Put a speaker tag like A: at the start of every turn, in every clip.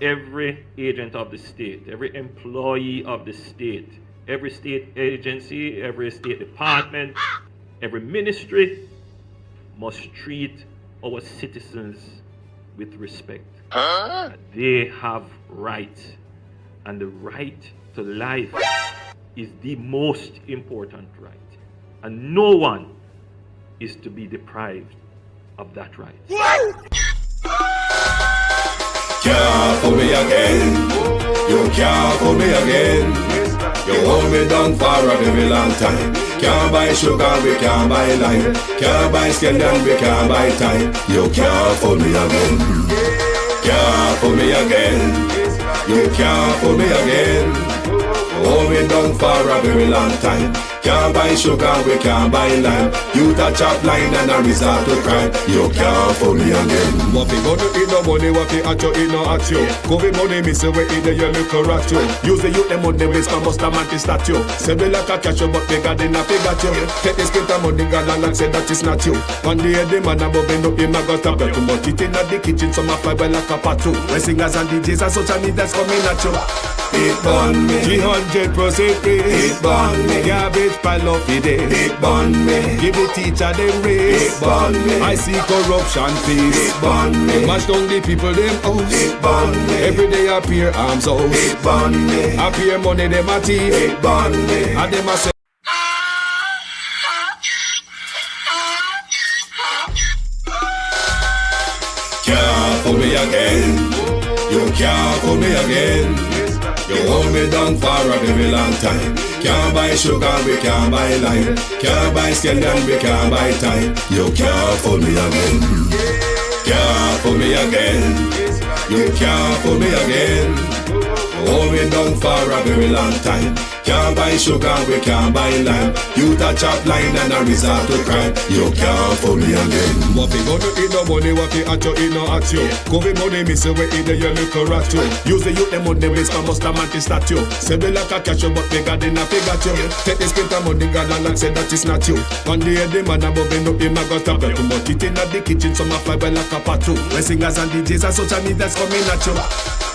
A: every agent of the state, every employee of the state, every state agency, every state department, every ministry must treat our citizens with respect. They have rights, and the right to life is the most important right, and no one is to be deprived of that right.
B: Can't fool me again. You can't fool me again. You hold me down for a very long time. Can't buy sugar, we can't buy lime. Can't buy scandal, we can't buy time. You can't fool me again. Can't fool me again. You can't fool me again. You hold me down for a very long time. Can't buy sugar, we can't buy lime. You touch up line and a resort to crime. You can't fool me again.
C: What fi gonna eat no money, what fi at you, it no at you. Covid money, me say we eat the yellow correct you. Use the youth, them money, waste my musta man to statue. Say me like a cash you, but bigger than a figure you. Take this script and money, girl, and say that it's not you. One day the man above end up, him a got a belt. But it in at the kitchen, some a fly well like a patu. When singers and DJs and social media's coming at you.
B: It burn me.
C: 300% raise.
B: It burn me.
C: Garbage pile up the day.
B: It burn me.
C: Give the teacher them raise.
B: It burn me.
C: I see corruption face.
B: It burn me.
C: Mash down the people them house.
B: It burn me.
C: Every day appear arms out.
B: It burn me.
C: Appear money them a thief.
B: It burn me.
C: And them a say
B: can't fool me again. You can't fool me again. You hold me down for a very long time. Can't buy sugar, we can't buy lime. Can't buy scandal, we can't buy time. You can't fool me again. Can't fool me again. You can't fool me again. You hold me down for a very long time. Can't buy sugar, we can't buy lime. You touch up line and a resort to crime. You can't fool me again.
C: what fi gonna eat no money, what fi at you, it no at you. Covid money, me say we eat the yellow correct you. Use the youth, them money, waste my musta man to statue. Say me like a cash you, but bigger than a figure you. Take this script and money, girl, and say that it's not you. One day the man above end up, him a got a belt. But it in at the kitchen, some a fly well like a patu. When singers and DJs and social media's coming at you.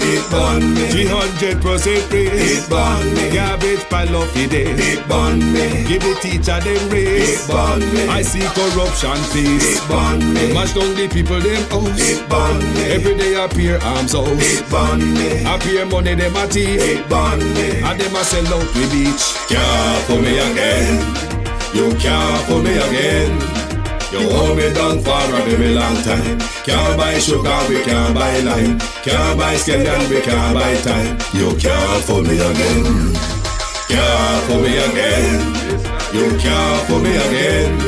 B: It burn me.
C: 300% raise.
B: It burn me.
C: Garbage pile up the day.
B: It burn me.
C: Give the teacher them raise.
B: It burn me.
C: I see corruption face.
B: It burn me.
C: Mash down the people them house.
B: It burn me.
C: Every day appear arms out.
B: It burn me.
C: Appear money them a thief.
B: It burn me.
C: And them a sell out the beach.
B: Can't fool me again. You can't fool me again. You hold me down for a very long time. Can't buy sugar, we can't buy lime. Can't buy scandal, we can't buy time. You can't fool me again. Can't fool me again. You can't fool me again.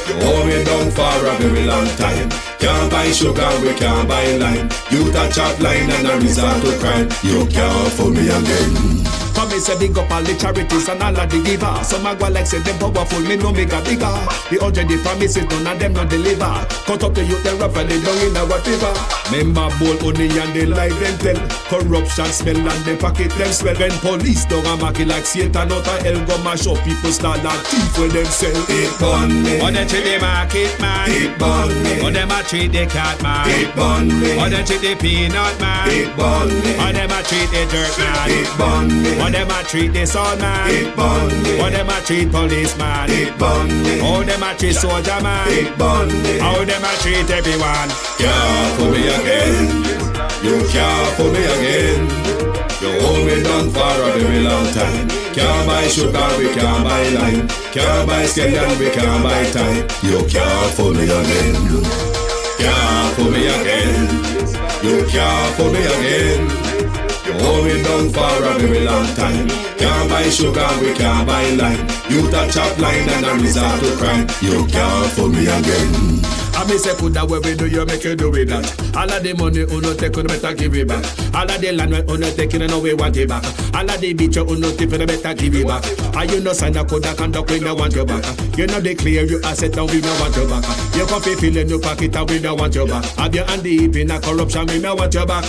B: You hold me down for a very long time. Can't buy sugar, we can't buy lime. You touch up line and a resort to crime. You can't fool me again.
C: Come me say big up all the charities and all of the givers. Some a go like say them powerful, me know me got bigger. The 100 promises, none of them not deliver. Cut up the youth, they rough and they down in a whatever. Member bowl only and they lie them tell. Corruption smell and they pocket them swell. When police don't a market like Satan out of hell, go mash up people start like thief when them sell.
B: It burn me.
C: On them treat the market man.
B: It burn me.
C: On them a treat the cat man.
B: It burn me.
C: On them treat the peanut man.
B: It burn me.
C: On them a treat the dirt man.
B: It burn me.
C: On them a treat the son man.
B: It burn me.
C: On them a treat policeman.
B: It burn me.
C: How them a treat soldier man.
B: It burn me.
C: How them a treat everyone.
B: Can't fool me again. You can't fool me again. You hold me down for a very long time. Can't buy sugar, we can't buy lime. Can't buy scandal, we can't buy time. You can't fool me again. Can't fool me again. You can't fool me again. You hold me down for a very long time. Can't buy sugar, we can't buy lime. You touch up line and a resort to crime. You can't fool me again.
C: I me say put that way we do, you make you do with that. All of the money uno take, you better give it back. All of the land we uno take, you know we want it back. All of the beach you uno tip, you better give it back. And you know sign a code that conduct, we no want you back. You know they clear you asset down, we no want you back. You can feel in your pocket and we no want you back. Have your hand deep in a corruption, we no want you back.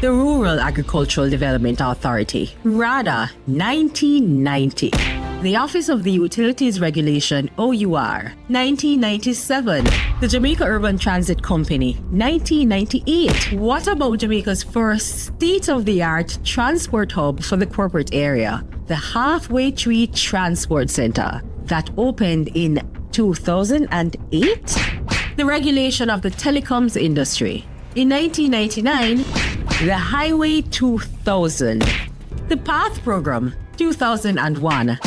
D: the Rural Agricultural Development Authority, RADA, 1990. The Office of the Utilities Regulation, OUR, 1997. The Jamaica Urban Transit Company, 1998. What about Jamaica's first state-of-the-art transport hub for the corporate area, the Halfway Tree Transport Center, that opened in 2008? The regulation of the telecoms industry. In 1999, the Highway 2000. The PATH Program, 2001.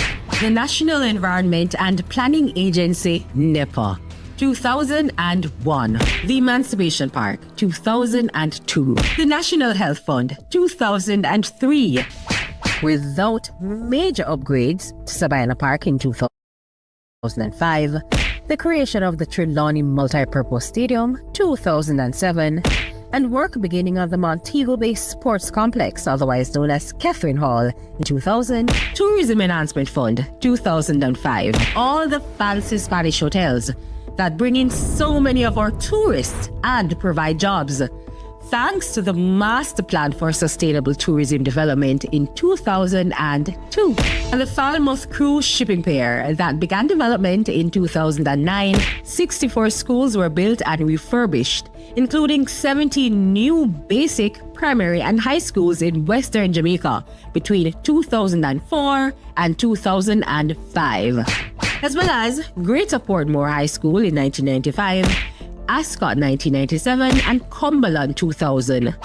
D: The National Environment and Planning Agency, NEPA, 2001. The Emancipation Park, 2002. The National Health Fund, 2003. Without major upgrades to Sabina Park in 2005, the creation of the Trelawney Multipurpose Stadium, 2007, and work beginning on the Montego Bay Sports Complex, otherwise known as Catherine Hall, in 2000. Tourism Enhancement Fund, 2005. All the fancy Spanish hotels that bring in so many of our tourists and provide jobs, thanks to the Master Plan for Sustainable Tourism Development in 2002. And the Falmouth Cruise Shipping Pier that began development in 2009. 64 schools were built and refurbished, including 70 new basic, primary and high schools in Western Jamaica between 2004 and 2005. As well as Greater Portmore High School in 1995, Ascot 1997, and Cumberland 2000.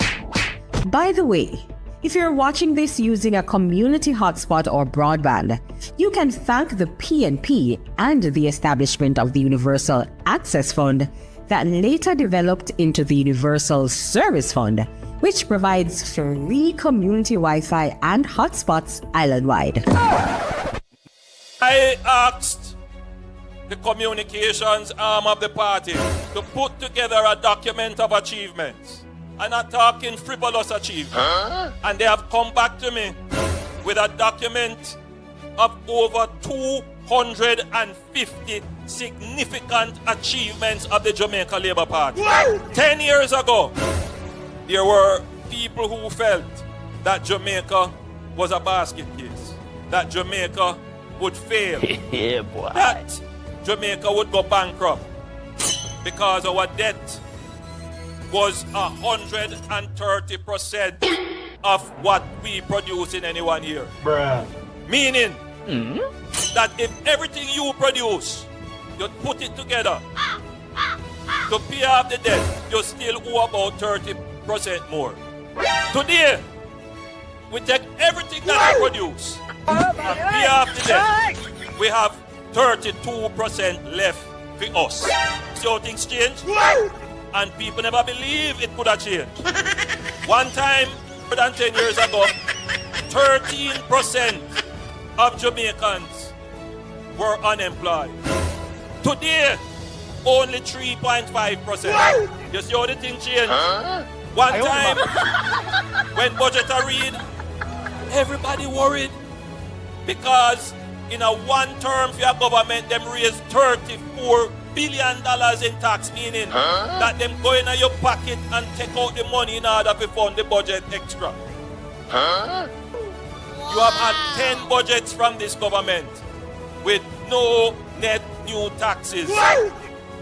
D: By the way, if you're watching this using a community hotspot or broadband, you can thank the PNP and the establishment of the Universal Access Fund that later developed into the Universal Service Fund, which provides free community Wi-Fi and hotspots island-wide.
E: I asked the communications arm of the party to put together a document of achievements. I'm not talking frivolous achievements. And they have come back to me with a document of over 250 significant achievements of the Jamaica Labour Party. 10 years ago, there were people who felt that Jamaica was a basket case, that Jamaica would fail, that Jamaica would go bankrupt because our debt was 130% of what we produce in any 1 year. Meaning that if everything you produce, you put it together to pay off the debt, you still owe about 30% more. Today, we take everything that we produce and pay off the debt. We have 32% left for us. See how things change? And people never believe it could have changed. One time, more than 10 years ago, 13% of Jamaicans were unemployed. Today, only 3.5%. You see how the thing changed? One time, when budget are read, everybody worried because in a one term for your government, them raise $34 billion in tax, meaning that them go in your pocket and take out the money in order to fund the budget extra. You have had 10 budgets from this government with no net new taxes.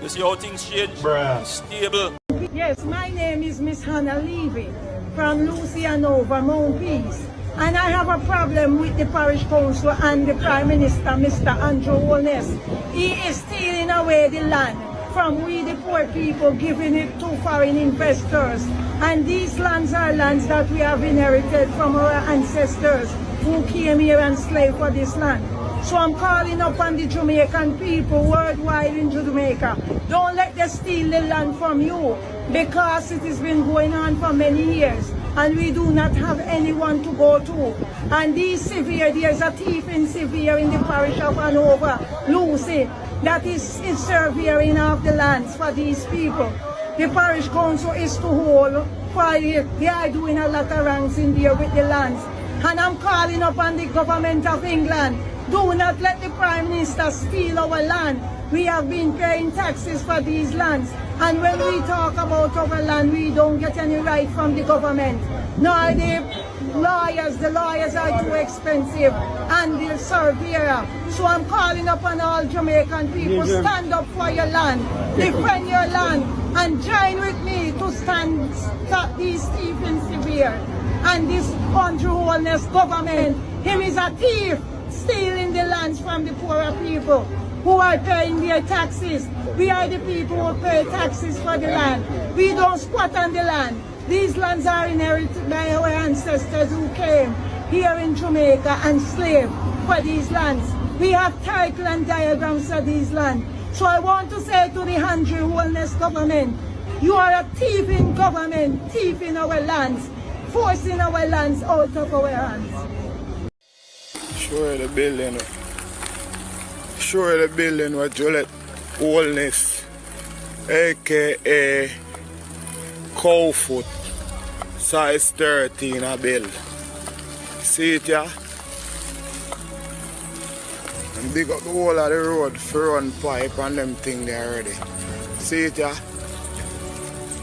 E: You see how things change? Stable.
F: Yes, my name is Miss Hannah Levy from Lucianova, Mount Peace. And I have a problem with the parish council and the Prime Minister, Mr. Andrew Holness. He is stealing away the land from we the poor people, giving it to foreign investors. And these lands are lands that we have inherited from our ancestors who came here and slaved for this land. So I'm calling upon the Jamaican people worldwide in Jamaica. Don't let them steal the land from you, because it has been going on for many years and we do not have anyone to go to. And these severe, there's a thief in severe in the parish of Hanover, Lucy, that is surveying of the lands for these people. The parish council is to hold, for they are doing a lot of wrongs in there with the lands. And I'm calling upon the government of England, do not let the Prime Minister steal our land. We have been paying taxes for these lands. And when we talk about our land, we don't get any right from the government. nor the lawyers are too expensive, and the surveyor. So I'm calling upon all Jamaican people, stand up for your land, defend your land, and join with me to stop these thieving severe. And this controlness government, him is a thief, stealing the lands from the poorer people who are paying their taxes. We are the people who pay taxes for the land. We don't squat on the land. These lands are inherited by our ancestors who came here in Jamaica and slaved for these lands. We have title and diagrams of these lands. So I want to say to the Andrew Holness government, you are a thieving government, thieving our lands, forcing our lands out of our hands.
G: Sure the building with Juliet Holness, aka Cowfoot, size 13 a bill. See it, yeah? And dig up the whole of the road for run pipe and them thing there already. See it, yeah?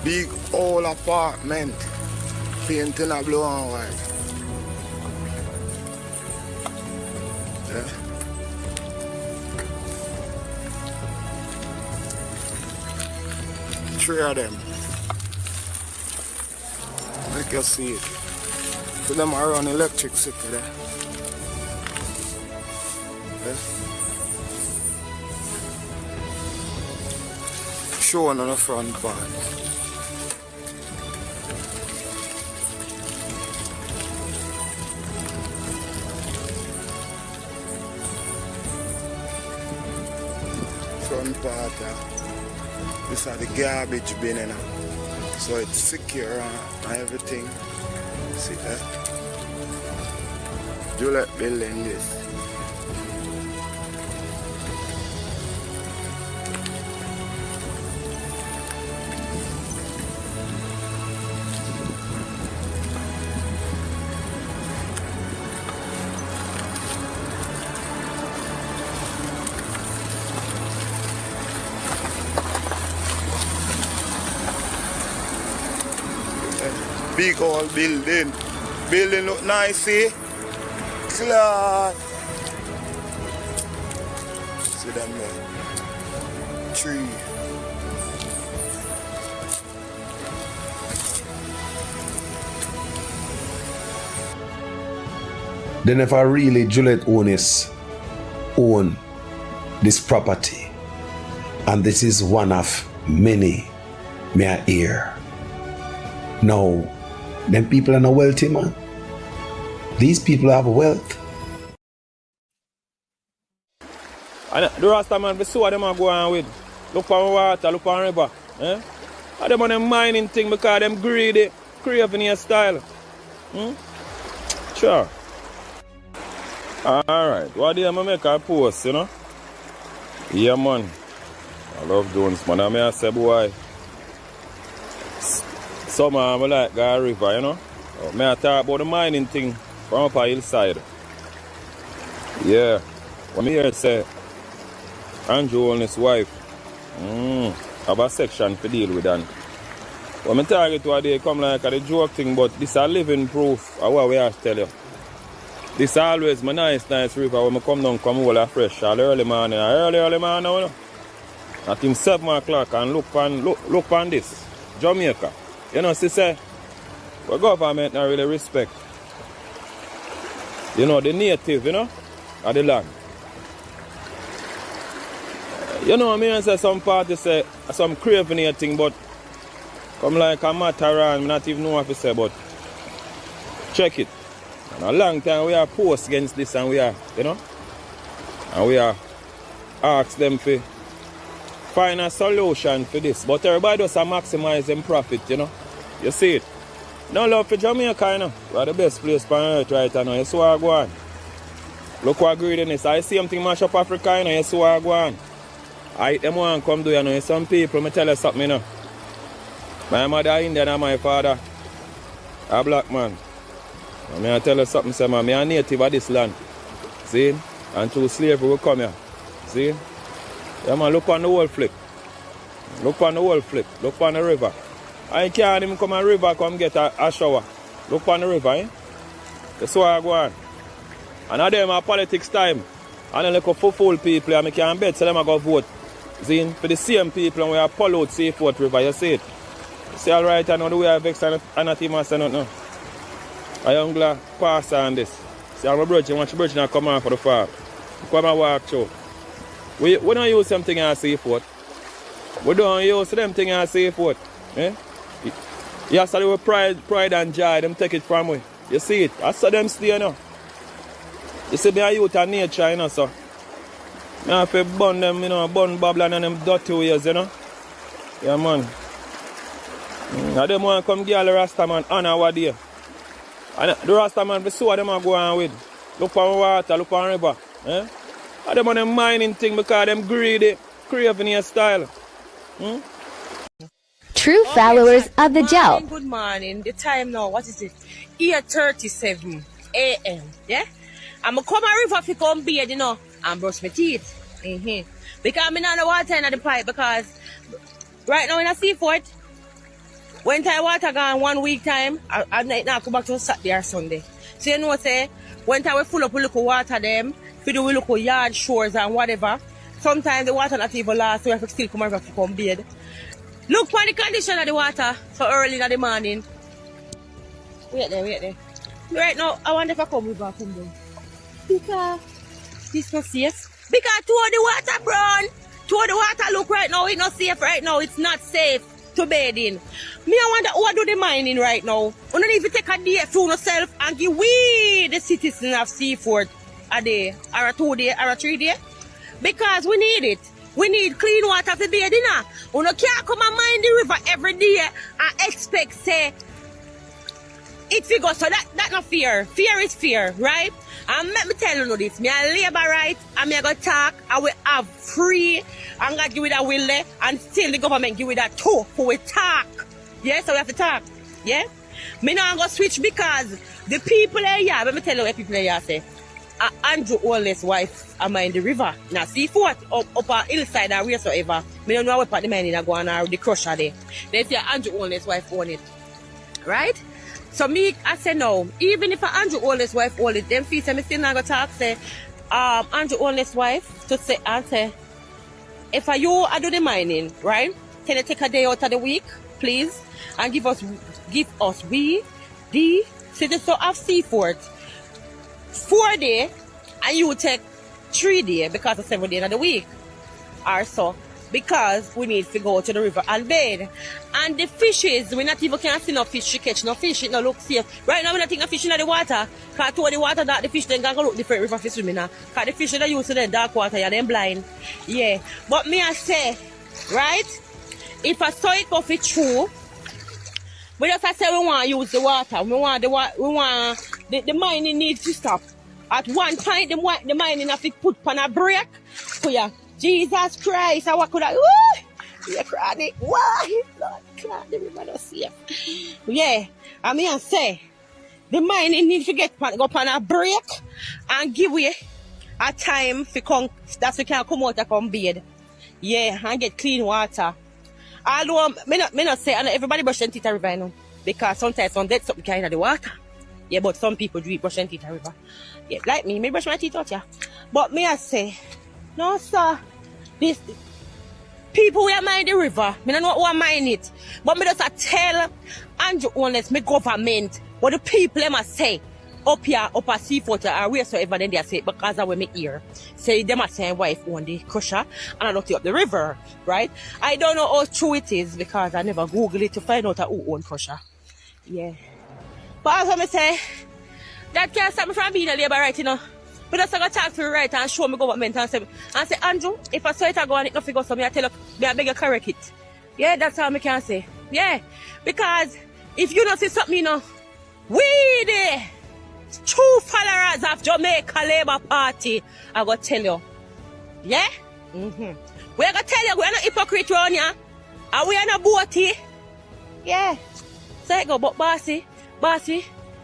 G: Big old apartment, painting a blue and white. Yeah. Three of them. Make you see it. So them are on electricity there. Yeah. Showing on the front part. Front part, this is the garbage bin, you know. So it's secure and everything. See that? Juliet building this. Big old building. Building look nice, see? Class. See them there. Tree.
H: Then if I really Juliet Holness own this property, and this is one of many may I hear. Now, them people are not wealthy, man. These people have wealth.
I: And the Rasta man, we saw them go on with. Look on water, look on river. Eh? And them on them mining thing because them greedy, craving your style. Sure. Alright, what do you make a post, you know? Yeah, man. I love Jones, man. I may say, boy. Summer, I like go river, you know. May I talk about the mining thing from up a hillside. Yeah. When I hear say Andrew and his wife have a section to deal with that. When I target what they come like a joke thing, but this is a living proof of what we have to tell you. This is always my nice river when I come down, come all fresh all early morning, you know. I think 7 o'clock and look on this. Jamaica. You know, say, the government not really respect, you know, the native, you know, of the land. You know, I mean, say some parties say some craving thing, but come like a matter around, I not even know what to say, but check it. And a long time we are post against this and we are, you know, and we are ask them to find a solution for this. But everybody does maximize them profit, you know. You see it. No love for Jamaica, you know. We are the best place on earth right now. You see what I go on. Look what greediness. I see something mash up Africa, you know. You see what I go on. I them want come do, you know. Some people, me tell you something, you know. My mother Indian and my father a black man. And I tell you something, say, man, I'm a native of this land. See? And through slavery we come here. See? Yeah, man, look on the whole flip. Look on the whole flip. Look on the river. I can't even come a river come get a shower. Look on the river, eh? That's why I go on. And of them are politics time. And then look for fool people and I can't bet so them I go vote. See, for the same people and we are pollute Seafort River, you see it. You see alright, I know the way I vex and not even say nothing. I am glad pass on this. See, I'm a brother, watch the brother now come on for the farm. Come and walk through. We don't use something as Seafort. We don't use them things as Seafort. Eh? Yesterday with pride and joy, them take it from me. You see it? I saw them stay now. You see me a youth and nature, you know, so. I have to burn them, you know, burn Babylon and them dirty ways, you know. Yeah, man. Now them want to come give the Rasta man honor what day. And the Rasta man, we saw them are going with. Look on water, look on river. Eh? And them on them mining thing because them greedy, craving your style.
J: True followers of the gel.
K: Good morning. The time now, what is it? 8:37 a.m. Yeah? I'm going to come a river to come bathe, you know, and brush my teeth. Because I'm not the water in the pipe because right now in a Seafort, when time water gone 1 week time, I now come back to Saturday or Sunday. So you know say, when time we full up with local water them, we do local yard, shores and whatever, sometimes the water not even last, so we have to still come a river to come bathe. Look for the condition of the water so early in the morning. Wait there. Right now, I wonder if I come river come down. Because this not safe. Because to the water brown. To the water look right now, it's not safe right now. It's not safe to bathe in. Me I wonder who do the mining right now. You don't need to take a day to yourself and give we the citizens of Seafort a day, or a 2 day, or a 3 day. Because we need it. We need clean water to bathe in. You can't come and mine the river every day and expect say it figure. So that not fear. Fear is fear, right? And let me tell you this, me a labor right, and me a go talk, I will have free, I'm gonna give it a will there, and still the government give it a two for we talk. Yeah, so we have to talk. Yeah? Me not gonna switch because the people here, let me tell you what people here say. Andrew Oldest wife am in the river. Now Seafort up a hillside or wheresoever. Me don't know what part the mining are going or the crusher there. They say Andrew Oldest wife own it. Right? So me, I say no. Even if Andrew Oldest wife own it, them feet say me still not gonna talk say Andrew Oldest wife to say and say if you are do the mining, right? Can you take a day out of the week, please? And give us we the citizens of Seafort 4 days and you take 3 days because of 7 days of the week or so. Because we need to go to the river and bathe. And the fishes, we not even can see no fish to catch no fish, it no look safe. Right now we not think of fish in the water. Because to the water that the fish then gonna look different river fish swimming now. Because the fish that used to the dark water, yeah, them blind. Yeah. But me I say, right? If I saw it go for true, we just say we want to use the water. We want the mining needs to stop. At one point the mining have to put on a break. So yeah. Jesus Christ, what could I yeah, chronic. Why? Lord, God, the river not safe. Yeah, I mean I say the mining needs to go on a break and give way a time for come that we can come out and come bathe. Yeah, and get clean water. Although me not say and everybody brush their teeth at river now. Because sometimes some dead something kind of the water. Yeah, but some people do it brush their teeth at river. Yeah, like me brush my teeth out, yeah. But me I say, no sir, this people we are mine the river, me don't know who are mine it. But me just tell Andrew Honest, me government, what the people them must say up here, up at Seafort or wheresoever then they say because of what me hear. Say them are saying wife own the crusher and I looked up the river, right? I don't know how true it is because I never Google it to find out who own crusher. Yeah. But as I say, that can't stop me from being a labor right, you know. But just gonna talk to me right and show me government and say Andrew, if I saw it I go and it no figure so me I tell you, me I beg you correct it. Yeah, that's how me can say. Yeah. Because if you don't see something, you know, we the true followers of Jamaica Labour Party, I go tell you. Yeah? We're gonna tell you we're not hypocrite around here. And we are not boaty. Yeah. So I go, but bossy,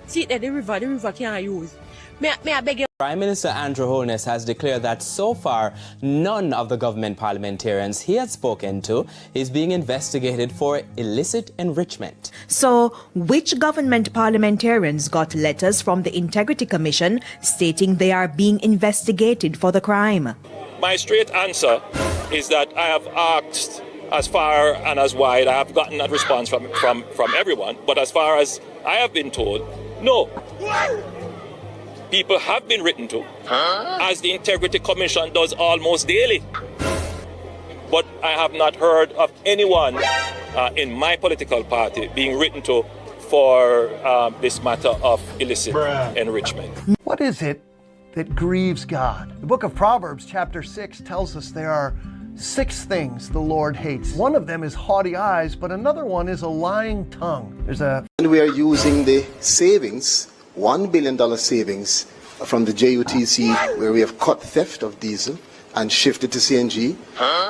K: see that the river can't use. Me I beg you.
L: Prime Minister Andrew Holness has declared that so far, none of the government parliamentarians he had spoken to is being investigated for illicit enrichment.
M: So, which government parliamentarians got letters from the Integrity Commission stating they are being investigated for the crime?
E: My straight answer is that I have asked as far and as wide. I have gotten that response from everyone. But as far as I have been told, no. People have been written to, as the Integrity Commission does almost daily. But I have not heard of anyone in my political party being written to for this matter of illicit enrichment.
N: What is it that grieves God? The book of Proverbs, chapter 6, tells us there are 6 things the Lord hates. One of them is haughty eyes, but another one is a lying tongue.
O: And we are using the savings, $1 billion savings from the JUTC, where we have cut theft of diesel and shifted to CNG,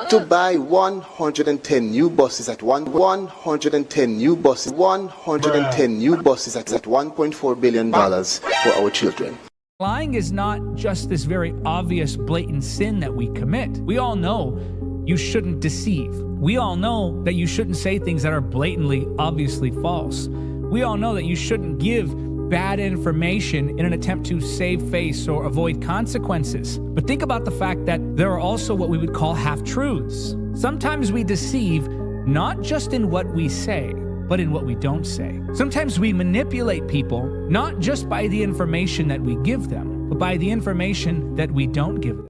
O: to buy 110 new buses at 110 new buses at $1.4 billion for our children.
P: Lying is not just this very obvious, blatant sin that we commit. We all know you shouldn't deceive. We all know that you shouldn't say things that are blatantly, obviously false. We all know that you shouldn't give bad information in an attempt to save face or avoid consequences. But think about the fact that there are also what we would call half-truths. Sometimes we deceive not just in what we say, but in what we don't say. Sometimes we manipulate people not just by the information that we give them, but by the information that we don't give them.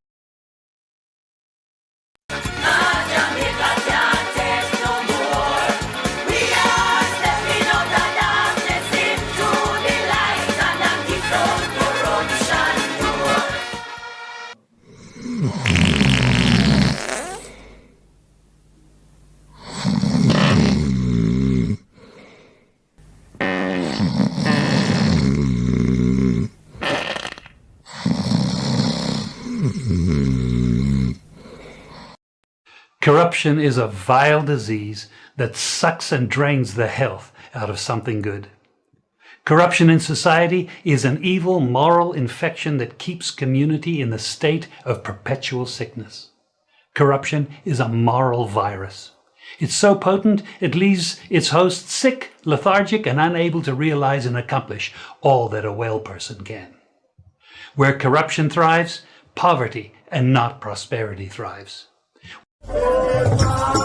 Q: Corruption is a vile disease that sucks and drains the health out of something good. Corruption in society is an evil moral infection that keeps community in the state of perpetual sickness. Corruption is a moral virus. It's so potent it leaves its host sick, lethargic, and unable to realize and accomplish all that a well person can. Where corruption thrives, poverty and not prosperity thrives.
B: Good morning,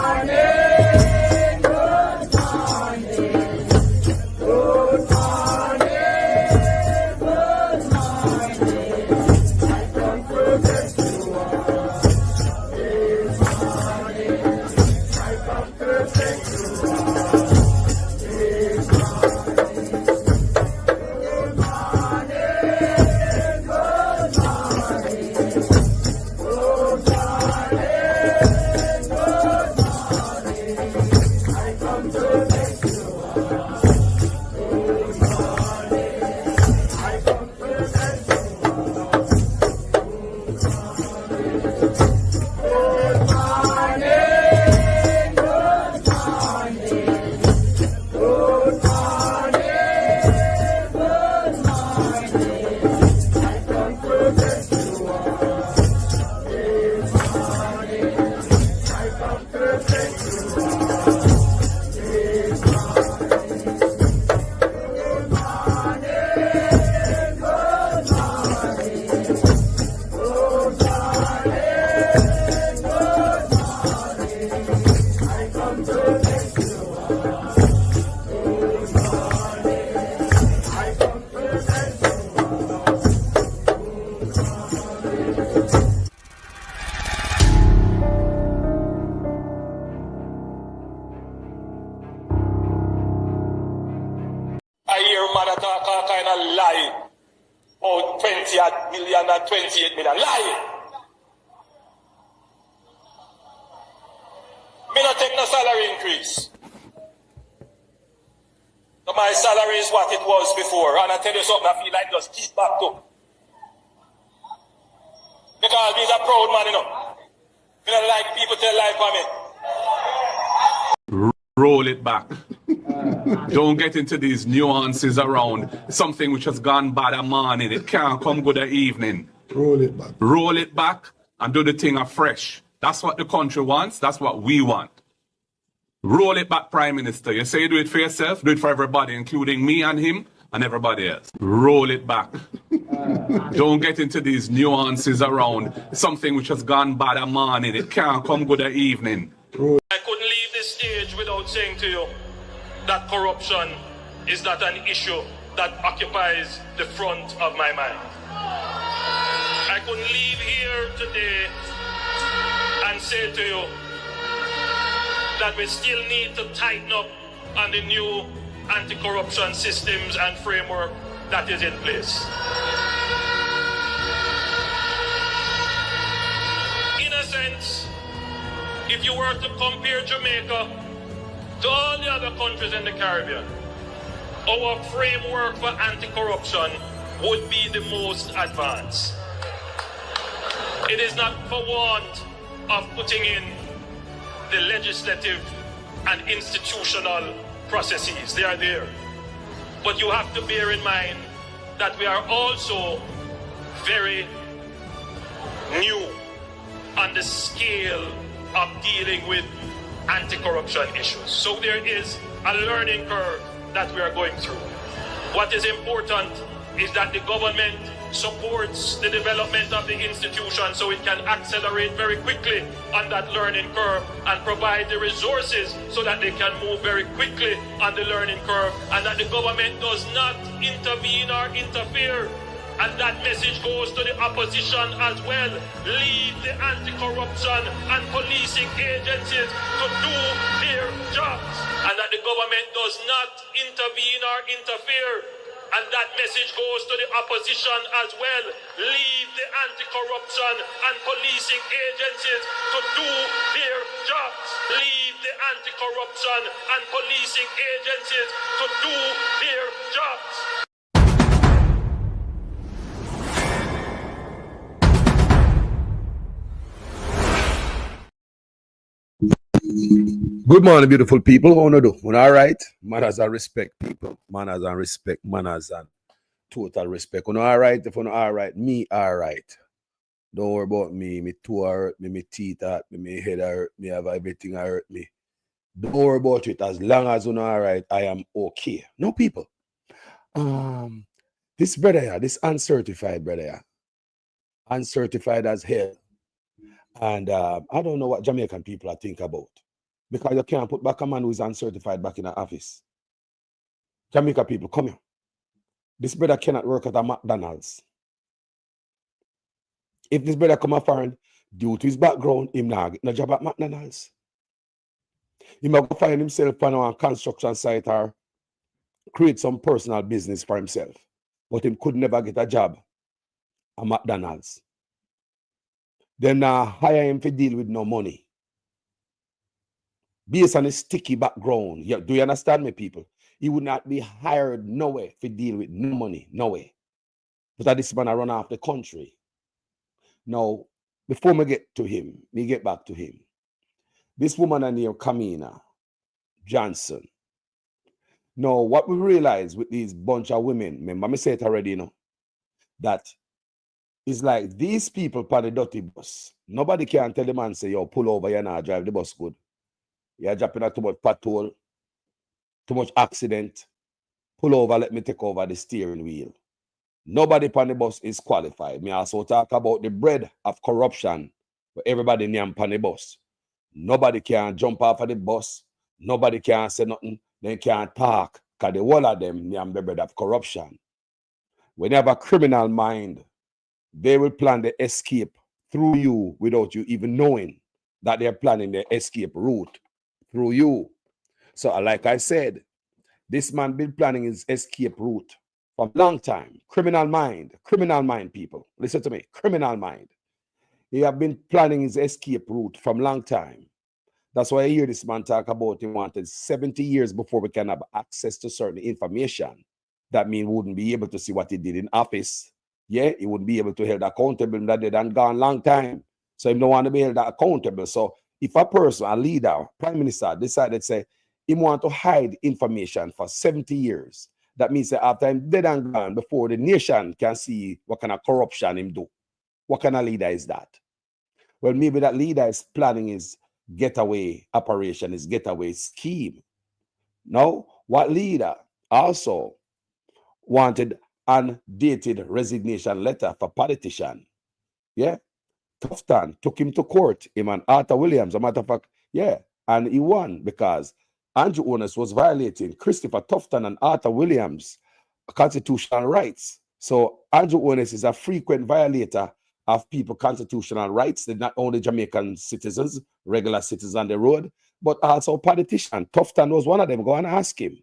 B: good morning, good morning, good morning. I come protest you all. This morning, I come protest you all. This morning, good morning, good morning, good morning.
E: Oh, 20 million and 28 million. Lie! Me not take no salary increase. So my salary is what it was before. And I tell you something, I feel like just keep back to. Because he's a proud man, you know. Me don't like people tell life on me.
I: Roll it back.
R: Don't get into these nuances around something which has gone bad a morning. It can't come good a evening.
B: Roll it back.
R: Roll it back and do the thing afresh. That's what the country wants. That's what we want. Roll it back, Prime Minister. You say you do it for yourself, do it for everybody, including me and him and everybody else. Roll it back. Don't get into these nuances around something which has gone bad a morning. It can't come good a evening.
E: I couldn't leave this stage without saying to you that corruption is not an issue that occupies the front of my mind. I couldn't leave here today and say to you that we still need to tighten up on the new anti-corruption systems and framework that is in place. In a sense, if you were to compare Jamaica to all the other countries in the Caribbean, our framework for anti-corruption would be the most advanced. It is not for want of putting in the legislative and institutional processes. They are there. But you have to bear in mind that we are also very new on the scale of dealing with anti-corruption issues. So there is a learning curve that we are going through. What is important is that the government supports the development of the institution so it can accelerate very quickly on that learning curve and provide the resources so that they can move very quickly on the learning curve, and that the government does not intervene or interfere. And that message goes to the opposition as well. Leave the anti-corruption and policing agencies to do their jobs, and that the government does not intervene or interfere. And that message goes to the opposition as well. Leave the anti-corruption and policing agencies to do their jobs. Leave the anti-corruption and policing agencies to do their jobs.
H: Good morning, beautiful people. How do? All right? Manners and respect, people. Manners and respect. Manners and total respect. All right? If you're all right, me all right. Don't worry about me. Me toe hurt me, me teeth hurt me, me head hurt me, have everything hurt me. Don't worry about it. As long as you're all right, I am okay. No, people. This brother here, this uncertified brother here, uncertified as hell. And I don't know what Jamaican people are think about. Because you can't put back a man who is uncertified back in the office. Jamaica people, come here. This brother cannot work at a McDonald's. If this brother come a foreign, due to his background, him not get no job at McDonald's. He might go find himself on a construction site or create some personal business for himself. But him could never get a job at McDonald's. Them now hire him to deal with no money. Based on his sticky background. Do you understand me, people? He would not be hired nowhere to deal with no money, no way. But this man I run off the country. Now, before me get back to him. This woman named Kamina Johnson. Now, what we realize with these bunch of women, remember me say it already, you know, that it's like these people on the dirty bus. Nobody can tell the man, say, yo, pull over, you're not drive the bus good. You're dropping out too much patrol, too much accident. Pull over, let me take over the steering wheel. Nobody on the bus is qualified. Me also talk about the bread of corruption for everybody near on the bus. Nobody can jump off of the bus. Nobody can say nothing. They can't talk. Because the whole of them near the bread of corruption. When you have a criminal mind, they will plan the escape through you without you even knowing that they're planning the escape route through you. So like I said, this man been planning his escape route for a long time. Criminal mind, people. Listen to me, criminal mind. He have been planning his escape route from long time. That's why I hear this man talk about he wanted 70 years before we can have access to certain information. That means we wouldn't be able to see what he did in office. Yeah, he wouldn't be able to held accountable that they done gone long time. So he don't want to be held accountable. So if a person, a leader, prime minister, decided to say, he want to hide information for 70 years. That means that after him dead and gone, before the nation can see what kind of corruption him do. What kind of leader is that? Well, maybe that leader is planning his getaway operation, his getaway scheme. No, what leader also wanted undated resignation letter for politician? Yeah, Tufton took him to court, him and Arthur Williams. A matter of fact, yeah, and he won because Andrew Onus was violating Christopher Tufton and Arthur Williams' constitutional rights. So Andrew Onus is a frequent violator of people's constitutional rights. They're not only Jamaican citizens, regular citizens on the road, but also politicians. Tufton was one of them. Go and ask him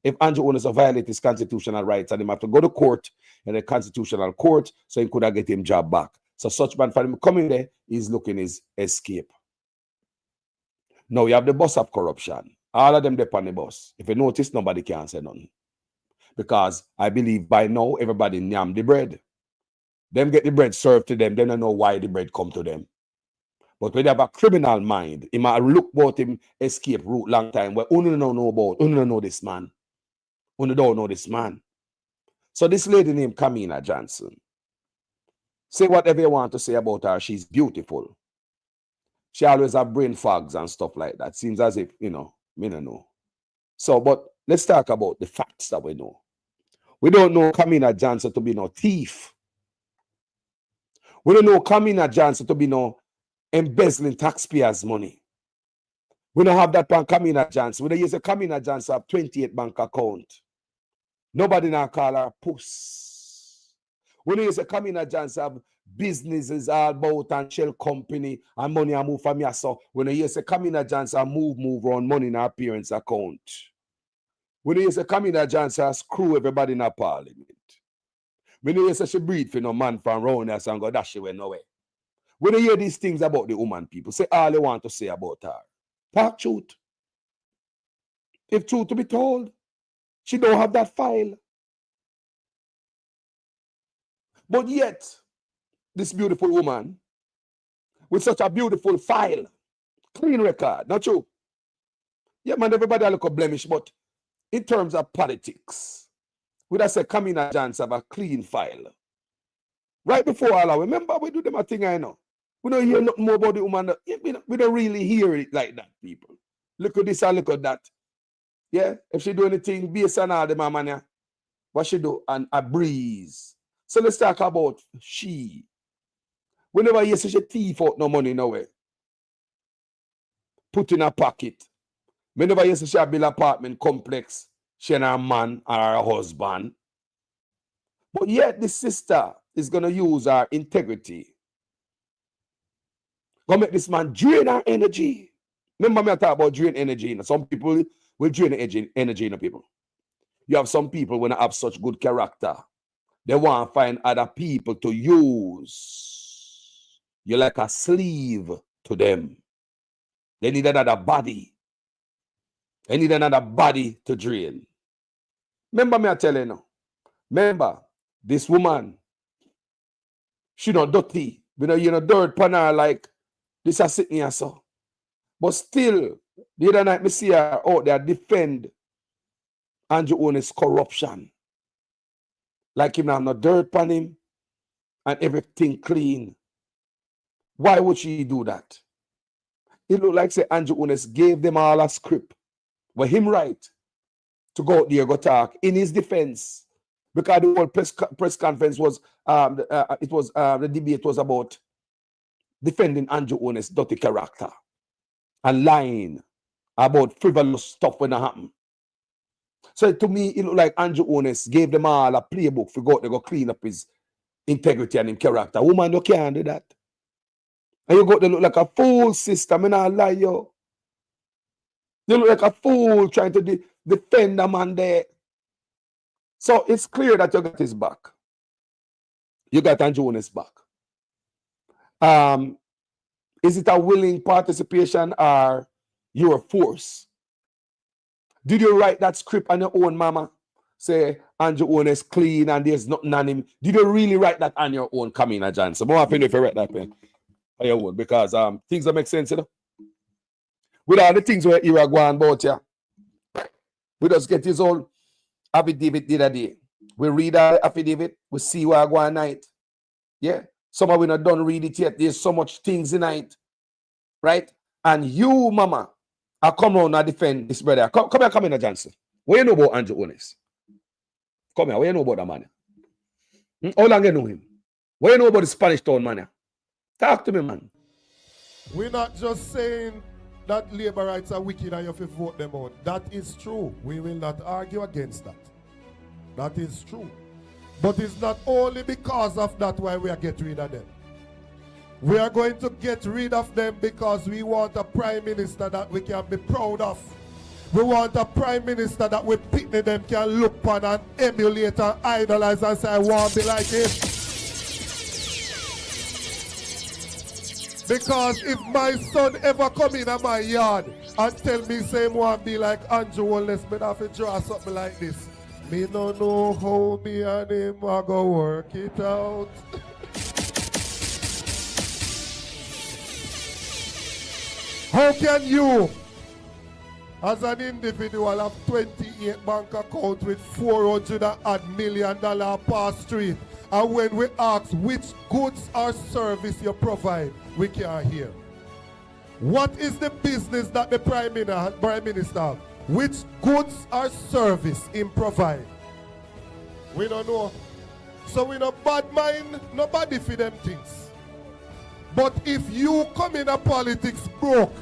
H: if Andrew Onus violated his constitutional rights, and him have to go to court in the constitutional court so he could have get him job back. So such man for him coming there, he's looking his escape. Now you have the bus of corruption. All of them dep on the bus. If you notice, nobody can say nothing. Because I believe by now everybody nyam the bread. Them get the bread served to them, they don't know why the bread come to them. But when they have a criminal mind, he might look about him escape route long time. Well, only don't know about, only don't know this man. Only don't know this man. So this lady named Kamina Johnson, say whatever you want to say about her, she's beautiful. She always have brain fogs and stuff like that. Seems as if, me don't know. So, but let's talk about the facts that we know. We don't know Kamina Johnson to be no thief. We don't know Kamina Johnson to be no embezzling taxpayers' money. We don't have that on Kamina Johnson. We don't use a Kamina Johnson have 28 bank account. Nobody now call her puss. We don't use a Kamina Johnson have businesses all about and shell company and money I move from here. So when you say Kamina Johnson move around money in our parents' account. When you say Kamina Johnson screw everybody in our parliament. When you say she breathe for no man from around us and go dash away nowhere. When you hear these things about the woman people, say all you want to say about her. Talk truth. If truth to be told, she don't have that file. But yet, this beautiful woman with such a beautiful file, clean record, not true? Yeah, man, everybody look a blemish, but in terms of politics, we just say Kamina Johnson have a clean file. Right before all our, remember we do them a thing I know. We don't hear nothing more about the woman. We don't really hear it like that, people. Look at this and look at that. Yeah, if she do anything based on all the man, what she do? And a breeze. So let's talk about she. We never hear such a thief out no money nowhere. Put in her pocket. We never hear such a build apartment complex. She and her man or her husband. But yet this sister is going to use her integrity. Gonna make this man drain her energy. Remember me I talk about drain energy. Some people will drain energy in people. You have some people when they have such good character, they want to find other people to use. You're like a slave to them. They need another body. They need another body to drain. Remember me I tell you now. Remember, this woman, she not dirty. You know, dirt pan her like this is sitting here so. But still, the other night me see her out there defend Andrew Onus corruption. Like him have no dirt pan him and everything clean. Why would she do that? It looked like say Andrew Onus gave them all a script. Were him right to go out there go talk in his defense. Because the whole press conference was the debate was about defending Andrew Onus' dirty character and lying about frivolous stuff when it happened. So to me, it looked like Andrew Onus gave them all a playbook for go clean up his integrity and his character. Woman, you can't do that. And you got to look like a fool, sister. I'm not lie you. You look like a fool trying to defend a man there. So it's clear that you got his back. You got Andrew Onus back. Is it a willing participation or you're forced? Did you write that script on your own, mama? Say Andrew Onus clean and there's nothing on him. Did you really write that on your own, Kamina Johnson? More happy if you write that pen on your own because things that make sense, you know. With all the things where you are going about, yeah. We just get his own affidavit the other day. We read our affidavit, we see what I go at night. Yeah. Some of we not done read it yet. There's so much things in it. Right? And you, mama, I come around and defend this brother. Come here, Johnson. What you know about Andrew Honest? Come here, what you know about that man? How long you know him? What you know about the Spanish Town man? Talk to me, man.
S: We're not just saying that labor rights are wicked and you have to vote them out. That is true. We will not argue against that. That is true. But it's not only because of that why we are getting rid of them. We are going to get rid of them because we want a prime minister that we can be proud of. We want a prime minister that we picnic them can look upon and emulate and idolize and say, I want to be like him. Because if my son ever come in my yard and tell me say want to be like Andrew Wallace, me have to draw something like this. Me no know how me and him are going to work it out. How can you, as an individual, have 28 bank accounts with $400 million per street? And when we ask which goods or service you provide, we can't hear. What is the business that the Prime Minister have? Which goods or service him provide? We don't know. So we no bad mind nobody for them things. But if you come in a politics broke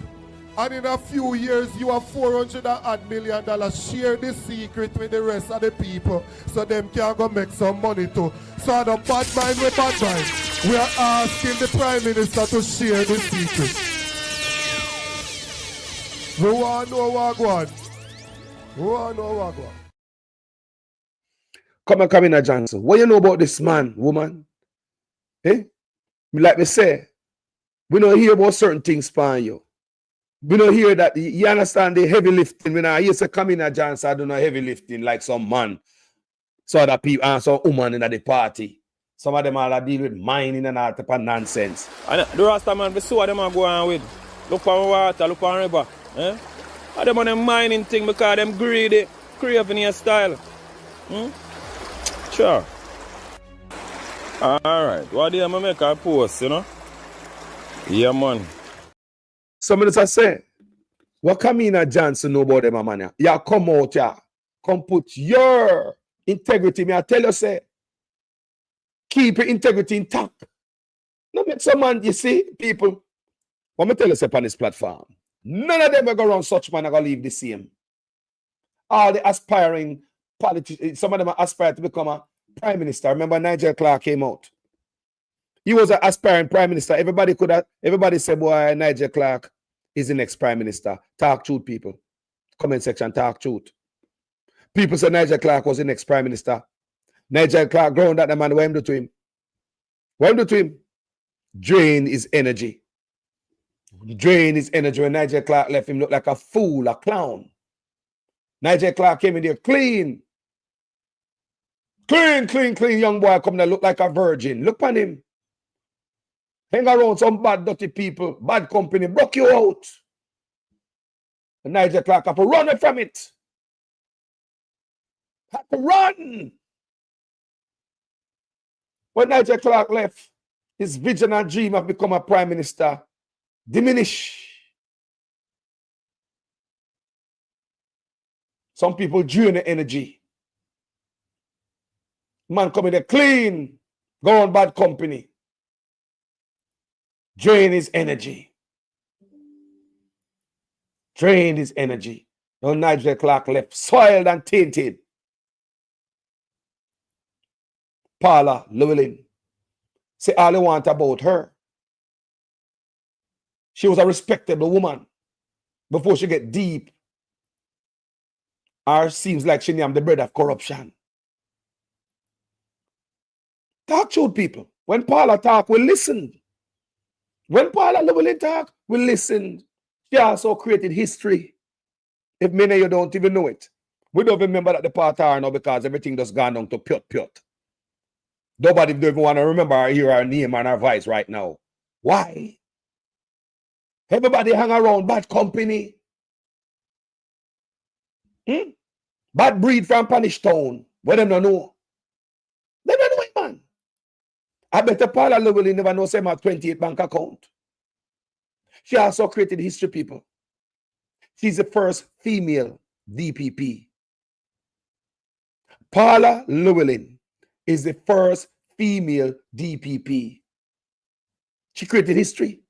S: and in a few years you have $400 million, share the secret with the rest of the people so them can go make some money too. So the bad mind with bad mind. We are asking the Prime Minister to share the secret. We want to know what going. We want to know what going.
H: Come in, Johnson. What you know about this man, woman? Eh? Like me say, we don't hear about certain things for you. We don't hear that. You understand the heavy lifting. When I used to come in, Johnson, I do no heavy lifting like some man. So other people and some woman in the party. Some of them all deal with mining and all type of nonsense.
I: And the Rasta man, we see what them are going with. Look on water, look on river. Eh? And them on them mining thing because them greedy, craving your style. Sure. Alright, what do you make a post, you know? Yeah, man.
H: Some of us say, what Kamina Johnson know about them, man? Yeah, come out, yeah. Come put your integrity. Me, I tell you, say, keep your integrity intact. No make some man, you see, people. What me tell you, say, on this platform, none of them are going to run such man are going to leave the same. All the aspiring politicians, some of them are aspiring to become a prime minister. Remember, Nigel Clark came out. He was an aspiring prime minister. Everybody said, boy, Nigel Clark is the next prime minister. Talk truth, people. Comment section, talk truth. People said Nigel Clark was the next prime minister. Nigel Clark ground that the man. What him do to him? What him do to him? Drain his energy. Drain his energy. When Nigel Clark left him look like a fool, a clown. Nigel Clark came in there clean. Clean, young boy come there look like a virgin. Look on him. Hang around some bad, dirty people, bad company, broke you out. And Nigel Clark have to run away from it. Have to run. When Nigel Clark left, his vision and dream of becoming a prime minister diminish. Some people drain the energy. Man coming there clean, go on bad company. Drain his energy. Drain his energy. Now Nigel Clark left soiled and tainted. Paula Llewellyn. Say all they want about her. She was a respectable woman before she get deep. Or seems like she named the bread of corruption. Talk truth, people. When Paula talk, we listen. When Paula Llewellyn talk, we listen. She also created history. If many of you don't even know it. We don't remember that the part are now because everything just gone down to put. Nobody don't even want to remember or hear our name and our voice right now. Why? Everybody hang around bad company. Bad breed from Panish Town. What them don't know? They don't know it, man. I bet the Paula Llewellyn never know say my 28 bank account. She also created history, people. She's the first female DPP. Paula Llewellyn is the first female DPP. She created history.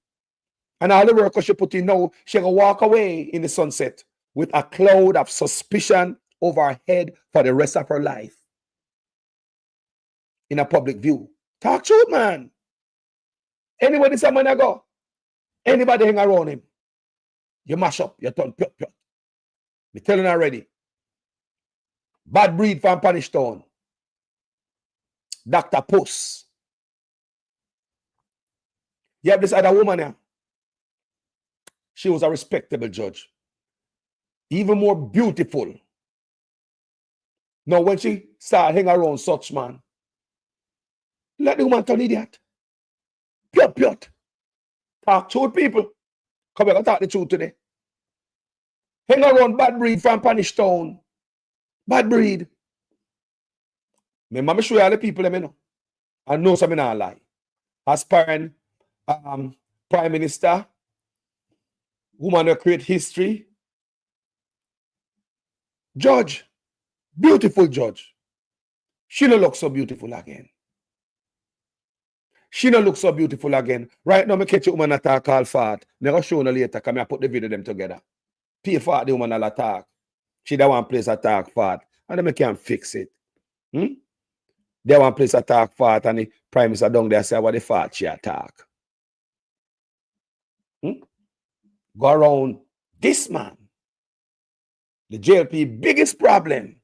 H: And all the work she put in now, she can walk away in the sunset with a cloud of suspicion over her head for the rest of her life. In a public view. Talk truth, man. Anywhere this man go, anybody hang around him, you mash up, you turn put. Me telling you already. Bad breed from Panish Town. Dr. Puss. You have this other woman here. She was a respectable judge. Even more beautiful. Now, when she started hanging around such man, let the woman turn idiot. Pure. Talk truth, people. Come here, go talk the truth today. Hang around bad breed from Panish Town. Bad breed. Me show you all the people them, you know. I know some not lie. Aspiring Prime Minister, woman who create history. Judge. Beautiful judge. She don't look so beautiful again. She don't look so beautiful again. Right now, I catch a woman attack called fat. I'm going to show you later because I put the video them together. Pay for the woman attack. She don't want place attack fat. And then I can fix it. They want place attack fat and the Prime Minister down there say what the fat she attack. Go around this man. The JLP biggest problem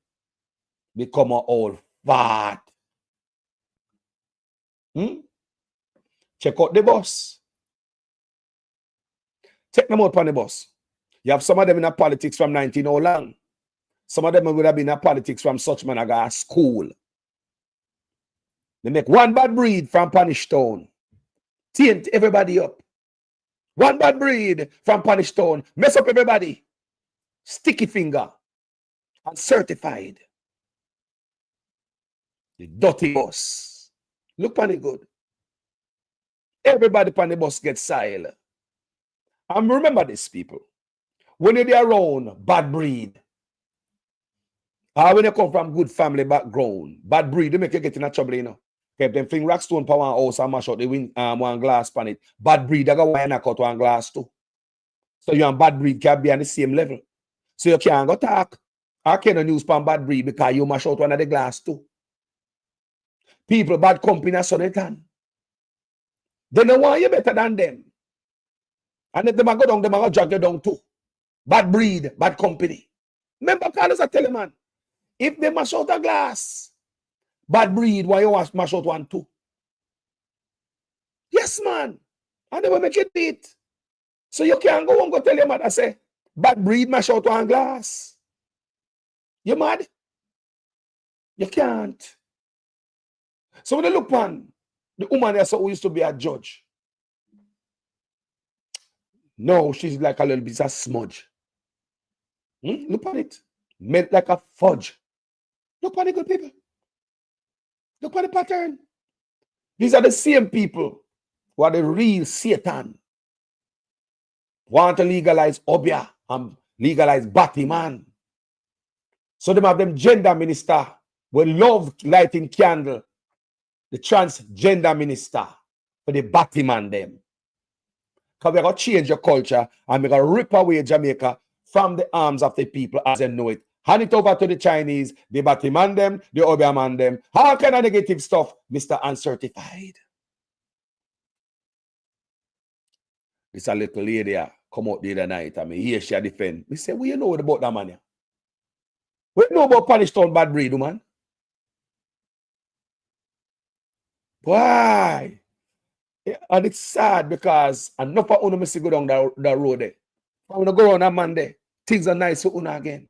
H: become a old fat. Check out the bus. Take them out on the bus. You have some of them in a politics from 1901. Some of them would have been in politics from such man a school. They make one bad breed from Panish Town. Taint everybody up. One bad breed from Panish Town. Mess up everybody. Sticky finger. And certified. The dirty bus. Look on it good. Everybody on the bus gets silent. And remember this, people. When you're around bad breed, or when you come from good family background, bad breed, they make you get in a trouble, you know. Keep them fling rock stone for one house and mash out the wing, one glass pan it. Bad breed, they go wine knock out one glass too. So you and bad breed can be on the same level. So you can't go talk. I can't use pan bad breed because you mash out one of the glass too. People, bad company are Sonnetan. They don't want you better than them. And if they go down, they go drag you down too. Bad breed, bad company. Remember, Carlos, I tell you, man, if they mash out a glass, bad breed, why you mash out one too? Yes, man. And they will make it beat. So you can't go and go tell your mother, say, bad breed, mash out one glass. You mad? You can't. So when they look on, the woman there who used to be a judge. No, she's like a little bit of smudge. Look at it. Made like a fudge. Look at it, good people. Look at the pattern. These are the same people who are the real Satan. Want to legalize Obia and legalize Batman. So they have them gender minister will love lighting candle. The transgender minister for the Batman them. Because we're going to change your culture and we're going to rip away Jamaica from the arms of the people as they know it. Hand it over to the Chinese, the Batman them, the Obeah them. How kind of negative stuff, Mr. Uncertified? This a little lady come out the other night and me hear she defend. Me say, what you know about that man here? What you know about Panish Town bad breed, man? Why? Yeah, and it's sad because enough of Uno miss go down the road there. I want to go on that man there. Things are nice for Uno again.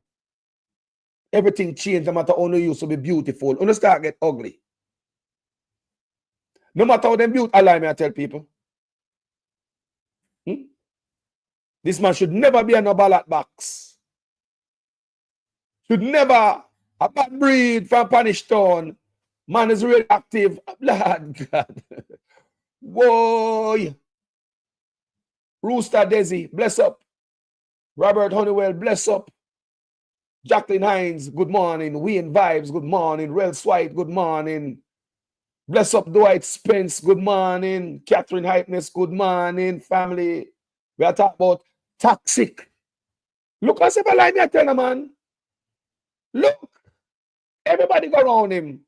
H: Everything changed no matter how Uno used to be beautiful. Uno start get ugly. No matter how them beautiful, allow me to tell people. This man should never be in a ballot box. Should never a bad breed from Punish Town. Man is really active. Blood God. Whoa. Rooster Desi, bless up. Robert Honeywell, bless up. Jacqueline Hines, good morning. Wayne Vibes, good morning. Rels White, good morning. Bless up Dwight Spence, good morning. Catherine Hypeness, good morning. Family. We are talking about toxic. Look at the line I tell you, man. Look. Everybody go around him.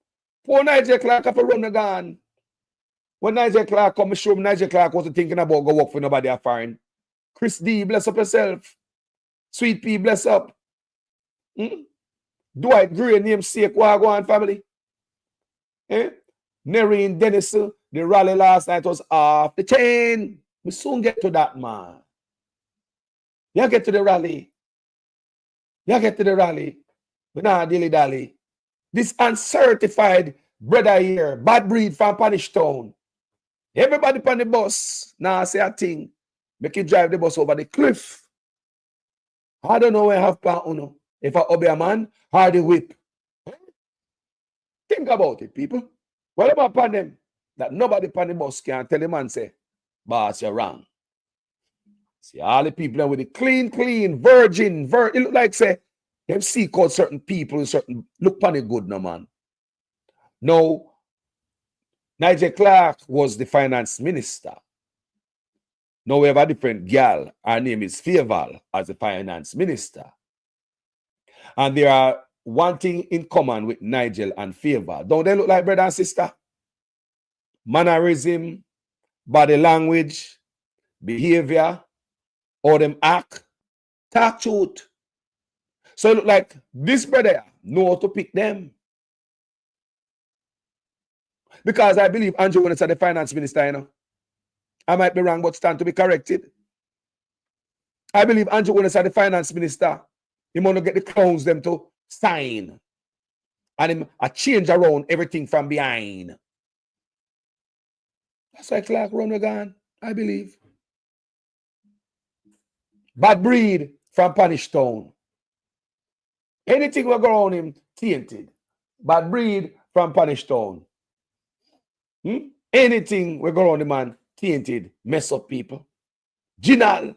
H: Poor Nigel Clark have to run the gun. When Nigel Clark come, show him Nigel Clark wasn't thinking about go work for nobody at foreign. Chris D, bless up yourself. Sweet P, bless up. Dwight Gray, namesake, Wagwan family. Nerine Dennis, the rally last night was off the chain. We soon get to that, man. You get to the rally. You get to the rally. We not dilly-dally. This uncertified brother here, bad breed from Punish Town. Everybody on the bus, now say a thing. Make you drive the bus over the cliff. I don't know where I have plan uno. If I obey a man, or the whip. Think about it, people. What about upon them? That nobody on the bus can tell the man say, boss, you're wrong. See, all the people with the clean, virgin. It look like say, them seek out certain people, certain look upon it good, no man. No, Nigel Clark was the finance minister. Now we have a different girl. Her name is Faval as the finance minister. And there are one thing in common with Nigel and Faval. Don't they look like brother and sister? Mannerism, body language, behavior, or them act, talk truth. So it look like this brother know how to pick them. Because I believe Andrew Willis is the finance minister, you know. I might be wrong, but stand to be corrected. I believe Andrew Willis is the finance minister. He want to get the crowns them to sign. And him a change around everything from behind. That's why Clark run again, I believe. Bad breed from Punish Town. Anything will go on him, tainted. Bad breed from Punish Town. Anything will go on the man, tainted, mess up people. Ginal.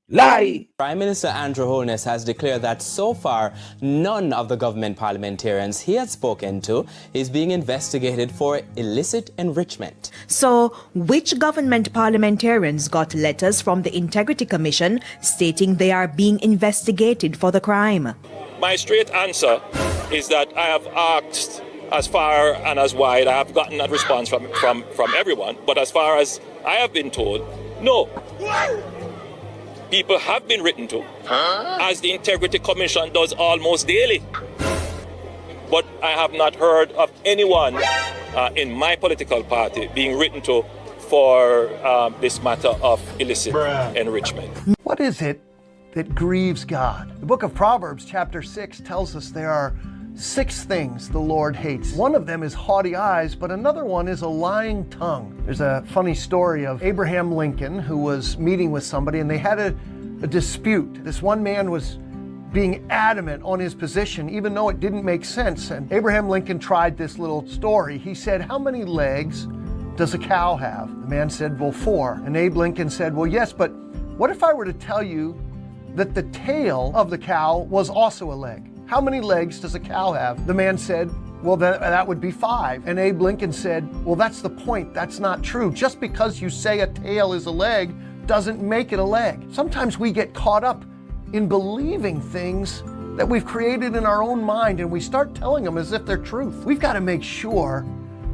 H: Lie.
L: Prime Minister Andrew Holness has declared that so far, none of the government parliamentarians he had spoken to is being investigated for illicit enrichment.
M: So, which government parliamentarians got letters from the Integrity Commission stating they are being investigated for the crime?
E: My straight answer is that I have asked as far and as wide. I have gotten that response from everyone. But as far as I have been told, no. People have been written to, as the Integrity Commission does almost daily. But I have not heard of anyone in my political party being written to for this matter of illicit enrichment.
N: What is it that grieves God? The book of Proverbs, chapter 6, tells us there are 6 things the Lord hates. One of them is haughty eyes, but another one is a lying tongue. There's a funny story of Abraham Lincoln who was meeting with somebody and they had a dispute. This one man was being adamant on his position even though it didn't make sense. And Abraham Lincoln tried this little story. He said, "How many legs does a cow have?" The man said, "Well, 4." And Abe Lincoln said, "Well, yes, but what if I were to tell you that the tail of the cow was also a leg? How many legs does a cow have?" The man said, "Well, that would be 5. And Abe Lincoln said, "Well, that's the point. That's not true. Just because you say a tail is a leg doesn't make it a leg." Sometimes we get caught up in believing things that we've created in our own mind and we start telling them as if they're truth. We've got to make sure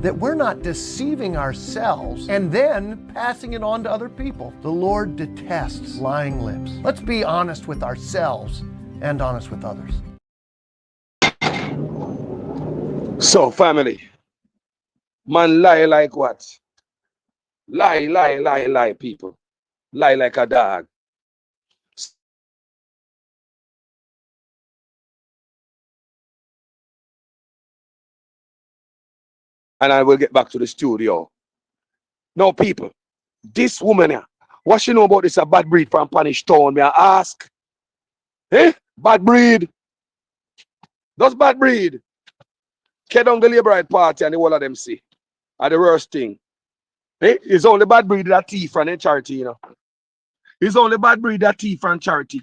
N: that we're not deceiving ourselves and then passing it on to other people. The Lord detests lying lips. Let's be honest with ourselves and honest with others.
H: So, family, man lie like what? Lie, people. Lie like a dog. And I will get back to the studio. Now, people, this woman here, what she know about this a bad breed from Punish Town? May I ask? Bad breed. Those bad breed. Get on the Labour Right Party and the whole of them see. Are the worst thing. Eh? It's only bad breed that thief and charity, you know. It's only bad breed that thief and charity.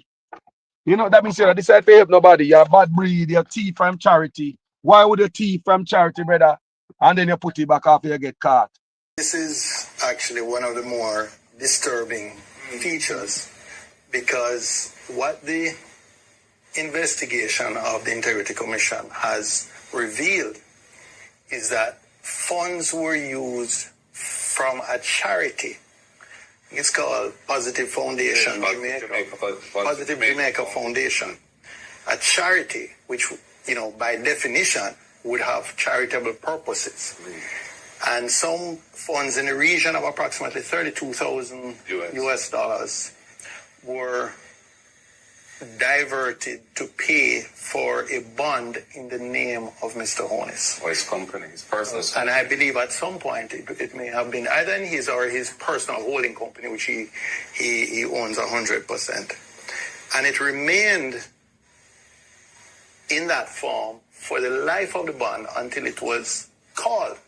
H: You know, that means you decide to help nobody. You're bad breed, you're thief from charity. Why would you thief from charity, brother? And then you put it back after you get caught.
T: This is actually one of the more disturbing features, because what the investigation of the Integrity Commission has revealed is that funds were used from a charity. It's called Positive Foundation, Positive Jamaica Foundation, a charity which, you know, by definition would have charitable purposes. And some funds in the region of approximately $32,000 US dollars were diverted to pay for a bond in the name of Mr. Honest.
R: Or his company, his personal company.
T: And I believe at some point it may have been either in his or his personal holding company, which he owns 100%. And it remained in that form for the life of the bond until it was called.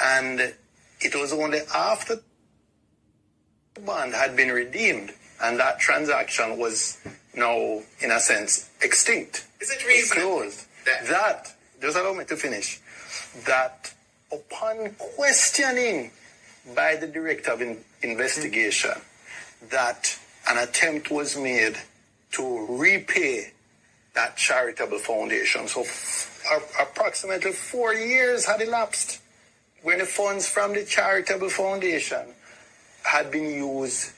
T: And it was only after the bond had been redeemed and that transaction was now, in a sense, extinct.
R: Is it reasonable?
T: Closed. That, just allow me to finish, that upon questioning by the director of investigation, that an attempt was made to repay that charitable foundation. So approximately 4 years had elapsed when the funds from the charitable foundation had been used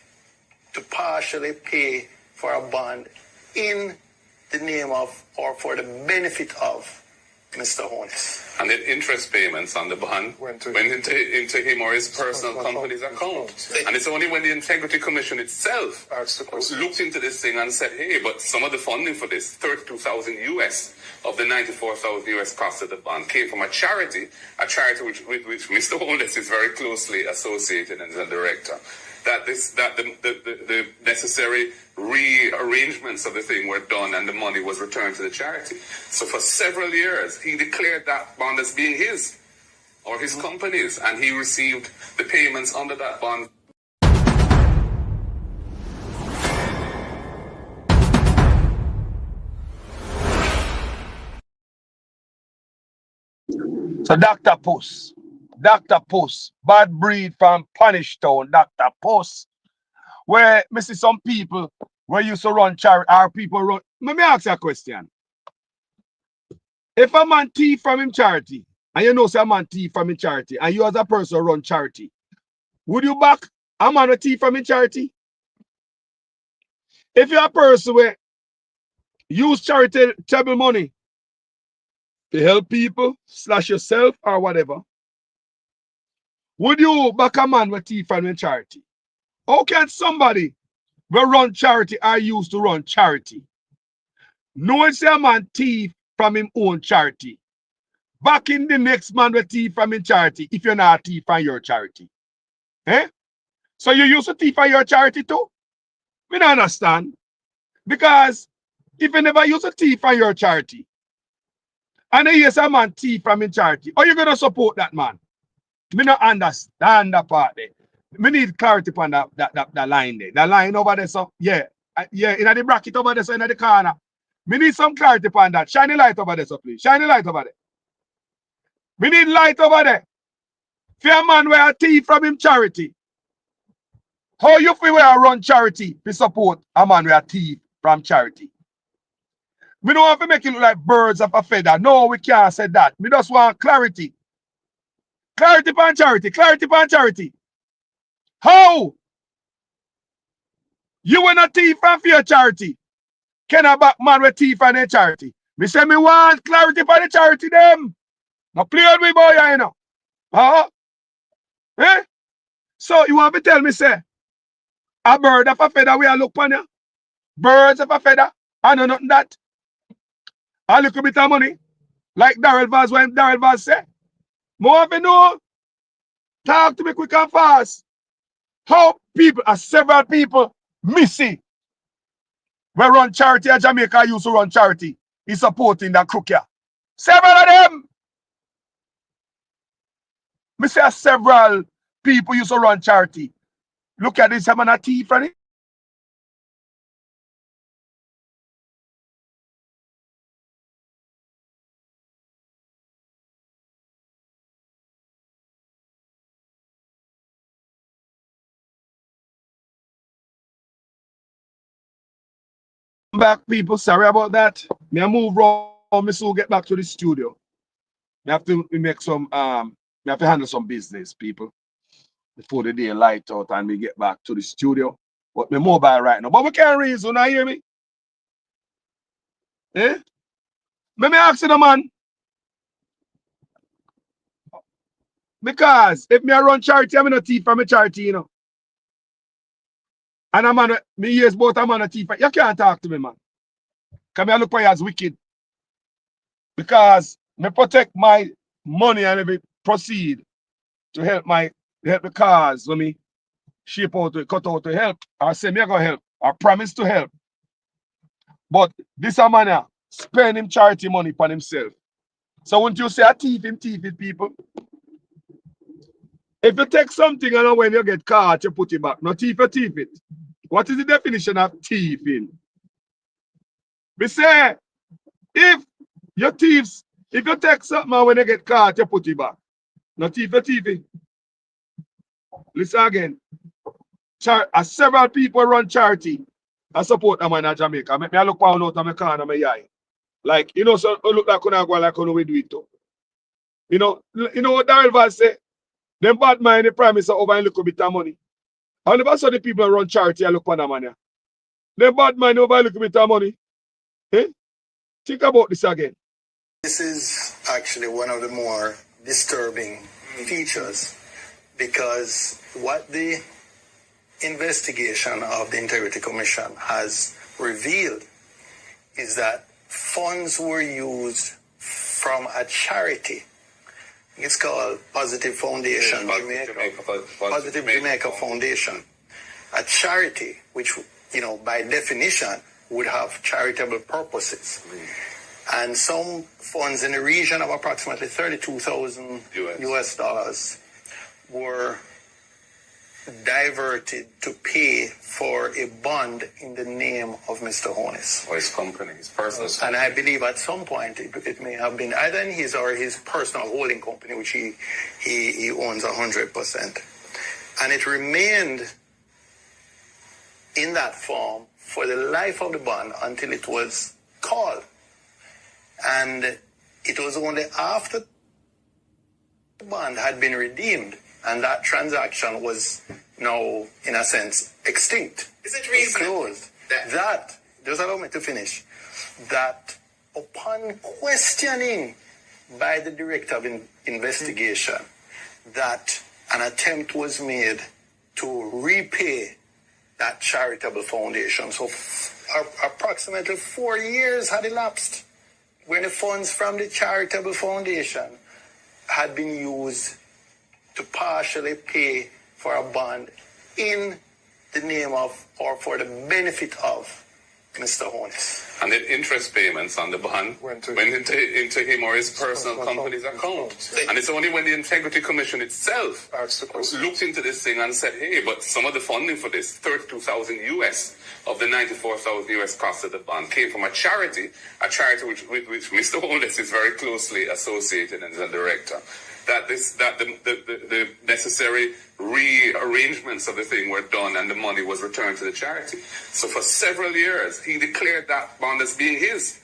T: to partially pay for a bond in the name of or for the benefit of Mr. Honest.
R: And the interest payments on the bond went into him or his personal company's account. And it's only when the Integrity Commission itself looked into this thing and said, hey, but some of the funding for this, 32,000 US of the 94,000 US cost of the bond, came from a charity with which Mr. Honest is very closely associated and is a director. That the necessary rearrangements of the thing were done and the money was returned to the charity. So for several years, he declared that bond as being his or his company's, and he received the payments under that bond.
H: So Dr. Puss, bad breed from Punish Town, Dr. Puss, where me see some people where used to run charity, or people run. Let me ask you a question. If a man thief from him charity, and you know say a man thief from him charity, and you as a person run charity, would you back a man a thief from him charity? If you're a person where use charitable money to help people, slash yourself or whatever, would you back a man with thief from him charity? How can somebody will run charity or used to run charity knowing say a man thief from him own charity, backing the next man with thief from him charity if you're not a thief from your charity? Eh? So you used to thief from your charity too? We don't understand. Because if you never use a thief from your charity, and then yes, a man thief from his charity, how you gonna support that man? Me not understand that part there. We need clarity on that line there. The line over there, so yeah, in the bracket over there, so in the corner. We need some clarity on that. Shine the light over there, so please. Shine the light over there. We need light over there. If a man where a thief from him charity, how you feel where I run charity to support a man where a thief from charity? We don't have to make it look like birds of a feather. No, we can't say that. We just want clarity. Clarity upon charity. Clarity upon charity. How? You want a thief from your charity? Can a back man with thief from their charity? Me say me want clarity for the charity them. Now play with me, boy, you know. Huh? Eh? So you want to tell me, say, a bird of a feather we are look upon you? Birds of a feather? I know nothing that. A little bit of money. Like Darrell Vaz, when Darrell Vaz say. More of you know. Talk to me quick and fast. How people, several people, missing. We run charity at Jamaica used to run charity.
G: is supporting that crook here. Several of them. Me say several people used to run charity. Look at this, I'm a thief, right? Back, people, sorry about that. Me I move wrong, me soon get back to the studio. Me have to make some me have to handle some business, people, before the day light out and we get back to the studio. But me mobile right now. But we can't reason, you hear me? Eh? Me ask you the man. Because if me I run charity, I'm not a thief from a charity, you know. And I'm on me years both I'm on a thief. You can't talk to me, man. Because I look for you as wicked. Because me protect my money and every proceed to help the cause when me shape out to cut out to help. I say me I go help. I promise to help. But this a man spend him charity money for himself. So when you say a thief it, people. If you take something and when you get caught, you put it back. No thief, you thief it. What is the definition of thieving? We say, if you thieves, if you take something and when you get caught, you put it back. No thief, you thief it. Listen again. Several people run charity. I support them in Jamaica. Me look down out of my car and my eye. Like, you know, so look like when I go like when we do it too. You know what Daryl Vaz say? Them bad mind, the promise over a little bit of money. And the rest of the people run charity and look for the money. Them bad mind over a little bit of money. Eh? Think about this again.
T: This is actually one of the more disturbing features, because what the investigation of the Integrity Commission has revealed is that funds were used from a charity. It's called Positive Foundation, Positive Jamaica Foundation, a charity which, you know, by definition would have charitable purposes. And some funds in the region of approximately $32,000 US dollars were diverted to pay for a bond in the name of Mr. Honest.
R: Or his company, his personal company.
T: And I believe at some point it may have been either in his or his personal holding company, which he owns 100%. And it remained in that form for the life of the bond until it was called. And it was only after the bond had been redeemed and that transaction was now, in a sense, extinct.
R: Is it reasonable?
T: Closed. That, just allow me to finish, that upon questioning by the director of investigation, that an attempt was made to repay that charitable foundation. So approximately 4 years had elapsed when the funds from the charitable foundation had been used to partially pay for a bond in the name of or for the benefit of Mr. Honest.
R: And the interest payments on the bond went into him or his personal company's account. And it's only when the Integrity Commission itself looked into this thing and said, hey, but some of the funding for this, 32,000 US of the 94,000 US cost of the bond, came from a charity with which Mr. Honest is very closely associated and is a director. That the necessary rearrangements of the thing were done and the money was returned to the charity. So for several years, he declared that bond as being his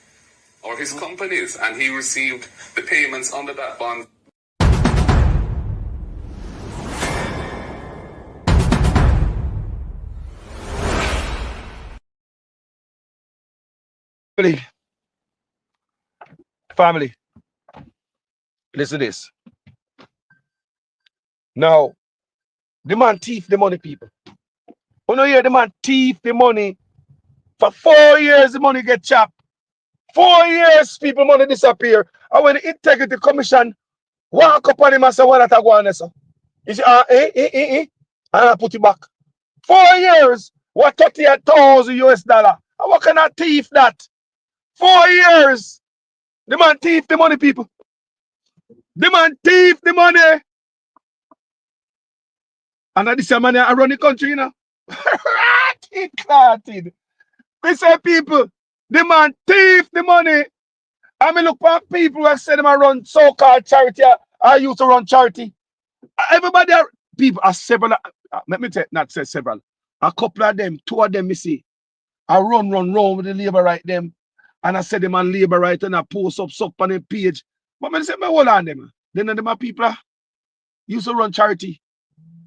R: or his company's, and he received the payments under that bond.
G: Family, listen to this. Now, the man thief the money, people. You know, hear the man thief the money. For 4 years, the money get chopped. 4 years, people money disappear. And when the Integrity Commission walk up on him and say, what that go on, sir? He say, and I put it back. 4 years, what 38,000 US dollar? And what kind of thief that?
U: 4 years. The man thief the money, people. The man thief the money. And this man I run the country, you know. Clatted. We say people, the man thief the money. I mean look for people who say them I run so-called charity. I used to run charity. Everybody, people are several. Let me not say several. A couple of them, 2 of them, me see. I run with the labor right them. And I said them on labor right and I post up on the page. But I say, me hold on them. Then them are people used to run charity.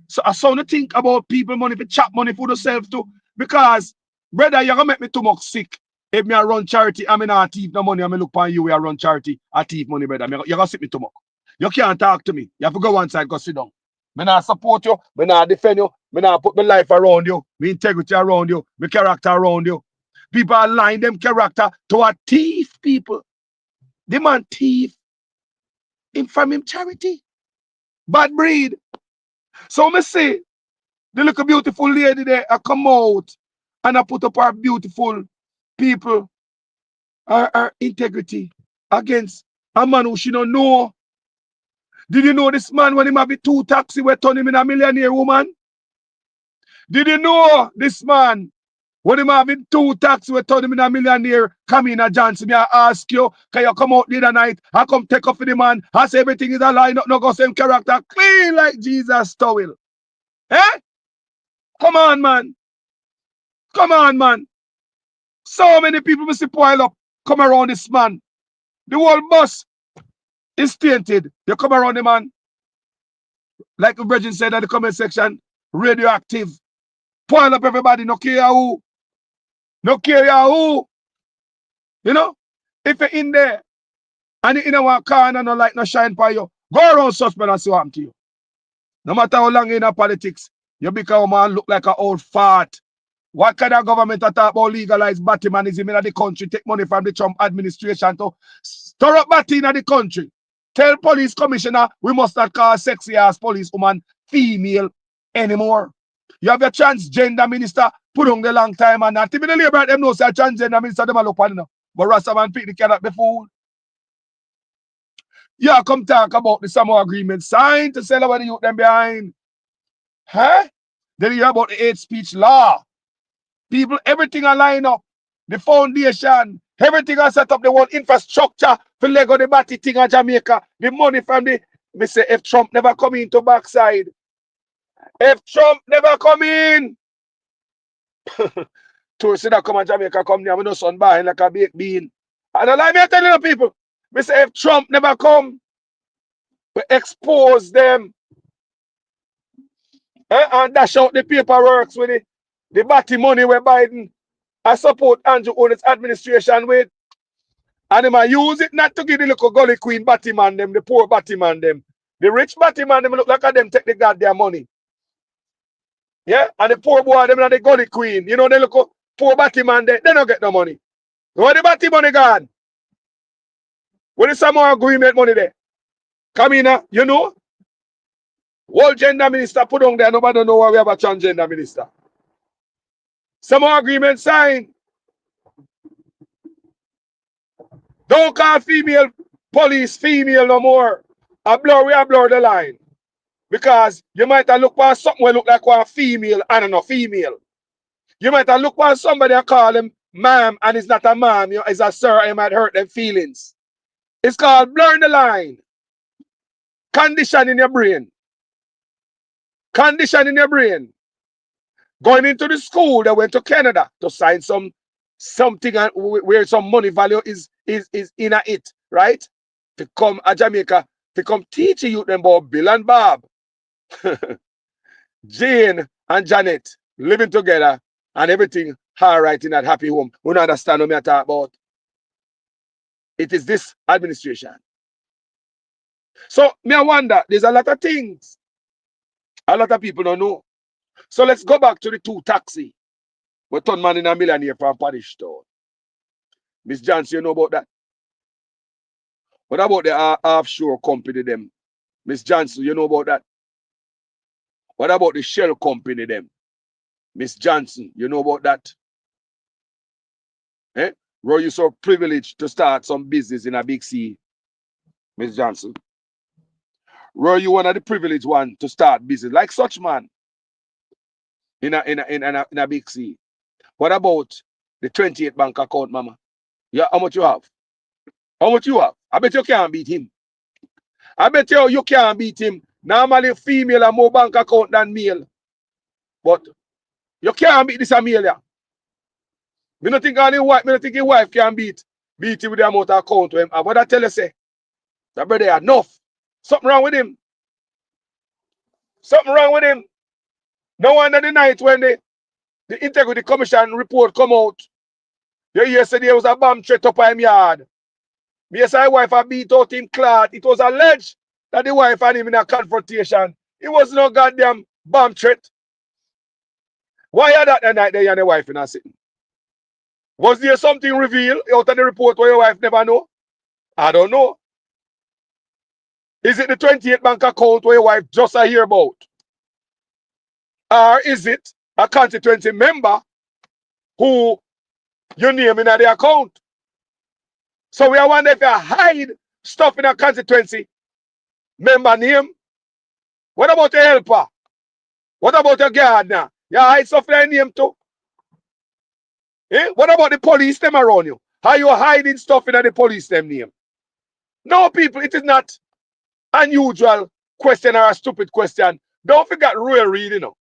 U: So I saw to think about people money for chop money for themselves too. Because, brother, you're gonna make me too much sick. If me I run charity, I mean I thief no money, I mean look upon you, I run charity, I thief money, brother. You're gonna sit me too much. You can't talk to me. You have to go one side, go sit down. Me not support you, me not defend you, me not put my life around you, my integrity around you, my character around you. People are lying them character to a thief, people. The man thief him from him charity. Bad breed. So me say, the little beautiful lady there, I come out and I put up our beautiful people, our integrity against a man who she don't know. Did you know this man when him have 2 taxi we turn him in a millionaire woman? Did you know this man when him have 2 taxi we turn him in a millionaire? Come in a Johnson, me I ask you, can you come out the other night? I come take off for the man. I say everything is a lie, no go same character, clean like Jesus towel. Eh? Come on, man. Come on, man. So many people must pile up, come around this man. The whole bus is tainted. You come around the man, like the Virgin said at the comment section, radioactive. Pile up everybody, no care who. No care who. You know? If you're in there and you're in a car and no light no shine for you, go around suspect and see what happens to you. No matter how long you're in politics, you become a man look like an old fart. What kind of government talk about legalize Batmanism in the country, take money from the Trump administration to stir up Batty in the country? Tell police commissioner we must not call sexy ass police woman female anymore. You have your transgender minister put on the long time and not even the labor them know say transgender minister them a look on. But Rastaman pick the cannot be fool. Yeah, come talk about the Samoa agreement signed to sell over the youth them behind. Huh? Then you hear about the hate speech law. People, everything are line up. The foundation, everything are set up. The whole infrastructure for Lego the Batty thing in Jamaica. The money from the, me say, if Trump never come into backside. If Trump never come in. Tourists that come in Jamaica come near, we no sun behind like a baked bean. And I like me telling you people, me say if Trump never come, we expose them. And dash out the paperwork with it. The Batty money where Biden I support Andrew Owen's administration with. And they might use it not to give the little gully queen Batman them, the poor Batman them. The rich Batman them look like them take the goddamn money. Yeah? And the poor boy them and the gully queen. You know, they look poor Batman they don't get no money. Where the Batty money gone? Where the Samoa agreement money there? Come in, you know? World gender minister put on there, nobody know why we have a transgender minister. Samoa agreement signed. Don't call female police female no more. We blur the line. Because you might have look for something that look like one female and no female. You might have look for somebody and call him ma'am and it's not a ma'am, you know, it's a sir, and it might hurt them feelings. It's called blurring the line. Condition in your brain. Condition in your brain. Going into the school, they went to Canada to sign something where some money value is in it, right? To come to Jamaica, to come teach you them about Bill and Bob, Jane and Janet living together and everything all right in that happy home. We don't understand what I talk about. It is this administration. So me I wonder, there's a lot of things a lot of people don't know. So let's go back to the 2 taxi. We turn man in a millionaire from Parish Town. Miss Johnson, you know about that? What about the offshore company them? Miss Johnson, you know about that? What about the shell company them? Miss Johnson, you know about that? Eh? Were you so privileged to start some business in a big C, Miss Johnson? Were you one of the privileged ones to start business like such man in a big C? What about the 28 bank account, mama? Yeah, how much you have? How much you have? I bet you can't beat him. I bet you can't beat him. Normally, female have more bank account than male. But you can't beat this Amelia. Me not think his wife can beat him with the amount of account. What I tell you say? That brother enough. Something wrong with him. Something wrong with him. No wonder the night when the Integrity Commission report come out, you hear say there was a bomb threat up in him yard. Me say his wife had beat out him clot. It was alleged that the wife and him in a confrontation. It was no goddamn bomb threat. Why are that the night they and the wife in a sitting? Was there something revealed out of the report where your wife never know? I don't know. Is it the 28 bank account where your wife just hear about? Or is it a constituency member who you name in the account? So we are wondering if you hide stuff in a constituency member name. What about your helper? What about your gardener? You hide stuff in your name too? Eh? What about the police them around you? Are you hiding stuff in the police them name? No, people, it is not unusual question or a stupid question. Don't forget Royal Reid, you know.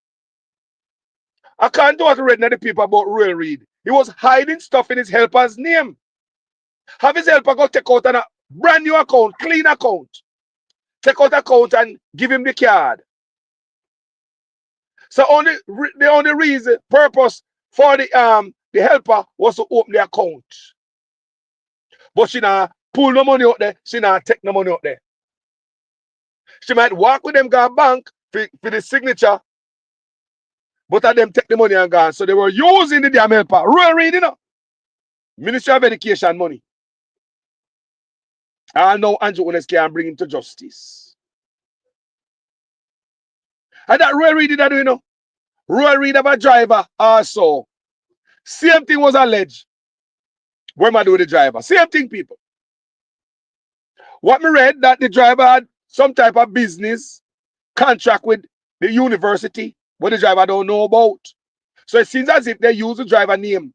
U: I can't do what I read in the paper about Royal Reid. He was hiding stuff in his helper's name. Have his helper go take out a brand new account, clean account. Take out account and give him the card. So the only reason, purpose for the helper was to open the account. But she not pull no money out there. She not take no money out there. She might walk with them go bank for the signature, but of them take the money and gone. So they were using the damn helper. Royal Reid, you know. Ministry of Education money. I know Andrew Ones can bring him to justice. And that Royal Reid did that, you know. Royal Reid of a driver also. Same thing was alleged. What am I doing with the driver? Same thing, people. What me read that the driver had some type of business contract with the university, what the driver don't know about. So it seems as if they use the driver name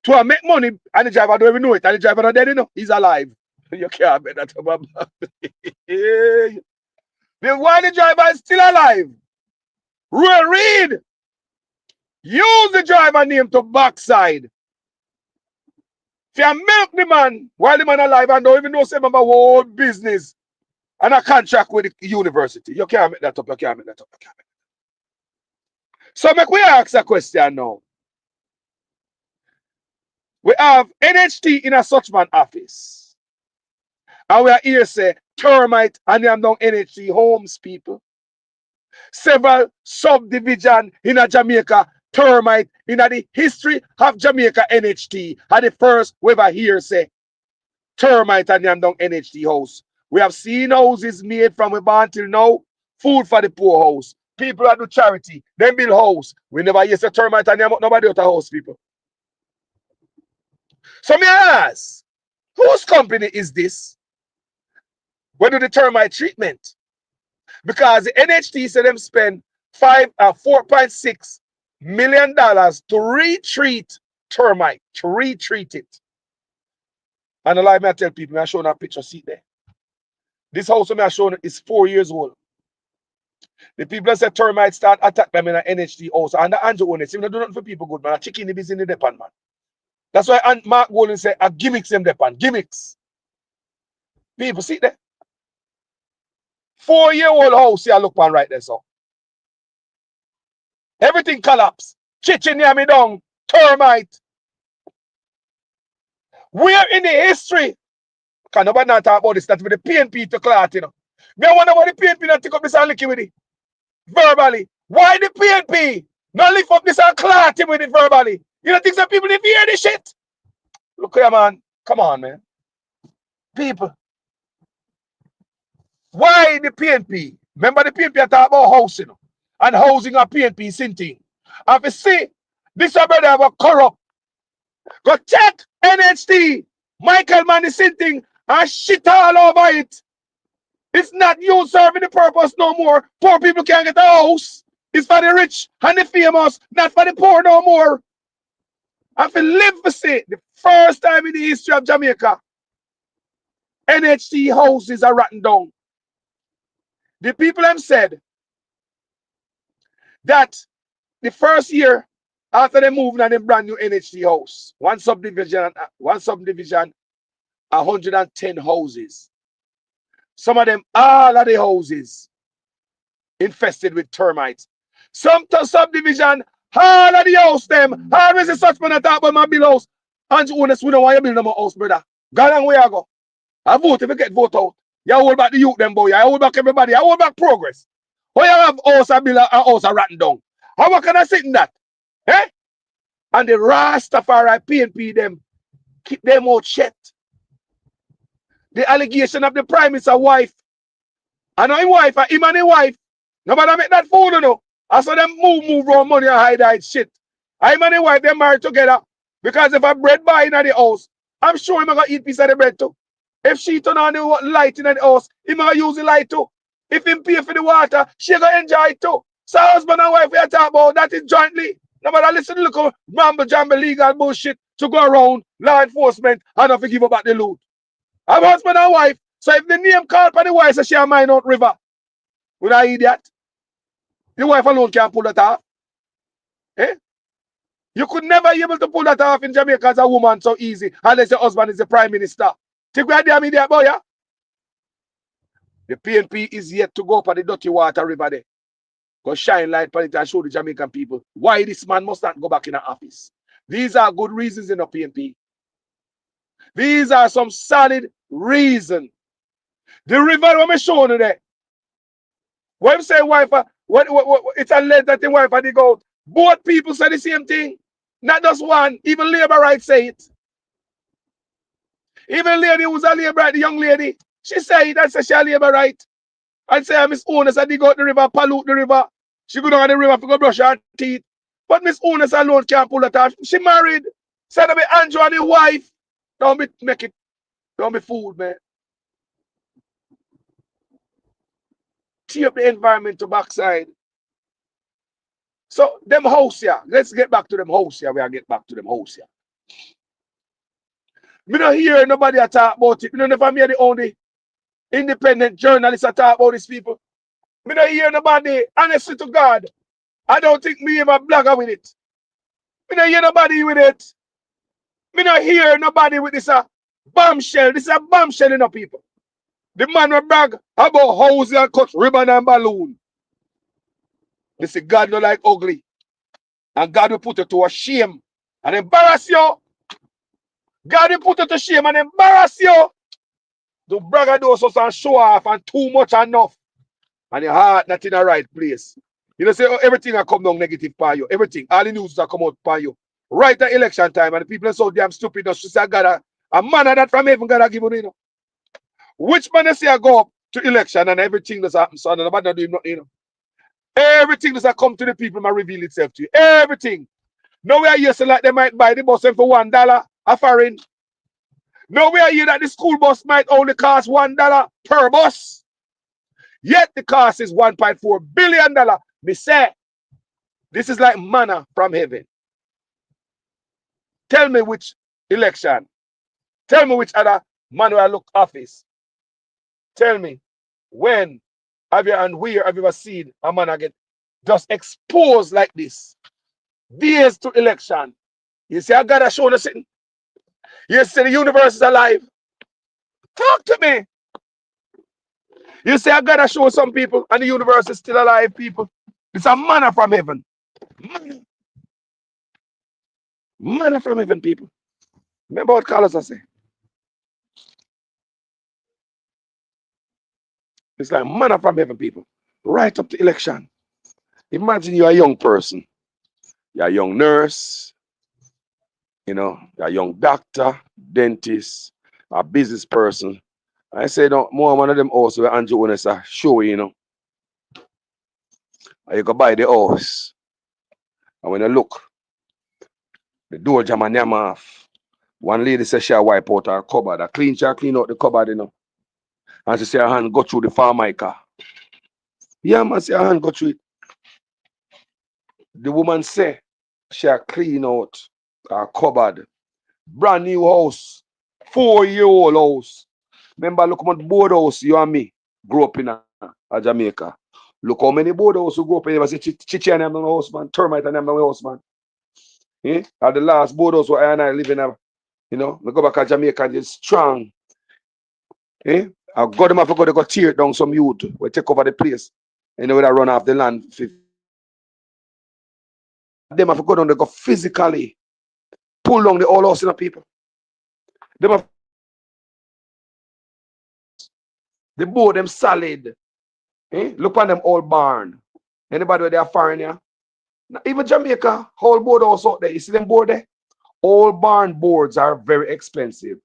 U: to make money, and the driver don't even know it, and the driver not dead, you know. He's alive. You can't bet that about. Then why the driver is still alive? Royal Reid use the driver name to backside. If you milk the man while the man alive and don't even know some of my whole business and a contract with the university, you can't make that up. You can't make that up. You can't make that up. So make we ask a question now. We have NHT in a such man office. And we are here say termite and them down NHT homes, people. Several subdivision in a Jamaica termite in the history of Jamaica NHT. And the first we ever hear say termite and them down NHT house. We have seen houses made from we born till now. Food for the poor house. People that do charity. Them build house. We never hear say termite and them nobody out of house, people. So me ask, whose company is this? Where do the termite treatment? Because the NHT said them spend $4.6 million to retreat termite, to retreat it. And the lie me I tell people, I show a picture, see there. This house me I show is 4 years old. The people that said termites start attack them in an NHT house. And the Andrew Ones, even do nothing for people good, man. Chicken the business in the depend, man. That's why Mark Golden said, a gimmicks them depend. Gimmicks. People, see there? 4-year-old house here, look man right there, so. Everything collapse. Chicken near me down. Termite. Where in the history? Can nobody not talk about this? That's with the PNP to clot, you know. Me wonder why the PNP not take up this and lick with it. Verbally. Why the PNP not lift up this and clot him with it verbally? You don't think some people need to hear this shit? Look here, man. Come on, man. People. Why the PNP? Remember the PNP talk about housing and housing a PNP thing. And if you see, this brother have a corrupt Go check NHT. Michael Mann is sitting and shit all over it. It's not you serving the purpose no more. Poor people can't get a house. It's for the rich and the famous, not for the poor no more. I feel live for say the first time in the history of Jamaica, NHT houses are rotten down. The people have said that the first year after they moved on a brand new NHT house, one subdivision, 110 houses. Some of them, all of the houses infested with termites. Some subdivision, all of the house them, always a such man talk about my bill house. And you honest, we don't want you build them a house, brother. Go along where I go. I vote if you get vote out. You hold back the youth them boy. I hold back everybody. I hold back progress. Why you have house and build a house and rotten down? How can I sit in that? Eh? And the Rastafari PNP them keep them out shut. The allegation of the prime minister wife. I know his wife, him and his wife. Nobody make that fool, you know. I saw them move around money and hide shit. Him and his wife, they married together. Because if I bread buy in the house, I'm sure him gonna eat piece of the bread too. If she turn on the light in the house, him gonna use the light too. If him pay for the water, she gonna enjoy it too. So husband and wife we are talking about that is jointly. Nobody listen to look mamble jamble legal bullshit to go around law enforcement and not forgive about the loot. I'm husband and wife. So if the name called for the wife, so she a mine out river. Would I idiot? The wife alone can't pull that off. Eh? You could never be able to pull that off in Jamaica as a woman so easy, unless your husband is the prime minister. Take where they are, boy, yeah? The PNP is yet to go up on the dirty water river there. Go shine light on it and show the Jamaican people why this man must not go back in the office. These are good reasons in the PNP. These are some solid reasons. The river when I show you there. When you say wife, it's alleged that the wife had the goat. Both people say the same thing. Not just one. Even labor rights say it. Even lady who's a labor right, the young lady, she say it and say she a labor right. And say Miss Owners I dig out the river, pollute the river. She go down the river to go brush her teeth. But Miss Owners alone can't pull that off. She married. Said to be Andrew and the wife. Don't be fooled, man. Tee up the environment to backside. So them house here. Let's get back to them house here. We are get back to them house here. Me don't hear nobody talk about it. Me don't never hear the only independent journalists talk about these people. Me don't hear nobody, honestly to God. I don't think me ever blogger with it. Me don't hear nobody with it. Me don't hear nobody with this bombshell. This is a bombshell, you know, people. The man will brag about housing and cut ribbon and balloon. They say God don't like ugly. And God will put it to a shame and embarrass you. God will put it to shame and embarrass you. To brag those and show off and too much enough. And your heart not in the right place. You know, say oh, everything will come down negative for you. Everything. All the news will come out for you. Right at election time. And the people are so damn stupid. Just to say, God, a man that from heaven God give you, you know. Which man they say I go up to election and everything that's happened, so nobody do nothing, you know. Everything that's come to the people might reveal itself to you. Everything. Nowhere you say like they might buy the bus for $1 a foreign. Nowhere you that the school bus might only cost $1 per bus. Yet the cost is $1.4 billion. Me say, this is like manna from heaven. Tell me which election. Tell me which other man will look office. Tell me when have you and where have you ever seen a man get just exposed like this? Days to election. You see, I gotta show the sitting. You see, the universe is alive. Talk to me. You see, I gotta show some people, and the universe is still alive, people. It's a manna from heaven. Manna from heaven, people. Remember what Carlos I say? It's like manna from heaven, people. Right up to election. Imagine you're a young person. You're a young nurse. You know, you're a young doctor, dentist, a business person. I say, no, more one of them also where Andrew Ones are show, you know. And you go buy the house. And when you look,
A: The door jam and yam off. One lady says she wipe out her cupboard. She clean out the cupboard, you know. And she say her hand go through the Formica. Yeah, man, say her hand go through it. The woman say she clean out her cupboard. Brand new house. 4-year-old house. Remember, look at the board house you and me grew up in Jamaica. Look how many board houses who grew up in. You say Chichi and them house, man. Termite and them house, man. Eh? At the last board house where I and I live in, you know, we go back to Jamaica, it's strong. Eh? I got them off, they go tear it down some youth. We take over the place. And they would run off the land. Them have to go down, they go physically pull down the whole house in the people. Them have the board them solid. Eh? Look on them old barn. Anybody where they are foreign here? Even Jamaica, whole board house out there. You see them board there? All barn boards are very expensive.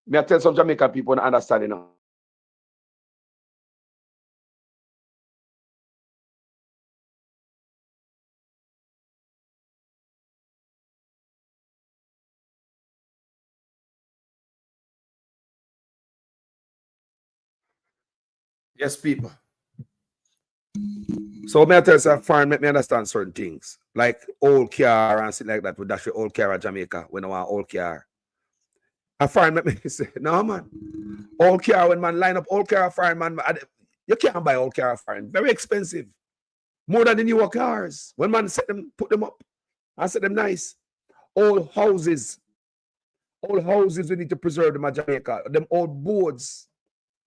A: May I tell some Jamaican people to understand, you know. Yes, people. So may I tell you, foreign make me understand certain things. Like old car and shit like that. We dash your old car at Jamaica when I want old car. A foreign make me say, no man. Old car, when man line up old car foreign, man, you can't buy old car foreign. Very expensive. More than the newer cars. When man set them, put them up and set them nice. Old houses. Old houses, we need to preserve them at Jamaica. Them old boards.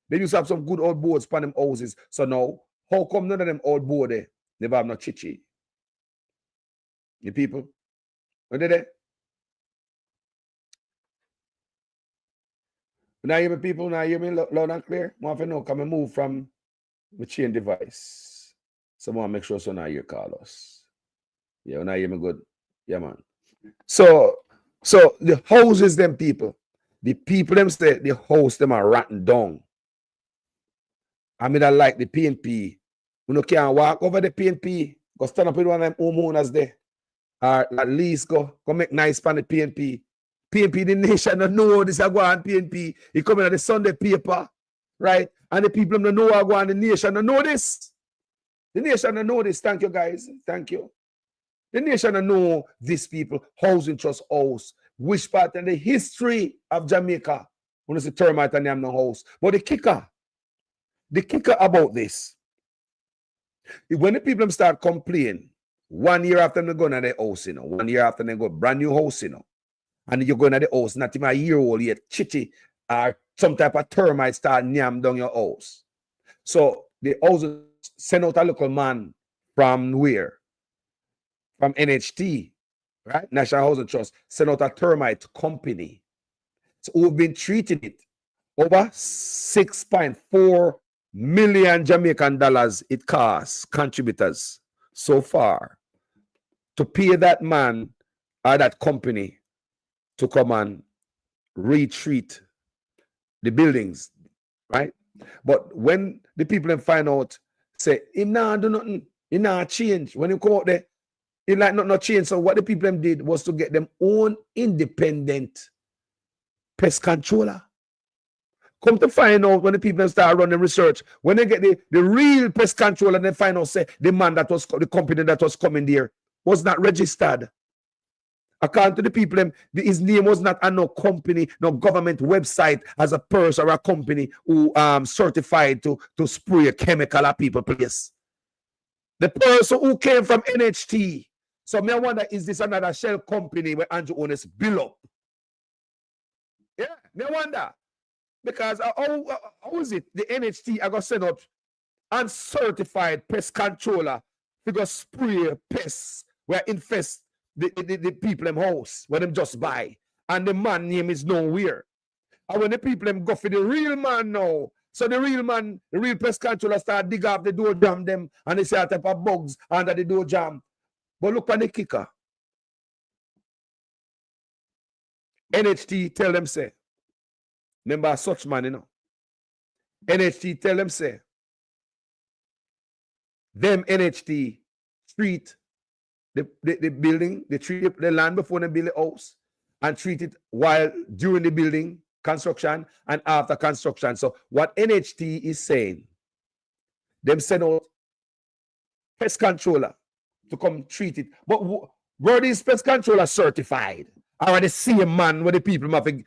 A: They used to have some good old boards for them houses. So now, how come none of them old board there never have no chichi? You people? What did they? Now hear me, people? Now hear me loud and clear? I want to know, can I move from the chain device? So I want to make sure so now you call us. Yeah, now hear me good? Yeah, man. So the houses, them people, the people them say the house them are rotten down. I mean, I like the PNP. You can't walk over the PNP, go stand up with one of them homeowners there. Or at least go make nice for the PNP. PNP, the nation don't know this is going on PNP. It coming on the Sunday paper, right? And the people don't know what going on. The nation don't know this. The nation don't know this. Thank you, guys. Thank you. The nation don't know these people. Housing Trust House. Which part in the history of Jamaica? When it's a termite and them no house. But the kicker about this, when the people start complaining, 1 year after they go to the house, 1 year after they go brand new house, and you're going to the house, not even a year old yet, chitty, or some type of termite start nyam down your house. So the house send out a local man from where? From NHT, right? National Housing Trust, send out a termite company. So we've been treating it over 6.4 million Jamaican dollars it costs contributors so far to pay that man or that company to come and retreat the buildings, right? But when the people then find out, say, him nah do nothing, he nah change. When you come out there, he like not change. So what the people them did was to get them own independent pest controller. Come to find out when the people start running research, when they get the real pest control and they find out, say, the man that was, the company that was coming there was not registered. According to the people, his name was not on no company, no government website as a person or a company who certified to spray a chemical at people place. The person who came from NHT. So me wonder, is this another shell company where Andrew Onis bill up? Yeah, me wonder. Because how is it the NHT I got sent out uncertified pest controller to go spray pests where infest the people in house where them just buy, and the man name is nowhere. And when the people them go for the real man now, so the real man, the real pest controller start dig up the door jam them and they say a type of bugs under the door jam. But look at the kicker. NHT tell them say, remember such man, NHT tell them say, them NHT treat the building, they treat the land before they build the house, and treat it while during the building construction and after construction. So what NHT is saying, them send out pest controller to come treat it. But were these pest controllers certified? Or are the same man where the people have to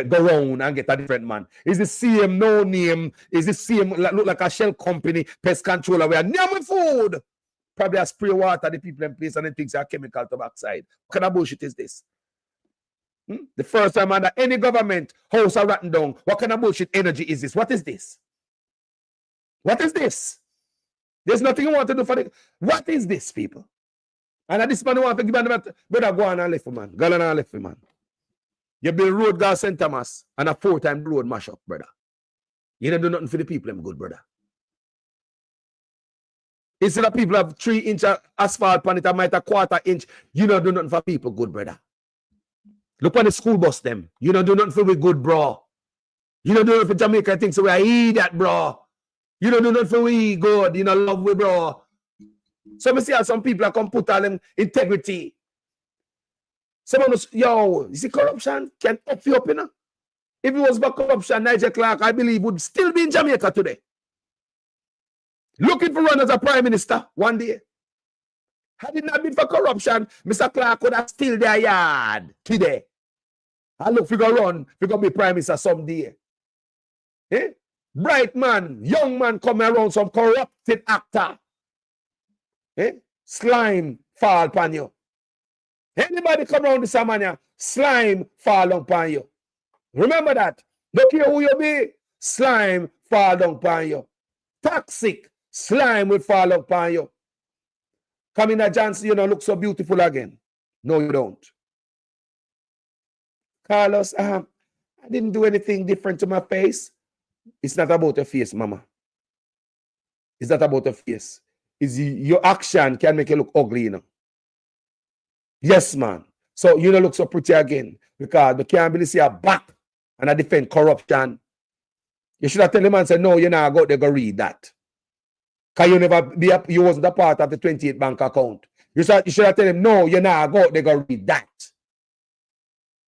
A: go around and get a different man? Is the same no name? Is the same look like a shell company pest controller where name food? Probably a spray water the people in place and then things are chemical to backside. What kind of bullshit is this? The first time under any government house are rotten down. What kind of bullshit energy is this? What is this? What is this? There's nothing you want to do for the. What is this, people? And at this man want to give them better go on and left for man. Go on and left for man. You build road gas St. Thomas and a 4-time road mash up, brother. You don't do nothing for the people, them good, brother. Instead of people have 3-inch asphalt on it, I might a 1/4 inch. You don't do nothing for people, good, brother. Look on the school bus, them. You don't do nothing for we good, bro. You don't do nothing for Jamaica things, so we are idiot, bro. You don't do nothing for we good. You know, love we, bro. So we see how some people are come put all them integrity. Someone was, yo, you see corruption can F you up, you know? If it was about corruption, Nigel Clark, I believe, would still be in Jamaica today. Looking for run as a prime minister one day. Had it not been for corruption, Mr. Clark would have still their yard today. I look, we go run, we go be prime minister someday. Eh? Bright man, young man coming around some corrupted actor. Eh? Slime fall upon you. Anybody come around this man, slime fall upon you. Remember that. Don't care who you be, slime fall down upon you. Toxic, slime will fall upon you. Come in a Johnson, you know, look so beautiful again. No, you don't. Carlos, I didn't do anything different to my face. It's not about your face, mama. It's not about your face. It's your action can make you look ugly, you know. Yes, man. So you don't look so pretty again because the can't really see a back and I defend corruption. You should have tell the man, say, no, you're not go there go read that. Because you never be up, you wasn't a part of the 28 bank account. You should have tell him, no, you're not go there go read that.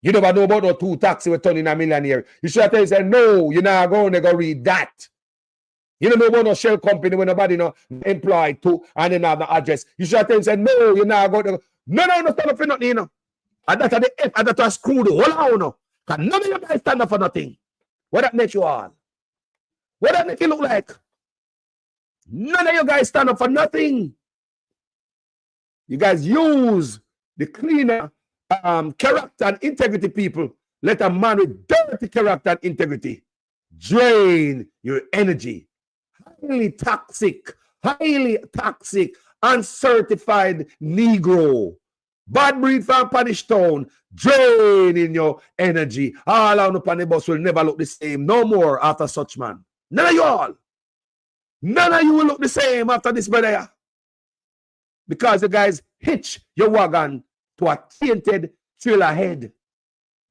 A: You never know about the 2 taxi we're turning a millionaire. You should have tell him, say, no, you're not going to go read that. You don't know about no shell company when nobody no employed to and then have the address. You should have tell him, say, no, you're not going to go. No, stand up for nothing, you know. And that's the F, and that's a screw the whole hour, no. Because none of you guys stand up for nothing. What that make you all? What that make you look like? None of you guys stand up for nothing. You guys use the cleaner character and integrity people. Let a man with dirty character and integrity drain your energy. Highly toxic, uncertified Negro. Bad breed from Punish Town, draining your energy. All on the bus will never look the same. No more after such man. None of you all. None of you will look the same after this brother. Because the guys hitch your wagon to a tainted trailer head.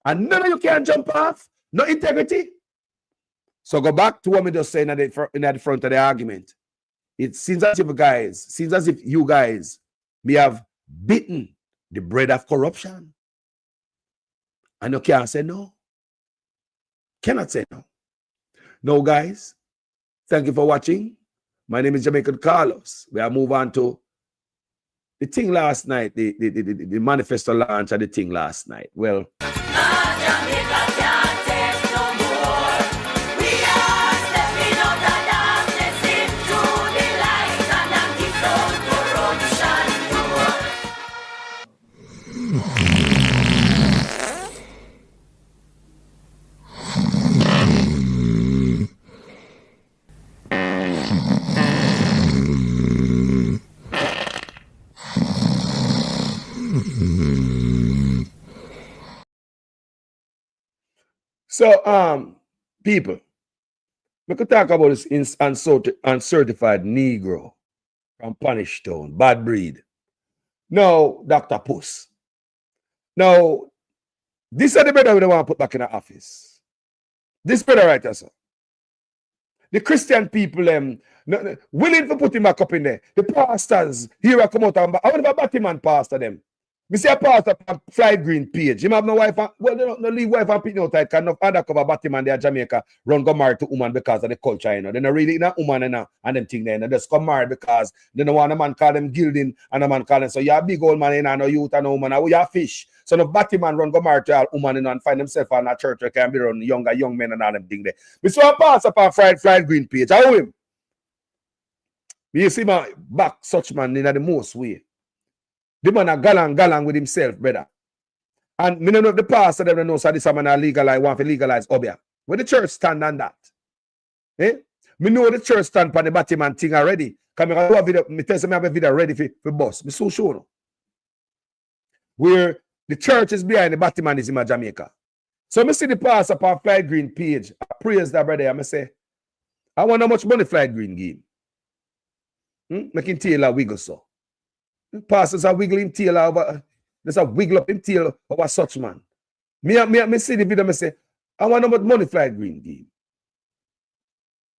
A: And none of you can jump off. No integrity. So go back to what we just saying at the front of the argument. It seems as if you guys may have bitten the bread of corruption. And you can't say no. Cannot say no. No, guys. Thank you for watching. My name is Jamaican Carlos. We are move on to the thing last night, the manifesto launch of the thing last night. Well, so, people, we could talk about this uncertified Negro from Punish Town, bad breed. No, Dr. Puss. Now, this is the brother we don't want to put back in the office. This brother right here, sir. The Christian people, willing to put him back up in there. The pastors, here I come out and I want to bat him and pastor them. We see a pastor on Fly Green page. Him have no wife, well, they don't leave wife and people out like enough undercover bat him and they are Jamaica run go married to woman because of the culture, you know. They're not really in a woman and them thing there, you know. They just come married because they don't want a man call them gilding and a man call them. So you're a big old man, you know, no youth and no woman, and you're a fish. So no bat him and run go married to a woman, you know, and find themselves in a church where can be run young men and all them thing there. We saw a pastor on Fly Green page. How him? You see my back such man in the most way. The man a galang with himself, brother. And me don't know if the pastor them know so this man want to legalize Obia. Where the church stand on that? Eh? Me know the church stand on the Batman thing already. Because I do a video, me tell you I have a video ready for boss. Me so sure. Where the church is behind the Batman is in Jamaica. So me see the pastor on Fly Green page. I praise that brother. I say, I want how much money Fly Green give. Making tail a wiggle so. Pastors are wiggling tail over. There's a wiggle up in tail over such man. Me see the video, me say, I want how much money Fly Green give.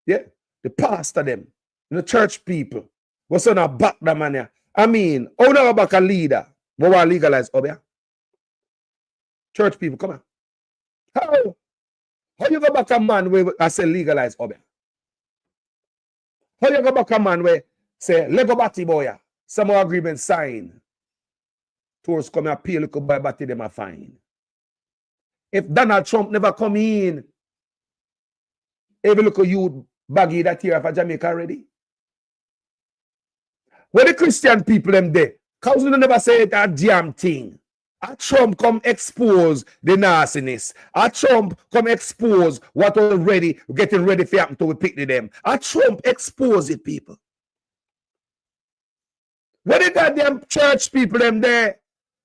A: Yeah, the pastor them, the church people, what's on a back the man here. I mean, how now back a leader? What want legalize up here? Church people, come on. How you go back a man where I say legalize up here? How you go back a man where say Lego Batty boy? Some more agreement sign. Tours come and pay a little boy Batty them a fine. If Donald Trump never come in, every little youth baggy that here for Jamaica already. Where the Christian people them there? Cause we never say that damn thing. A Trump come expose the nastiness. A Trump come expose what already getting ready for happen to we pick them. A Trump expose it, people. Where the goddamn church people them there?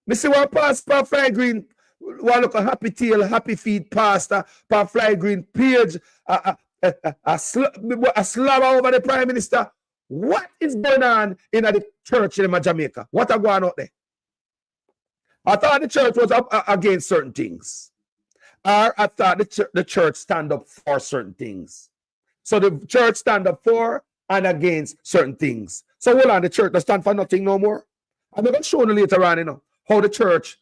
A: Me see one pastor Fly Green, one look a happy tail, happy feet pastor, Fly Green page, a slobber over the Prime Minister. What is going on in the church in Jamaica? What are going on out there? I thought the church was up against certain things. Or I thought the church stand up for certain things. So the church stand up for and against certain things. So hold on, the church does stand for nothing no more. I'm going to show you later on, you know, how the church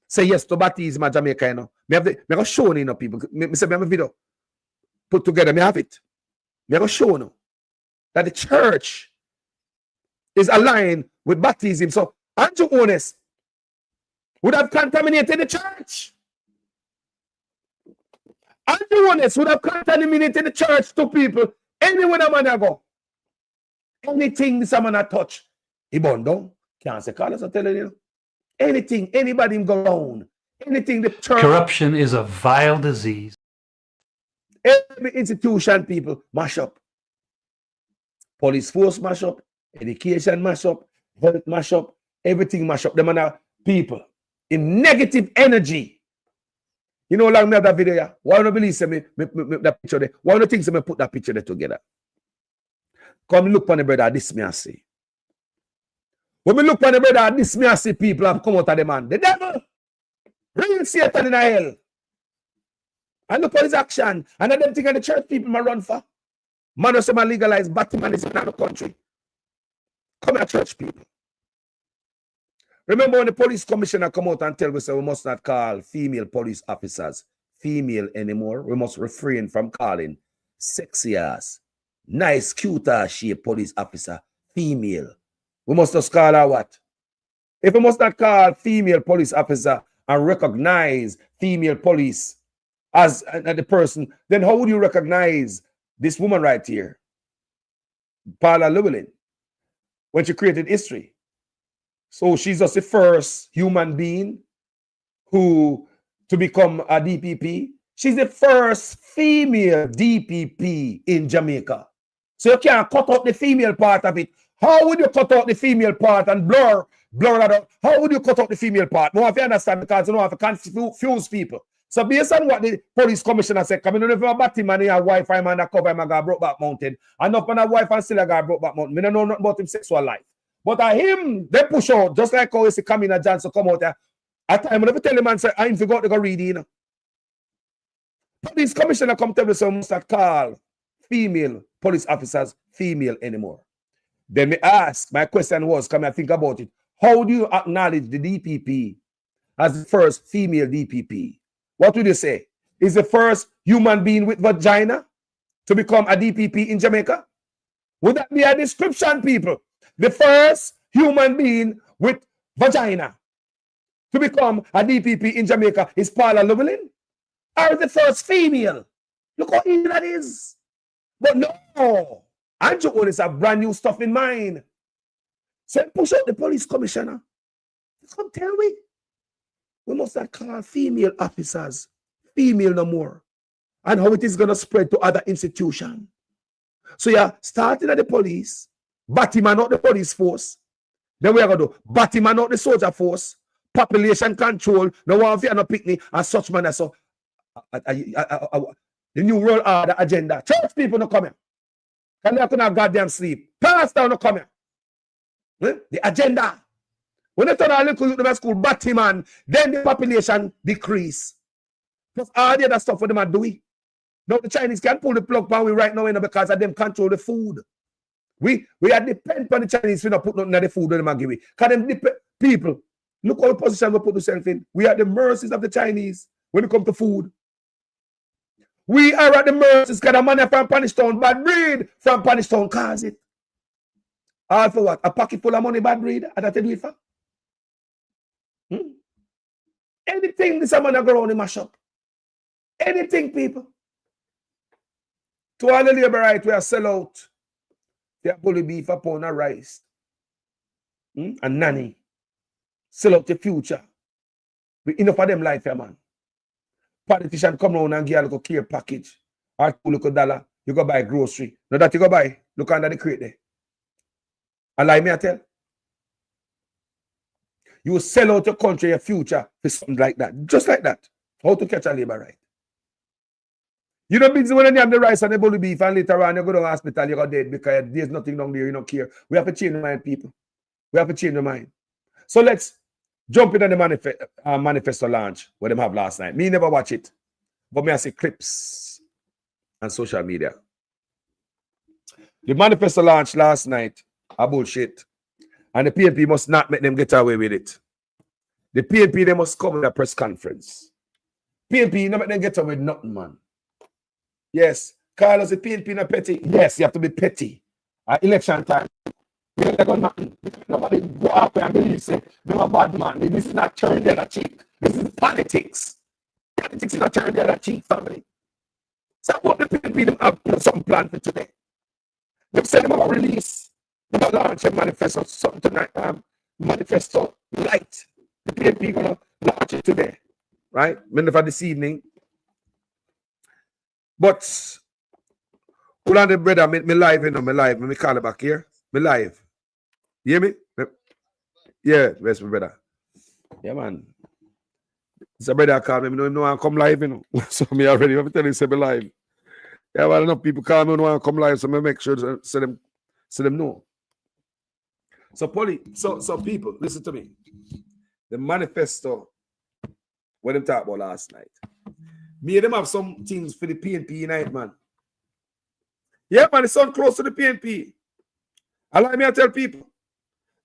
A: say yes to baptism in Jamaica, you know. I'm going to show you, know, people. I say, I have a video put together, I have it. I'm going to show you that the church is aligned with baptism. So Andrew Honest would have contaminated the church. Andrew Honest would have contaminated the church to people anywhere the man go. Anything this man a touch, he burn down. Can't say Carlos, I'm telling you. Anything, anybody go down. Anything the church.
Q: Corruption is a vile disease.
A: Every institution, people, mash up. Police force mash up. Education mash up. Health mash up. Everything mash up. The man are people in negative energy. You know, like me have that video here. Why don't you believe me that picture there? Why don't you think me put that picture there together? Come look on the brother, this me I see. When we look on the brother, this me I see people have come out of the man. The devil, real Satan in hell. And look at his action. And then them think the church people might run for. Man also man legalize Batman is in another country. Come here, church people. Remember when the police commissioner come out and tell us we must not call female police officers female anymore. We must refrain from calling sexy ass, nice, cute ass shape police officer female. We must just call her what? If we must not call female police officer and recognize female police as the person, then how would you recognize this woman right here, Paula Llewellyn, when she created history? So she's just the first human being who to become a DPP. She's the first female DPP in Jamaica. So you can't cut out the female part of it. How would you cut out the female part and blur that out? How would you cut out the female part? No, if you understand, because you don't have to confuse people. So based on what the police commissioner said, coming on if a batty man and Wi-Fi man that cover him and got Brokeback Mountain, and up on a wife and still a got Brokeback Mountain. I don't know nothing about him sexual life. But him, they push out, just like how he see Kamina Johnson come out there. At time, I never tell him and say, I ain't forgot to go read, you know. Police commissioner come tell me so must not call female police officers female anymore. Then me ask, my question was, come and think about it. How do you acknowledge the DPP as the first female DPP? What would you say? Is the first human being with vagina to become a DPP in Jamaica? Would that be a description, people? The first human being with vagina to become a DPP in Jamaica is Paula Llewellyn? Or the first female? Look how easy that is. But no, Andrew Holness have brand new stuff in mind. So push out the police commissioner. Come tell me. We must not call female officers female no more. And how it is going to spread to other institutions. So yeah, starting at the police, Batman out the police force. Then we are going to do Batman out the soldier force, population control, no one fear no picnic, and such man as so. The new world order agenda. Church people no come here. Can they not goddamn sleep? Pastor no come here. The agenda. When they turn a little youth to school, Batman, then the population decrease. Plus all the other stuff for them are doing. Now the Chinese can pull the plug on we right now because of them control the food. We are dependent on the Chinese. We not put nothing in the food that them give we. Because them people, look what position we put ourselves in. We are at the mercies of the Chinese when it comes to food. We are at the mercies because the money from Panishtown, bad breed from Panishtown cause it. All for what? A pocket full of money, bad breed? And that do it for? Anything this man go around and mash up. Anything, people. To all the labor right, we are sell out. They are bully beef upon a rice. And nanny. Sell out the future. We enough of them life here, man. Politician come around and give a little care package. Or $2 you go buy grocery. Now that you go buy, look under the crate there. And like me I tell. You sell out your country, your future for something like that. Just like that. How to catch a labor right. You don't busy when you have the rice and the bully beef and later on you go to the hospital, you go dead because there's nothing down there, you don't care. We have to change the mind, people. We have to change the mind. So let's jump into the manifesto launch what them have last night. Me never watch it. But me I see clips on social media. The manifesto launch last night are bullshit. And the PNP must not make them get away with it. The PNP, they must come with a press conference. PNP, not make them get away with nothing, man. Yes. Carlos, the PNP not petty. Yes, you have to be petty. At election time. You don't got nothing. Nobody go up and believe say, they're a bad man. This is not turn the other cheek. This is politics. Politics is not turn the other cheek, family. So what the PNP them have some plan for today. They said them have a release. They're going to launch a manifesto something tonight. Manifesto light. The PNP going to launch it today. Right? Maybe for this evening. But hold on the brother, me live, you know, me live. Me call it back here. Me live. You hear me? Yeah, where's my brother? Yeah, man. It's a brother call me. Me don't know I come live, you know. So me already, let me tell you, say me live. Yeah, well, enough people call me when I come live, so me make sure to say them know. So people, listen to me. The manifesto, what them talk about last night. Me and them have some things for the PNP Unite, man. Yeah, man, it sound close to the PNP. Allow me to tell people.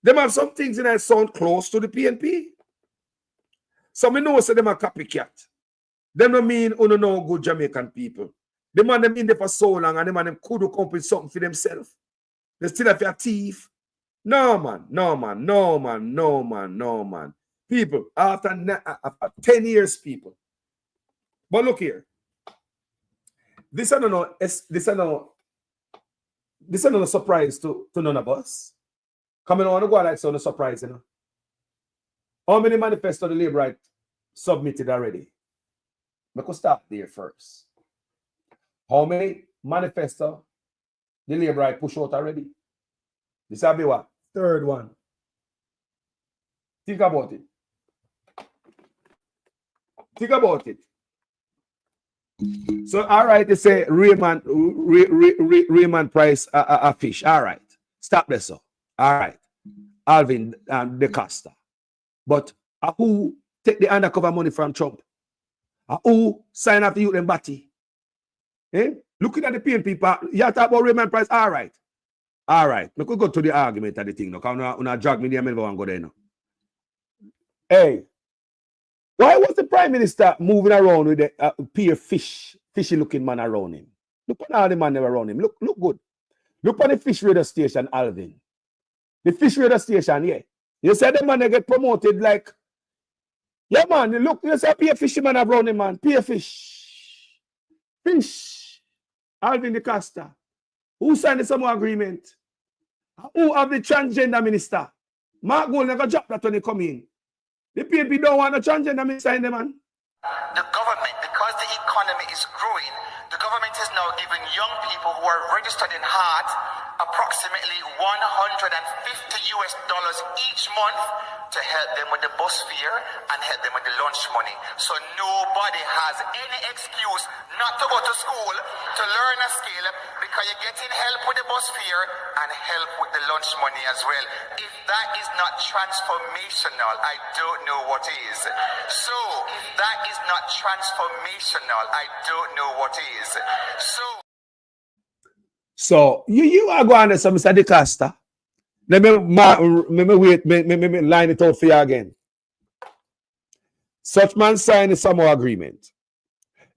A: Them have some things in that sound close to the PNP. So me know say them a copycat. Them no mean who no good Jamaican people. The man them in there for so long and the man them could come up with something for themselves. They still have a thief. No man. People, after 10 years, people. But look here. This is not a surprise to none of us. Coming on to go like so, no surprise, you know. How many manifesto the Labour right submitted already? We could start there first. How many manifesto the Labour right push out already? This will be what? Third one. Think about it. Think about it. So, all right, they say Raymond Price a fish. All right. Stop there, so. All right. Alvin De Costa. But who take the undercover money from Trump? Who sign up the youth and Batty? Eh? Looking at the PNP part, you talk about Raymond Price. All right. We could go to the argument of the thing. No, because I drag me there, I go there now. Hey, why was the Prime Minister moving around with the peer fishy looking man around him? Look at all the man around him. Look good. Look at the fish radar station, Alvin. The fish radar station, yeah. You said the man they get promoted like, yeah, man. Look, you say peer fishy man around him, man. Peer fish. Alvin the Costa. Who signed the summer agreement? Who have the transgender minister? Mark Gold never drop that when they come in. The PNP don't want a transgender minister in the man.
C: The government, because the economy is growing, the government is now giving young people who are registered in heart approximately $150 each month to help them with the bus fare and help them with the lunch money. So nobody has any excuse not to go to school to learn a skill because you're getting help with the bus fare and help with the lunch money as well. If that is not transformational, I don't know what is. So if that is not transformational, I don't know what is.
A: So you are going to some Mr. DeCosta. Let me line it out for you again. Such man signed a Samoa agreement.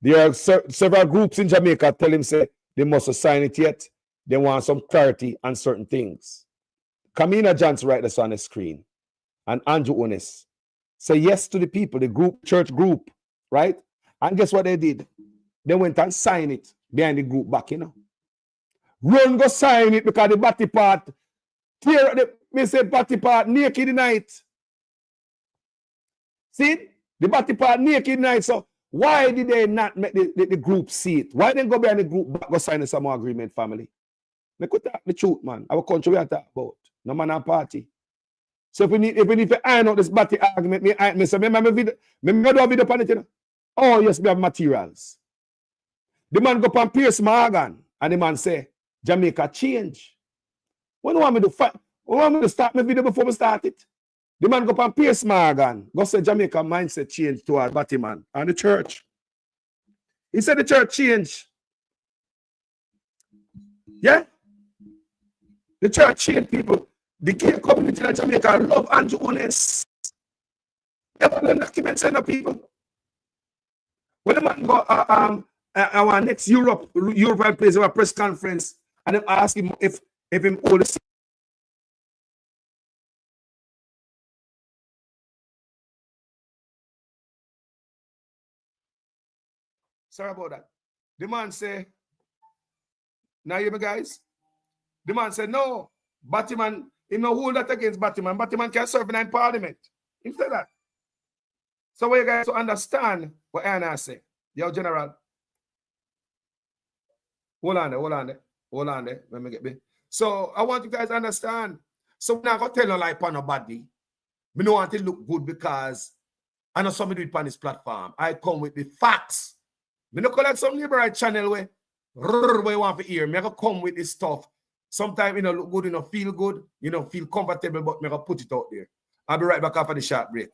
A: There are several groups in Jamaica tell him say they must sign it yet. They want some clarity on certain things. Kamina Johnson write this on the screen. And Andrew Onis say yes to the people, the group, church group, right? And guess what they did? They went and signed it behind the group back, you know. Run go sign it because the body part tear me say body part naked tonight. See? The body part naked tonight. So why did they not make the group see it? Why didn't go behind the group back go sign the Samoa agreement, family? They could talk the truth, man. Our country we are talking about. No man and party. So if we need to iron out this body argument, me say me do a video upon it, you know. Oh yes, we have materials. The man go up Pierce Morgan and the man say Jamaica change. What do you want me to fight? What do you want me to start my video before we start it? The man go up Pierce Morgan, go say Jamaica mindset change toward Batman and the church. He said the church change. Yeah? The church change, people. The gay community in Jamaica love Andrew Onis. Ever documents and the people. When the man go our next European place, our press conference, and them ask him if him all the sorry about that. The man say, now you hear me guys? The man said, no, Batman, he no hold that against Batman. Batman can serve in parliament. He said that. So what you guys to understand what Anna say? Yo, General. Hold on there. Let me get me. So I want you guys to understand. So we're not going to tell no lie upon nobody. We don't want it to look good because I know somebody do it on this platform. I come with the facts. We don't collect some liberal channel where you want to hear. I come with this stuff. Sometimes you know look good, you know, feel good, you know, feel comfortable, but I put it out there. I'll be right back after the short break.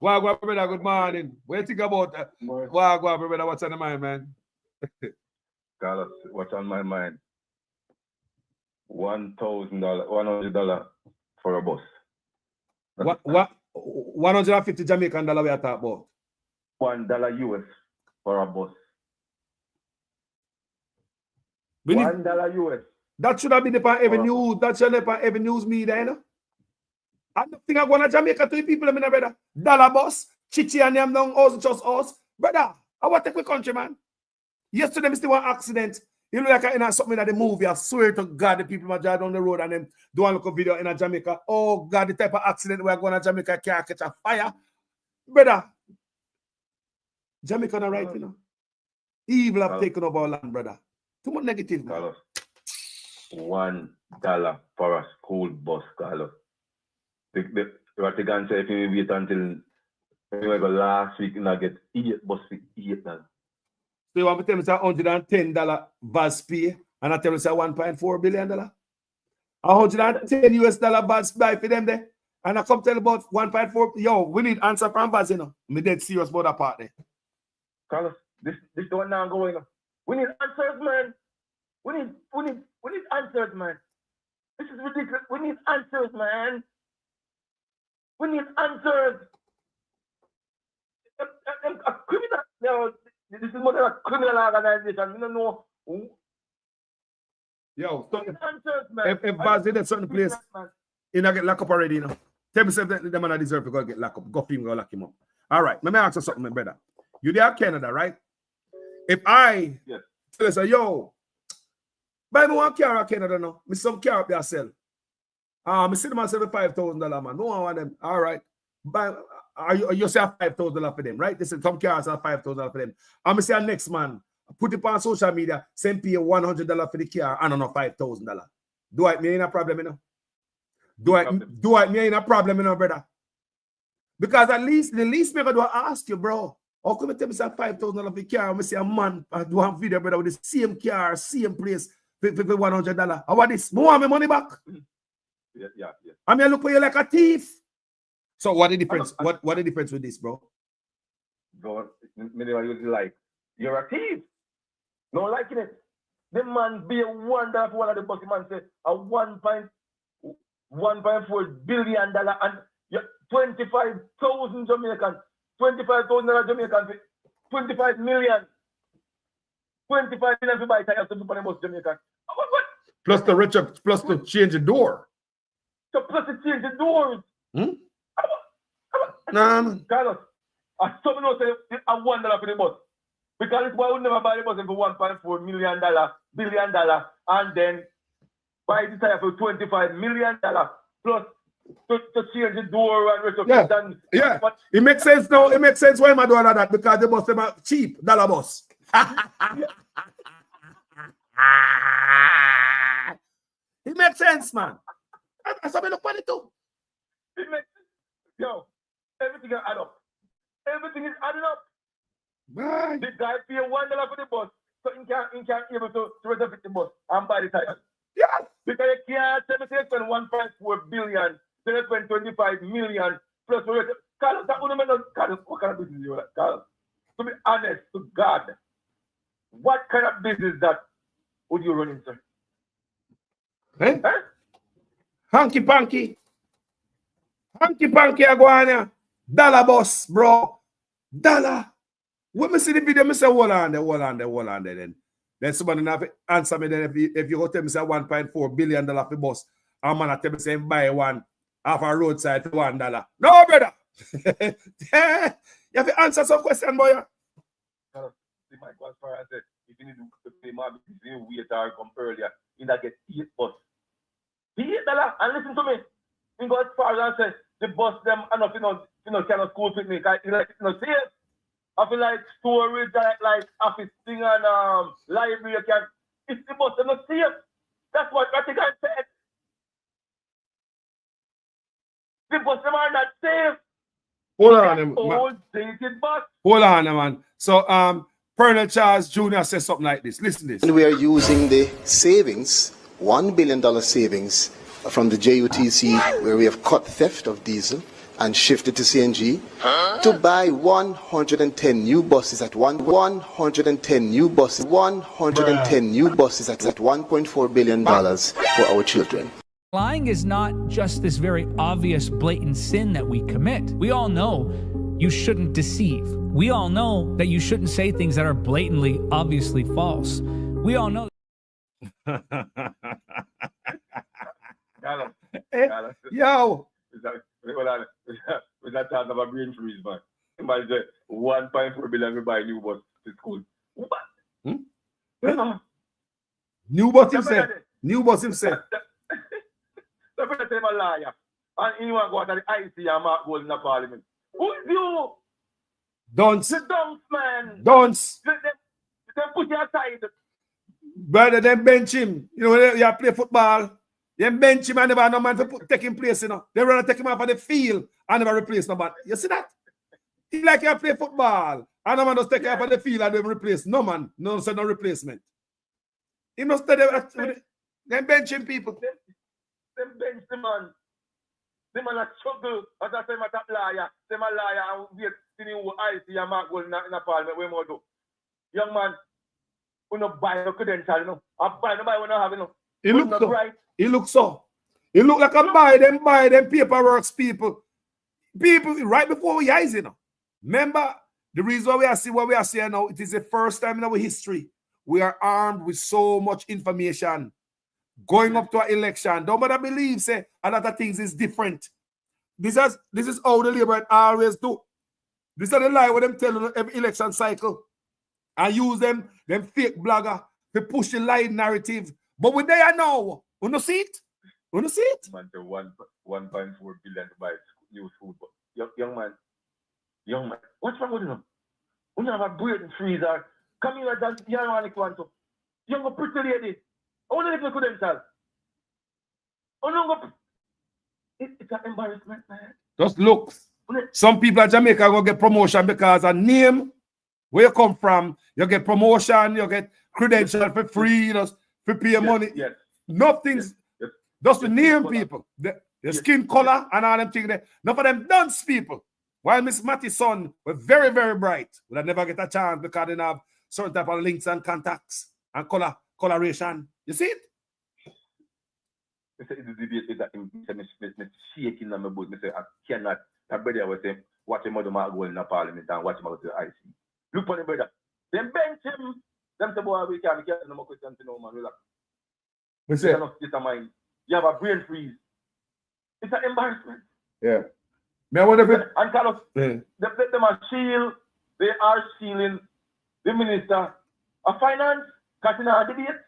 A: Wow, brother, good morning. What do you think about that? Wow, brother, what's on the mind, man?
V: Carlos, what's on my mind? $100 for a bus.
A: What? 150 Jamaican dollar we are talking about?
V: $1 US for a bus.
A: $1
V: US.
A: That should have been upon every news. That should have been upon every news media, you know? I don't think I'm going to Jamaica to the people, I mean, brother. Dollar bus, Chichi and them down, us, just us. Brother, I want to take my country, man. Yesterday, I still one accident. You look like I something that the movie. I swear to God, the people might drive down the road and them do a look video in Jamaica. Oh, God, the type of accident we're going to Jamaica can't catch a fire. Brother, Jamaica not right, you know. Evil have taken over our land, brother. Too much negative, man.
V: Carlos, $1 for a school bus, Carlos. What you can say if you wait until last week and I get 8 bus for $8.
A: So you want me to tell me say $110 bus pay and I tell me say $1.4 billion? $110 US bus buy for them there. And I come tell about 1.4. Yo, we need answer from Baz, you know. Me dead serious about that part there.
V: Carlos, this is the one now going on. We need answers, man. We need answers, man. This is ridiculous. We need answers, man. We need answers. A criminal, no, this is more than a criminal organization. We don't know who.
A: Yo,
V: we need answers, man.
A: If Baz did a certain place, he not get locked up already, you know. Tell me something the man deserve to go get locked up. Go for him, go lock him up. All right, let me ask you something, my brother. You there Canada, right? If I tell you, say, yo, buy me one car in Canada now. Me some car up there sell. Me see them and sell $5,000, man. No one want them. All right. Buy, you say $5,000 for them, right? They say some cars are $5,000 for them. I'm say next man, put it on social media, send pay $100 for the car and not $5,000. Do I mean a problem, you know? Do I mean a problem, you know, brother? Because at least the least me do I ask you, bro. How come you tell me say $5,000 for the car? I say a man I do a video, brother, with the same car, same place for $100. How about this? I want my money back.
V: Yeah.
A: I mean, I look for you like a thief. So what the difference? What the difference with this, bro?
V: Bro, like you're a thief. No liking it. The man be a wonder for one of the bossy man say a $1.4 billion and 25,000 Jamaicans, $25,000 Jamaicans, 25 million. 25 million to buy tires to put on the bus Jamaican. What?
A: Plus the richer, plus to change the door.
V: So plus to change the doors.
A: Nah, man.
V: Carlos, I someone else say $1 for the bus. Because this boy would never buy the bus for $1.4 billion, and then buy the tire for $25 million plus to change the door and retrofit.
A: Yeah. It makes sense now. It makes sense why am I doing all that? Because the bus them are cheap, dollar bus. It makes sense, man. That's how we look at it too.
V: It makes sense. Yo, everything is add up. Everything is adding up.
A: Right.
V: The guy pay $1 for the bus, so he can't able to retrofit the bus and buy the tires.
A: Yes.
V: Because you can't tell me to spend $1.4 billion, then you spend $25 million plus Carlos, what kind of business is you like, Carlos? To be honest to God, what kind of business that would you run into?
A: Hanky panky, aguana. Dollar boss, bro. Dollar. When me see the video, me say, hold on there. Then somebody have to answer me then if you go tell me say $1.4 billion for bus, I'm gonna tell me say buy one off a roadside for $1. No, brother. You have to answer some question, boy.
V: See my God, I said, if you need to pay more, if you wait or come earlier, you not get 8 bus. $8, and listen to me. You go as far as I say, the bus them enough, kind of school with me, because safe. I feel like storage, like office thing and library, it's the bus, they're not safe. That's what the guy said. The bus them are not safe.
A: Hold on,
V: old dated bus.
A: Hold on, man. So, Colonel Charles Jr. says something like this. Listen to this.
O: And we are using the savings, $1 billion savings from the JUTC, where we have cut theft of diesel and shifted to CNG, to buy 110 new buses at 110 new buses at $1.4 billion for our children.
P: Lying is not just this very obvious, blatant sin that we commit. We all know you shouldn't deceive. We all know that you shouldn't say things that are blatantly, obviously false. We all know.
A: Yo.
V: With that talk of a brain freeze, man. Somebody said $1.4 billion to buy a new bus to school. What?
A: New bus himself.
V: The first time a liar. And he want to go out of the IC and Mark Gold in the parliament. Who is you?
A: Dunce.
V: The dunce, man.
A: Dunce.
V: Then put you aside.
A: Brother, then bench him. You know, when you play football, then bench him and never no man to take him place, you know. They rather take him off of the field and never replace no man. You see that? He like you play football and no man just take him off of the field and never replace. No man, no replacement. He must stay there. Then bench him people.
V: Them bench the man. The man a struggle. As I say, my top liar. Say my liar and wait till you I see a mark going in a parliament. Where more do? Young man, we no buy no credential, you know. I buy no buy we no have, you know.
A: He looks so. Right. He looks so. He look like a buy them paperwork people. People right before we eyes, you know. Remember the reason why we are seeing what we are seeing now. It is the first time in our history we are armed with so much information. Going up to an election, don't matter believe, say a lot of things is different. This is how the Labour always do. This is the lie what them telling every election cycle. I use them fake blogger to push the lie narrative. But we there now. You know see it? You know see it?
V: Man, the 1.4 billion to buy new food. But young man, what's wrong with you? When you have a bread and freezer, come here and you don't want to. Young pretty lady. I want to get the credential. It's an embarrassment, man.
A: Just look. Some people in Jamaica go get promotion because a name where you come from, you get promotion, you get credential for free, you know, for pay money.
V: Yes.
A: Nothing's just to name people. The skin color and all them things there. None of them dunce people. While Miss Matty's son were very, very bright. Would never get a chance because they have certain type of links and contacts and coloration. You see it?
V: The debate is that I'm shaking on my boot. I cannot. My brother was saying, watch him go in the parliament and watch him go to the IC. Look for the brother. Then bench him. Them say, boy, we can't no more questions to no man. Relax. You have a brain freeze. It's an embarrassment.
A: Yeah. Me, I wonder if
V: and Carlos, them are shield. They are shielding the minister of finance. Because in our debate,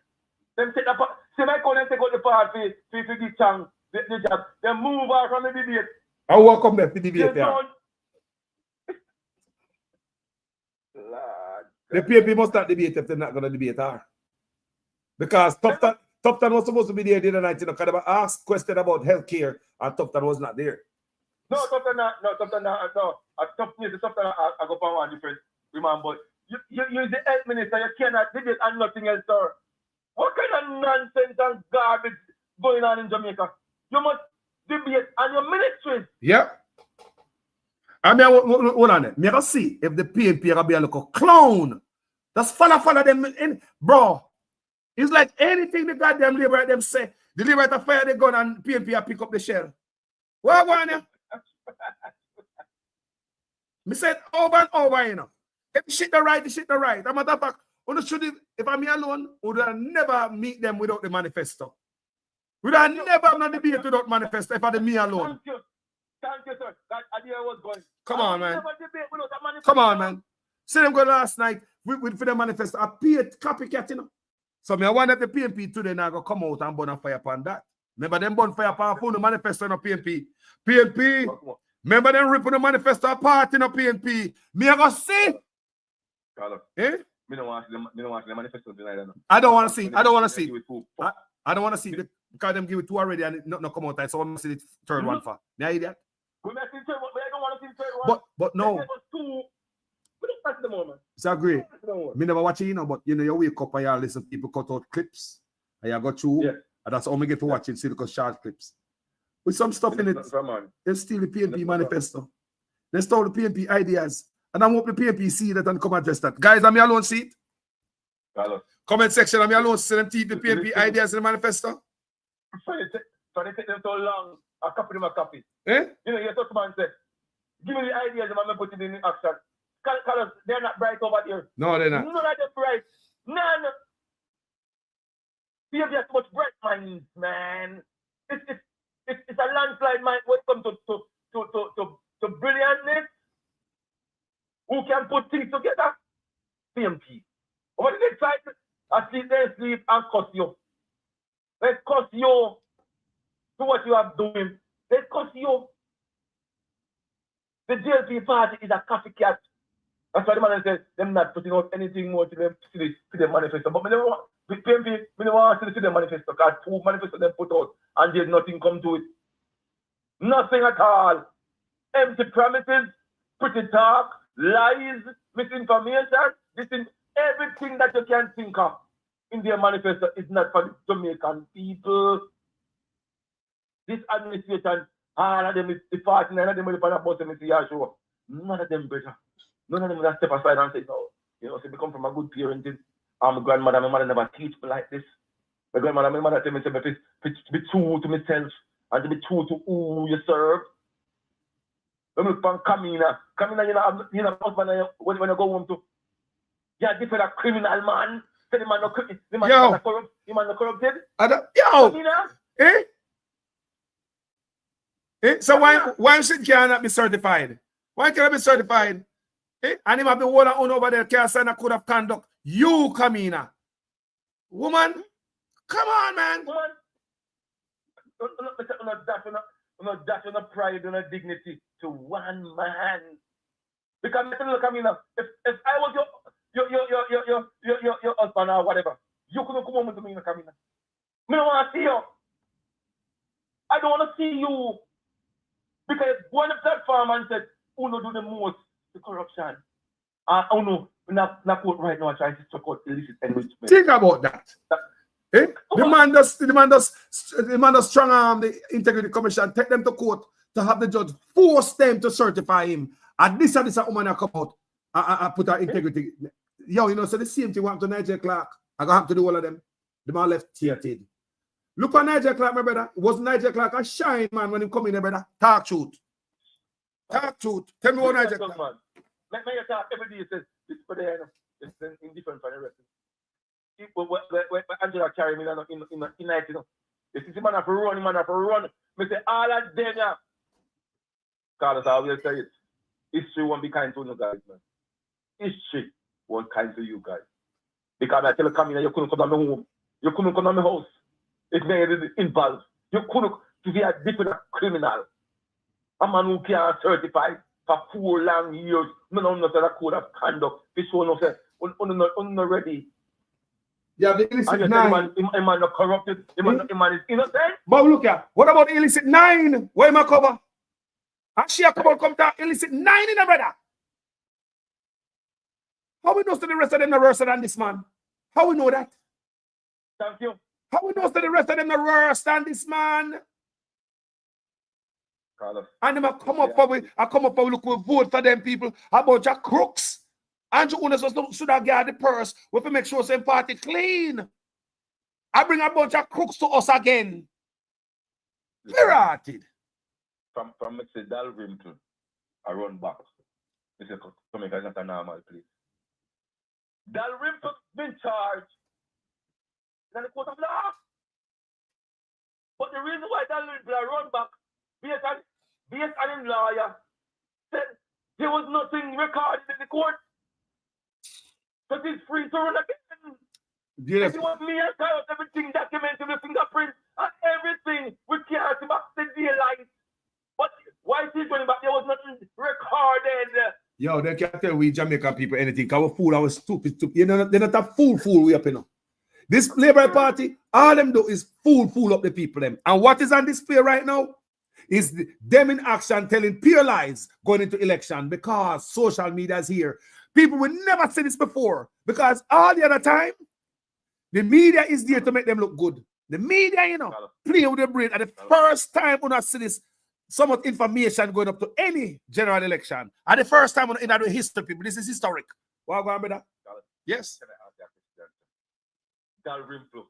V: them take up. See my cousin take out the part for the chang, the job. They move out from the debate.
A: I welcome them to the debate. Yeah. The PNP must not debate if they're not going to debate her. Because Tufton was supposed to be there the other night, you know, because they asked question about healthcare and Tufton was not there.
V: No, Tufton, I go for one different remember. You're the health minister, you cannot debate and nothing else, sir. What kind of nonsense and garbage going on in Jamaica? You must debate on your ministries.
A: Yeah. I mean, hold on there. Me I see if the PNP are be a little clown. That's follow them in, bro. It's like anything the goddamn Labour them say. The Labour to fire the gun and PNP pick up the shell. What want you? Me said over and over, you know. If the shit the right, the shit the right. I'm matter of fact, if I'm alone, would I never meet them without the manifesto. Would I never have no debate without manifesto if I had me alone?
V: Thank you, sir. That idea was going.
A: Come on, man. Come on, man. See them go last night with for the manifesto. I paid copycat, you know. So I wonder if the PNP today now go come out and burn a fire upon that. Remember them burn fire upon the manifesto in the PNP. PNP. Remember them ripping the manifesto apart in the PNP. Me I go see.
V: Carlos.
A: Eh?
V: Me don't want the manifesto tonight.
A: I don't want to see. I don't want to see. I don't want to see it because them give it two already and it not come out. So I want to see the third one for. Me idea.
V: We may see third one, but I don't want to see the third one.
A: But no.
V: We don't pass the moment.
A: It's a great. Me never watch it, you know, but you know, you wake up and you listen to people cut out clips and you go through. Yeah. And that's all me get to watch it, see because short clips. With some stuff in it. They steal the PNP manifesto. They stole the PNP ideas. And I hope the PNP see that and come address that. Guys, am I alone see it?
V: Carlos.
A: Comment section, am I alone see them teach the PNP ideas in the manifesto?
V: So they take them so long, I copy them a copy.
A: Eh?
V: You know, you touch man say, give me the ideas and I'm put it in action. Carlos, they're not bright over here.
A: No, they're not.
V: None of them bright. None. We have just much bright minds, man. It's a landslide mind when it comes to brilliantness. Who can put things together? PMP. What is it excited? I sleep and cuss you. Let's cuss you to what you are doing. Let's cuss you. The JLP party is a copycat. That's why the man said them not putting out anything more to them to the manifesto. But me never want PMP, me never want to see the manifesto because 2 manifesto them put out and there's nothing come to it. Nothing at all. Empty promises, pretty talk, lies, misinformation, everything that you can think of in their manifesto is not for the Jamaican people. This administration, all of them is the 49 of them will on a bus and see your show. None of them better. None of them will step aside and say, no, you know, so they come from a good parenting. My grandmother, my mother never teach me like this. My grandmother, my mother tell me to be true to myself and to be true to who you serve. When we look at Camina, you know, husband, when you go home to, you're different a criminal man. Say the man no corrupt, the man no corrupted.
A: Yo!
V: Camina?
A: So why should cannot be certified? Why can't I be certified? And him have the water on over there, can't sign a code of conduct. You, Camina. Woman, come on, man.
V: Woman. That's not pride and dignity to one man. Because look at me now. If I was your husband or whatever, you couldn't come home to me, Camina. I don't want to see you. I don't want to see you. Because one of that farmer said, Uno do the most to corruption. Uno, not court right now, trying to support illicit enrichment.
A: Think about that. The man does strong arm the Integrity Commission, take them to court to have the judge force them to certify him. And this woman come out and put her integrity. Yo, you know, so the same thing happened to Nigel Clark. I got to do all of them. The man left theatered. Look at Nigel Clark, my brother. Was Nigel Clark a shine man when he come in there, brother? Talk truth. Talk truth. Tell me what Nigel Clark.
V: Man. Let me talk every day. It says, it's for the end. It's indifferent for the rest. When Angela carry me in night, you know. This is the man have to run. Me say, all of them, yeah. Carlos, I will say it. History won't be kind to you guys, man. History won't kind to you guys. Because I tell you, come in, you couldn't come to my home. You couldn't come to my house. It's very involved. You couldn't be a different criminal. A man who can't certify for 4 long years. No, not a code of conduct. This one of say, not ready.
A: Yeah, the illicit 9.
V: Him man not corrupted. Him man is innocent.
A: But look at what about illicit 9? Where am I cover? And she come to illicit 9 in a brother. How we know that the rest of them are worse than this man? How we know that?
V: Thank you.
A: How we know that the rest of them are worse than this man?
V: Carlos.
A: And them come up for look, we vote for them people. A bunch of crooks. Andrew Unas should have got the purse. We have to make sure some party clean. I bring a bunch of crooks to us again. Pirated.
V: From Mr. Dalrymple, I run back. Mr. Jamaica is not a normal place. Dalrymple been charged in the court of law. But the reason why Dalrymple run back, based on his lawyer, said there was nothing recorded in the court. But he's free to run again.
A: Yes.
V: If you want me and Kyle, everything documented with fingerprints and everything, we can't see back the daylight. But why is he going back? There was nothing recorded.
A: Yo, they can't tell we Jamaican people anything. Our fool, our stupid. You know, they're not a fool we up, you know. This Labour Party, all them do is fool up the people them. And what is on display right now is them in action telling pure lies going into election because social media is here. People will never say this before because all the other time, the media is there to make them look good. The media, you know, play with the brain. And the first time when I see this, so much information going up to any general election. And the first time in the history, people, this is historic. What going on, brother? Yes.
V: Dalrymple.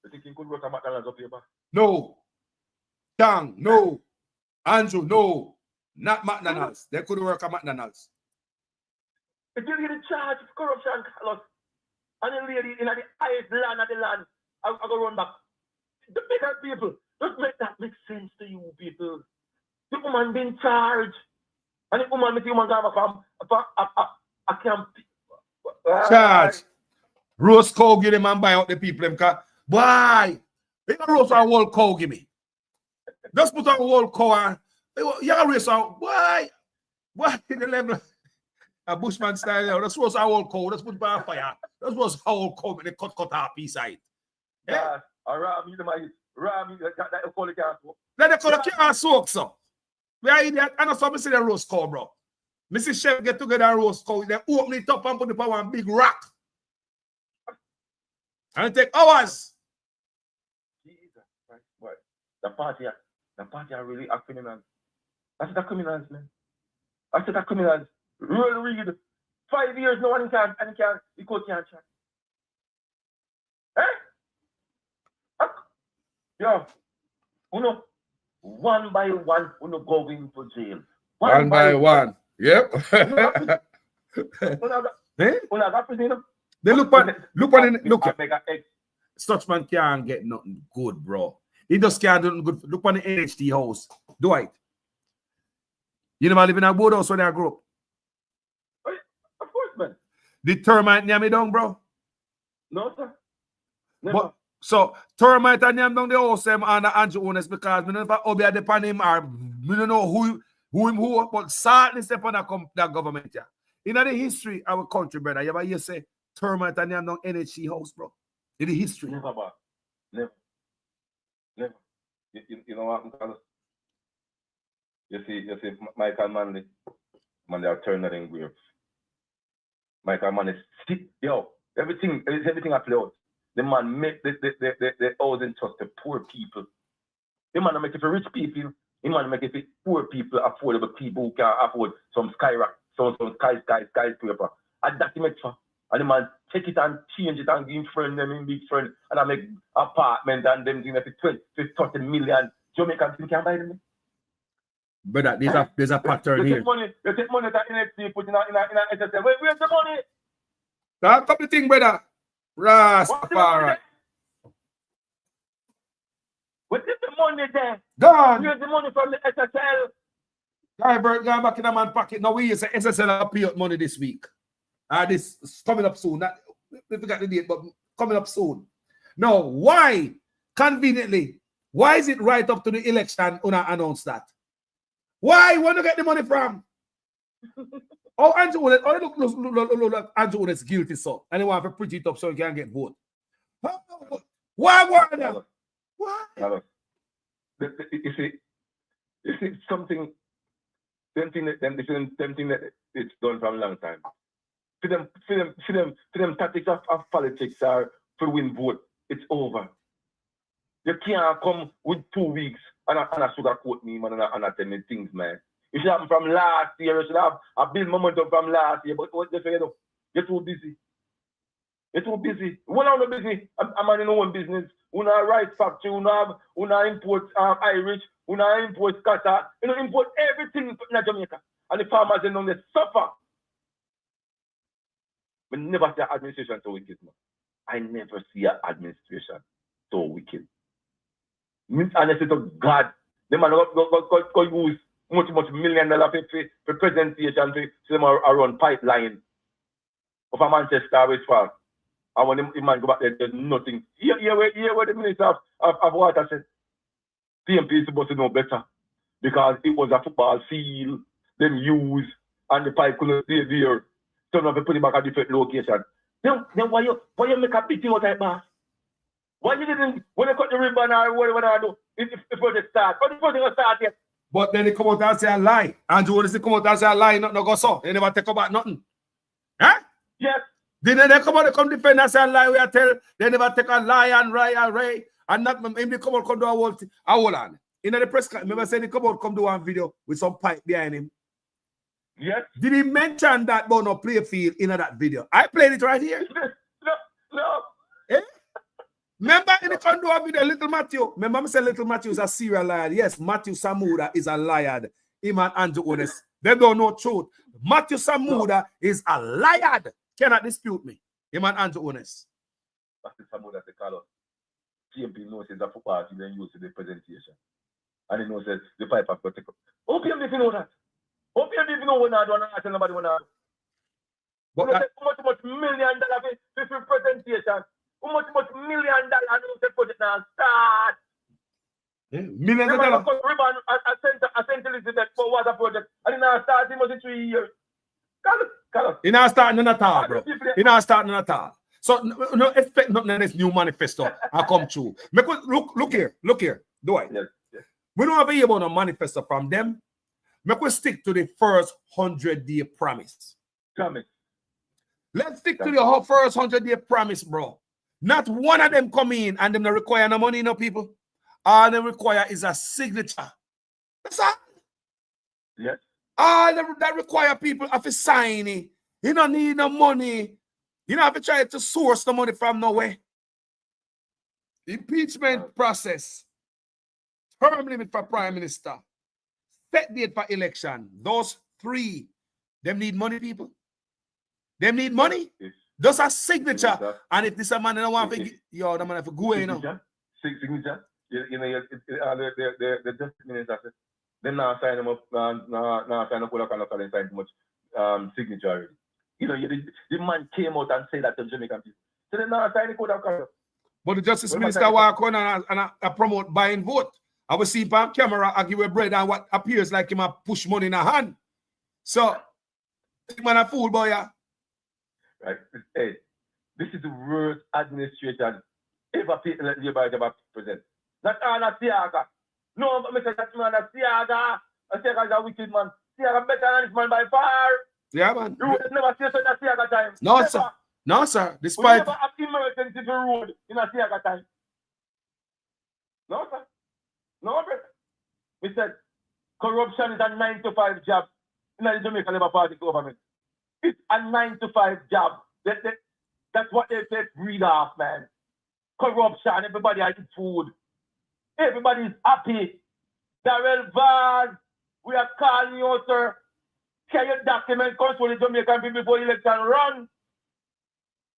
V: You think he could work at McDonald's up here, man?
A: No. Tang, no. Andrew, no. Not McDonald's. They couldn't work at McDonald's.
V: If you get a charge of corruption, Carlos, and the lady in the highest land of the land, I go run back. The bigger people, just make that make sense to you people. The woman being charged, and the woman with the woman going from a camp.
A: Charge. Roast cow give them and buy out the people. Why? They don't roast a whole cow give me. Just put a whole cow and you raise out. Why? Why in the level? A bushman style. You know, that's what's our old cow. That's put by fire. That's what's our old cow when they cut half piece side.
V: Yeah. Ram, that call it can't soak.
A: Let the color can't soak, so. We are idiot. I know somebody say the roast cow, bro. Mrs. Chef get together and roast cow. They open it up and put it on one big rock. And it take hours.
V: Jesus Christ, boy. The party are really a criminals. That's the criminals, man. I said the criminals. Real read. 5 years, no one can, the court can't check. Eh? Yo, one by one, go into jail.
A: One by one. Yep. They look at such man can't get nothing good, bro. He just can't do nothing good. Look on the NHT house. Do it. You never live in a boat house when I grew up.
V: Of course, man.
A: The termite near me down, bro.
V: No, sir. Never.
A: But so termite and near down the house and the Andrew owners because me never obey the pan him or me don't know who but certainly step on that government. Yeah. In the history of our country, brother, you ever hear say termite and near down NHT house, bro? In the history.
V: Never, bro. Never. You know what, You see, Michael Manley are turning in graves. Michael Manley, everything I play out. The man make the housing trust the poor people. The man make it for rich people. The man make it for poor people, affordable people who can afford some skyscraper. And that he make for. And the man take it and change it and give friend them in big friend. And I make apartment and them things for 30 million. Jamaican people can buy them.
A: But there's a pattern here.
V: You take money that NXT put in a SSL. Where's the money?
A: That couple thing, brother. Rastafari.
V: Where's the money there?
A: Gone.
V: Where's the money from the SSL?
A: Guybert gone back in a man pocket. Now we use SSL will pay out money this week. This is coming up soon. We forgot the date, but coming up soon. Now, why? Conveniently, why is it right up to the election when I announce that? Why? Where do you get the money from? Oh, Andrew, look, Andrew is guilty, so. And they want to preach it up so he can get vote. Why?
V: You see something, them thing that it's done from a long time. For them tactics of politics are to win vote. It's over. You can't come with 2 weeks and a sugarcoat me, man, and I tell me things, man. It should happen from last year. You should have a build momentum from last year. But what they say, you're too busy. You're too busy. When I'm not busy, I'm in my own business. We not rice factory. We not import Irish. We not import Qatar. You know, import everything in Jamaica. And the farmers, they know they suffer. But never see an administration so wicked, man. I never see an administration so wicked. And I say to God, the man go use much $1 million for presentation to them around pipeline of a Manchester Westfall. And when the man go back there, there's nothing. Here where the Minister of Water said, PMP is supposed to know better because it was a football field, them use, and the pipe couldn't stay there. So now they put it back at different location. Then why you make a big thing out of it, boss? Why you didn't, when you cut the ribbon or whatever I do, if the project start, or the project start yet?
A: But then they come out and say a lie. Andrew, when they come out and say a lie, nothing no go so. They never take about nothing. Huh?
V: Yes.
A: Then they come out and come defend and say a lie. We are tell they never take a lie and ray and not maybe come out come do a whole thing. A whole on. In the press conference, remember saying he come out come do one video with some pipe behind him.
V: Yes.
A: Did he mention that about no play field in that video? I played it right here.
V: No.
A: Eh? Remember in the condo of video, Little Matthew. Remember I said Little Matthew is a serial liar. Yes, Matthew Samuda is a liar. Him and Andrew Ones. They don't know truth. Matthew Samuda is a liar. Cannot dispute me. Him and Andrew Ones.
V: Matthew Samuda say call us. PMP knows it's a football team then use the presentation. And he knows that the pipe have got to take up. How PMP know that? How PMP know when I do not tell nobody when I do? But how much $1 million for presentation? How much $1 million to put it now? Start.
A: Millions of dollars.
V: Ribbon at St. Elizabeth for water project. And then I started it 3 years.
U: Carlos. You're not starting none at all, bro. You're not starting none at all. So no expect nothing in this new manifesto I come true. Look here. Do I?
V: Yes.
U: We don't have a about a manifesto from them. Make we stick to the first 100-day promise. Let's stick to the first 100-day promise, bro. Not one of them come in and them not require no money, no people. All they require is a signature. That's all.
V: Yes.
U: All that require people have to sign it. You don't need no money. You don't have to try to source the money from nowhere. Impeachment process. Term limit for prime minister. Set date for election. Those three. Them need money, people. Them need money. Just a signature. And if this a man don't want to, yo, the man have to go, you know.
V: Signature. You know, the justice minister said, them now sign them up, now sign up with a local and sign too much signature. You know, the man came out and said that to Jamaican people. So then now sign the code of conduct.
U: But the justice minister walk on and promote buying vote. I will see on camera, I give a bread and what appears like him a push money in a hand. So, man a fool, boy. Yeah.
V: Right. Hey, this is the worst administration ever ever present. Not Anna Siaga. No, but Mr. That man Siaga. Siaga is a wicked man. Siaga better than this man by far.
U: Yeah, man.
V: You would never see such a Siaga time.
U: No,
V: never.
U: sir. No, sir. Despite.
V: We never have emergency to road in a Siaga time. No, sir. No, brother. We said corruption is a 9-to-5 job in the Jamaican Labour Party government. It's a 9-to-5 job. That's what they breed off, man. Corruption, everybody has food. Everybody's happy. Darrell Vaz, we are calling you, sir. Can your document control the Jamaican people before the election run?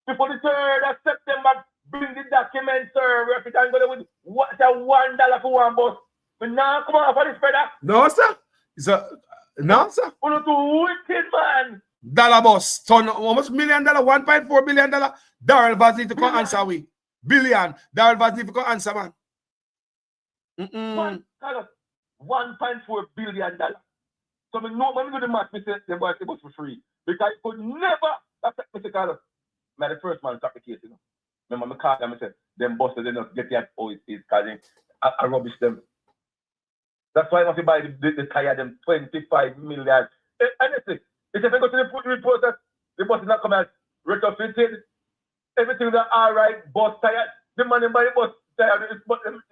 V: Before the 3rd of September, bring the document, sir. We're going to go with what's a $1 for one bus. But now, come on for this, brother.
U: No, sir. No, sir.
V: You're too wicked, man.
U: Dollar bus. Ton, how much $1 million? $1.4 billion. Darrell Vaz need to come answer we. Billion. Darrell Vaz need to come answer, man.
V: $1.4 billion. So when we do the math, we say the bus for free. Because it could never, that's Mr. Carlos. I'm the first man to start the case, you know. Remember, I called them and said, them bosses, they don't get their OECs, causing I rubbish them. That's why I must buy the tire, them 25 million. Honestly, if I go to the report that the bus is not coming out retrofitted, everything is all right, bus tire, the money buy the bus tire, it's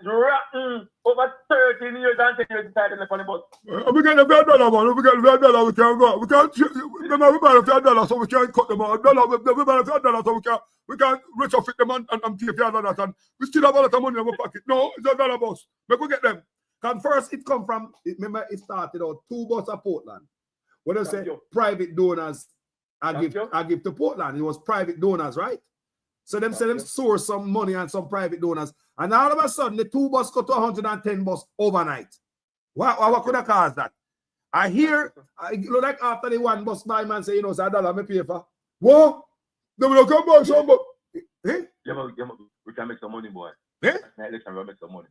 V: rotten. Over 13 years and 10 years inside the bus.
U: We get the $5, man. We get the $5, we can't go. We can't, remember, we buy the $5, so we can't cut them out. We buy the $5, so we can't retrofit them and take $5, and we still have a lot of money in our pocket. No, it's a dollar bus. But we get them. Because first it come from, remember it started out 2 buses of Portland. When I say private donors, I give to Portland. It was private donors, right? So them say them source some money and some private donors. And all of a sudden, the 2 buses go to 110 buses overnight. What could have caused that? I hear, look like after the 1 bus, my man say, you know, it's $1 me pay for. What? They will come back some, but... Eh?
V: We can make some money, boy.
U: Eh?
V: Election, we'll make some money.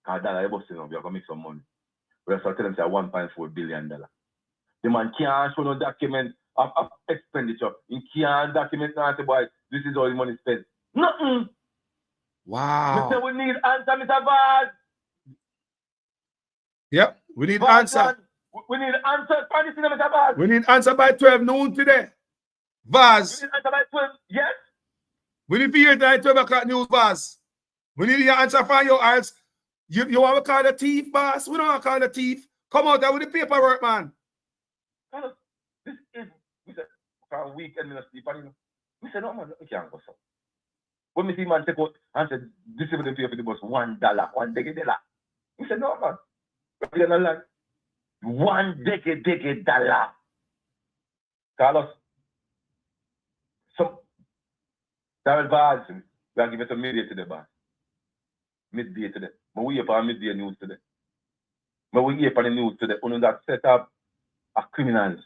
V: Because $1 bus, you know, we are going to make some money. We have to tell them say $1.4 billion. The man can't show no document of expenditure. He can't document now, say, boy, this is all the money spent. Nothing.
U: Wow.
V: We say we need answer, Mr. Vaz.
U: Yep, we need
V: Vaz,
U: answer.
V: We need answer for this, Mr. Vaz.
U: We need answer by 12 noon today. Vaz.
V: We need answer by 12, yes?
U: We need to hear that 12 o'clock news, Vaz. We need your answer for your eyes. You want to call the thief, boss? We don't want to call the thief. Come out there with the paperwork, man.
V: This is, we said, for a weekend, we sleep, and we said, no, man, we can't go so. When we see man take out and said, this is the pay for the bus, $1, $1. We said, no, man. We're going to learn. $1. Carlos. So, Darrell Vaz, we're going to give it a midday to the boss. Midday today. But we hear for midday news today. But we hear for the news today. We know that set up a criminals.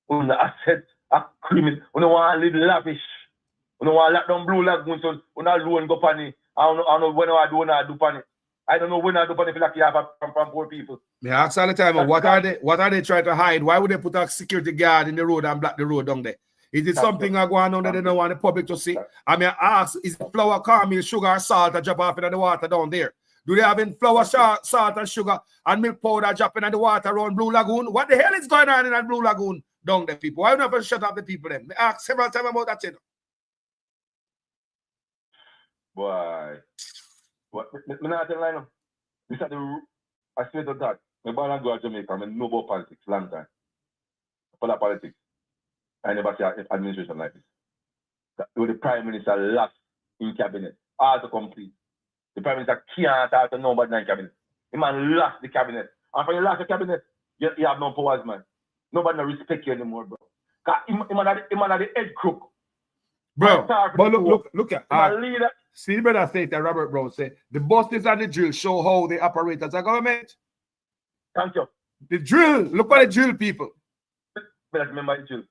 V: We know that set a criminal. We don't want to live lavish. We don't want to lock down Blue Lagoon. So we don't loan go pani. I don't know when I do pani. I don't know when I do but if like you have from poor people.
A: Me ask all the time, what are they trying to hide? Why would they put a security guard in the road and block the road down there? Is it something going on that they don't want the public to see? I mean, I ask, is it flour, caramel, sugar, or salt that drop off in the water down there? Do they have in flour, salt, and sugar, and milk powder dropping in the water around Blue Lagoon? What the hell is going on in that Blue Lagoon down there, people? Why not shut up the people then? I ask several times about that thing.
V: Boy. What? Me not tell you, this is the, I swear to God, me born and grow up Jamaica, I know about politics, long time. For the politics. I never see an administration like this. With the Prime Minister last in cabinet, all to complete. The Prime Minister can't talk to nobody in cabinet. The man lost the cabinet. And when you lost the cabinet, you have no powers, man. Nobody no respect you anymore, bro. Because he man are the head crook.
A: Bro, but look at
V: leader.
A: See the brother say that Robert Brown said the bosses and the drill show how they operate as a government.
V: Thank you.
A: The drill, look at the drill people.
V: But remember the drill.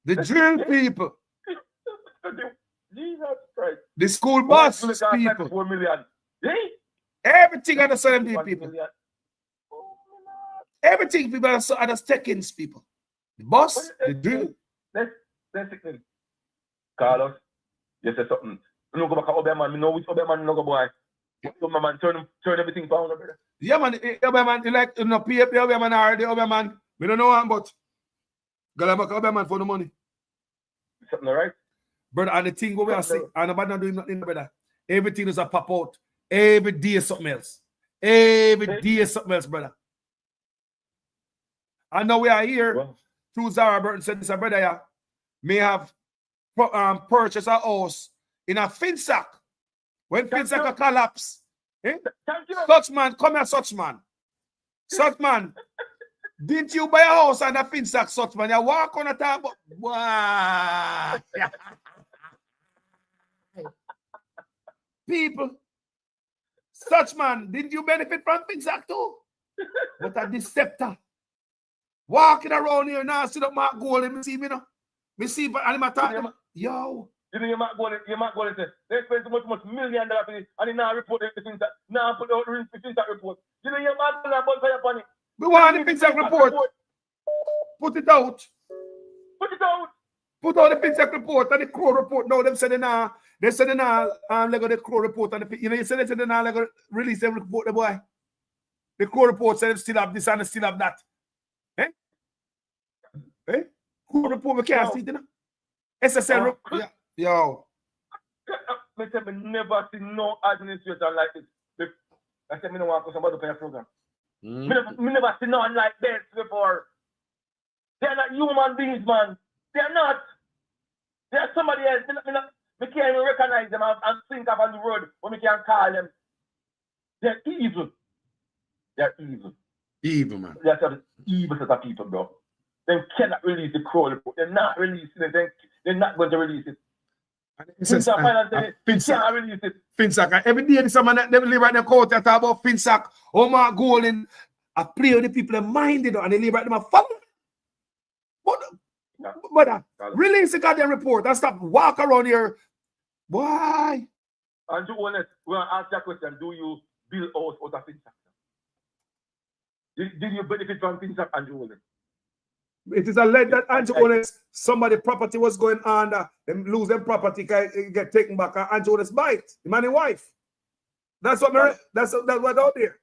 A: The drill people.
V: Jesus Christ.
A: The school bus people.
V: 4 million.
A: Everything are the same people. Everything people are the Steckins people. The bus, the drill.
V: Let's Carlos, you say something. You know go back to Oberman. Me know which Oberman no go boy. Oberman turn everything down, brother.
A: Yeah, man. Oberman, you like you know pay Oberman or the Oberman. We don't know one, but gotta back Oberman for the money.
V: Something all right?
A: Brother, and the thing we are saying, and nobody not doing nothing, brother. Everything is a pop out. Every day is something else. Every day is something else, brother. And now we are here. Through Zara Burton said this, brother, yeah, may have purchased a house in a Finsack. When Finsack collapse, such man, come here, such man. Such man, didn't you buy a house and a Finsack, such man? You walk on a top. Wow. People, such man, didn't you benefit from Finsack too? What a deceptor. Walking around here now, sit up my goal and see me now. Me see, but I'm talking. Yo.
V: You know, you might go and say, they spend so much $1 million for this, and they now report the Finsack. Now put out the Finsack report. You know, you might go and bonfire upon it.
A: We want the Finsack report. Put it out.
V: Put it out.
A: Put out the Finsack report and the Crow report. No, they said they now let go the Crow report and the, you know, you said they now let go release them report the boy. The Crow report said they still have this and they still have that. Eh? Eh? Crow report we can't see it, you know. SSL report. Yeah. Yo.
V: I said, I never see no administration like this. I said, I don't want to somebody to pay a program. I never see no one like this before. They're not human beings, man. They're not. They're somebody else. We can't even recognize them and think of on the road when we can call them. They're evil. They're evil.
A: Evil, man.
V: They're the evil set of people, bro. They cannot release the Crow report. They're not releasing it. They're not going to release it.
A: Finsack. Every day, someone that never live right in the court talk about Finsack. Oh my golden. I play with the people in mind, and they live right there. Follow. But release the goddamn report and stop walk around here. Why?
V: And to be honest, we want to ask that question. Do you build house out of Finsack? Did you benefit from Finsack, Andrew Willis?
A: It is alleged that Andrew Willis, somebody property was going on, them lose them property, get taken back, and Andrew Willis bite the man and wife. That's what that's what out there.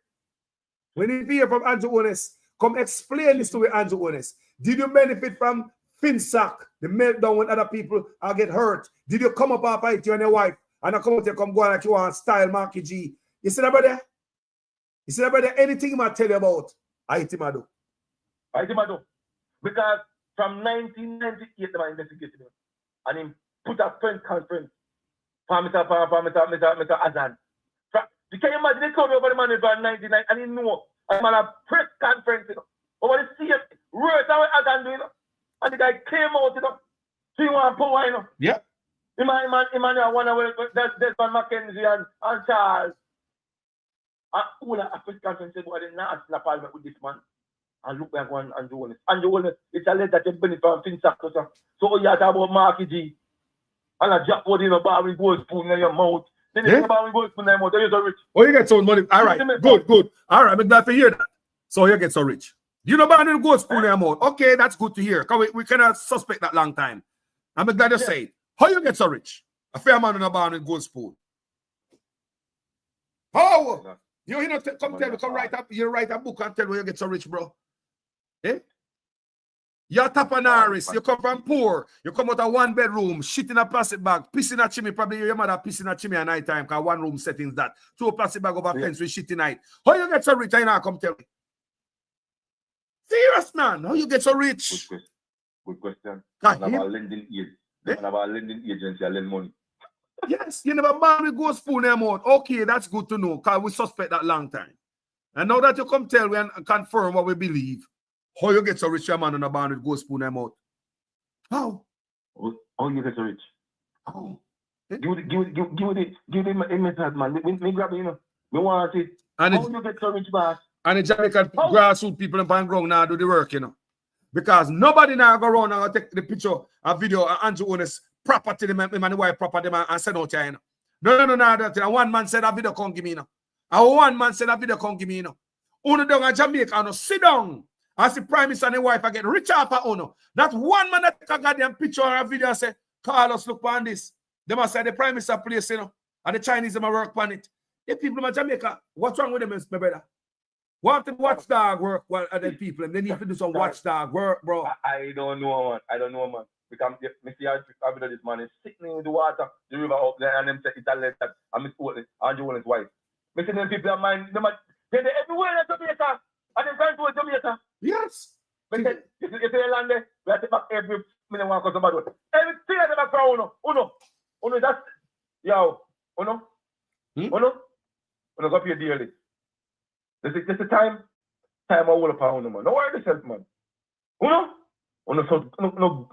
A: We need to hear from Andrew Willis. Come explain this to Andrew Willis. Did you benefit from Finsack, the meltdown when other people get hurt? Did you come up and fight you and your wife and I come out here come go like you want style Marky G? You see that brother? You see that brother? Anything he might tell you about, I hit him I do.
V: Because from 1998, they were investigating him. And he put a press conference for Mr. Azan. Can you imagine they told me about the man in 1999 and he knew a man a press conference, you know, over the same words that Azan do, you know. And the guy came out, you know. So you want power, you know.
A: Yeah.
V: Emmanuel one away, that's Desmond Mackenzie and Charles. And all a press conference said, well, they not in a parliament with this man. And look like one Andrew Willis. Andrew Willis, it's a letter that you benefit from Finsack. So you talk about Marky G. And a jack wood in a bar with gold spoon in your mouth. Then
A: Yeah?
V: they about we go to them out. They use a rich.
A: Oh, you get so money. All right, good, good. All right, I'm glad to hear that. So you get so rich. You know about the gold spoon in your mouth. Okay, that's good to hear. Because we cannot suspect that long time. I'm glad you say it. How you get so rich? A fair man in a barn with gold spoon. How? You know, come tell me, come write up. You write a book and tell me you get so rich, bro. Eh? You're tapanaris. You come from poor. You come out of 1 bedroom, shit in a plastic bag, piss in a chimney. Probably your mother piss in a chimney at night time because 1 room settings that. 2 plastic bag over fence with shit in night. How you get so rich? I now come tell me. Serious man. How you get so rich?
V: Good question. About lending aid. About lending agency and lend money.
A: Yes, you never man with gold spoon in your mouth. Okay, that's good to know because we suspect that long time. And now that you come tell me and confirm what we believe, how you get so rich, your man on a barn with gold spoon in your mouth? How?
V: How you get so rich?
A: How?
V: Give it a method, man. Me grab it, you know. Me want it.
A: And
V: how you get so rich, boss?
A: And the Jamaican grassroots people in the ground now do the work, you know. Because nobody now go around and take the picture, a video, and Andrew owns property, him and the wife property, and send out here, you know. No, that thing. And one man said that video can't give me, you know. And one man said that video can't give me, you know. Uno down in Jamaica, and sit down. As the prime minister and the wife, I get rich off of Uno. That one man that take a goddamn picture or a video and say, Carlos, look on this. They must say the prime minister place, you know. And the Chinese, they work on it. The people in Jamaica, what's wrong with them, my brother? Want to watchdog work while other people, and they need to do some watchdog work, bro.
V: I don't know, man. I don't know, man. Because I see how this man is sitting with the water, the river up there, and them say it's a letter. And Miss Andrew Williams' wife. I see them people are mind, they're everywhere in Jamaica. And they're going to Jamaica.
A: Yes.
V: But then, if they land there, we have to back every minute one because somebody. Everything at the back for Uno, that's, yo, Uno, go pay dearly. This is the time all upon Uno, man. Don't worry yourself, man. Uno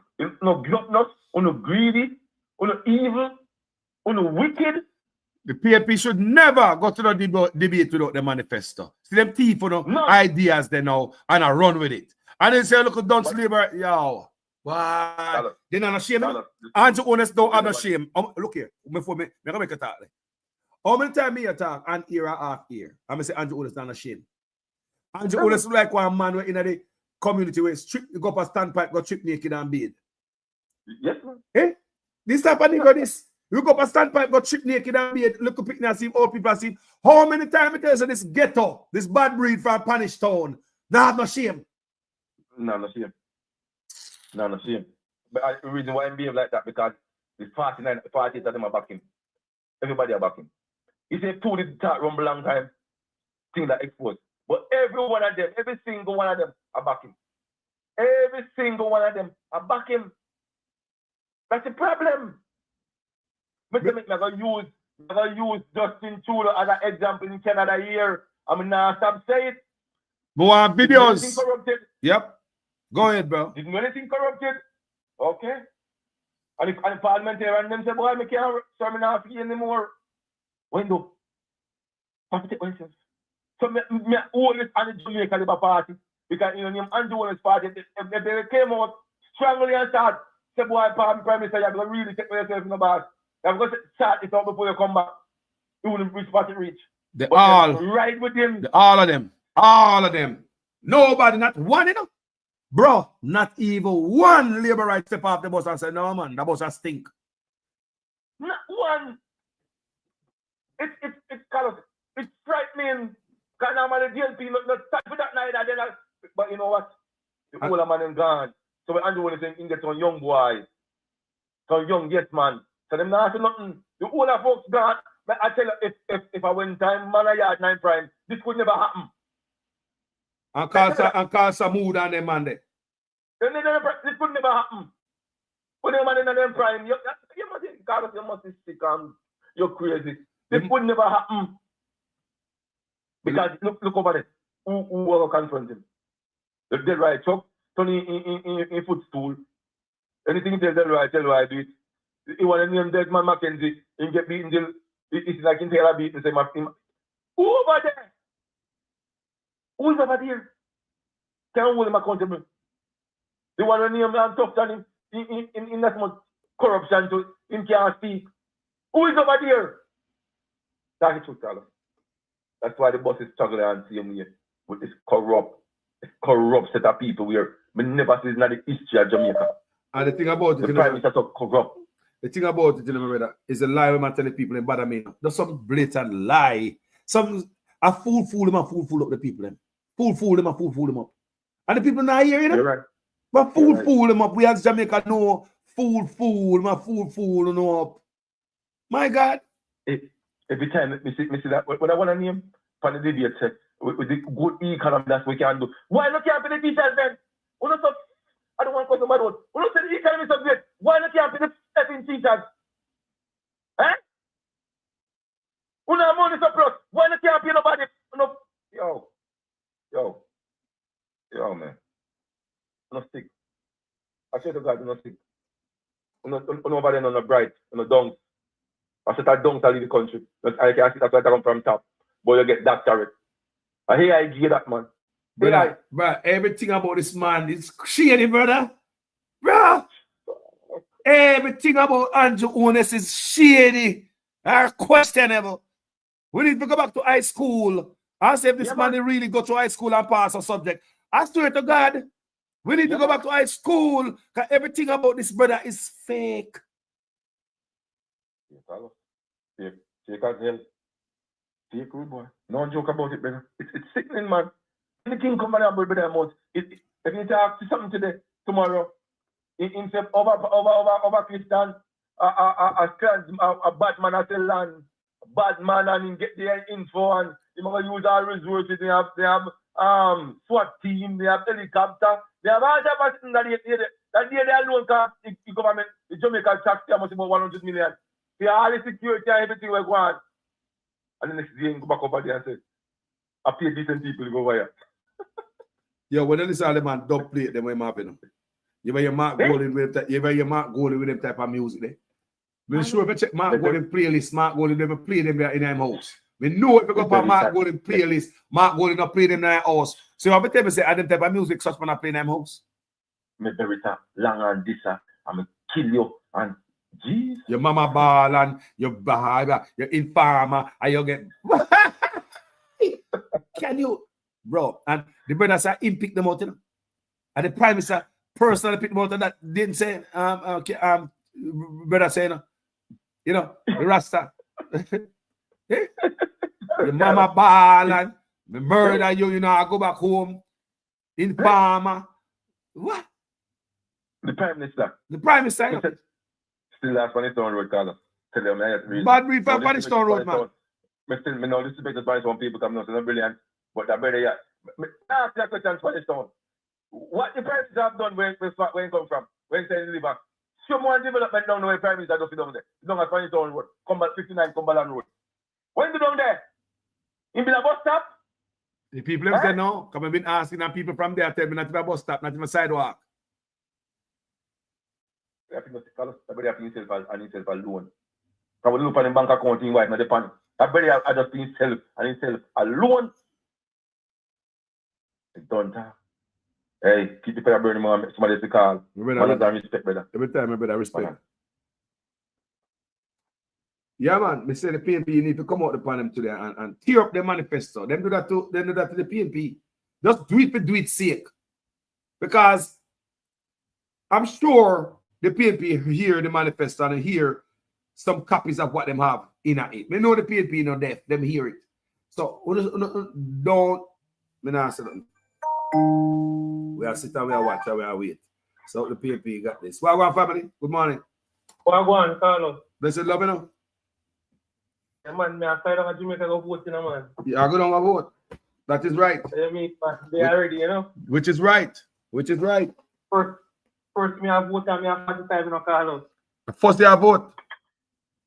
V: gluttonous, Uno greedy, Uno evil, Uno wicked.
A: The PAP should never go to the debate without the manifesto. See them thief, ideas they know, and I run with it. And they say, look at Dunce Labour, yo. Wow. They're not ashamed. Andrew Honest don't have no shame. Look here, before me make a talk. How many times me talk and ear half ear? I'm going to say Andrew Honest not ashamed. Andrew Honest is like one man in the community where go up a standpipe, go trip naked and bathe.
V: Yes, man.
A: Eh? This type of nigga, this. You go up a standpipe, go trip naked and bathe, look up and see all people see. How many times it tells you this ghetto, this bad breed from Panish Town, they have no shame?
V: No shame. No shame. But the reason why I'm behaving like that, because the 48 of them are backing. Everybody are backing. You say two did start rumble long time, things that exposed. But every one of them, every single one of them are backing. Every single one of them are backing. That's the problem. I'm going to use Justin Trudeau as an example in Canada here. I'm not stop saying it.
A: More videos. Yep. Go ahead, bro.
V: Didn't do anything corrupted. Okay. And if parliamentarian them say, boy, I can't serve me now for anymore. When do? Have to take myself. So me always on the Jamaica Labour Party. Because you know, Andrew Williams' party, if they came out strongly and start, say, boy, Prime Minister, you're going to really take yourself in the bag. You're going to start it out before you come back. You wouldn't reach what it reach. Right with him.
A: All of them. All of them. Nobody, not one, you know. Bro, not even one Labour right step off the bus and say, no, man, the bus has stink.
V: Not one. It's kind of, it's frightening. Because normally the DLP not start for that night. But you know what? The older man is gone. So when Andrew was saying, he get some young boy. Some young yes man. So them not say nothing. The older folks gone. But I tell you, if I went time, man, I had 9 prime, this could never happen.
A: And call some mood on them, man. This
V: could never happen. When them man in them prime, you must be sick and you're crazy. This would never happen. Because look over there. Who will confront him? The dead right chuck, turn in footstool. Anything he tells dead right, tell why I do it. He want to name dead man Mackenzie, he get beaten till it's like in Taylor beaten, say who over there? Who is over there? Can't hold him accountable. They want to name him tough than him in that much corruption to him can't speak. Who is over there? That's the truth, Carlos. That's why the boss is struggling and same way with this corrupt set of people where we never see in the history of Jamaica.
A: And the thing about it,
V: the prime minister so corrupt.
A: The thing about it, you know, my brother, is a lie when I tell the people in bother me. There's some blatant lie. A fool them and fool up the people. Them. Fool them and fool them up. And the people not hearing them.
V: Right.
A: But fool them up. We as Jamaica know fool them up. My God.
V: Every time me see that when I want to name for the debate with the good economy that we can do. Why not can't be the teachers then? I don't want to question about what. We don't say the economy is so great. Why not can't be the stepping teachers? Eh? We don't have money surplus. Why not can't pay nobody? No. Yo, man. No stick. I swear to God, no stick. Nobody no bright, no dunks. I said I don't leave the country. I can see that's why I come from top. But you get doctorate. I hear I give that man.
A: Brother, everything about this man is shady, brother. Bro. Everything about Andrew Ones is shady or questionable. We need to go back to high school and see if this man really go to high school and pass a subject. I swear to God, we need to go back to high school because everything about this brother is fake.
V: Fake as hell. Fake rude boy. No joke about it, brother. It's sickening, man. Anything come out of brother mouth. If you talk to something today, tomorrow, in over Christian, a bad man at the land, a bad man and him get their info and they gonna use our resources. They have SWAT team, they have helicopter, they have all type of things that they alone can the government, the Jamaica tax pay much about 100 million. They all the security and everything we go on. And the next day you go back over there and say, I pay decent people to go over here.
A: Yo, when this all the man dub plate them when happen. You wear your Mark Golden with them type of music there. I'm sure if I check Mark Golden playlist, Mark Golden never play them there in their house. We know if you go up on Mark Golden playlist, Mark Golden not play them in their house. So I tell me say I them type of music such man play in their house.
V: Me berita long and this I'm kill you and jeez.
A: Your mama ball and your behavior, your informer, and you get can you, bro? And the brother said him pick them out, you know? And the prime minister personally pick them out, and that didn't say brother saying, you know, the Rasta. Your mama ball and me murder you, you know, I go back home. Informer. What?
V: The prime minister.
A: The prime minister. You know?
V: Still last Manifesto road, Carlos. Tell them I read.
A: Bad read for Manifesto road, man.
V: Me know this is better by some people come now, so not brilliant. But I better ask that question for Manifesto. What the prime minister have done when come from? When he deliver? Show more development down the way prime minister does down there. Down at Manifesto road. Combat 59 Cumberland road. When you down there? In the bus stop?
A: The people have said no. Come and been asking and people from there tell me not even a bus stop, not even a sidewalk.
V: Everybody have himself alone. Come on, look at the bank account in white, not the pan. Everybody have just himself and himself alone. Don't talk. Hey, keep the fire burning, man. Somebody to call. Respect, brother.
A: Every time, my brother, respect. Yeah, man. Me say the PNP, you need to come out the panel today and tear up the manifesto. Them do that to the PNP. Just do it for do it sake. Because I'm sure the PNP hear the manifesto and hear some copies of what them have in it. Me know the PNP no deaf. Them hear it. So don't me not say nothing. We are sitting and we are watching and we are wait. So the PNP got this. Wagwan family, good morning.
D: Wagwan, Carlos.
A: Blessed love, you know.
D: Yeah, man, me after that Jamaica go vote, you know, man.
A: Yeah, I go down and vote. That is right.
D: Yeah, me, they are ready, you know.
A: Which is right. Which is right.
D: First me have vote and me have 45, you know, Carlos.
A: First you have vote.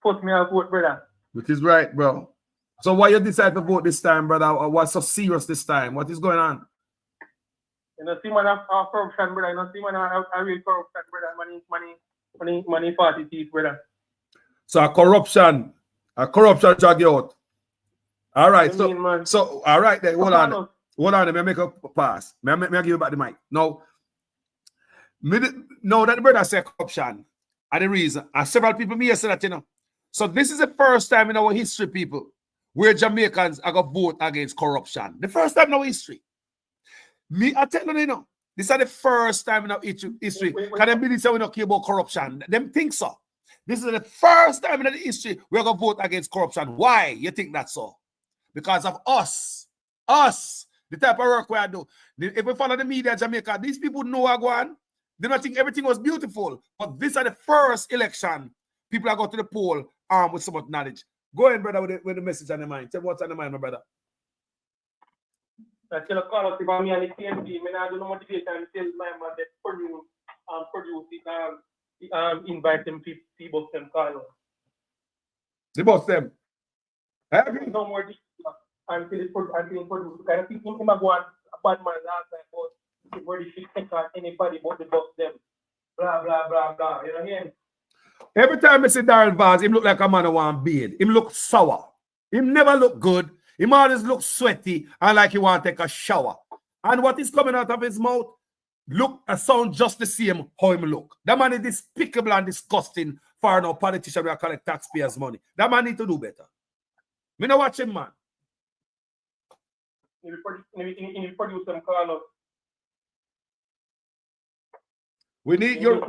D: First me have vote, brother.
A: Which is right, bro. So why you decide to vote this time, brother? What's so serious this time? What is going on?
D: You know, see man have corruption, brother. You know, see man have real corruption, brother. Money party thief, brother.
A: So a corruption drag you out. All right, so all right then. Hold on. Let me make a pass. May I give you back the mic. Now that the brother said corruption and the reason, and several people may say that, you know. So this is the first time in our history, people, where Jamaicans are going to vote against corruption. The first time in our history. Me, I tell you, know, this is the first time in our history. Can they believe we don't care about corruption? Them think so. This is the first time in the history we're going to vote against corruption. Why? You think that's so? Because of us. Us. The type of work we are doing. If we follow the media in Jamaica, these people know what going on. They don't think everything was beautiful. But this is the first election people are going to the poll armed with so much knowledge. Go ahead, brother, with the message on the mind. Tell me what's on the mind, my brother.
D: I still call us about me and the TNT. I don't know motivation until my man that produce it, invite them people them call us.
A: The boss them. I agree.
D: No more until it's produced. Kind of people him go on a bad man last night about where the shit take on anybody but the boss them. Blah blah blah blah. You know what I mean?
A: Every time I see Darren Vaz, him look like a man who want beard. Him look sour. Him never look good. Him always look sweaty and like he want to take a shower. And what is coming out of his mouth look and sound just the same how him look. That man is despicable and disgusting for no politician who collect taxpayers' money. That man need to do better. Me no watch him, man.
D: He produce some call.
A: We need your...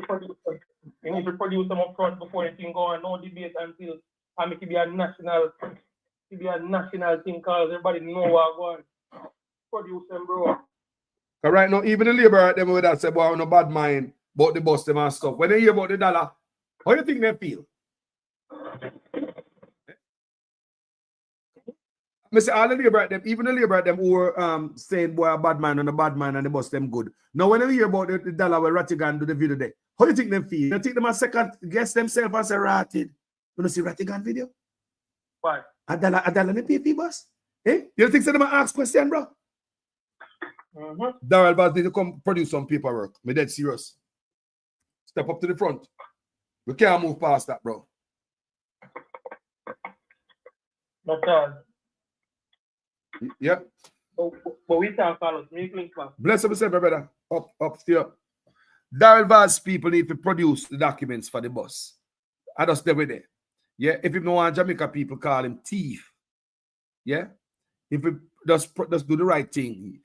D: You need to produce them up front before anything go on. No debate until I make it be a national thing because everybody know what going on. Produce them, bro.
A: Because right now, even the labor them with that say, boy, no bad mind about the bus them and stuff. When they hear about the dollar, how do you think they feel? I say all the labor them, even the labor them who were saying, boy, a bad man and the bus them good. Now, when they hear about the dollar where Rattigan do the video there, how do you think them feel? You think them a second guess themselves as a ratted? You know see Rattigan video?
D: Why?
A: A dollar in the PP bus? Eh? You think so them ask question, bro? Darrell Vaz need to come produce some paperwork. Me dead serious. Step up to the front. We can't move past that, bro.
D: Not all.
A: Yeah.
D: But we talk, Carlos.
A: Bless up yourself, brother. Up, stay up. Darrell Vaz people need to produce the documents for the bus. I just stay with it. Yeah. If you don't want Jamaica people call him thief. Yeah. If we just do the right thing.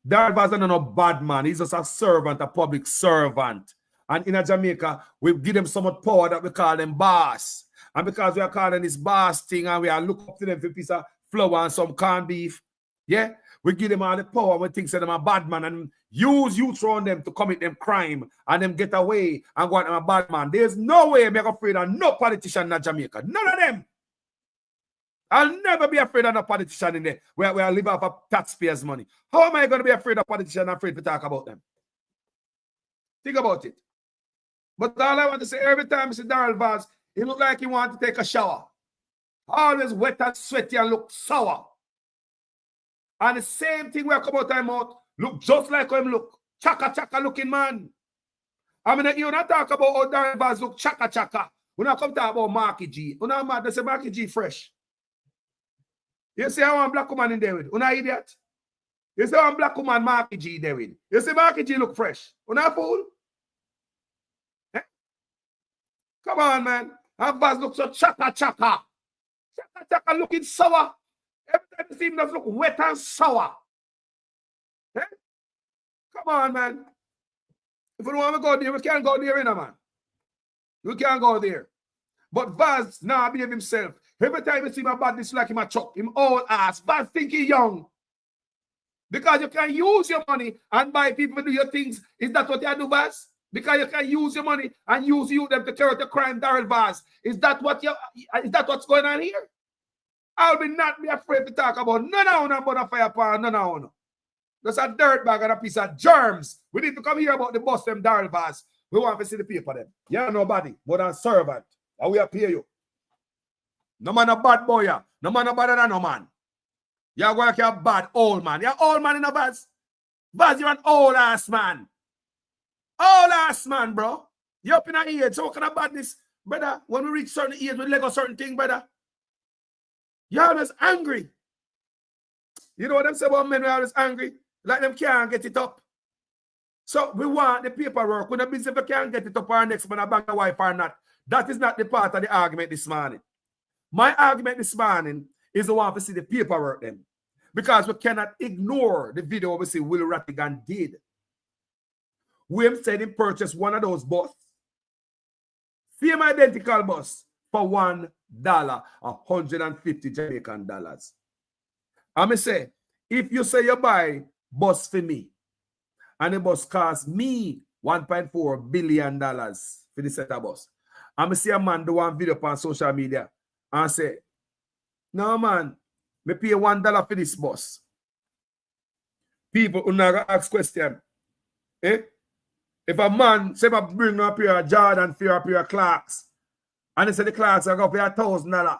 A: Darrell Vaz is not a bad man. He's just a servant, a public servant. And in Jamaica, we give them so much power that we call them boss. And because we are calling this boss thing and we are looking up to them for a piece of flour and some corned beef, yeah, we give them all the power. We think them a bad man and use youth around them to commit them crime and them get away and go on them a bad man. There's no way I'm afraid of no politician in Jamaica. None of them. I'll never be afraid of no politician in there where I live off of taxpayers' money. How am I going to be afraid of politicians and afraid to talk about them? Think about it. But all I want to say, every time I see Darrell Vaz, he look like he want to take a shower. Always wet and sweaty and look sour. And the same thing where I come out of my mouth, look just like him look. Chaka looking man. I mean, you not talk about how Darrell Vaz look chaka. When I come talk about Marky G, when I'm mad, they say Marky G fresh. You see how one black woman in there with? You're not idiot. You see one black woman Marky G there with. You see Marky G look fresh. You're not fool. Eh? Come on, man. And Vaz look so chaka. Chaka looking sour. Every time you see him does look wet and sour. Eh? Come on, man. If we don't want to go there, we can't go there, man. We can't go there. But Vaz now behave himself. Every time you see my bad, this like him a chuck, him old ass. Vaz think he young. Because you can use your money and buy people to do your things. Is that what you do, Vaz? Because you can use your money and use them to carry out the crime, Darrell Vaz. Is that what's going on here? I'll not be afraid to talk about none of them about fire power, none of them. That's a dirt bag and a piece of germs. We need to come here about the boss them Darrell Vaz. We want to see the paper them. You're nobody more than servant. And we pay you. No man a bad boy, yeah. No man a better than no man. You're going like a bad old man. You're old man in a Vaz. Vaz, you're an old ass man. Old ass man, bro. You're up in a age. So what kind of badness, brother? When we reach certain age, we let go certain thing, brother. You're always angry. You know what them say about men? We're always angry. Like them can't get it up. So we want the paperwork. We're not busy if we can't get it up our next man a bang a wife or not. That is not the part of the argument this morning. My argument this morning is the one to see the paperwork them. Because we cannot ignore the video we see Will Rattigan did. William said he purchased one of those buses. Same identical bus for $1, 150 Jamaican dollars. I'm say, if you say you buy bus for me, and the bus costs me $1.4 billion for the set of bus, I'm see a man do one video on social media and say, no man, me pay $1 for this bus. People who never ask question, if a man say I bring up a pair of Jordan for a pair of Clarks, and they say the Clarks are going for $1,000,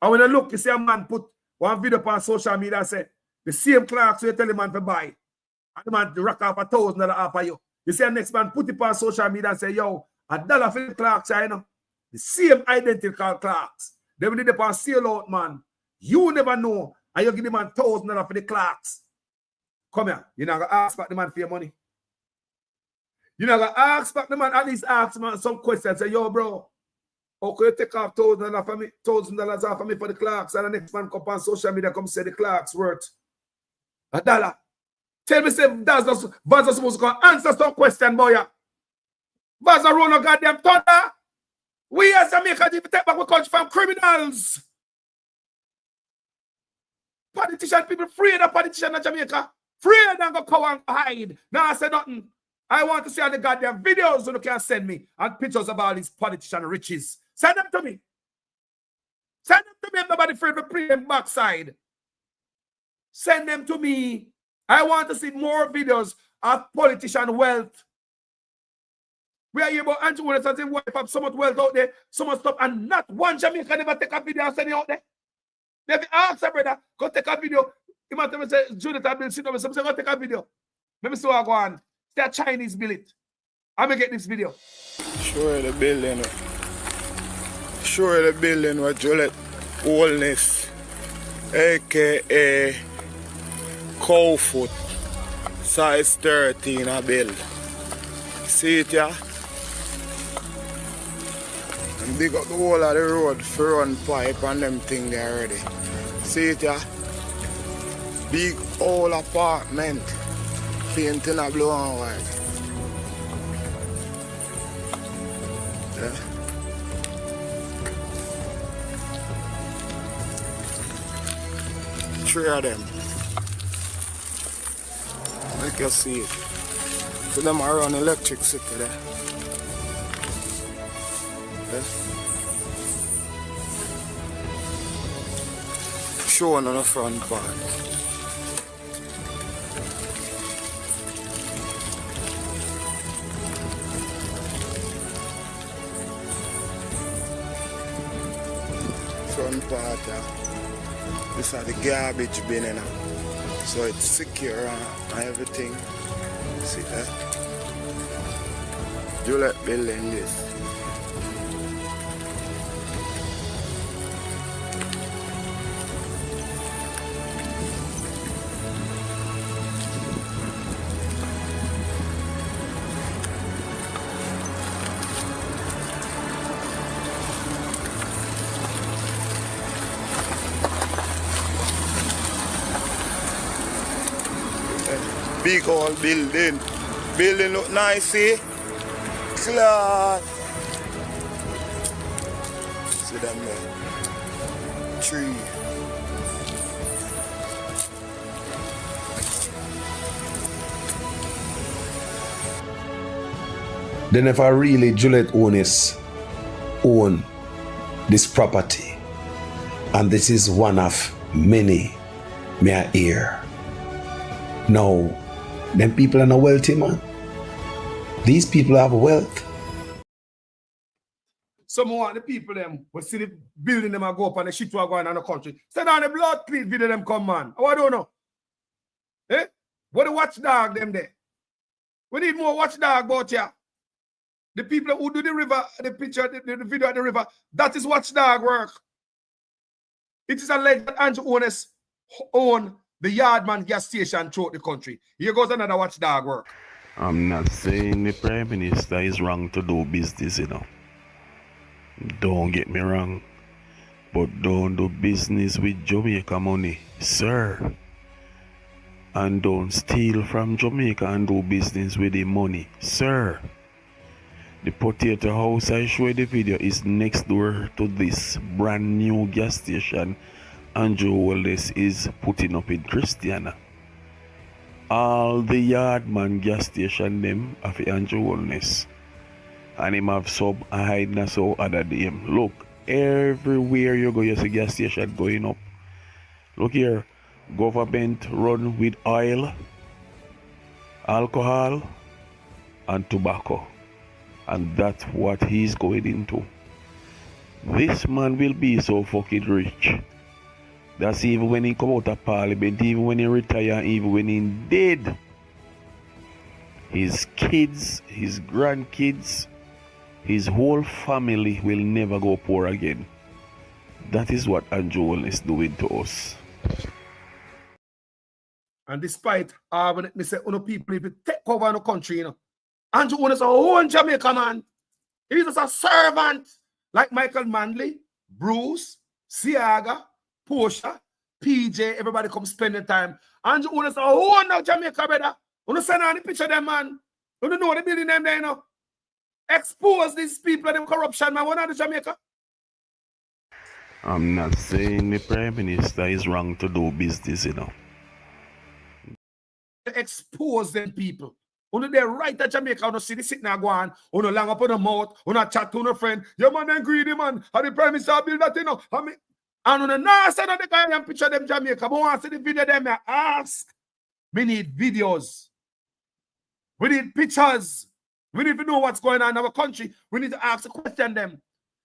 A: and when you look, you see a man put one video on social media and say, the same Clarks you tell the man to buy, and the man rack off $1,000 off of you. You see the next man put it on social media and say, yo, $1 for the Clarks, you know. The same identical Clarks. They will need upon sale out, man. You never know, and you give the man $1,000 for the Clarks. Come here, you're not going to ask back the man for your money. You're not going to ask back the man, at least ask man some questions. Say, yo, bro, how could you take off $1,000 for me, $1,000 off of me for the Clarks? And the next man come on social media, come say the Clarks worth $1. Tell me, say, Vaz is supposed to go answer some question, boy. Vaz are run a goddamn thunder. We as Jamaica need to take back our country from criminals. Politician people afraid of politicians in Jamaica. Afraid and go cover and hide. Now I say nothing. I want to see all the goddamn videos you can send me and pictures of all these politician riches. Send them to me. Send them to me. Nobody afraid to play them backside. Send them to me. I want to see more videos of politician wealth. We are here about Andrew Willis and his wife have so much wealth out there, so much stuff, and not one Jamaican never take a video and send it out there. They have to ask her brother, go take a video. He might have say, Judith, I will sit down with something, go take a video. Let me see what I go on. That Chinese build. I'm going to get this video.
G: Sure the building. Sure the building with Juliet Wellness, a.k.a. Cowfoot, size 13 a build. See it, yeah? And dig up the whole of the road for run pipe and them thing there already. See it, yeah? Big old apartment. Painting a blue and white. Yeah. Three of them. Like you see it. So them are on electricity there. Yeah. Showing on the front part. Front part, this is the garbage bin, you know. So it's secure and everything. See that? Juliet building this. Big old building. Building look nice, see? Class. See them there. Tree.
H: Then if I really Juliet own this property, and this is one of many me I hear. Now, them people are not wealthy, man. These people have wealth.
A: Some of the people them will see the building them and go up and the shit will go on in the country. Send on the blood clean video them come, man. Oh, I don't know. Eh? What the watchdog them there? We need more watchdog about here. The people who do the river, the picture, the video at the river, that is watchdog work. It is alleged that Andrew Owners own the Yardman gas station throughout the country. Here goes another watchdog work.
F: I'm not saying the Prime Minister is wrong to do business, you know. Don't get me wrong. but don't do business with Jamaica money, sir. And don't steal from Jamaica and do business with the money, sir. The potato house I showed the video is next door to this brand new gas station Andrew Wallace is putting up in Christiana. All the Yardman gas station them of Andrew Wallace. And him have sub a hide na so other them. Look, everywhere you go you see gas station going up. Look here, government run with oil, alcohol and tobacco. And that's what he's going into. This man will be so fucking rich. That's even when he come out of parliament, even when he retire, even when he dead. His kids, his grandkids, his whole family will never go poor again. That is what Andrew is doing to us.
U: And despite when me say people if you take over the country, you know, Andrew is a whole Jamaica man. He's just a servant like Michael Manley, Bruce, Siaga, Portia, PJ, everybody come spend the time. Andrew is a whole now Jamaica, brother. You send on the picture of them, man. You don't know the building them there, you know. Expose these people and them corruption, man. One of the Jamaica.
F: I'm not saying the Prime Minister is wrong to do business, you know.
U: Expose them people. Only they right at Jamaica, you see the sitting there go on, you know, long up on the mouth, you know, chat to your friend, your man and greedy man, how the Prime Minister build that, you know. And on the north side of the guy and picture them Jamaica, but want to see the video them, I ask. We need videos. We need pictures. We need to know what's going on in our country. We need to ask a question them.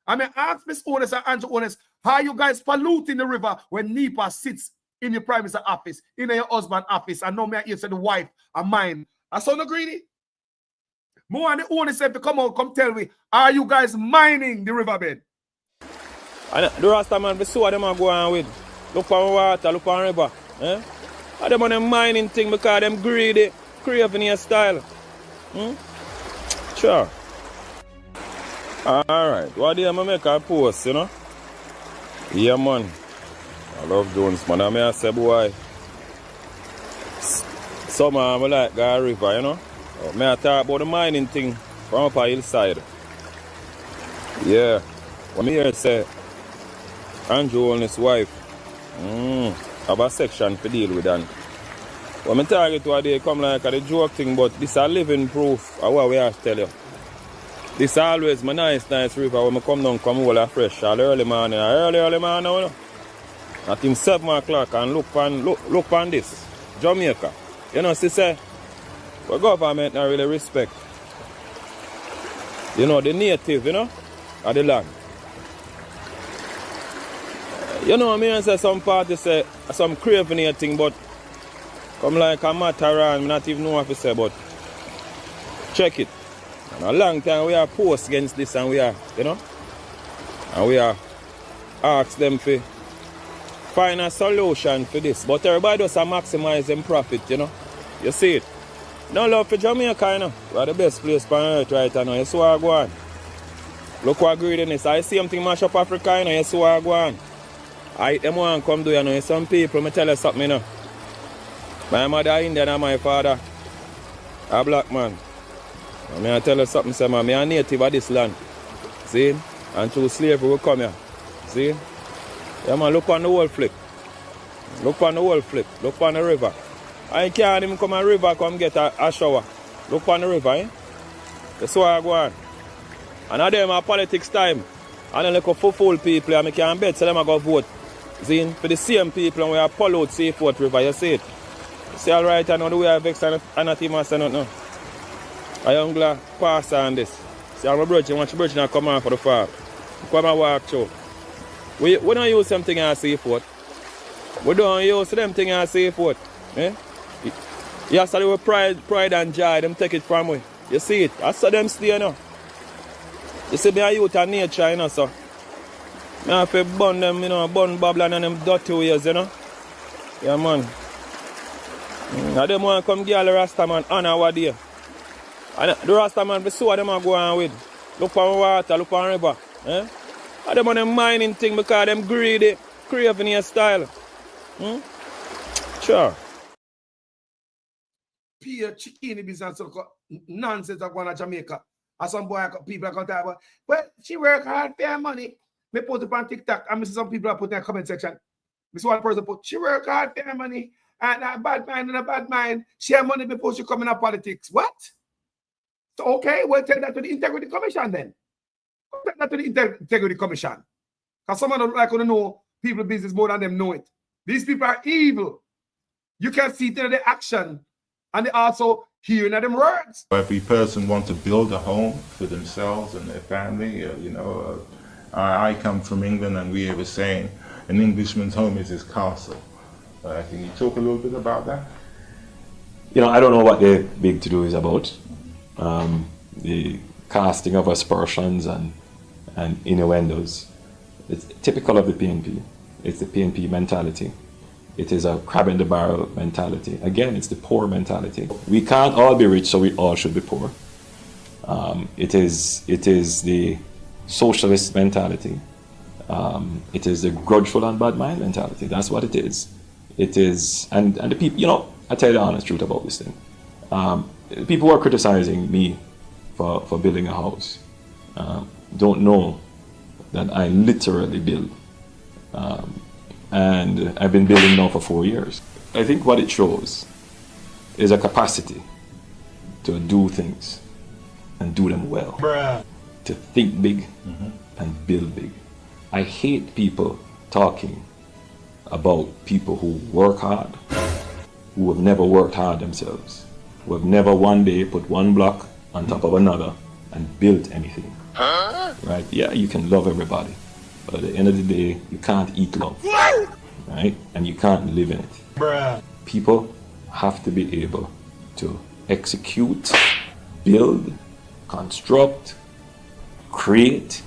U: I mean, ask Miss Owners and Andrew Owners, how you guys polluting the river when NEPA sits in your Prime Minister office, in your husband office, and now me here say the wife and mine. I saw no greedy. More and the owners have to come out, come tell me, are you guys mining the riverbed?
I: And the Rasta man, we see what them are going with. Look for water, look for river. Eh? And them on them mining thing because them greedy, craving your style. Sure. Alright, what do you make a post, you know? Yeah, man. I love Jones, man. I may say, boy. Some I like go river, you know? May I talk about the mining thing from up a hillside. Yeah. What me here say, Andrew and his wife have a section to deal with that. When I target what they come like a joke thing, but this is a living proof of what we have to tell you. This is always my nice river when I come down, come all fresh, all early morning, early morning, you know. At him 7 o'clock and look on this, Jamaica. You know, see, say, the government not really respect, you know, the native, you know, of the land. You know, I mean, say some parties say some craving thing, but come like a matter around, I not even know what to say, but check it. And a long time we are post against this and we are, you know, and we are ask them to find a solution for this. But everybody does maximize them profit, you know. You see it. No love for Jamaica, you know. We are the best place on earth right now. You see what I go on. Look what greediness. I see something mash up Africa, you know. You see what I go on. I them want to come do, you know. Some people, let me tell you something, you know. My mother Indian and my father a black man. And I tell you something, say, man, I'm a native of this land. See? And through slavery we come here. See? Yeah, man, look on the whole flip. Look on the whole flip. Look on the river. I can't even come a river, come get a shower. Look on the river, eh? That's why I go on. And now them are politics time. And then look for fool people, and I can't bet, so them I go vote. See? For the same people, and we are pollute Seafort River, you see it? See all right, I know the way I vex and not even say nothing. I am glad pass on this. See, I'm a virgin, watch the virgin come on for the farm. Come and walk through. We don't use something as Seafort. We don't use them thing as Seafort. Eh? Yesterday with pride and joy, them take it from me. You see it? I saw them stay now. You see me a youth and nature, you know, so. I have to burn them, you know, burn Babylon and them dirty ways, you know. Yeah, man. Now them want to come give the Rasta man honor what day. And the Rasta man, we see what them are going with. Look for water, look for river. Eh? I them on them mining thing because them greedy, craving your style. Sure.
A: Pure chicken business nonsense are going to Jamaica. And some boy people are going to talk well, she work hard for her money. Me put it on TikTok and I see some people are putting in the comment section. This one person put, she work hard for her money and a bad mind. She have money before she come in politics. What? So okay, we'll tell that to the Integrity Commission then. Take that to the Integrity Commission. Because someone don't like to know people's business more than them know it. These people are evil. You can see it in their action and they also hearing them words.
J: Every person wants to build a home for themselves and their family. I come from England and we have a saying, an Englishman's home is his castle. Can you talk a little bit about that?
K: I don't know what the big to-do is about. The casting of aspersions and innuendos. It's typical of the PNP. It's the PNP mentality. It is a crab in the barrel mentality. Again, it's the poor mentality. We can't all be rich, so we all should be poor. It is the socialist mentality. It is the grudgeful and bad mind mentality. That's what it is. It is, and the people, I tell you the honest truth about this thing. People who are criticizing me for building a house don't know that I literally build. And I've been building now for 4 years. I think what it shows is a capacity to do things and do them well. To think big and build big. I hate people talking about people who work hard, who have never worked hard themselves, who have never one day put one block on top of another and built anything. Right? Yeah, you can love everybody, but at the end of the day, you can't eat love. Right? And you can't live in it. People have to be able to execute, build, construct, create,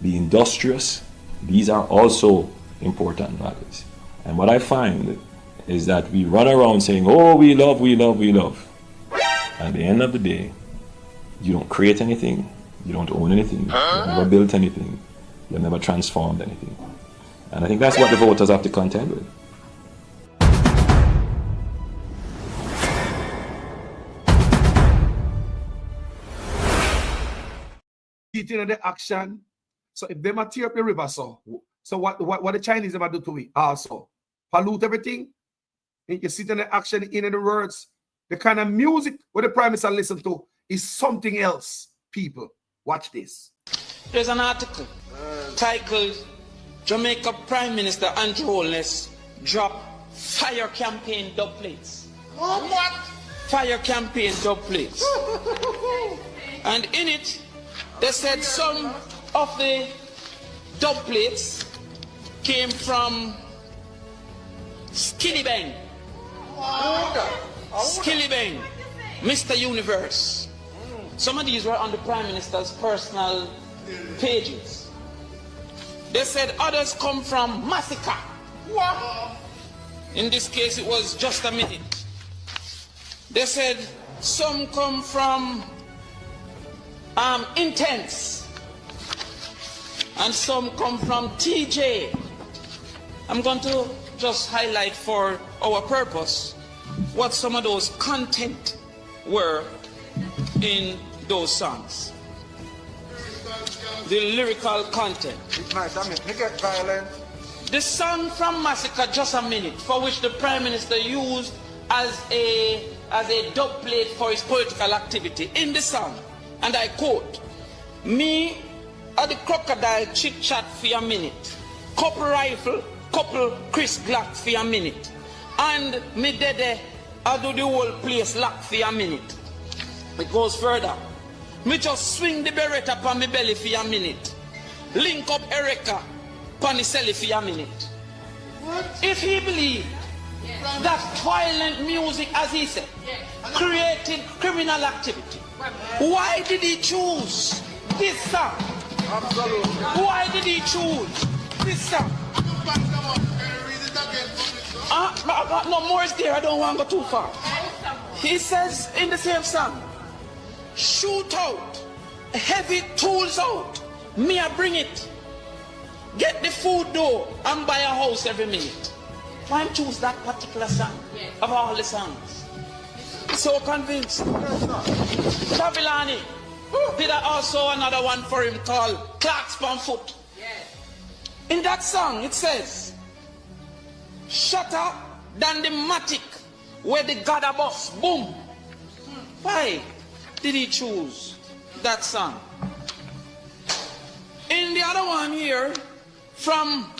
K: be industrious. These are also important matters. And what I find is that we run around saying, oh, we love. At the end of the day, you don't create anything, you don't own anything, you've never built anything, you've never transformed anything. And I think that's what the voters have to contend with.
A: Eating the action. So if they might tear up the river, so what the Chinese ever do to it also? Pollute everything. And you sit in the action in the words. The kind of music what the Prime Minister listen to is something else. People, watch this.
W: There's an article titled Jamaica Prime Minister Andrew Holness drop fire campaign dub plates.
X: What?
W: Fire campaign dub plates. And in it, they said some of the dub plates came from Skillibeng. Skillibeng, Mr. Universe. Some of these were on the Prime Minister's personal pages. They said others come from Massacre. In this case, it was Just a Minute. They said some come from Intense. And some come from TJ. I'm going to just highlight for our purpose what some of those content were in those songs. The lyrical content. The song from Massacre, Just a Minute, for which the Prime Minister used as a dub plate for his political activity. In the song, and I quote, "Me are the crocodile chit chat for a minute, couple rifle, couple Chris Glock for a minute, and me dede I do the whole place lock for a minute." It goes further. "Me just swing the beretta upon me belly for a minute, link up Erica pon the celly for a minute." What? If he believed that violent music, as he said, created criminal activity, why did he choose this song? Absolutely. Why did he choose this song? No more is there, I don't want to go too far. He says in the same song, "Shoot out, heavy tools out, me I bring it, get the food though, and buy a house every minute. Why him choose that particular song of all the songs? So convinced. Babylani did also another one for him called Clerks on Foot. In that song it says, shatter than the matic where the God a boss. Boom. Why did he choose that song? In the other one here, from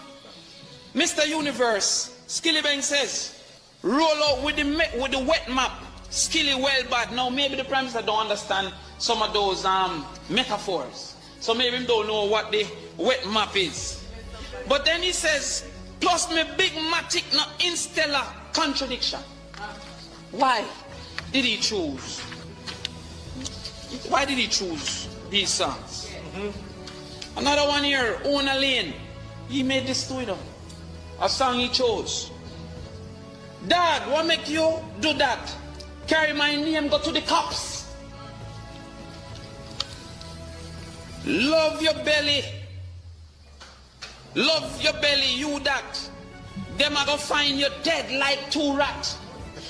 W: Mr. Universe, Skilly Bang says, roll out with the wet map. Skilly well bad. Now maybe the Prime Minister don't understand some of those metaphors. So maybe he don't know what the wet map is. But then he says, plus me big matic no instellar contradiction. Why did he choose? Why did he choose these songs? Another one here, Ona Lane. He made this to it. A song he chose. Dad, what make you do that? Carry my name, go to the cops. Love your belly. Love your belly, you that. Them are gonna find you dead like two rats.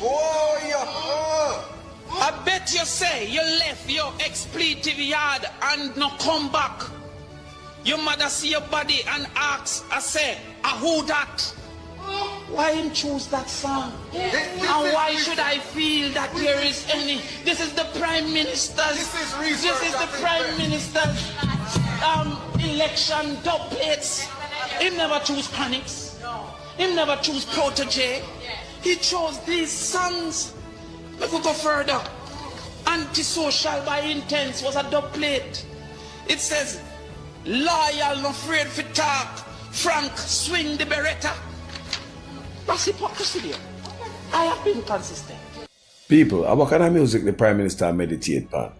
W: Oh, yeah. I bet you say you left your expletive yard and no come back. Your mother see your body and asks, I say, who that? Why him choose that song? And why should I feel that there is any? This is the Prime Minister's. This is the Prime Minister's election dub plates. He never choose Panics. He never choose Protege. He chose these songs. Let me go further. Antisocial by Intense was a dub plate. It says, loyal, no afraid for talk. Frank, swing the Beretta. That's hypocrisy there. I have been consistent.
H: People, what kind of music the Prime Minister meditate on?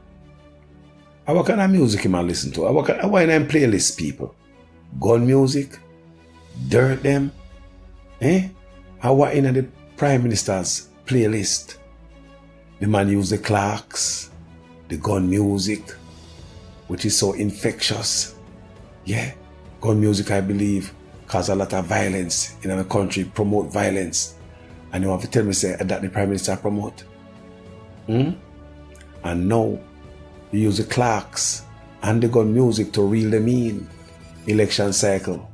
H: What kind of music him listen to? What kind of playlist, people? Gun music? Dirt them? How what in the Prime Minister's playlist? The man use the Clarks, the gun music, which is so infectious. Yeah, gun music, I believe, cause a lot of violence in our country, promote violence. And you have to tell me say that the Prime Minister promote. And now, you use the Clarks and the gun music to reel them in. Election cycle.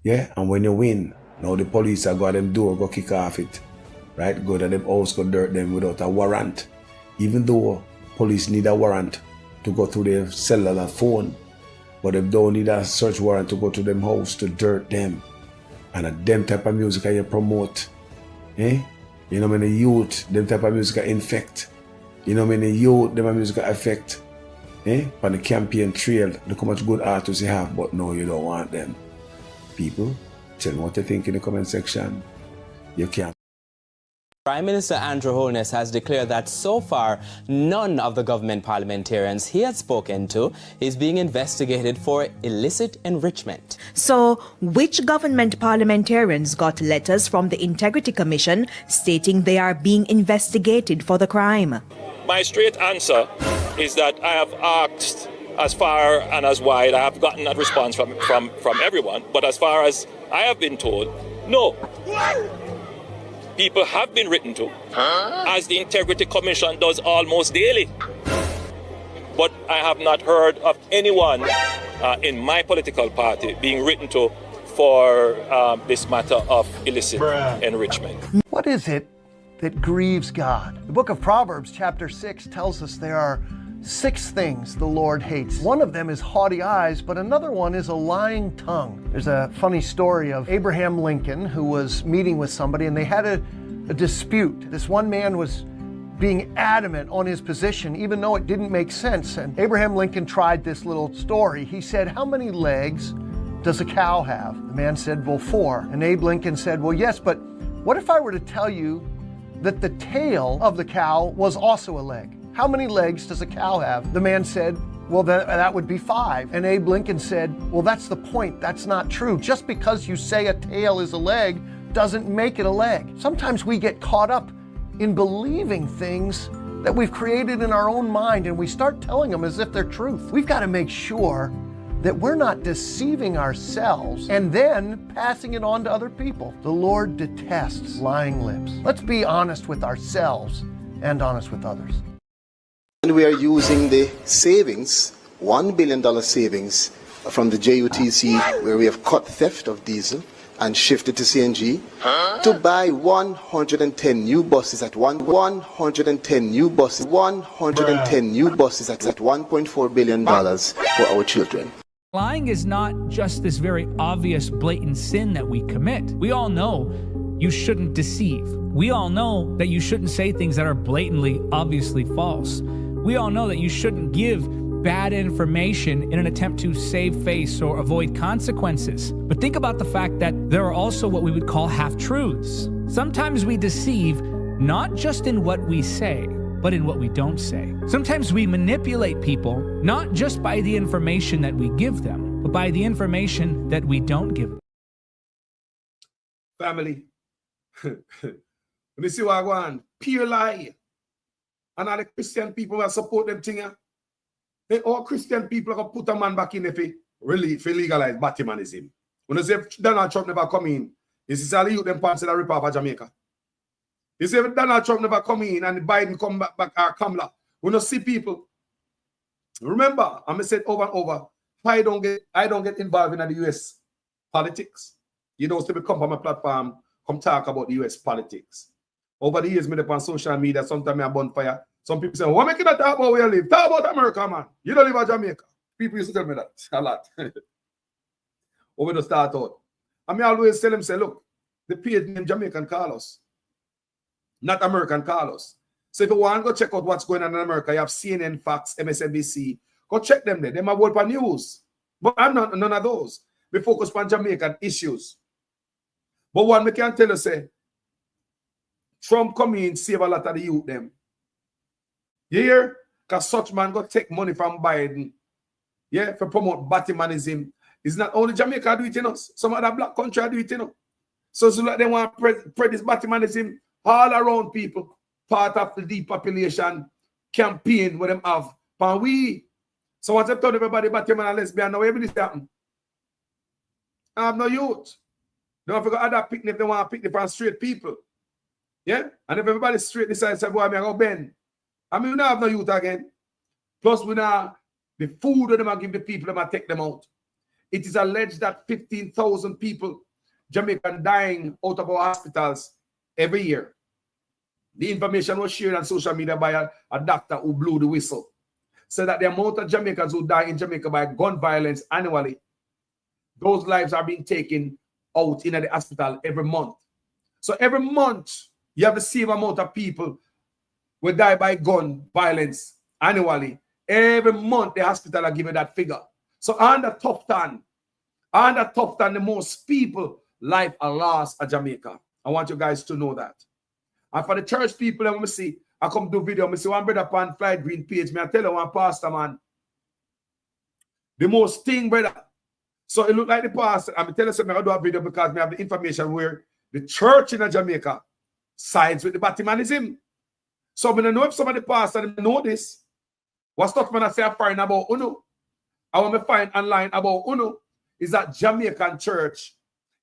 H: Yeah, and when you win, now the police are go at them door, go kick off it. Right, go to them house, go dirt them without a warrant. Even though police need a warrant to go through their cellular phone, but they don't need a search warrant to go to them house to dirt them. And them type of music you promote. You know many youth, them type of music infect. You know many youth, them music affect. On the campaign trail, look how much good artists you have, but no, you don't want them. People, tell me what you think in the comment section. You can't.
B: Prime Minister Andrew Holness has declared that so far, none of the government parliamentarians he had spoken to is being investigated for illicit enrichment.
M: So, which government parliamentarians got letters from the Integrity Commission stating they are being investigated for the crime?
E: My straight answer is that I have asked as far and as wide. I have gotten a response from everyone, but as far as I have been told, no. People have been written to, as the Integrity Commission does almost daily. But I have not heard of anyone in my political party being written to for this matter of illicit enrichment.
N: What is it that grieves God? The book of Proverbs, chapter 6, tells us there are 6 things the Lord hates. One of them is haughty eyes, but another one is a lying tongue. There's a funny story of Abraham Lincoln who was meeting with somebody and they had a dispute. This one man was being adamant on his position even though it didn't make sense. And Abraham Lincoln tried this little story. He said, how many legs does a cow have? The man said, well, 4. And Abe Lincoln said, well, yes, but what if I were to tell you that the tail of the cow was also a leg? How many legs does a cow have? The man said, well, that would be 5. And Abe Lincoln said, well, that's the point. That's not true. Just because you say a tail is a leg doesn't make it a leg. Sometimes we get caught up in believing things that we've created in our own mind and we start telling them as if they're truth. We've got to make sure that we're not deceiving ourselves and then passing it on to other people. The Lord detests lying lips. Let's be honest with ourselves and honest with others.
O: And we are using the savings, $1 billion savings from the JUTC, where we have cut theft of diesel and shifted to CNG, to buy 110 new buses at 110 new buses at $1.4 billion for our children.
P: Lying is not just this very obvious, blatant sin that we commit. We all know you shouldn't deceive. We all know that you shouldn't say things that are blatantly, obviously false. We all know that you shouldn't give bad information in an attempt to save face or avoid consequences. But think about the fact that there are also what we would call half-truths. Sometimes we deceive not just in what we say, but in what we don't say. Sometimes we manipulate people not just by the information that we give them, but by the information that we don't give them.
A: Family, when you see what I want, pure lie. And all the Christian people that support them thing, they all Christian people are going to put a man back in if he legalize Batimanism. When you say Donald Trump never come in, this is all you them pants in the rip off of Jamaica. You say Donald Trump never come in and Biden come back or Kamala. When you see people, remember, I'm said over and over, I don't get involved in the US politics. You don't still come from my platform, come talk about the US politics. Over the years, me on social media, sometimes I bonfire. Some people say, what make you not talk about where you live? Talk about America, man. You don't live in Jamaica. People used to tell me that a lot. Over the start out. I mean, I always tell them, say, look, the page name Jamaican Carlos, not American Carlos. So if you want to go check out what's going on in America, you have CNN, Fox, MSNBC. Go check them there. They might work for news. But I'm not none of those. We focus on Jamaican issues. But one we can tell you, say, Trump come in, save a lot of the youth them. You hear? Because such man go take money from Biden, yeah, for promote Batimanism. It's not only Jamaica do it, you know. Some other black country do it, you know. So like they want to spread this Batimanism all around people. Part of the depopulation campaign with them have. But we, so once I told everybody Batiman and lesbian, now everything happen. I have no youth. Don't forget other picnic if they want to pick from straight people. Yeah? And if everybody straight decides to go, I'm going to bend. I mean, we don't have no youth again. Plus, we now, the food that they give the people, they take them out. It is alleged that 15,000 people, Jamaican, dying out of our hospitals every year. The information was shared on social media by a doctor who blew the whistle. So that the amount of Jamaicans who die in Jamaica by gun violence annually, those lives are being taken out in the hospital every month. So every month, you have the same amount of people will die by gun violence annually. Every month, the hospital are giving that figure. So under tough time, the most people life are lost at Jamaica. I want you guys to know that. And for the church people, let me see, I come do video, I see one brother upon Flight Green page, me I tell you one pastor, man, the most thing, brother. So it look like the pastor, I'm telling you something, I do a video because I have the information where the church in Jamaica sides with the Batimanism. So I don't know if some of the pastors know this. What stuff when I say I find about Uno, I want to find online about Uno, is that Jamaican church,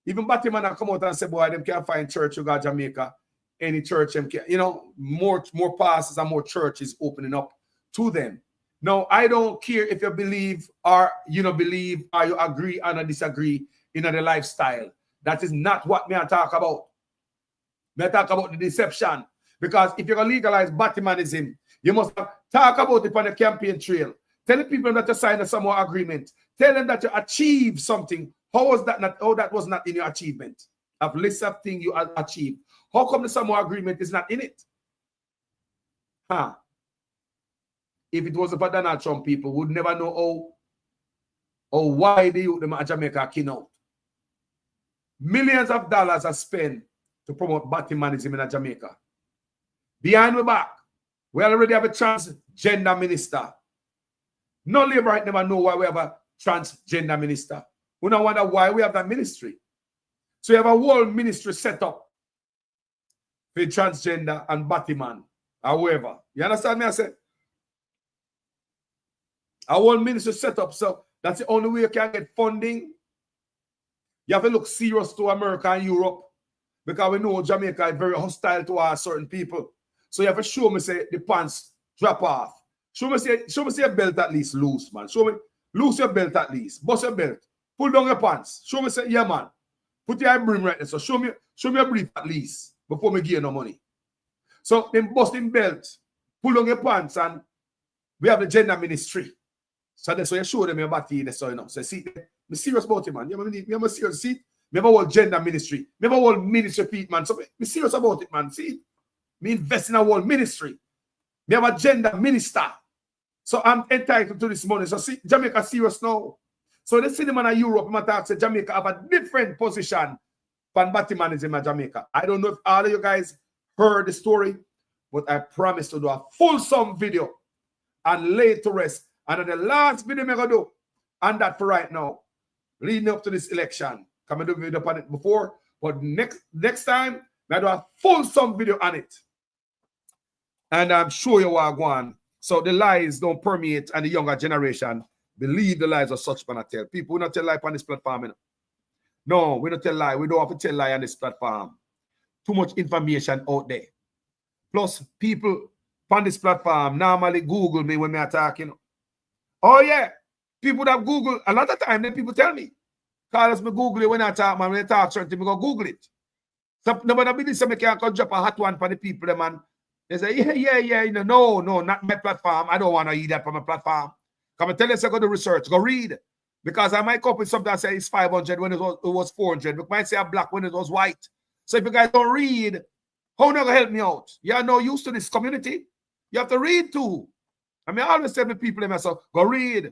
A: even Batiman come out and say, boy, them can't find church you got Jamaica. Any church, them can, you know, more pastors and more churches opening up to them. Now, I don't care if you believe or you don't believe or you agree or disagree in the lifestyle. That is not what me I talk about. Me I talk about the deception. Because if you're going to legalize Batimanism, you must talk about it on the campaign trail. Tell the people that you signed a Samoa agreement. Tell them that you achieved something. How was that not? How that was not in your achievement? A list of things you achieved. How come the Samoa agreement is not in it? Huh? If it wasn't for Donald Trump, people would never know how why the youth them at Jamaica came out. Millions of dollars are spent to promote Batimanism in Jamaica. Behind my back, we already have a transgender minister. No labor right never know why we have a transgender minister. We don't wonder why we have that ministry. So you have a whole ministry set up for transgender and Batiman, however. You understand me? I said? A whole ministry set up. So That's the only way you can get funding. You have to look serious to America and Europe because we know Jamaica is very hostile to our certain people. So you have to show me say the pants drop off. Show me say your belt at least loose, man. Show me loose your belt at least. Bust your belt. Pull down your pants. Show me say, yeah, man. Put your brim right there. So show me your brief at least before me give you no money. So them busting belt, pull down your pants, and we have the gender ministry. So that's why you show them your body. So you know. So see, I'm serious about it, man. I'm serious. See, me have a whole gender ministry. Me have a whole ministry feet, man. So I'm serious about it, man. See, me invest in a whole ministry. Me have a gender minister. So I'm entitled to this money. So see, Jamaica serious now. So the cinema in Europe, I'm talking say Jamaica have a different position than Batmanism in Jamaica. I don't know if all of you guys heard the story, but I promise to do a fulsome video and lay to rest. And the last video I'm going to do, and that for right now, leading up to this election. Come and do a video on it before, but next time, I do a fulsome video on it. And I'm sure you are going. So the lies don't permeate, and the younger generation believe the lies of such man. I tell people, we don't tell lie on this platform. You know? No, we don't tell lie. We don't have to tell lie on this platform. Too much information out there. Plus, people on this platform normally Google me when they're talking. Oh, yeah. People that Google, a lot of time, then people tell me. Carlos, me Google it when I talk, man. When I talk certain things, me go Google it. So, nobody believe so me can't go drop a hot one for the people, man. They say, yeah. You know, no, not my platform. I don't want to eat that from my platform. Come and tell us, I go to research, go read. Because I might copy something that says it's 500 when it was 400. But might say a black when it was white. So if you guys don't read, how not gonna help me out? You are no used to this community. You have to read too. I mean, I always tell me people, myself, go read.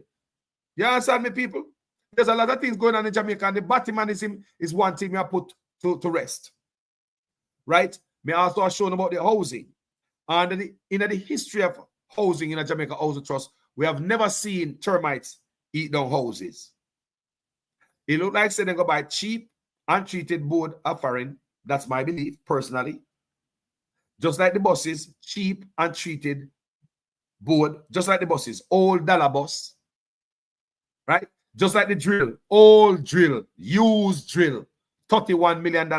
A: You understand me, people? There's a lot of things going on in Jamaica, and the Batmanism is one thing I put to rest. Right? Me also show about the housing. And in the history of housing in a Jamaica Housing Trust, we have never seen termites eat down houses. It look like say they go buy cheap, untreated board offering. That's my belief, personally. Just like the buses, cheap, untreated board, just like the buses, old dollar bus, right? Just like the drill, old drill, used drill, $31 million.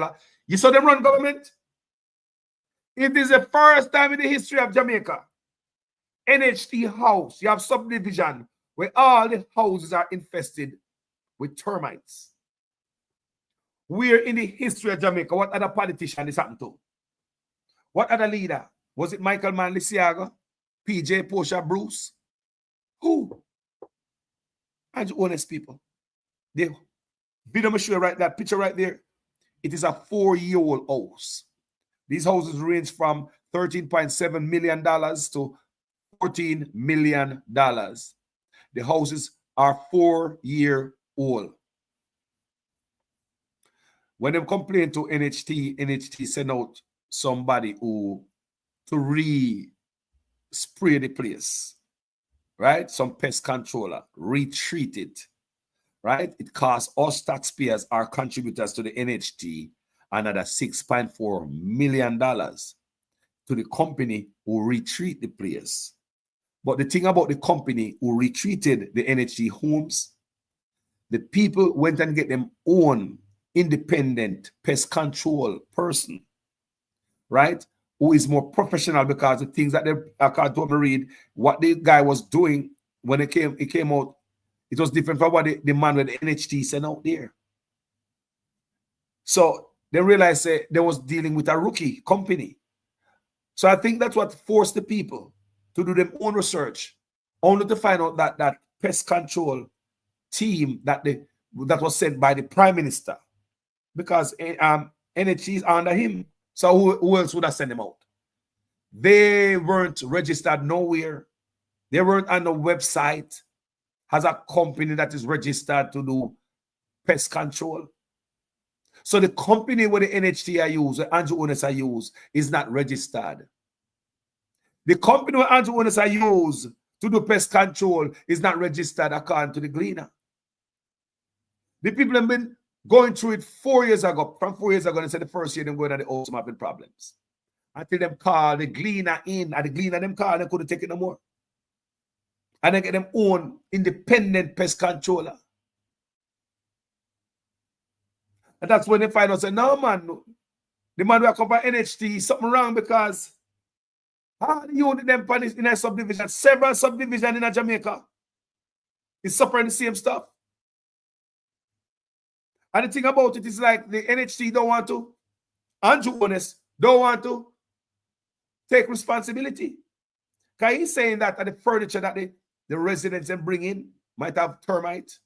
A: You saw them run government? It is the first time in the history of Jamaica. NHT house, you have subdivision where all the houses are infested with termites. Where in the history of Jamaica, what other politician this happened to? What other leader? Was it Michael Manley Siaga? PJ Portia Bruce? Who? And honest people. The video I'm showing right, that picture right there, it is a 4-year-old house. These houses range from $13.7 million to $14 million. The houses are 4-year-old. When they complain to NHT send out somebody who to re-spray the place, right? Some pest controller, retreat it, right? It costs us taxpayers, our contributors to the NHT, another $6.4 million to the company who retreat the place. But the thing about the company who retreated the NHT homes, the people went and get them own independent pest control person, right? Who is more professional, because the things that I can't read, what the guy was doing when it came out, it was different from what the man with the NHT sent out there. So they realized they was dealing with a rookie company. So I think that's what forced the people to do their own research, only to find out that that pest control team that was sent by the Prime Minister, because NHT is under him. So who else would have sent them out? They weren't registered nowhere. They weren't on the website as a company that is registered to do pest control. So the company where the NHT I use, the Andrew Owners I use, is not registered. The company where Andrew Owners I use to do pest control is not registered according to the Gleaner. The people have been going through it 4 years ago. From 4 years ago, they said the first year them going at the house having problems. Until them call the Gleaner in, and the Gleaner them call, they couldn't take it no more. And they get them own independent pest controller. And that's when they find out, say, no, man, no. The man who come from NHT, something wrong because all the unit them in a subdivision, several subdivisions in Jamaica is suffering the same stuff. And the thing about it is like the NHT don't want to, Andrew Honest don't want to take responsibility. Because he's saying that the furniture that the residents then bring in might have termite.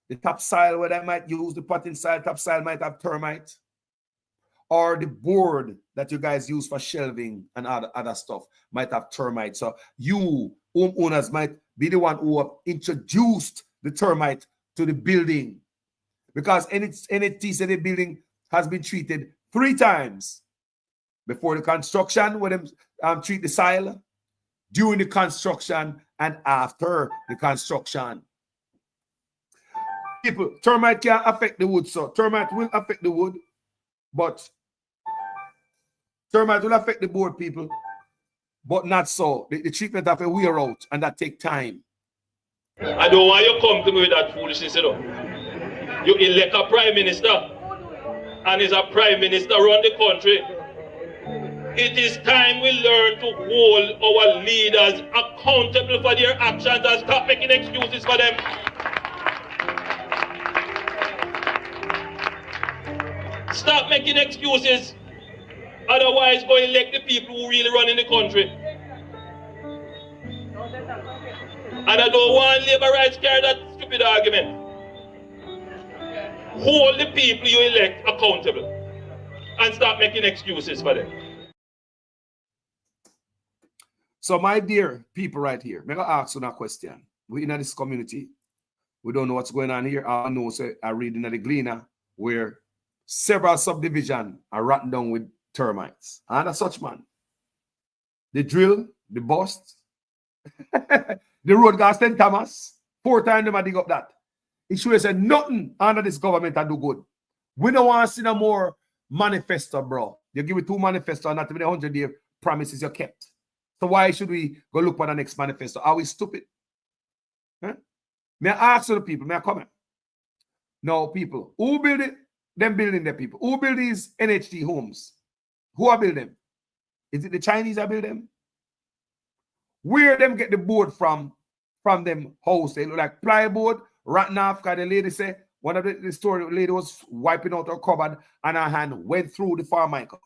A: The topsoil where they might use, the potting soil, topsoil might have termite. Or the board that you guys use for shelving and other stuff might have termite. So you, homeowners, might be the one who have introduced the termite to the building. Because NHT said the building has been treated 3 times. Before the construction, when them treat the soil, during the construction, and after the construction. People, termite can affect the wood, so termite will affect the wood, but termite will affect the board, people, but not so. The treatment have to wear out, and that take time.
E: I don't want you to come to me with that foolishness, you know. You elect a prime minister, and is a prime minister around the country. It is time we learn to hold our leaders accountable for their actions and stop making excuses for them. Stop making excuses. Otherwise, go elect the people who really run in the country. And I don't want labor rights carry that stupid argument. Hold the people you elect accountable and stop making excuses for them.
A: So, my dear people right here, I'm going to ask you a question. We're in this community. We don't know what's going on here. I know, say, I read in the Gleaner where several subdivisions are rotten down with termites. And as such, man, the drill, the bust, the road gas St. Thomas, 4 times them dig up that. It should have said nothing under this government to do good. We don't want to see no more manifesto, bro. You give it 2 manifesto and not even 100-day promises you kept. So why should we go look for the next manifesto? Are we stupid? Huh? May I ask the people, may I comment? No, people. Who build it? Them building the people. Who build these NHT homes? Who are building them? Is it the Chinese that build them? Where them get the board from them house? They look like plywood, rotten off, because the lady said, one of the story, the lady was wiping out her cupboard and her hand went through the Farmica.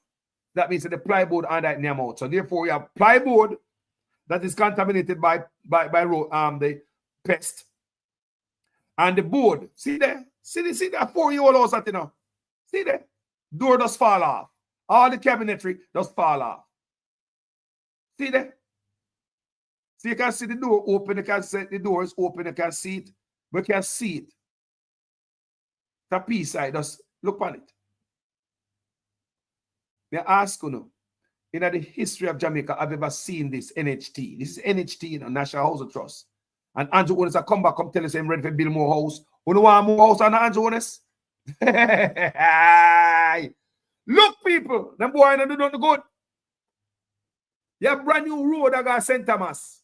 A: That means that the plywood and that name out. So therefore, we have plywood that is contaminated by the pest. And the board, see there? See that 4-year-old house that you know? See there? Door does fall off. All the cabinetry does fall off. See there? So you can see the door open, you can see the door is open, you can see it. We can see it. The piece side, just look on it. May I ask you, in the history of Jamaica, have you ever seen this NHT? This is NHT, you know, National Housing Trust. And Andrew Honest come back, come tell us I'm ready to build more house. You know want more house than Andrew Honest? Look, people, them boy don't do nothing good. You have brand new road that got St. Thomas.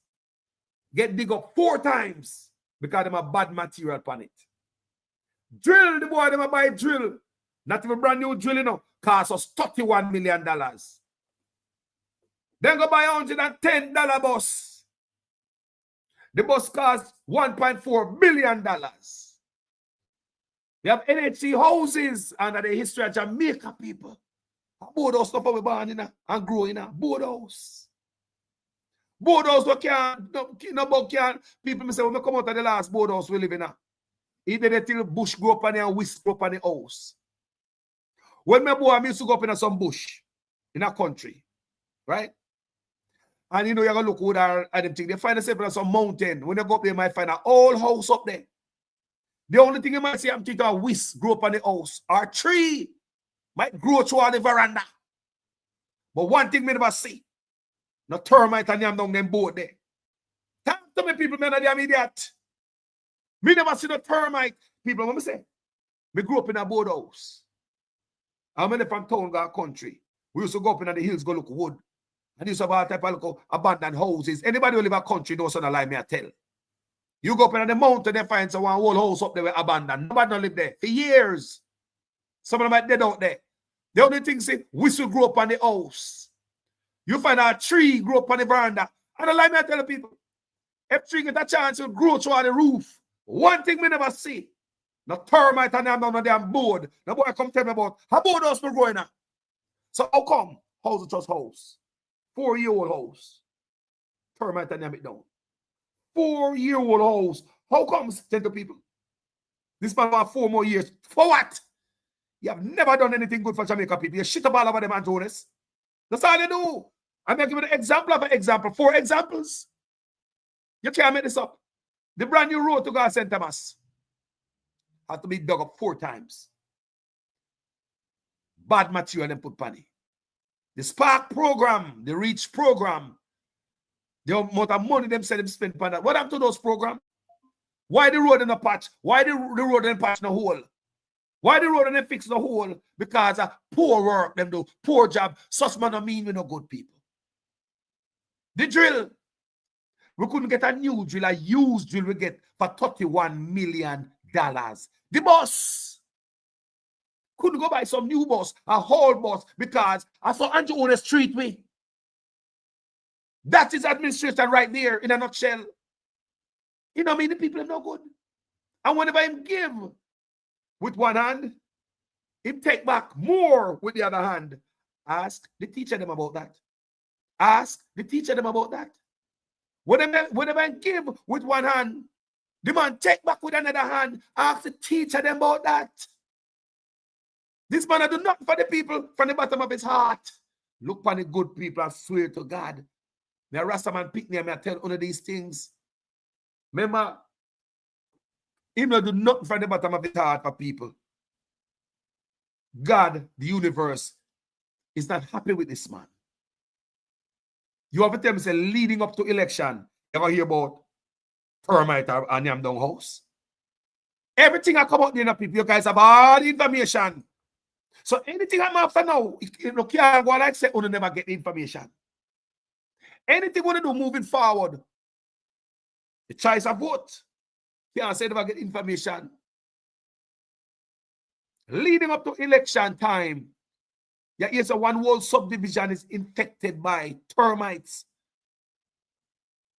A: Get dig up 4 times because them have bad material upon it. Drill, the boy, them buy drill. Not even brand new drill, you know. Cost us $31 million. Then go buy $110 bus. The bus costs $1.4 billion. You have NHC houses under the history of Jamaica, people. Board house stuff we born in and grow in. Board house. Board house we can't, people may say, when we come out of the last board house we live in. Either they till bush grow up on there and whisk grow up on the house. When my boy, I used to go up in some bush in a country, right? And you know, you're going to look good at them thing. They find themselves on some mountain. When they go up there, you might find an old house up there. The only thing you might see, I'm thinking a whisk grow up on the house. Or a tree might grow through on the veranda. But one thing we never see, no termite and yam down them board there. Talk to me, people, man, I'm idiot. Me never see no termite. People, what me say? Me grew up in a board house. I'm from town, got country. We used to go up in the hills, go look wood. And used to have all type of abandoned houses. Anybody who live in a country knows on a lie me I tell. You go up in the mountain and find someone whole house up there with abandoned. Nobody don't live there for years. Some of them are dead out there. The only thing is, whistle grow up on the house. You find a tree grow up on the veranda. And the line I tell people, if tree get a chance to grow through on the roof, one thing we never see. No termite and them on the damn board. The boy come tell me about how board house no growing up. So how come house is just house? 4-year-old house. Termite and them it down. 4-year-old house. How comes, gentle people? This man want 4 more years. For what? You have never done anything good for Jamaica people. You shit up all over them and Jonas. That's all you do. I'm going to give you an example of an example. 4 examples. You can't make this up. The brand new road to God St. Thomas had to be dug up 4 times. Bad material and put money. The Spark program, the Reach program, the amount of money them said them spend on that. What happened to those programs? Why the road in a patch? Why the road in a patch in a hole? Why the road in a fix the hole? Because of poor work them do, poor job. Such man don't mean we no good people. The drill. We couldn't get a new drill, a used drill we get for $31 million. The bus. Couldn't go buy some new bus, a whole bus, because I saw Andrew on the street way. That is administration right there in a nutshell. You know, I mean, the people are no good. And whenever him give with one hand, him take back more with the other hand. Ask the teacher them about that. Ask the teacher them about that. Whenever him give with one hand, the man take back with another hand. Ask the teacher them about that. This man do nothing for the people from the bottom of his heart. Look upon the good people and swear to God. Me a Rasta man pick me and me tell one of these things. Remember, he no do nothing from the bottom of his heart for people. God, the universe, is not happy with this man. You have to tell me, say, leading up to election, you ever hear about termite or Nyam Down house? Everything I come out there, people, you guys have all the information. So anything I'm after now, you can't go like say, you never get the information. Anything you want to do moving forward, the choice of vote, you can't say never get information. Leading up to election time, yeah, yes, one whole subdivision is infected by termites.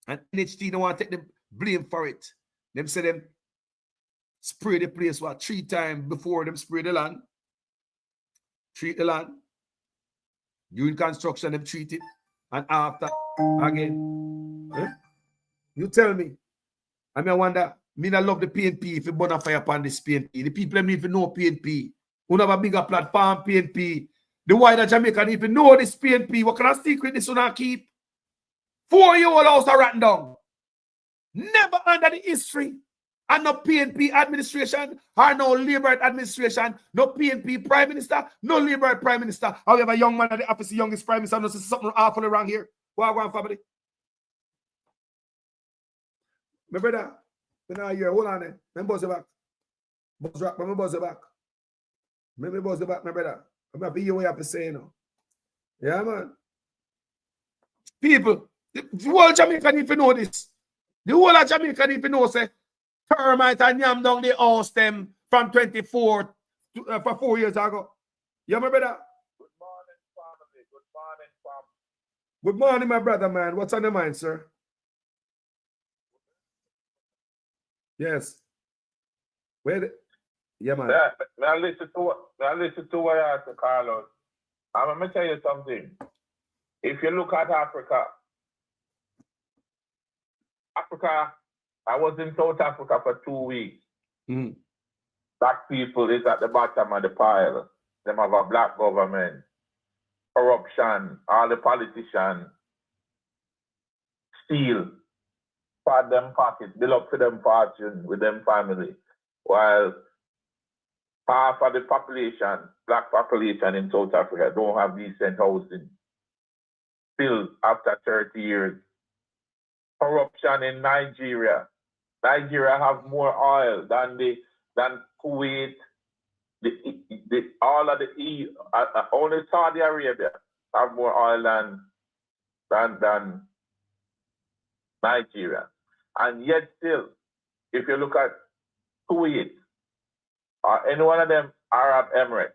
A: And NHT don't want to take the blame for it. Them say them spray the place 3 times before them spray the land. Treat the land. During construction, them treat it. And after, again. You tell me. I mean, I wonder, me not love the PNP if you burn a fire upon this PNP. The people that even know PNP. Who have a bigger platform, PNP. The wider Jamaica need to know this PNP. What kind of secret this one keep? 4-year-old house are rotten down. Never under the history. And no PNP administration, or no Labour administration, no PNP Prime Minister, no Labour Prime Minister. However, young man at the office, the youngest Prime Minister, knows something awful around here. What on, family? My brother, hold on there. Let me buzz it back. Buzz rock, let me buzz it back. Let me buzz it back, my brother. I'm going to be your way up to say, you know. Yeah, man. People, the whole Jamaica need to know this. The whole of Jamaica need to know, say, termite and Nyam Down the house them from 24 for 4 years ago. Yeah, my brother? Good morning, family. Good morning, family. Good morning, my brother, man. What's on your mind, sir? Yes. Wait. Yeah, man.
V: Now listen to what I have to Carlos. I'm going to tell you something. If you look at Africa, I was in South Africa for 2 weeks. Black people is at the bottom of the pile. Them have a black government. Corruption, all the politicians steal, part them pockets, build up for them fortune with them family. While half of the population, black population in South Africa, don't have decent housing. Still, after 30 years. Corruption in Nigeria. Nigeria have more oil than Kuwait, only Saudi Arabia have more oil than Nigeria. And yet still, if you look at Kuwait or any one of them Arab Emirates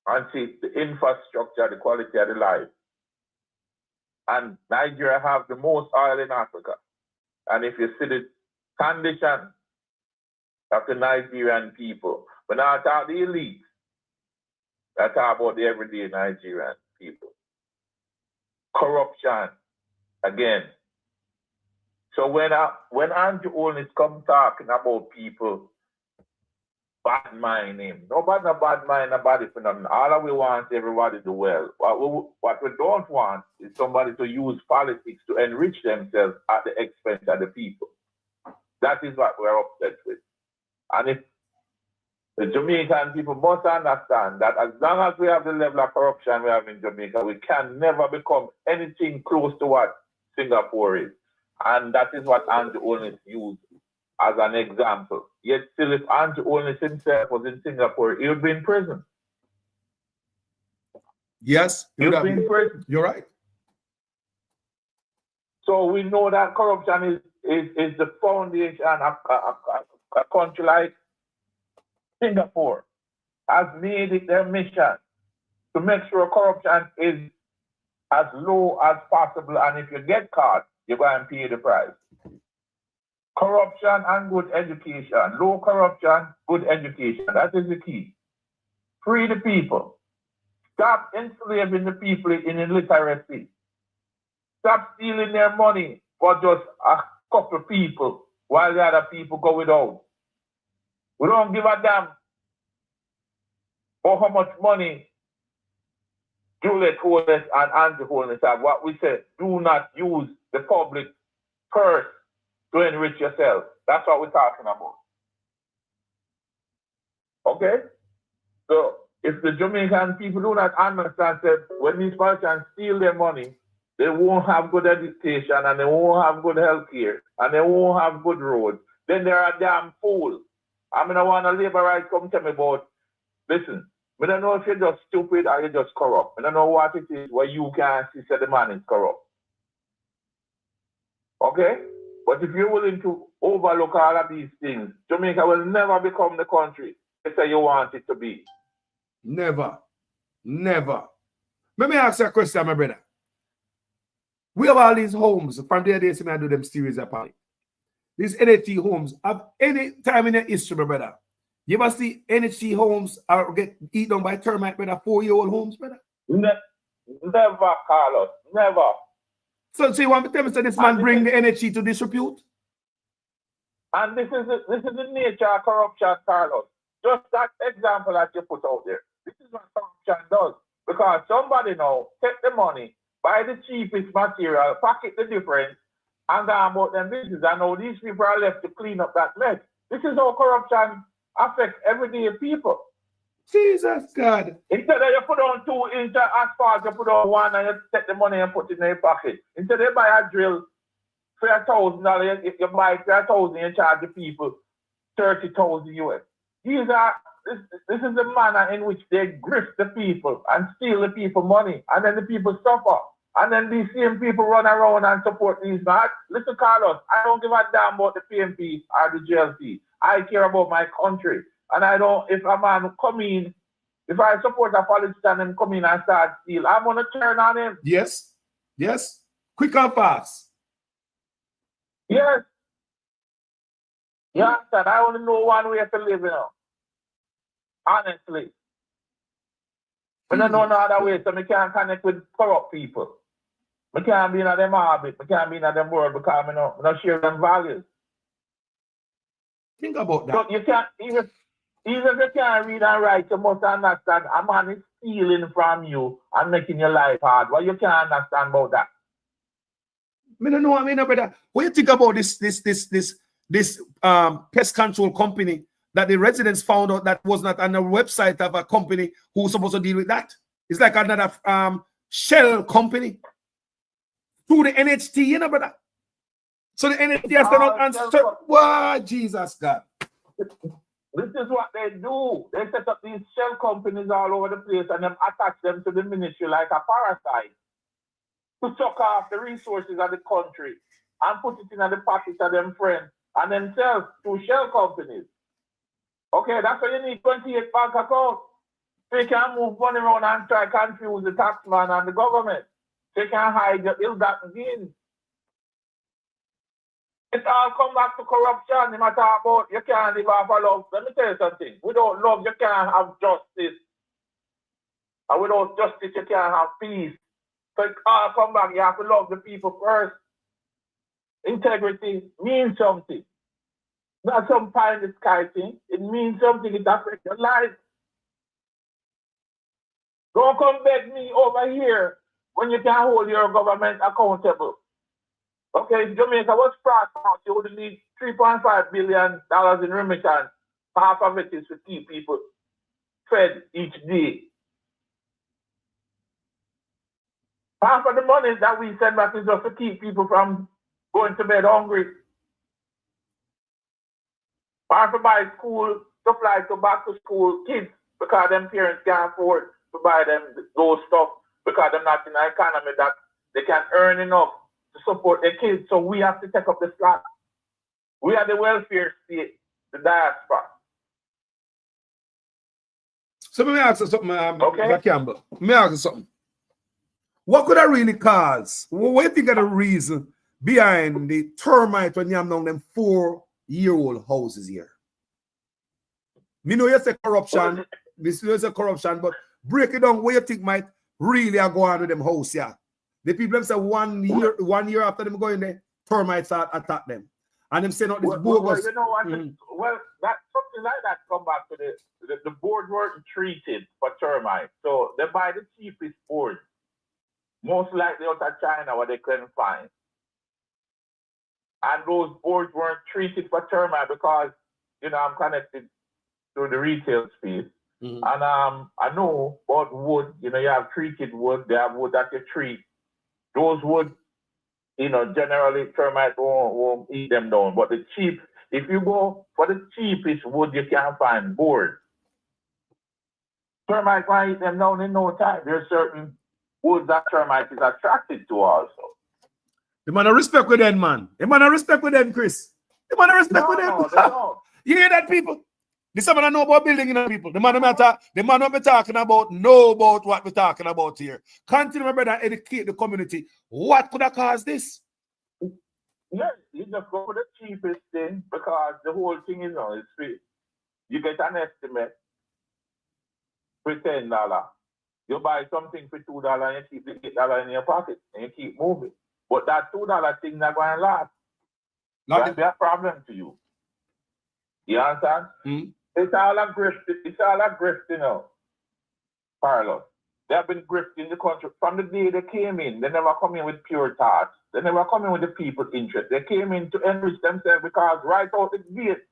V: and see the infrastructure, the quality of the life. And Nigeria have the most oil in Africa. And if you see the condition of the Nigerian people, when I talk the elite, I talk about the everyday Nigerian people. Corruption, again. So when Andrew Holness come talking about people bad mind him, nobody no bad mind nobody for nothing. All we want is everybody to do well. What we don't want is somebody to use politics to enrich themselves at the expense of the people. That is what we're upset with. And if the Jamaican people must understand that as long as we have the level of corruption we have in Jamaica, we can never become anything close to what Singapore is. And that is what Andrew Holness used as an example. Yet still, if Andrew Holness himself was in Singapore, he would be in prison.
A: Yes,
V: he would be in prison.
A: You're right.
V: So we know that corruption is the foundation of a country like Singapore has made it their mission to make sure corruption is as low as possible. And if you get caught, you're going to pay the price. Corruption and good education. Low corruption, good education. That is the key. Free the people. Stop enslaving the people in illiteracy. Stop stealing their money for just a couple of people while the other people go without. We don't give a damn for how much money Juliet Holness and Andrew Holness have. What we say, do not use the public purse to enrich yourself. That's what we're talking about. Okay? So if the Jamaican people do not understand that when these politicians steal their money, they won't have good education and they won't have good health care and they won't have good roads, then they're a damn fool. I mean, I want a labor right come tell me about, listen, I don't know if you're just stupid or you're just corrupt. I don't know what it is where you can't see that the man is corrupt. Okay? But if you're willing to overlook all of these things, Jamaica will never become the country you say you want it to be.
A: Never. Never. Let me ask you a question, my brother. We have all these homes from the day I do them series upon it. These NHT homes have any time in the history, my brother. You ever see NHT homes or get eaten by termite, brother? 4-year-old homes, brother?
V: Never, Carlos. Never.
A: So you want me to tell me that this man bring the NHT to disrepute?
V: And this is the nature of corruption, Carlos. Just that example that you put out there. This is what corruption does. Because somebody now take the money, buy the cheapest material, pocket the difference, and go about them business. And now these people are left to clean up that mess. This is how corruption affects everyday people.
A: Jesus God.
V: Instead of you put on 2 inch of asphalt, you put on 1 and you take the money and put it in your pocket. Instead of you buy a drill for $1,000, if you buy it for $1,000, you charge the people 30,000 US. This is the manner in which they grift the people and steal the people money, and then the people suffer. And then these same people run around and support these men. Listen, Carlos, I don't give a damn about the PMP or the GLC. I care about my country. And I don't, if a man come in, if I support a politician and come in and start steal, I'm going to turn on him.
A: Yes. Yes. Quick and fast.
V: Yes. You understand? I only know one way to live, you know. Honestly. I don't know no other way, so I can't connect with corrupt people. I can't be in them orbit. I can't be in them world because I don't share them values.
A: Think about that.
V: So you can't, even if you can't read and write, you must understand a man is stealing from you and making your life hard. Well, you can't understand about that.
A: I don't know, brother. What do you think about this pest control company that the residents found out that was not on the website of a company who was supposed to deal with that? It's like another shell company through the NHT, brother. So the NHT has done answer. Wow, Jesus God.
V: This is what they do. They set up these shell companies all over the place and then attach them to the ministry like a parasite to suck off the resources of the country and put it in the pockets of them friends and themselves through shell companies. Okay, that's why you need 28 bank accounts. So you can move money around and try to confuse the taxman and the government. So you can hide your ill-gotten gains. It all come back to corruption. No matter about you can't live off of love. Let me tell you something. Without love, you can't have justice. And without justice, you can't have peace. So it all come back. You have to love the people first. Integrity means something. Not some pie in the sky thing. It means something. It affects your life. Don't come beg me over here when you can hold your government accountable. Okay, if Jamaica was prosperous, you would need $3.5 billion in remittance. Half of it is to keep people fed each day. Half of the money that we send back is just to keep people from going to bed hungry. Half to buy school supply to back to school kids because them parents can't afford to buy them those stuff because they're not in an economy that they can earn enough to support their kids. So we have to take up the slack. We are the welfare state, the diaspora.
A: So let me ask you something,
V: Okay.
A: Mr. Campbell. Let me ask you something. What could I really cause? What do you think of the reason behind the termite when you have down them 4-year-old houses here? Me know you say corruption, but break it down. What you think might really go on with them house here? The people them say 1 year after them going there, termites start attack them. And them say not this bogus.
V: Well, you know what? Well, that something like that come back to the board weren't treated for termites. So they buy the cheapest board. Most likely out of China where they couldn't find. And those boards weren't treated for termite because, you know, I'm connected to the retail space. And I know about wood, you know, you have treated wood, they have wood that you treat. Those wood, you know, generally termites won't eat them down. But the cheap, if you go for the cheapest wood, you can't find board. Termites might eat them down in no time. There's certain woods that termites is attracted to also.
A: The man of respect with them, man. The man of respect with them, Chris. The man of respect with them.
V: No, they don't.
A: You hear that, people? This man I know about building, you know, people. The man we're talking about know about what we're talking about here. Continue, my brother, educate the community. What could have caused this?
V: Yeah, you just go for the cheapest thing because the whole thing is on free. You get an estimate for $10. You buy something for $2 and you keep the $8 in your pocket and you keep moving. But that $2 thing not going to last. That'll be a problem to you. You understand? It's all a grift. It's all a grift, you know. Carlos. They have been grifting the country from the day they came in. They never come in with pure thoughts. They never come in with the people's interest. They came in to enrich themselves because right out the gate,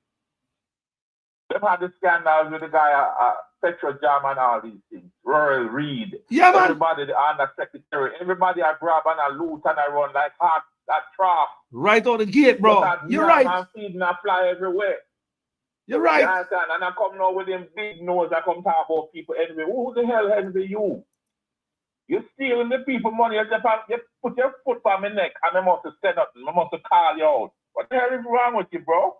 V: they've had the scandals with the guy, Petro Jam and all these things. Royal Reed.
A: Yeah, man.
V: Everybody, the undersecretary, everybody I grab and I loot and I run like hot, that trap.
A: Right out the gate, bro. You're right.
V: Man feeding and fly everywhere.
A: You're right.
V: And I come now with them big nose. I come talk about people anyway. Who the hell envy you? You're stealing the people money. You put your foot on my neck and I must stand up. I must call you out. What the hell is wrong with you, bro?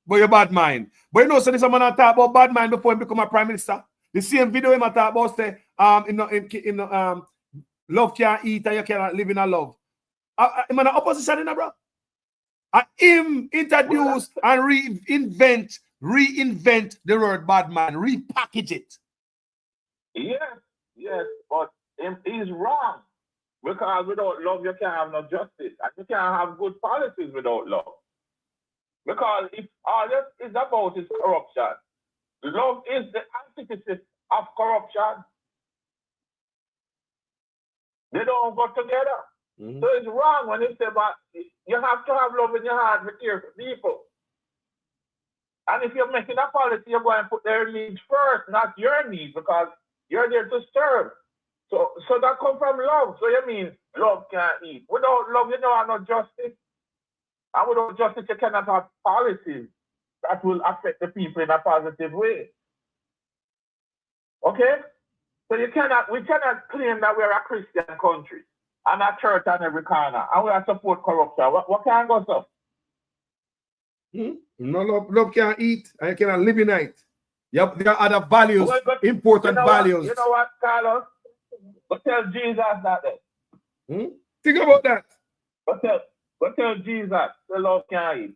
A: But you're bad mind. But you know, so this man I talk about bad mind before he become a prime minister. The same video him I talk about say, love can't eat and you cannot live in a love. I'm an opposition, in a bro. Him introduce and reinvent the word bad man, repackage it.
V: Yes, but he's wrong. Because without love, you can't have no justice. And you can't have good policies without love. Because if all this is about is corruption, love is the antithesis of corruption. They don't go together. So it's wrong when you say, but you have to have love in your heart to care for people. And if you're making a policy, you're going to put their needs first, not your needs, because you're there to serve. So that comes from love. So you mean love can't eat. Without love, you don't have no justice. And without justice, you cannot have policies that will affect the people in a positive way. Okay? So we cannot claim that we're a Christian country and a church on every corner and we support corruption. What can go so?
A: No love can't eat and you cannot live in it. Yep, there are other values, important values.
V: You know what, Carlos? But tell Jesus that then.
A: Think about that.
V: But tell Jesus the love can't eat.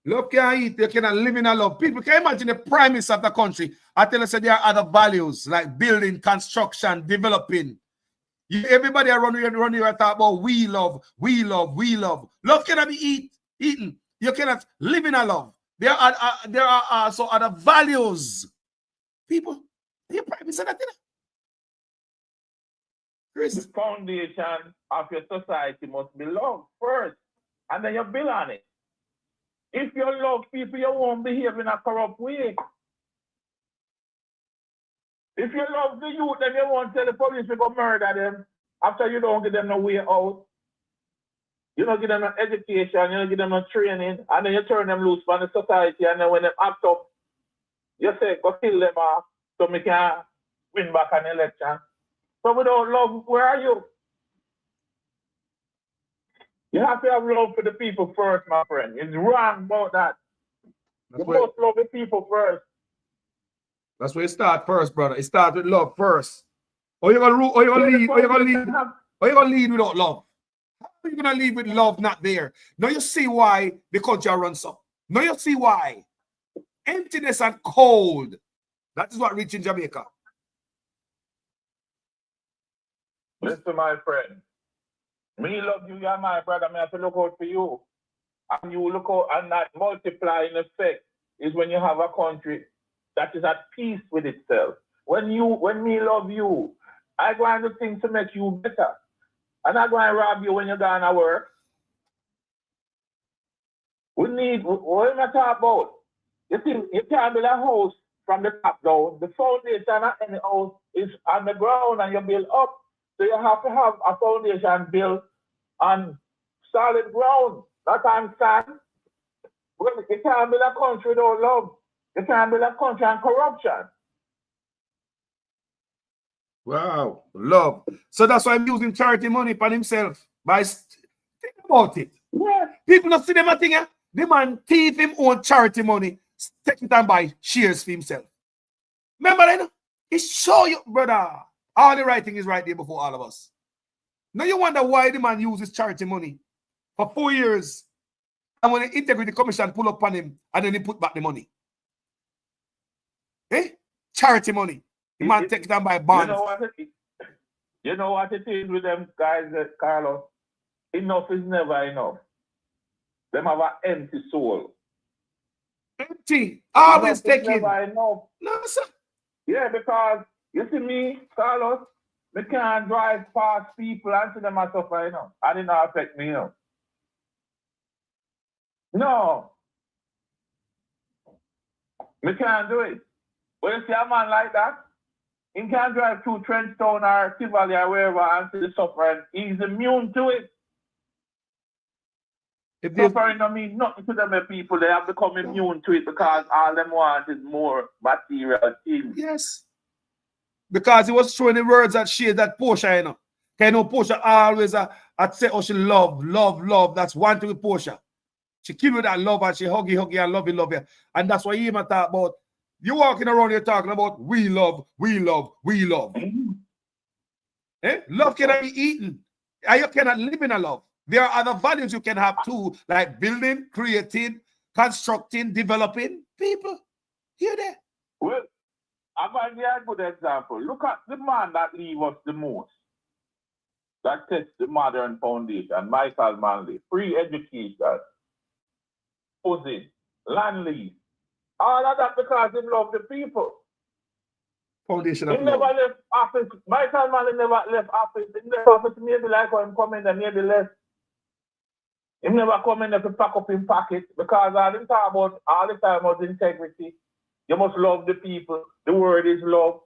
A: Love can't eat, you cannot live in a love. People can imagine the prime minister of the country. I tell us that there are other values like building, construction, developing. Everybody around here talk about we love, we love, we love. Love cannot be eaten. You cannot live in a love. There are also other values. People, you probably said that,
V: The foundation of your society must be love first, and then you build on it. If you love people, you won't behave in a corrupt way. If you love the youth, then you won't tell the police to go murder them after you don't give them no way out. You don't give them no education, you don't give them no training, and then you turn them loose from the society, and then when they act up, you say, go kill them off so we can win back an election. So without love, where are you? You have to have love for the people first, my friend. It's wrong about that. You must love the people first.
A: That's where it starts first, brother. It starts with love first. Or you're gonna lead without love. How are you gonna lead with love not there? Now you see why the culture runs up. Now you see why. Emptiness and cold. That is what reaching Jamaica.
V: Listen, my friend. Me love you, you're my brother. I have to look out for you. And you look out, and that multiplying effect is when you have a country that is at peace with itself. When me love you, I go and do things to make you better. And I go and rob you when you're going to work. What am I talking about? You think you can't build a house from the top down. The foundation of any house is on the ground and you build up. So you have to have a foundation built on solid ground, not on sand. You can't build a country without love. You can't build a country on corruption.
A: Wow, love. So that's why I'm using charity money for himself. Think about it.
V: Yeah.
A: People not see them a thing. The man thief him own charity money, take it and buy shares for himself. Remember that? It show you, brother. All the writing is right there before all of us. Now you wonder why the man uses charity money for 4 years. And when the Integrity Commission pull up on him, and then he put back the money. Charity money. The man take it and buy bonds.
V: You know what it is with them guys, Carlos? Enough is never enough. Them have an empty soul.
A: Empty. Always taking.
V: Never enough.
A: No, sir.
V: Yeah, because you see me, Carlos, me can't drive past people and see them as suffer, you know. And it don't affect me, you know. No. Me can't do it. But you see a man like that, he can't drive through Trenchtown or Tivoli or wherever and see the suffering. He's immune to it. Suffering don't mean nothing to them people. They have become immune to it because all them want is more material things.
A: Yes. Because he was showing the words that shade that Portia, you know. You know, Portia always say, oh, she love. That's one thing with Portia. She kill with that love and she huggy and love you. And that's why he even talk about, you walking around here talking about we love. Love cannot be eaten. You cannot live in a love. There are other values you can have too, like building, creating, constructing, developing people. Hear that?
V: Well, I'm going to give a good example. Look at the man that leave us the most. That tests the modern foundation, Michael Manley. Free education, housing, land lease. All of that because he loved the people.
A: Foundation
V: he
A: of
V: never
A: love.
V: left office. Michael Manley never left office. He left office maybe like when he come in and maybe left. He never come in there to pack up his pocket because all him talk about all the time was integrity. You must love the people. The word is love.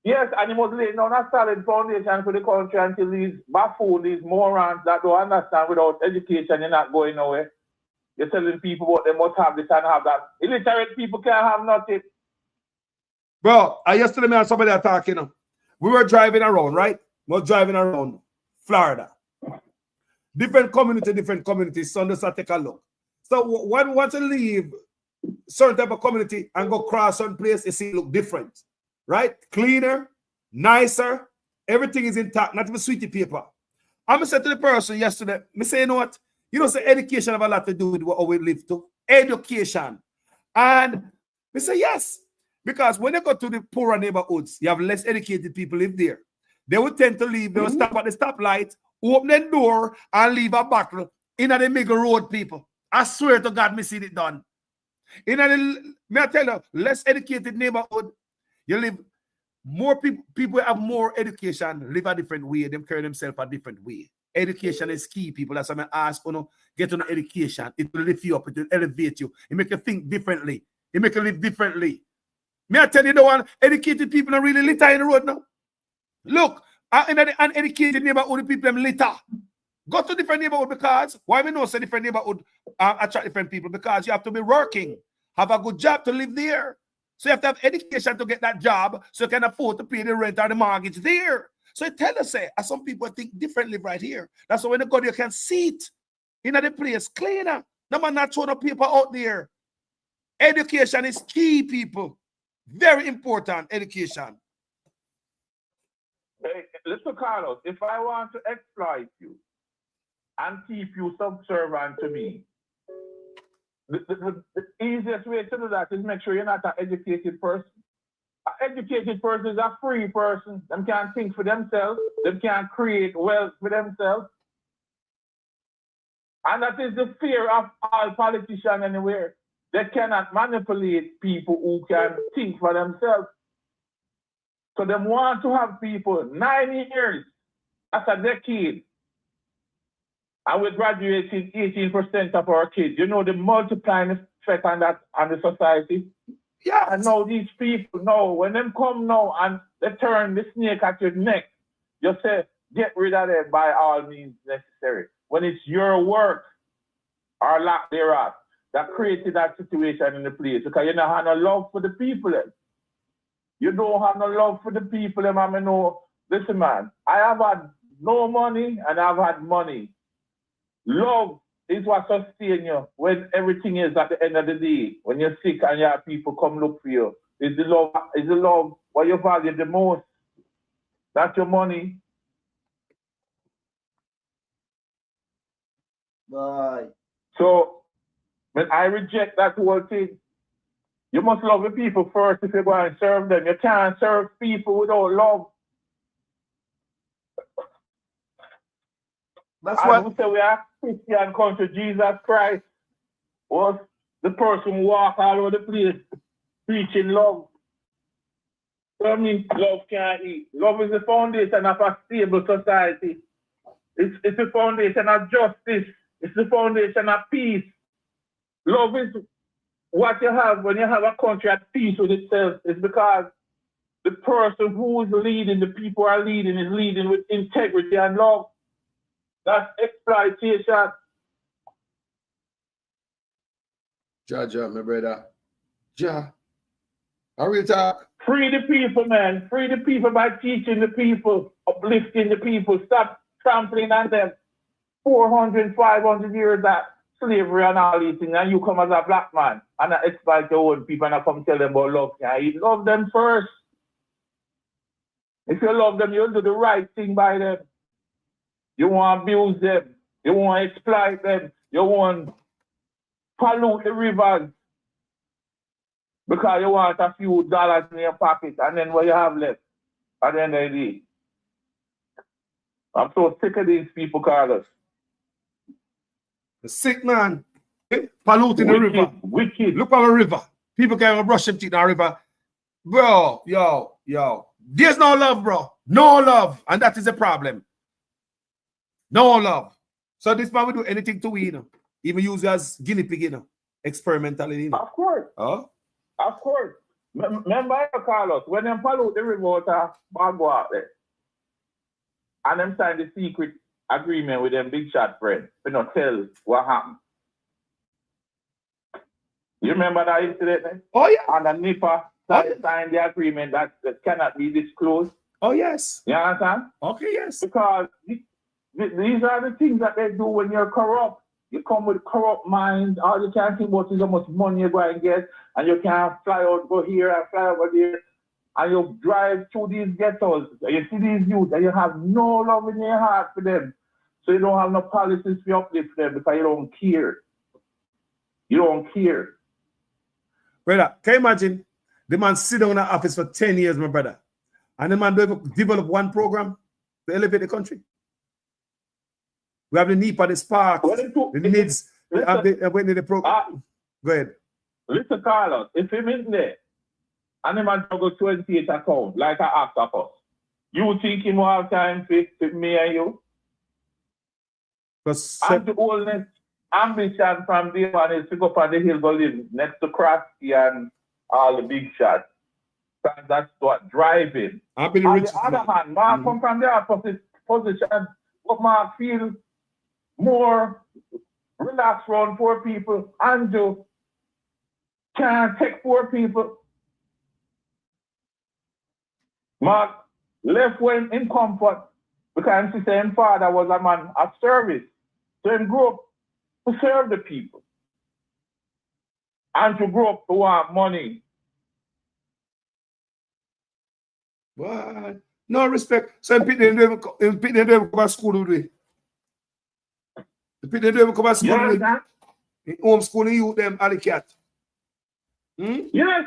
V: Yes, and he must lay down a solid foundation for the country until these buffoons, these morons that don't understand without education, you're not going nowhere. You're telling people what they must have this and have that. Illiterate people can't have nothing.
A: Bro, yesterday me and somebody are talking. We were driving around, right? We were driving around Florida. Different communities. Sunday, so take a look. So one want to leave certain type of community and go cross some place, you see it look different, right? Cleaner, nicer, everything is intact, not even sweetie paper. I'm saying to the person yesterday, me say, you know what? You know, say education have a lot to do with how we live too. Education. And we say yes. Because when you go to the poorer neighborhoods, you have less educated people live there. They will tend to leave, they will stop at the stoplight, open the door, and leave a bottle in the middle road, people. I swear to God, me see it done. In a, may I tell you, less educated neighborhood, you live more people have more education, live a different way, them carry themselves a different way. Education is key, people. That's why I ask, get on education. It will lift you up, it will elevate you, it make you think differently, it make you live differently. May I tell you the one educated people are really litter in the road now. Look, in the uneducated neighborhood, people them litter. Go to different neighborhood because why we know say different neighborhood attract different people? Because you have to be working, have a good job to live there. So you have to have education to get that job so you can afford to pay the rent or the mortgage there. So it tell us, some people think differently right here. That's why when you go there, you can see it in the place cleaner. No man not throwing up people out there. Education is key, people. Very important, education.
V: Hey, listen, Carlos, if I want to exploit you and keep you subservient to me, the easiest way to do that is make sure you're not an educated person. An educated person is a free person. Them can't think for themselves. Them can't create wealth for themselves. And that is the fear of all politicians anywhere. They cannot manipulate people who can think for themselves. So they want to have people 9 years, that's a decade. And we're graduating 18% of our kids. You know the multiplying effect on that on the society? Yeah. And now these people know when them come now and they turn the snake at your neck, you say, get rid of them by all means necessary. When it's your work or lack thereof that created that situation in the place, because you don't have no love for the people. You don't have no love for the people. I know, listen, man, I have had no money and I've had money. Love is what sustains you when everything is at the end of the day. When you're sick and you have people come look for you. Is the love what you value the most? That's your money. Bye. So when I reject that whole thing, you must love the people first if you go and serve them. You can't serve people without love. That's what we say we are Christian country. Jesus Christ was the person who walked all over the place preaching love. So I mean, love can't eat. Love is the foundation of a stable society. It's the foundation of justice. It's the foundation of peace. Love is what you have when you have a country at peace with itself. It's because the person who is leading, the people are leading, is leading with integrity and love. That's exploitation.
A: Ja, my brother. Ja. How we talk?
V: Free the people, man. Free the people by teaching the people, uplifting the people. Stop trampling on them. 400, 500 years that slavery and all these things, and you come as a black man and I exploit your own people and I come tell them about love. You love them first. If you love them, you'll do the right thing by them. You won't abuse them. You won't exploit them. You won't pollute the rivers because you want a few dollars in your pocket and then what you have left at the end of the day. I'm so sick of these people, Carlos.
A: The sick man polluting the river.
V: Wicked.
A: Look at the river. People can't brush them teeth in the river. Bro, yo. There's no love, bro. No love. And that is a problem. No love. So this man will do anything to win. Even use as guinea pig, experimentally.
V: Of course.
A: Huh?
V: Of course. Remember, Carlos, when them pollute the river water, bag go out there. And them sign the secret agreement with them big shot friends. We not tell what happened. You remember that incident? Eh?
A: Oh, yeah.
V: And the NIPA signed the agreement that cannot be disclosed.
A: Oh, yes.
V: You understand?
A: Okay, yes.
V: Because these are the things that they do when you're corrupt. you come with corrupt minds. All you can think about is how much money you're going to get, and you can fly out, go here and fly over there, and you drive through these ghettos, and you see these youth, and you have no love in your heart for them. So you don't have no policies to uplift them because you don't care. You don't care.
A: Brother, can you imagine the man sit down in the office for 10 years, my brother, and the man develop one program to elevate the country? We have the need for the sparks, the needs, the program. Go ahead.
V: Listen, Carlos, if him in there, and the man go 28 account, like I asked of us, you think him will have time for me and you? And the oldest ambition from day one is to go up on the hill, go live next to Krusty and all the big shots. That's what driving. On the other hand, Mark come from the opposite position, but Mark feel more relaxed around 4 people. Andrew can't take 4 people. Mark left when in comfort because his same father was a man of service. So he grew up to serve the people. And to grow up to want money.
A: What? No respect. So in Pitney never come to school with me. The Pitney never come to school with me. In homeschooling you them alley cat.
V: Yes.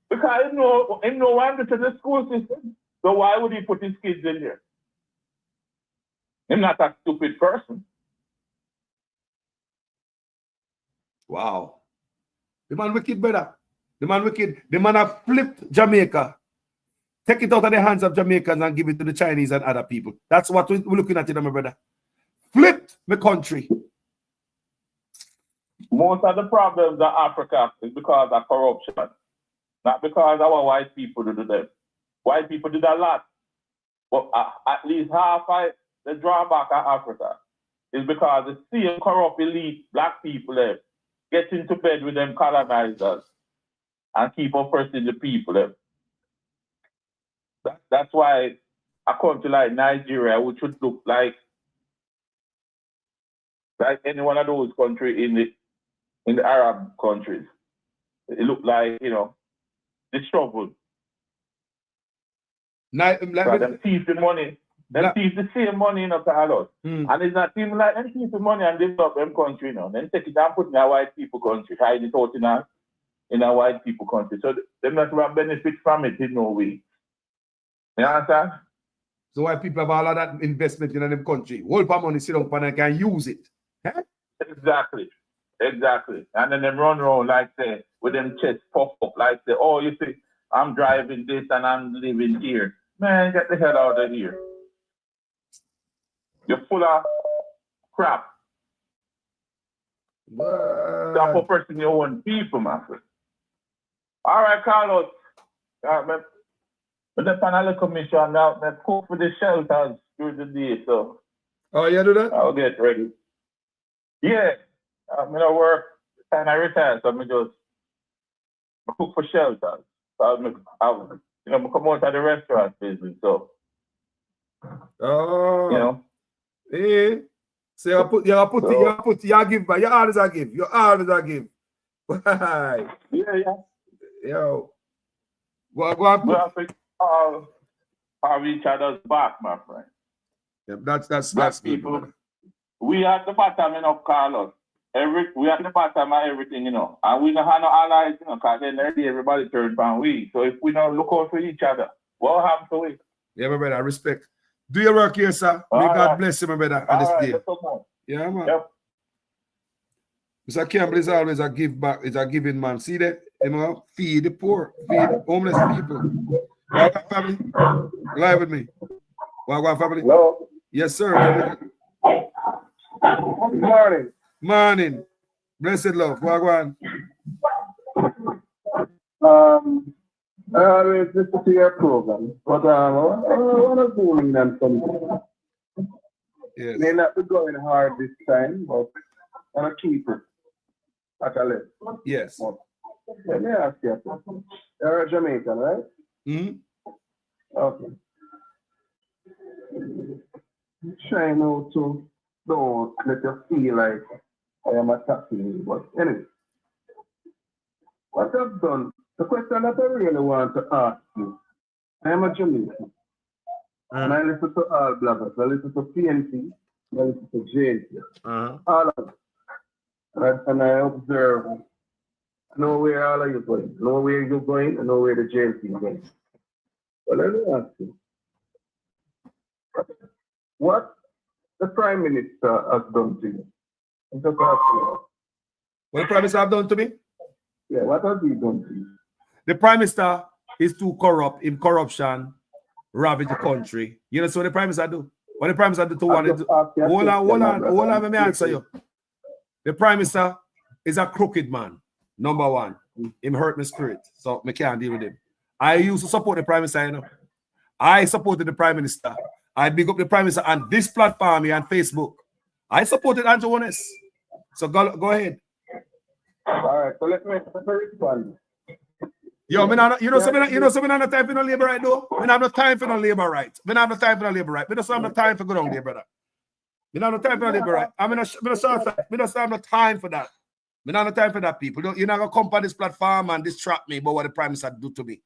V: Because he know one to the school system. So why would he put his kids in there? He's not a stupid person.
A: Wow. The man wicked, brother. The man wicked. The man have flipped Jamaica. Take it out of the hands of Jamaicans and give it to the Chinese and other people. That's what we're looking at, my brother. Flipped the country.
V: Most of the problems in Africa is because of corruption. Not because our white people do them. White people did a lot. But at least half of the drawback of Africa is because the same corrupt elite, black people, get into bed with them colonizers and keep oppressing the people. That's why a country like Nigeria, which would look like any one of those countries in the Arab countries, it look like, the struggle. Them thief the money. Them thief the same money, Carlos. And it's not even like them thief the money and develop them country, Then take it and put in a white people country, hide it out in a white people country. So them not going to benefit from it in no way. You understand?
A: So white people have all of that investment in them country. Whole part money sit down and can use it. Huh?
V: Exactly. And then them run around like say, with them chest puff up, like say, oh, you see, I'm driving this and I'm living here. Man, get the hell out of here. You're full of crap. Stop oppressing your own people, my friend. All right, Carlos. With the panel commission now, I cook for the shelters through the day, so.
A: Oh, you do that?
V: I'll get ready. Yeah. I'm going to work and I retire, so I'm just cook for shelters. So I'll come out of the restaurant business, so.
A: Oh. So you give back. You always a give. Why?
V: Yeah.
A: Yo. Go on.
V: We have to have each other's back, my friend.
A: Yeah, that's
V: people. Good. We at the bottom, Carlos. We at the bottom of everything, and we don't have no allies, because then everybody turns on we. So if we don't look out for each other, what happens to we?
A: Yeah, my brother, respect. Do your work here, sir. May God bless you, my brother, on this day. Yeah, man.
V: Yep.
A: Mr. Campbell is always a give back, is a giving man. See that? Feed the poor, feed homeless people. Welcome, family. Live with me. Welcome, family.
V: Hello.
A: Yes, sir.
V: Good morning.
A: Morning. Blessed love. Wagwan.
V: I always listen to your program, but I want to do them something.
A: Yes.
V: May not be going hard this time, but I want to keep it at a level.
A: Yes.
V: Let me ask you. You're a Jamaican, right?
A: Mm-hmm.
V: Okay. Try now to don't let you feel like I am attacking you. But anyway, what I've done, the question that I really want to ask you, I am a Jamaican. And I listen to all bloggers. I listen to PNP. I listen to JNP. All of them. And I observe. I know where all of you going. I know where you're going. I know where the JNP is going. But let me ask you. What the Prime Minister has done to you? I'm just asking you.
A: What the Prime Minister have done to me?
V: Yeah, what has he done to you?
A: The Prime Minister is too corrupt in corruption, ravage the country. You know, so what the Prime Minister do? What the Prime Minister do to one? Hold on, let me answer you. The Prime Minister is a crooked man, number one. Him hurt my spirit, so I can't deal with him. I used to support the Prime Minister, you know. I supported the Prime Minister. I big up the Prime Minister on this platform here on Facebook. I supported Andrew Holness. So go ahead.
V: All right, so let me respond.
A: Yo, you know, so I no time for no labor right though. I have no time for no labor right. I have no time for no labor right. I just have no time for go down there, brother. I have no time for no labor right. I just have no time for that. I have no time for that, people. You're not gonna come on this platform and distract me about what the Prime Minister do to me.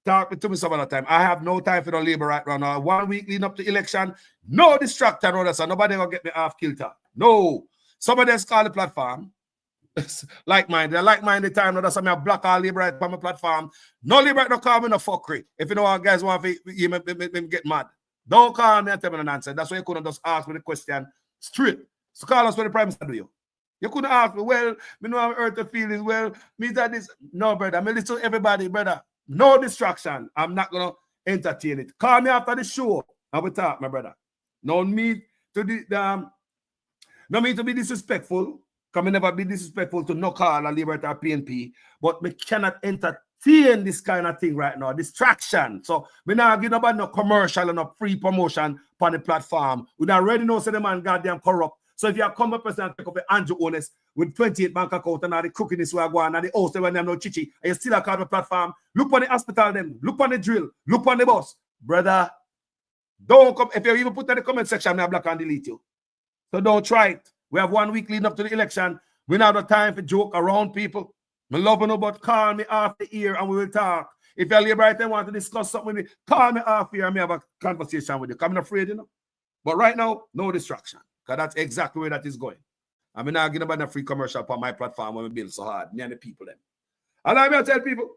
A: Talk to me some other time. I have no time for no labor right now. 1 week leading up to election, no distractor, no, so nobody gonna get me off kilter. No. Somebody else call the platform. Like-minded. Like-minded time, no, that's why I block all labor right on my platform. No labor right, no call me no fuckery. If you know what guys want to get mad. Don't call me and tell me an answer. That's why you couldn't just ask me the question straight. So call us when the Prime Minister do you. You couldn't ask me, well, me know how hurt the feelings, well, me that this. No, brother, me listen to everybody, brother. No distraction. I'm not gonna entertain it. Call me after the show and we talk, my brother. No me to be disrespectful. Can me never be disrespectful to no call a Liberty or PNP, but me cannot entertain this kind of thing right now. Distraction. So me not give nobody no commercial and no free promotion on the platform. We already know say the man goddamn corrupt. So if you come up and take up the Andrew Holness with 28 bank account and all the crookedness we are going and the house when they have no chichi, and you still a call the platform, look on the hospital them, look on the drill, look on the bus. Brother, don't come. If you even put in the comment section, I block and delete you. So don't try it. We have 1 week leading up to the election. We don't have the time for joke around people. Me love you, but call me off the ear and we will talk. If you're labor right and want to discuss something with me, call me off here and me have a conversation with you. I'm not afraid, you know. But right now, no distraction. Because that's exactly where that is going. I'm not giving about a free commercial on my platform when we build so hard. Me and the people then. Allow me to tell people.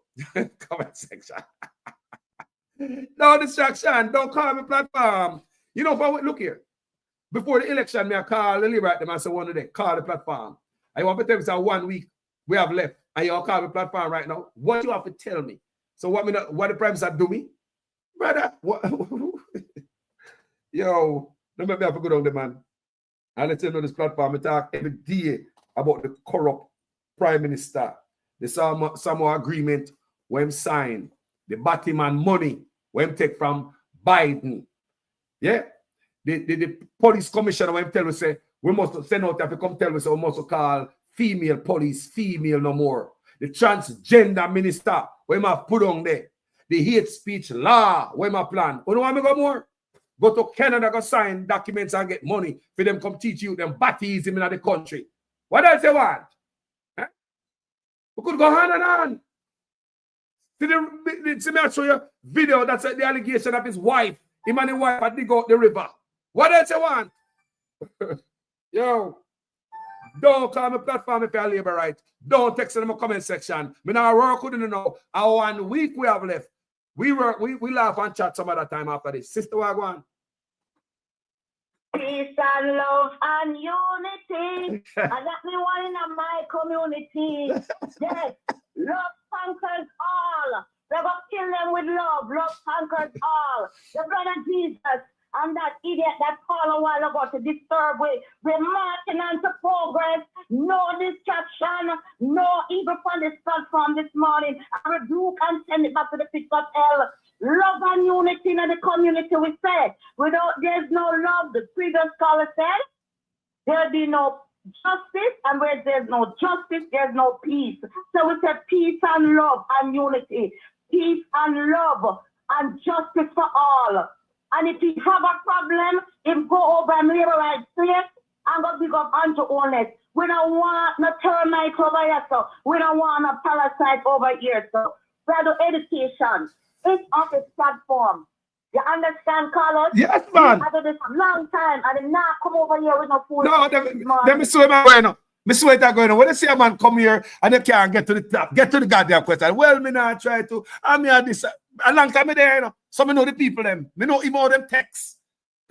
A: Comment section. No distraction. Don't call me platform. You know, but look here. Before the election, me I call the Liberate them and say one of them, call the platform. I want to tell you say 1 week we have left. And you all call the platform right now. What you have to tell me? So what the Prime Minister do me? Brother, what? Yo, don't make me have to go down there, man. And let you know this platform, I talk every day about the corrupt Prime Minister, the Samoa agreement when him sign, the Batman money when him take from Biden. Yeah. The police commissioner when him tell us say we must send out if you come tell us we must call female police female no more. The transgender minister when I put on there. The hate speech law when I plan. You know want me go more? Go to Canada, go sign documents and get money for them come teach you them batties in the country. What else you want? Eh? We could go on and on. See me I show you video that's the allegation of his wife. Him and his wife had to go out the river. What else you want? Yo, don't call me platform if you're labor right. Don't text in my comment section. Me now work with you know. 1 week we have left. We laugh and chat some other time after this. Sister Wagwan.
L: Peace and love and unity. And that's the one in my community. Yes, love conquers all. We're going to kill them with love. Love conquers all. The blood of Jesus and that idiot that called a while ago to disturb we're marching on to progress. No distraction. No evil on this platform this morning. I rebuke and send it back to the pit of hell. Love and unity in the community, we said. There's no love, the previous caller said. There'll be no justice, and where there's no justice, there's no peace. So we said peace and love and unity. Peace and love and justice for all. And if you have a problem, if go over and labor right place, I'm going to pick up Andrew Honest. We don't want no termites over here, so we don't want no parasites over here, so further education is on this platform. You understand, Carlos?
U: Yes, man.
L: After this long time, I did not come over here with no food.
U: No, let me see my going on. Me see what going on. When they see a man come here and they can't get to the top, get to the goddamn question. Well, me not try to. I'm here this a long time there, you know. So me know the people them. Me know him all them texts.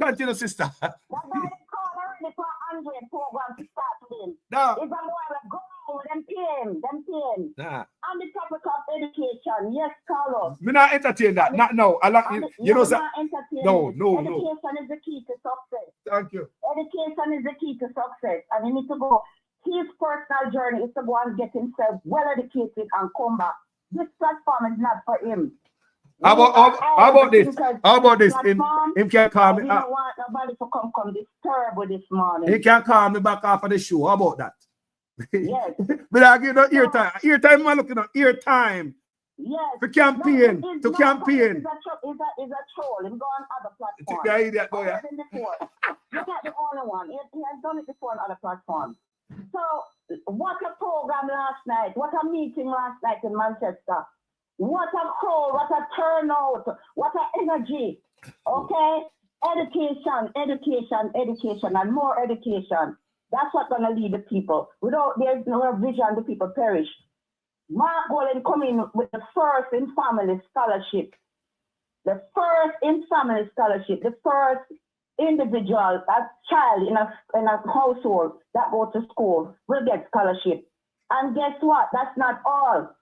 U: Continue, sister.
L: That's why they call already for 100 program to start with.
U: No.
L: It's a more of go, them pain.
U: Nah.
L: On the topic of education, yes, Carlos.
U: Me not entertain that. Not now. You know, sir. No.
L: Education is the key to success.
U: Thank you.
L: Education is the key to success. And he needs to go. His personal journey is to go and get himself well educated and come back. This platform is not for him.
U: How about this? How about this? Him can call me.
L: I don't want nobody to come disturb with this morning.
U: He can call me back after the show. How about that?
L: Yes.
U: But I give no ear time. Ear time, I'm looking at ear time.
L: Yes.
U: To campaign.
L: No,
U: to campaign.
L: It's a troll. Him go on other platforms.
U: Yeah, idiot, boy.
L: Look at the only one. He has done it before on other platforms. So, what a program last night. What a meeting last night in Manchester. What a call, what a turnout, what a energy. Okay? Education, and more education. That's what's going to lead the people. Without there's no vision, the people perish. Mark Golden come in with the first in family scholarship. The first in family scholarship. The first individual, a child in a household that go to school will get scholarship. And guess what? That's not all.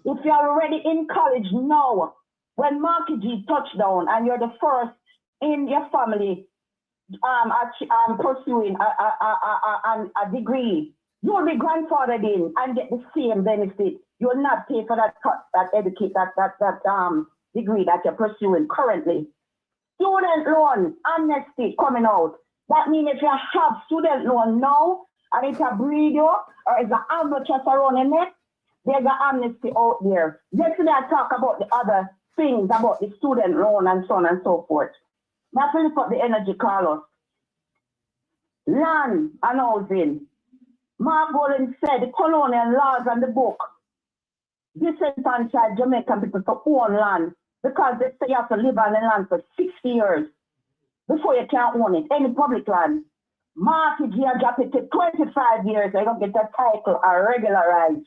L: If you're already in college now, when Marky G touchdown and you're the first in your family pursuing a degree, you will be grandfathered in and get the same benefit. You will not pay for that degree that you're pursuing currently. Student loan amnesty coming out. That means if you have student loan now and it's a breed you or it's an albatross around your neck, there's an amnesty out there. Yesterday I talk about the other things about the student loan and so on and so forth. Now to look at the energy, Carlos. Land and housing. Mark Golden said the colonial laws and the book disenfranchised Jamaican people to own land because they say you have to live on the land for 60 years before you can own it, any public land. Marky G drop it to 25 years, they don't get a title or regularized.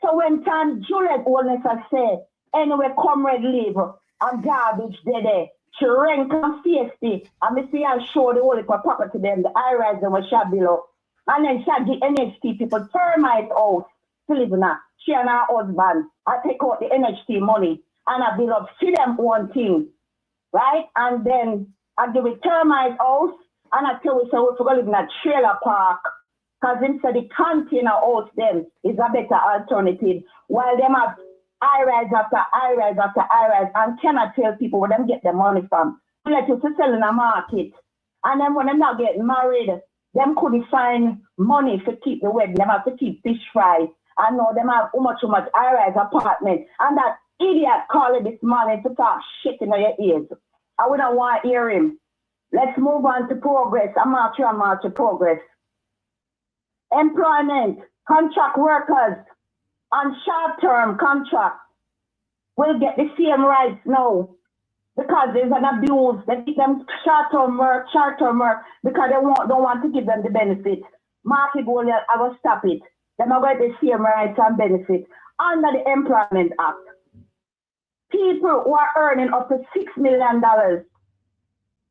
L: So when Tom Juliet Oldness say, anyway, comrade live and garbage there, she rank and feisty, and me see I show the whole property to them, the high-rise and what shot below. And then she the NHT people termite out to live in her. She and her husband, I take out the NHT money and I build up, see them one thing, right? And then I give it termite house and I tell you, so we're going to live in a trailer park because instead the container house them is a better alternative. While them have high-rise after high-rise after high-rise and cannot tell people where them get their money from. We let you to sell in a market. And then when they're not getting married, them couldn't find money to keep the wedding. Them have to keep fish fry. I know them have too much high-rise apartment. And that idiot calling this morning to talk shit in your ears. I wouldn't want to hear him. Let's move on to progress. I'm march to progress. Employment, contract workers on short-term contract will get the same rights now because there's an abuse. They give them short-term work because they don't want to give them the benefit. Market goal, I will stop it. They're not going to get the same rights and benefits under the Employment Act. People who are earning up to $6 million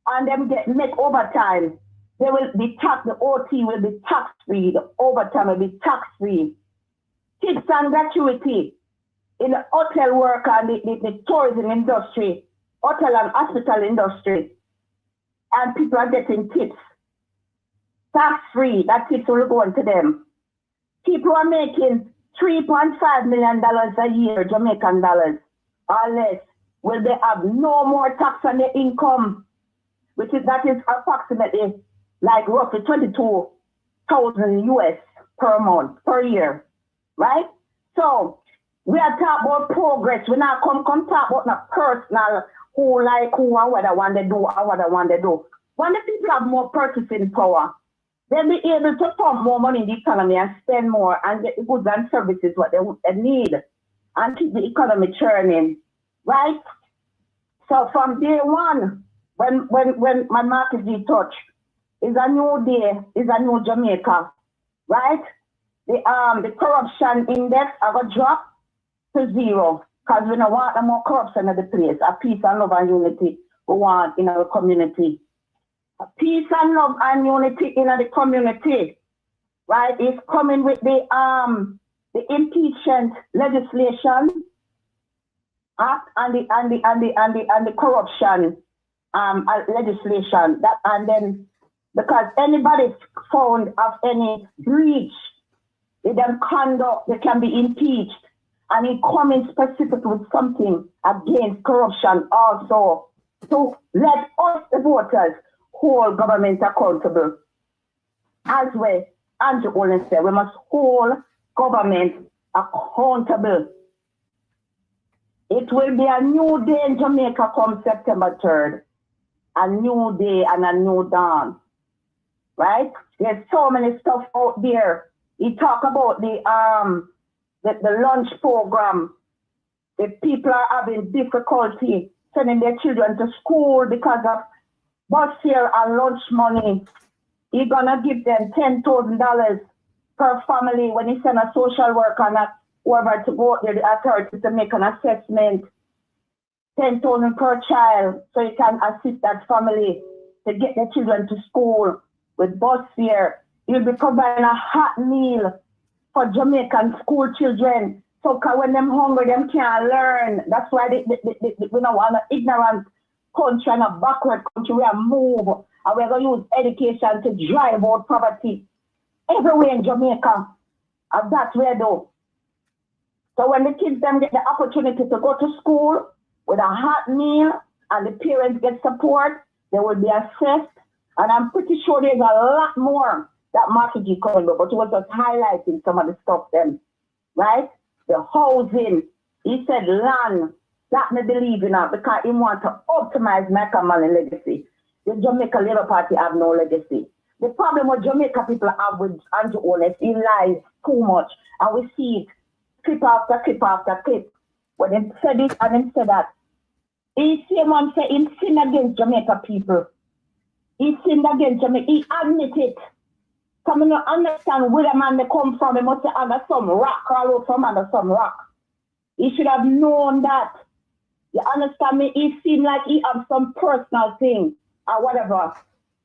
L: and them make overtime, they will be taxed. The OT will be tax-free. The overtime will be tax-free. Tips and gratuity in the hotel work and the tourism industry, hotel and hospital industry, and people are getting tips. Tax-free, that tips will go on to them. People are making $3.5 million a year, Jamaican dollars, or less. Will they have no more tax on their income, that is approximately like roughly 22,000 US per month, per year, right? So we are talking about progress. We not come talk about the personal who and what I want to do and what I want to do. When the people have more purchasing power, they'll be able to pump more money in the economy and spend more and get the goods and services what they need and keep the economy churning, right? So from day one, when my market G touch, is a new day, is a new Jamaica, right? The corruption index have a drop to 0 because we don't want no more corruption in the place. A peace and love and unity we want in our community. A peace and love and unity in the community, right? Is coming with the impeachment legislation act and the corruption legislation. That and then because anybody found of any breach in them conduct, they can be impeached. And it coming specific with something against corruption also to let us, the voters, hold government accountable. As well, Andrew Olin said, we must hold government accountable. It will be a new day in Jamaica come September 3rd. A new day and a new dawn. Right? There's so many stuff out there. He talk about the lunch program. The people are having difficulty sending their children to school because of bus fare and lunch money. He's gonna give them $10,000 per family when he send a social worker and whoever to go there, the authority to make an assessment. $10,000 per child, so you can assist that family to get their children to school with bus fare. You'll be providing a hot meal for Jamaican school children. So when them hungry, them can't learn. That's why we don't want an ignorant country and a backward country. We are move and we're going to use education to drive out poverty everywhere in Jamaica. And that's where though. So when the kids them get the opportunity to go to school with a hot meal and the parents get support, they will be assessed. And I'm pretty sure there's a lot more that Marky G coming up, but he was just highlighting some of the stuff then, right? The housing, he said land, that me believe in that because he want to optimize Jamaica money legacy. The Jamaica Labour Party have no legacy. The problem with Jamaica people have with Andrew Holness, he lies too much. And we see it clip after clip after clip. When they said it and then said that. He same one say he sinned against Jamaica people. He sinned against Jamaica. He admit it. So I don't understand where the man they come from. He must have under some rock, all out from under some rock. He should have known that. You understand me? He seemed like he have some personal thing or whatever.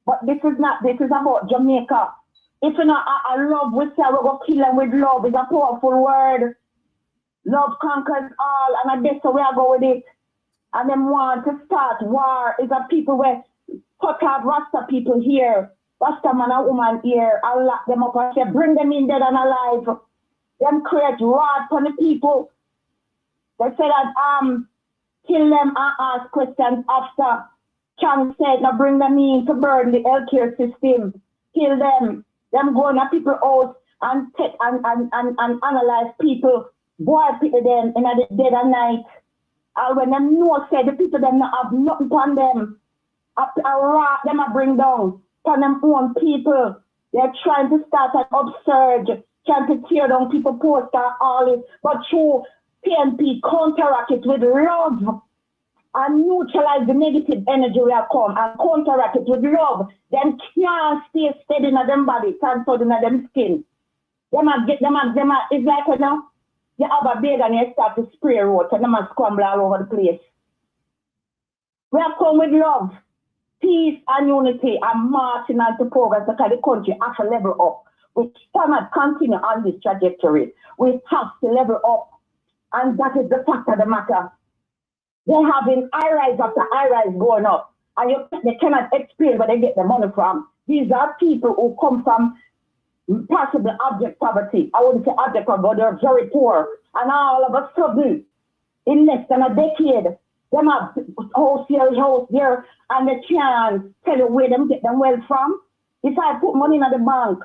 L: But this is about Jamaica. If you know I love, we say we're going to kill them with love. It's a powerful word. Love conquers all. And I guess so we are going with it. And them want to start war. It's a people where cut out Rasta people here. Rasta man and woman here. And lock them up and say, bring them in dead and alive. Them create wrath for the people. They say that kill them and ask questions after. Chang said, now bring them in to burn the healthcare system. Kill them. Them go in a people's house and take and analyze people. Boy people them in the dead of night. And when them know say the people them not have nothing on them. A rat them a bring down on them own people. They're trying to start an upsurge, trying to tear down people poster all it. But through PNP counteract it with love and neutralize the negative energy will come and counteract it with love. Them can't stay steady in them body, transferred in them skin. It's like you know, you have a bed and you start to spray road and them a scramble all over the place. We have come with love, peace and unity and marching on to progress because the country has to level up. We cannot continue on this trajectory. We have to level up. And that is the fact of the matter. They're having high-rise after high-rise going up. And they cannot explain where they get the money from. These are people who come from possible abject poverty. I wouldn't say abject poverty, but they're very poor. And all of a sudden, in less than a decade, they have house here, and they can't tell you where them get them wealth from. If I put money in the bank,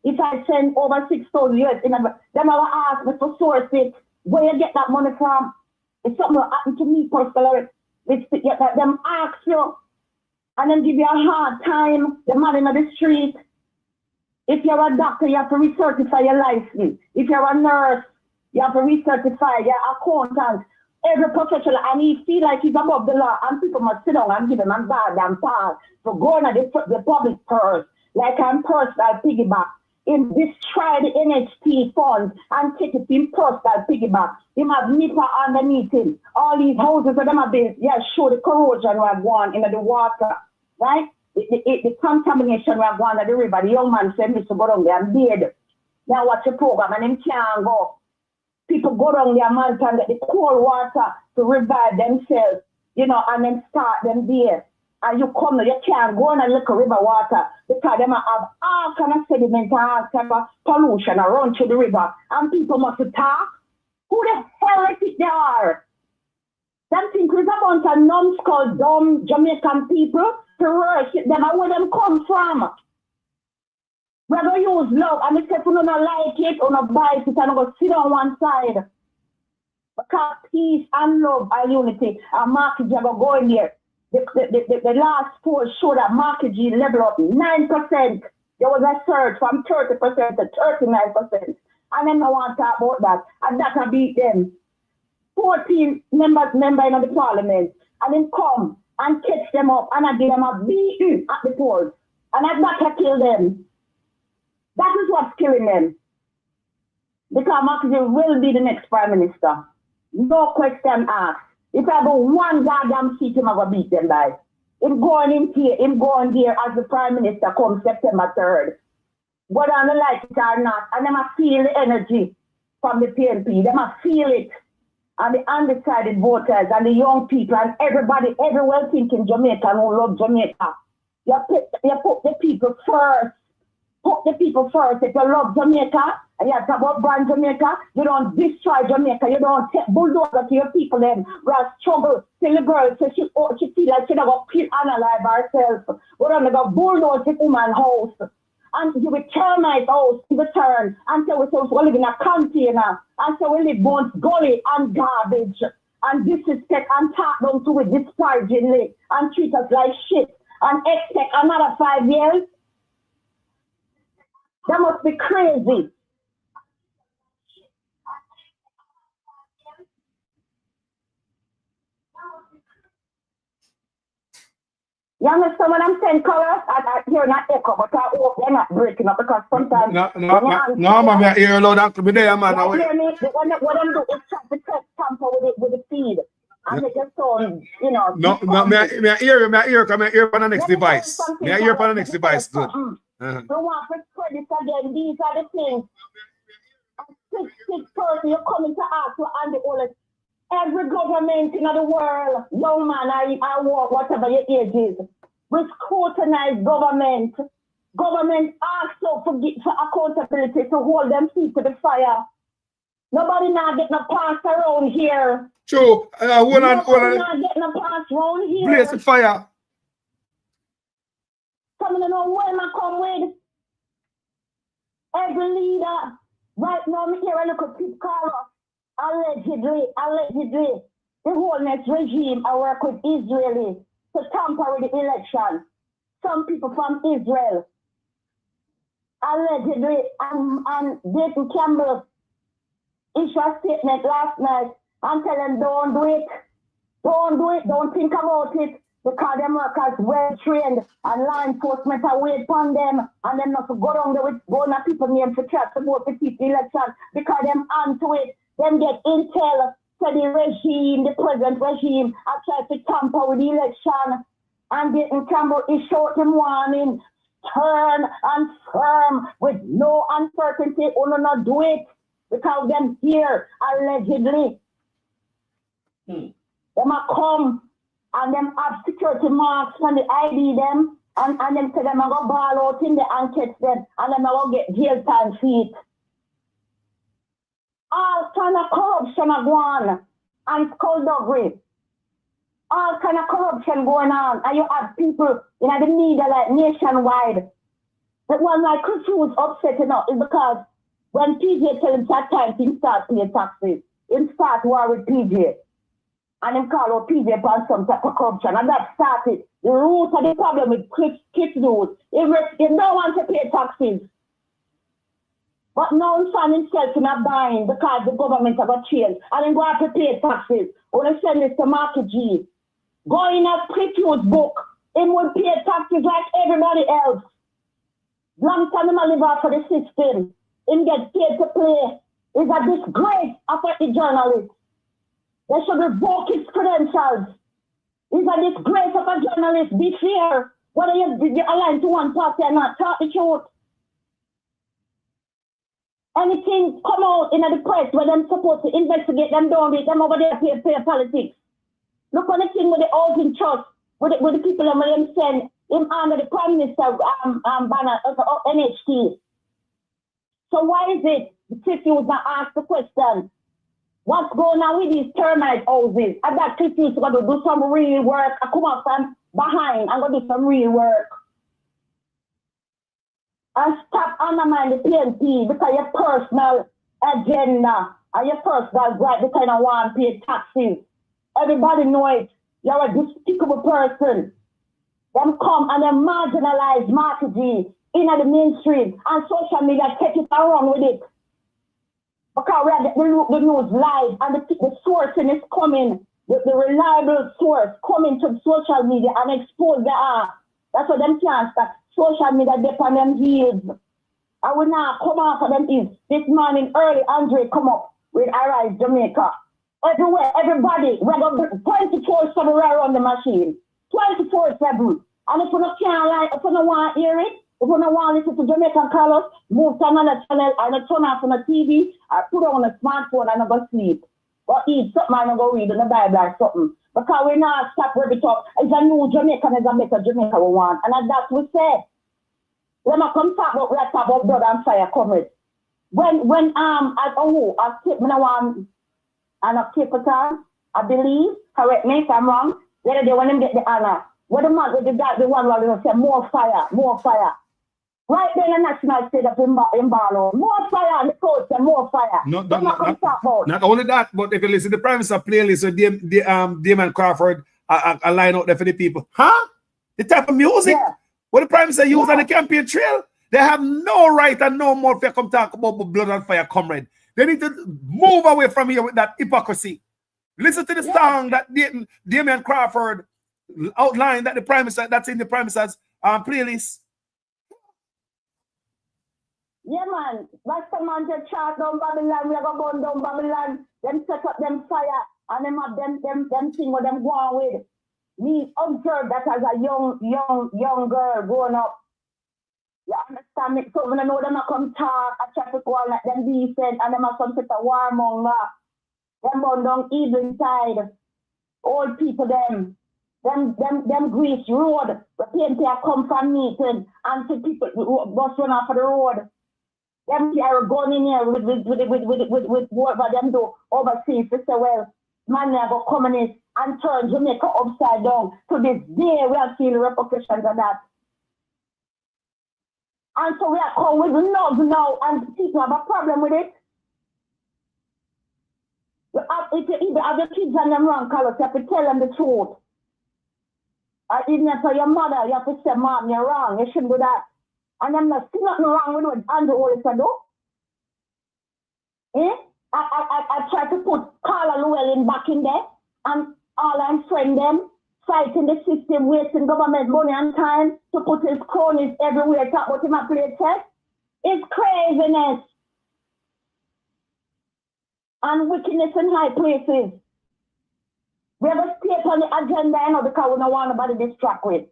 L: if I send over 6,000 US, them will ask me to source it. Where you get that money from? If something will happen to me personally, them ask you and then give you a hard time, the man in the street. If you're a doctor, you have to recertify your license. If you're a nurse, you have to recertify your accountant. Every professional, and he feel like he's above the law, and people must sit down and give him a goddamn pass for going at the public purse, like I'm personal piggyback. In destroy the NHT funds and take it in personal piggyback. Him have meter underneath him. All these houses that them have been, show the corrosion we have gone into the water, right? The contamination we have gone to the river. The young man said, Mr. go down there and bathe. Now watch the program and him can't go. People go down there, man, and get the cold water to revive themselves, and then start them there. And you come, you can't go in and look at river water because they might have all kind of sediment and all kind of pollution around to the river. And people must talk. Who the hell is it they are? Them think it's a bunch of numbskull, dumb Jamaican people to worship them and where them come from. We're going to use love. And if you don't like it, or not buy it, and go sit on one side. Because peace and love and unity and market are going to go in there. The last poll showed that market G level up 9%. There was a surge from 30% to 39%. And then I want to talk about that. And that can beat them. 14 members in the parliament. And then come and catch them up and I give them a beating at the polls. And that can kill them. That is what's killing them. Because Mark will be the next prime minister. No question asked. If I go one goddamn seat, I'm going to beat them by. Him going there as the prime minister come September 3rd. Whether I like it or not, and them I feel the energy from the PNP. Them I feel it. And the undecided voters and the young people and everybody, every well-thinking Jamaican who love Jamaica. You put the people first. Put the people first. If you love Jamaica and you talk about brand Jamaica, you don't destroy Jamaica. You don't take bulldozer to your people then. We are struggle. Till the girl says she feel like she never kill Anna alive herself. We're going to go bulldoze the woman's house. And you will termite house in return. And so we live in a container. And so we live both gully and garbage. And disrespect and talk down to it disparagingly. And treat us like shit. And expect another 5 years. That must be crazy. You understand what I'm saying, colors? I hear not echo, but I hope they're not breaking up because sometimes...
U: No, man, I hear a loud and clear there, man.
L: What them do is try to test tamper with the feed. And they just don't,
U: No, I hear you, because I hear on the next device. I hear on the next device, good.
L: We want to spread this again. These are the things. And 6 person, you're coming to ask for and the oldest. Every government in the world, young man, I walk, whatever your age is, we scrutinize government. Government asks for accountability to hold them feet to the fire. Nobody now getting a pass around here.
U: True. Hold on.
L: Nobody now getting a pass around here.
U: Blaze the fire.
L: Coming to know where I come with. Every leader. Right now, me here, I look at Pete Carlos. Allegedly, the whole next regime I work with Israeli to tamper with the election. Some people from Israel. Allegedly, and Dayton Campbell issued a statement last night and tell them don't do it. Don't do it, don't think about it. Because them workers well trained and law enforcement are waiting upon them and them not to go down there with going at people name for try to vote for people election because them onto it. Them get intel for the regime, the present regime, I try to tamper with the election. And Dayton Campbell issued them warning, stern and firm with no uncertainty, or not do it. Because them here, allegedly, them are come and them have security marks when they ID them and them say them are going to ball out in the and catch them and them are going to get jail time feet. All kind of corruption are going on and skullduggery. All kind of corruption going on. And you have people in the media like nationwide. But one like Chris was upset enough is because when PJ tell him that time he start paying taxes, he start war with PJ. And him call out PJ for some type of corruption. And that started the root of the problem with Chris News. He don't want to pay taxes. But now he find himself in a bind because the government have got change. And then go out to pay taxes. When I send this to Marky G, go in a refuse book. Him will pay taxes like everybody else. Long time him a live out for the system. Him get paid to play. It's a disgrace after the journalist. They should revoke his credentials. It's a disgrace of a journalist. Be fair. Whether you align to one party or not, talk the truth. Anything come out in the press where them supposed to investigate them, don't read them over there pay politics. Look on the thing with the housing trust, with the people and with them send him under the Prime Minister banner NHT. So why is it the Cliffies not ask the question? What's going on with these termite houses? And that Cliffies got to do some real work. I come up from behind and go do some real work. And stop undermining the PNP because your personal agenda and your personal right because you don't want to pay taxes. Everybody know it. You're a despicable person. Them come and they marginalize Marky G in the mainstream and social media take it around with it. Because we have the news live and the sourcing is coming, the reliable source coming to social media and expose the art. That's what them can't start. Social media dip on them heels. I will now come out for them is this morning early Andre come up with Arise Jamaica. Everywhere, everybody, we're going to 24/7 around the machine. 24/7. And if you can't like, if you don't want to hear it, if you don't want to listen to Jamaican Carlos, move to another channel and turn off on the TV or put it on a smartphone and go sleep. Or eat something and go read in the Bible or something. Because we're not stop where we talk. It's a new Jamaican, it's a better Jamaica we want. And that's what we say. When I come talk about, we talk about blood and fire coming. When I take me one and a capital, I believe, correct me if I'm wrong, the other day when them get the honor, when the man with the one where they say more fire, more fire. Right there in the national state up in Barlow, more fire and the coach say more fire.
U: Not only that, but if you listen to the Prime Minister playlist with Damon Crawford, I line out there for the people. Huh? The type of music what the Prime Minister used on the campaign trail, they have no right and no more if you come talk about blood and fire, comrade. They need to move away from here with that hypocrisy. Listen to the song that Damon Crawford outlined that the Prime Minister, that's in the Prime Minister's playlist.
L: Yeah, man. Last time I just chart down Babylon, we are going to burn down Babylon, them set up them fire, and them have them thing what them go on with. Me observe that as a young girl growing up. You understand me? So when I know them I come talk, I try to go on like them decent, and them have some sort of warmonger. Them burn down evil side. Old people them grease road. The PNP come from meeting and see people bus run off of the road. Them are going in here with whatever them do overseas to say, well, man, they go communist and turn Jamaica upside down. To this day, we are seeing repercussions of that. And so we are come with love now, and people have a problem with it. If you either have your kids and them wrong colors, you have to tell them the truth. Or even if you're your mother, you have to say, Mom, you're wrong, you shouldn't do that. And I'm not see nothing wrong with what Andrew always said, though. I tried to put Carla Llewellyn back in there, and all I'm friend them, fighting the system, wasting government money and time to put his cronies everywhere, talk about him a play test. It's craziness. And wickedness in high places. We have a state on the agenda, you know, because we don't want nobody to distract with.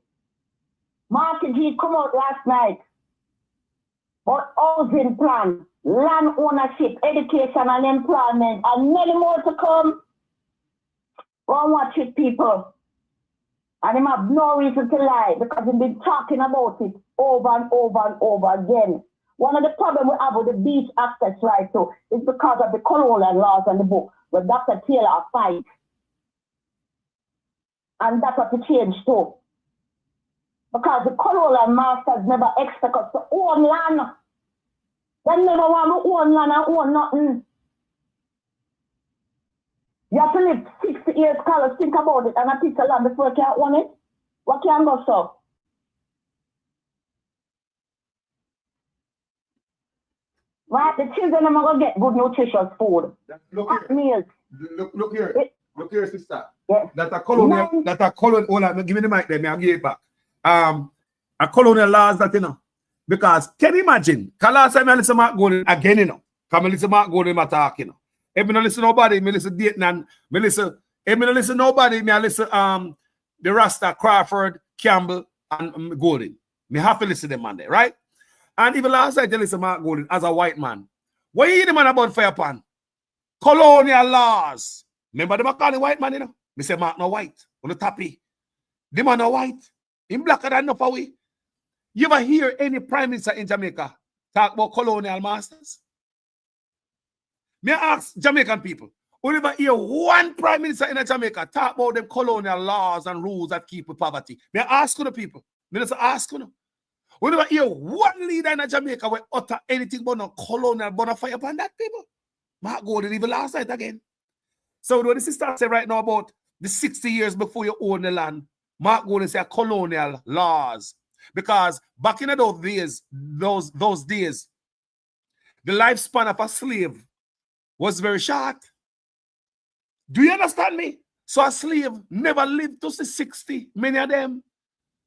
L: Marky G come out last night. But housing plan, land ownership, education and employment, and many more to come. Go and watch it, people. And they have no reason to lie because they've been talking about it over and over and over again. One of the problems we have with the beach access right too is because of the colonial laws and the book where Dr. Taylor fight. And that's what to change too. Because the colonial masters never expect us to own land. They never want to own land and own nothing. You have to live 60 years, Carlos, think about it, and a piece of land before you can own it. What can go so? Right? The children are going to get good nutritious food.
U: Look
L: Hot
U: here.
L: meals.
U: Look here. Look here, sister.
L: Yes.
U: That a colonial, hold on, give me the mic there, I'll give it back. A colonial laws that, you know, because can you imagine, because last time I listen to Mark Golden again, you know, come and listen to Mark Golden, I talk, you know. If I don't listen to nobody, I listen to Dayton and I listen, if I don't listen to nobody, I listen the Rasta, Crawford, Campbell, and Golden. Me have to listen to them on there, right? And even last night, I listen to Mark Golden as a white man. What you hear the man about fire pan? Colonial laws. Remember them call the white man, you know? Me say Mark no white. On the tappy. The man no white. Him blacker than enough away. You ever hear any prime minister in Jamaica talk about colonial masters? Me ask Jamaican people, will you ever hear one prime minister in Jamaica talk about them colonial laws and rules that keep with poverty? Me ask the people. Me just ask you. Will you ever hear one leader in Jamaica will utter anything but no colonial bonfire upon that people? Mark Golden even last night again. So what the sister say right now about the 60 years before you own the land, Mark Golden say colonial laws. Because back in those days, the lifespan of a slave was very short. Do you understand me? So a slave never lived to 60, many of them.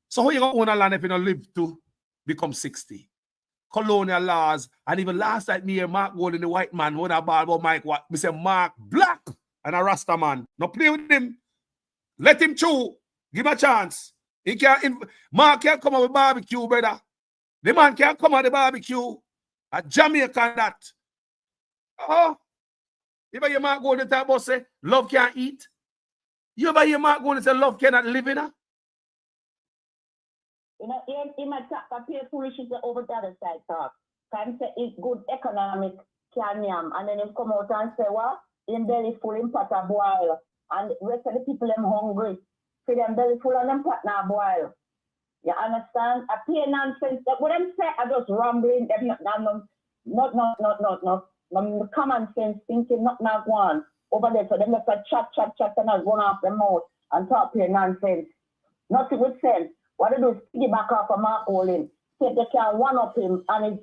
U: So how you gonna own a land if you don't live to become 60? Colonial laws, and even last night me and Mark Golden, the white man, when I ball about Mike, what? We say Mark Black and a Rasta man. No play with him. Let him chew. Give him a chance. He can't. Mark can't come out with barbecue, brother. The man can't come out with barbecue. A Jamaican that. Oh, you ever hear Mark Golden talk about say love can't eat? You ever hear Mark Golden say love cannot live in her?
L: You know, he might talk appear foolishness over the other side talk. Can say it's good economic can yam, and then he come out and say, what? In belly full in pot a boil. And the rest of the people them hungry. So them belly full and them pot now boil. You understand? I pay nonsense. That what I'm saying, I just rambling, them not common sense thinking, not one. Over there, so them just a chat, and I run off the mouth and talk pure nonsense. Nothing with sense. What they do is piggyback off of Mark Golden. See if they can one-up him and his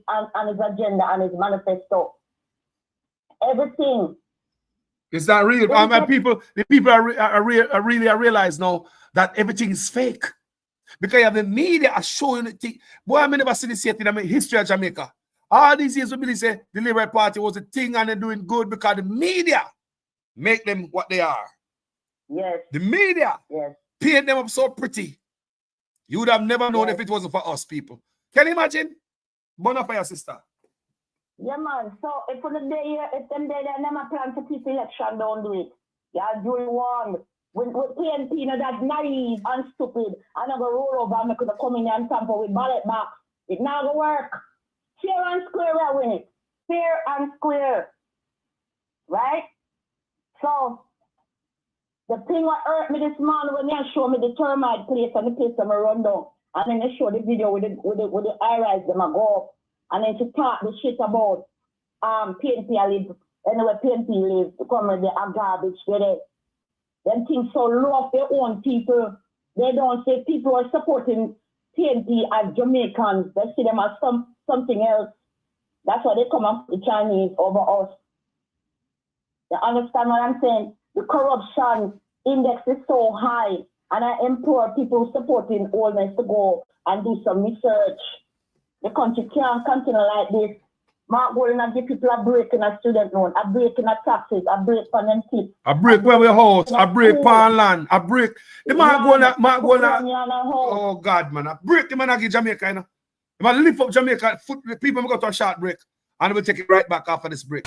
L: agenda and his manifesto. Everything.
U: It's not real. The people are realize now that everything is fake. Because you have the media are showing the thing. Boy, I never seen this yet in the history of Jamaica. All these years, we say the Liberal Party was a thing and they're doing good because the media make them what they are.
L: Yes.
U: The media paint them up so pretty. You would have never known if it wasn't for us people. Can you imagine? Bonfire, sister.
L: Yeah, man. So if on the day, if them day they never plan to keep election, don't do it. You're doing wrong. With PNP, you know, that's naive and stupid. I'm not going to roll over and make it come in and tamper with ballot box. It not going to work. Fair and square, we win it. Fair and square. Right? So, the thing what hurt me this morning when they show me the termite place and the place them run down. And then they show the video with the eye-rise them a go up. And then to talk the shit about PNP live. Anyway, PNP live to come with the garbage there. Them things so low of their own people. They don't say people are supporting PNP as Jamaicans. They see them as something else. That's why they come up the Chinese over us. You understand what I'm saying? The corruption index is so high, and I implore people supporting oldness to go and do some research. The country can't continue like this. Mark Golden and give people a break in a student loan, a break in a taxes, a break on them kids.
U: A break where we house, a break pan land, a break. The Mark Golden, oh God, man, a break the man I give Jamaica, you know. The man lift up Jamaica, the people go to a short break, and we'll take it right back after this break.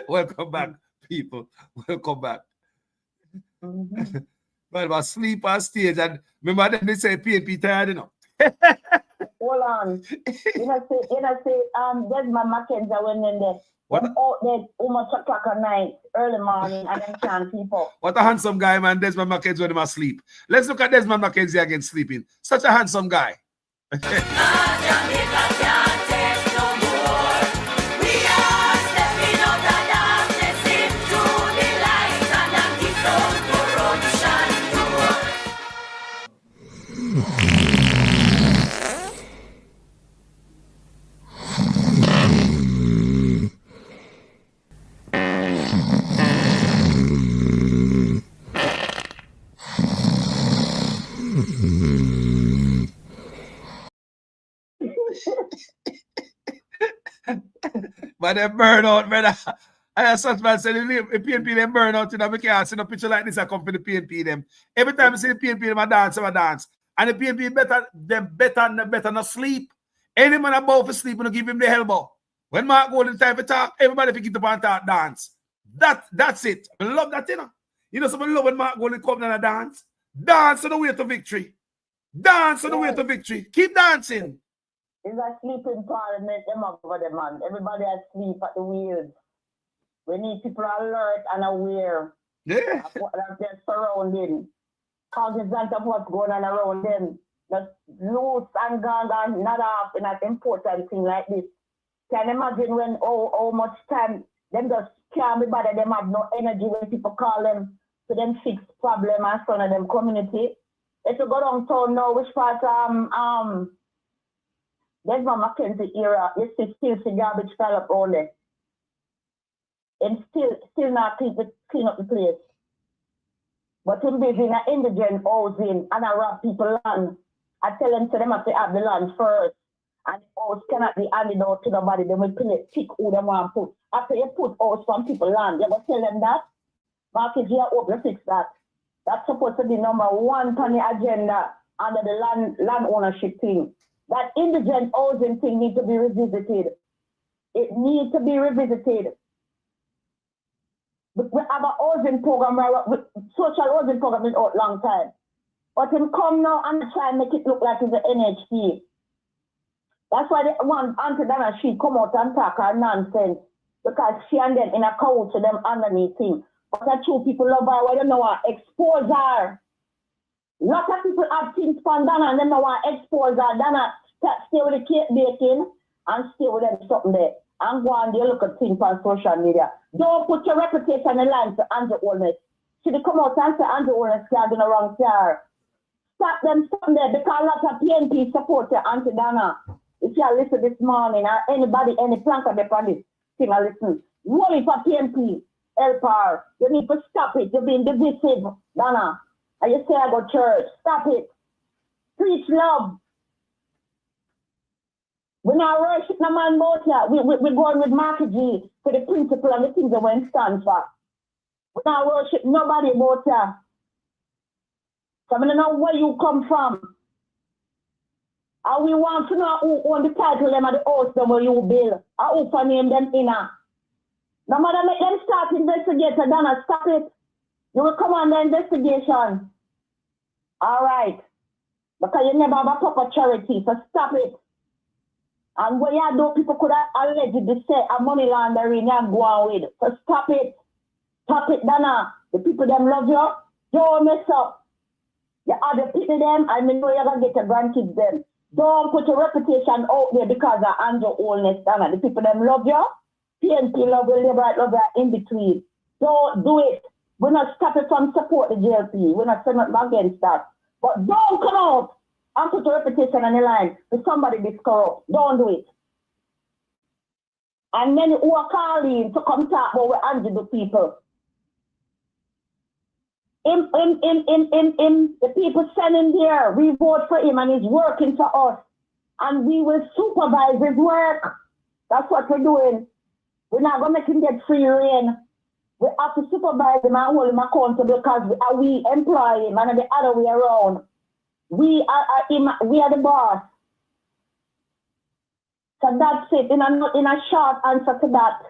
U: Welcome back, people. Welcome back. But about sleep on stage, and remember them they say PNP tired, you know.
L: Hold on. Desmond Mackenzie went in there.
A: What?
L: Them out there almost o'clock at night, early morning, and then can't keep up.
A: What a handsome guy, man. Desmond Mackenzie when he must sleep. Let's look at Desmond Mackenzie again sleeping. Such a handsome guy. But they burn out, brother. I such man said the PNP them burn out, you know, I can't see no picture like this I come for the PNP them. Every time I see the PNP them I dance. And the PNP better not sleep. Any man about for sleep, give him the elbow. When Mark Golden time to talk, everybody pick it up and talk dance. That's it. I love that, you know. You know, someone love when Mark Golden come down and dance. Dance on the way to victory. Dance on the way to victory. Keep dancing.
L: It's a sleeping parliament, them over the man. Everybody asleep at the wheels. We need people alert and aware of their surrounding. Cognizant of what's going on around them. Just loose and gone and not off in an important thing like this. Can you imagine when how much time them just can't be bothered, them have no energy when people call them to them fix problem and son of them community. If you go downtown now, which part Desmond Mackenzie era, you still see garbage pile up on there. And still not clean up the place. But him busy in an indigent housing and I rob people land. I tell them to them have to have the land first. And the house cannot be handed out to nobody. They will pick who they want to put. After you put house from people land, you go tell them that. Market, you hope to fix that. That's supposed to be number one on the agenda under the land ownership thing. That indigent housing thing needs to be revisited. It needs to be revisited. We have a housing program, social housing program is out long time. But him come now and try and make it look like it's the NHT. That's why they want Auntie Dana, she come out and talk her nonsense. Because she and them in a couch to them underneath thing. But the two people love her, why they know her, expose her. Lots of people have things from Dana and they know her, expose her. Dana stay with the cake baking and stay with them something there. And go and they look at things on social media. Don't put your reputation in line for Andrew Holness. Should they come out and say Andrew Holness can't do the wrong car? Stop them something there because a lot of PNP support Auntie Dana. If you listen this morning or anybody, any plank of the on this thing, I listen. Worry for PNP, help her. You need to stop it. You're being divisive, Dana. And you say I go church. Stop it. Preach love. We're not worship no man about here. We're going with Marky G for the principle and the things that we stand for. We're not worship nobody about here. So I don't know where you come from. And we want to know who own the title them at the house them where you build. And who for name them inner. No matter make them start investigator, Donna, stop it. You will come on the investigation. All right. Because you never have a proper charity, so stop it. And what you do, people could have allegedly say a money laundering and go on with. So stop it. Stop it, Donna. The people them love you. Don't mess up. You either pity them and you know you're going to get your grandkids them. Don't put your reputation out there because of Andrew Holness, Donna. The people them love you. PNP love you, Liberate love you in between. Don't do it. We're not stopping from support the JLP. We're not saying nothing against that. But don't come out and put your reputation on the line for somebody that's corrupt. Don't do it. And then who are calling to come talk about what Andrew do people. The people standing there, we vote for him and he's working for us. And we will supervise his work. That's what we're doing. We're not going to make him get free reign. We have to supervise him and hold him accountable because we employ him and the other way around. We are the boss. So that's it, in a short answer to that.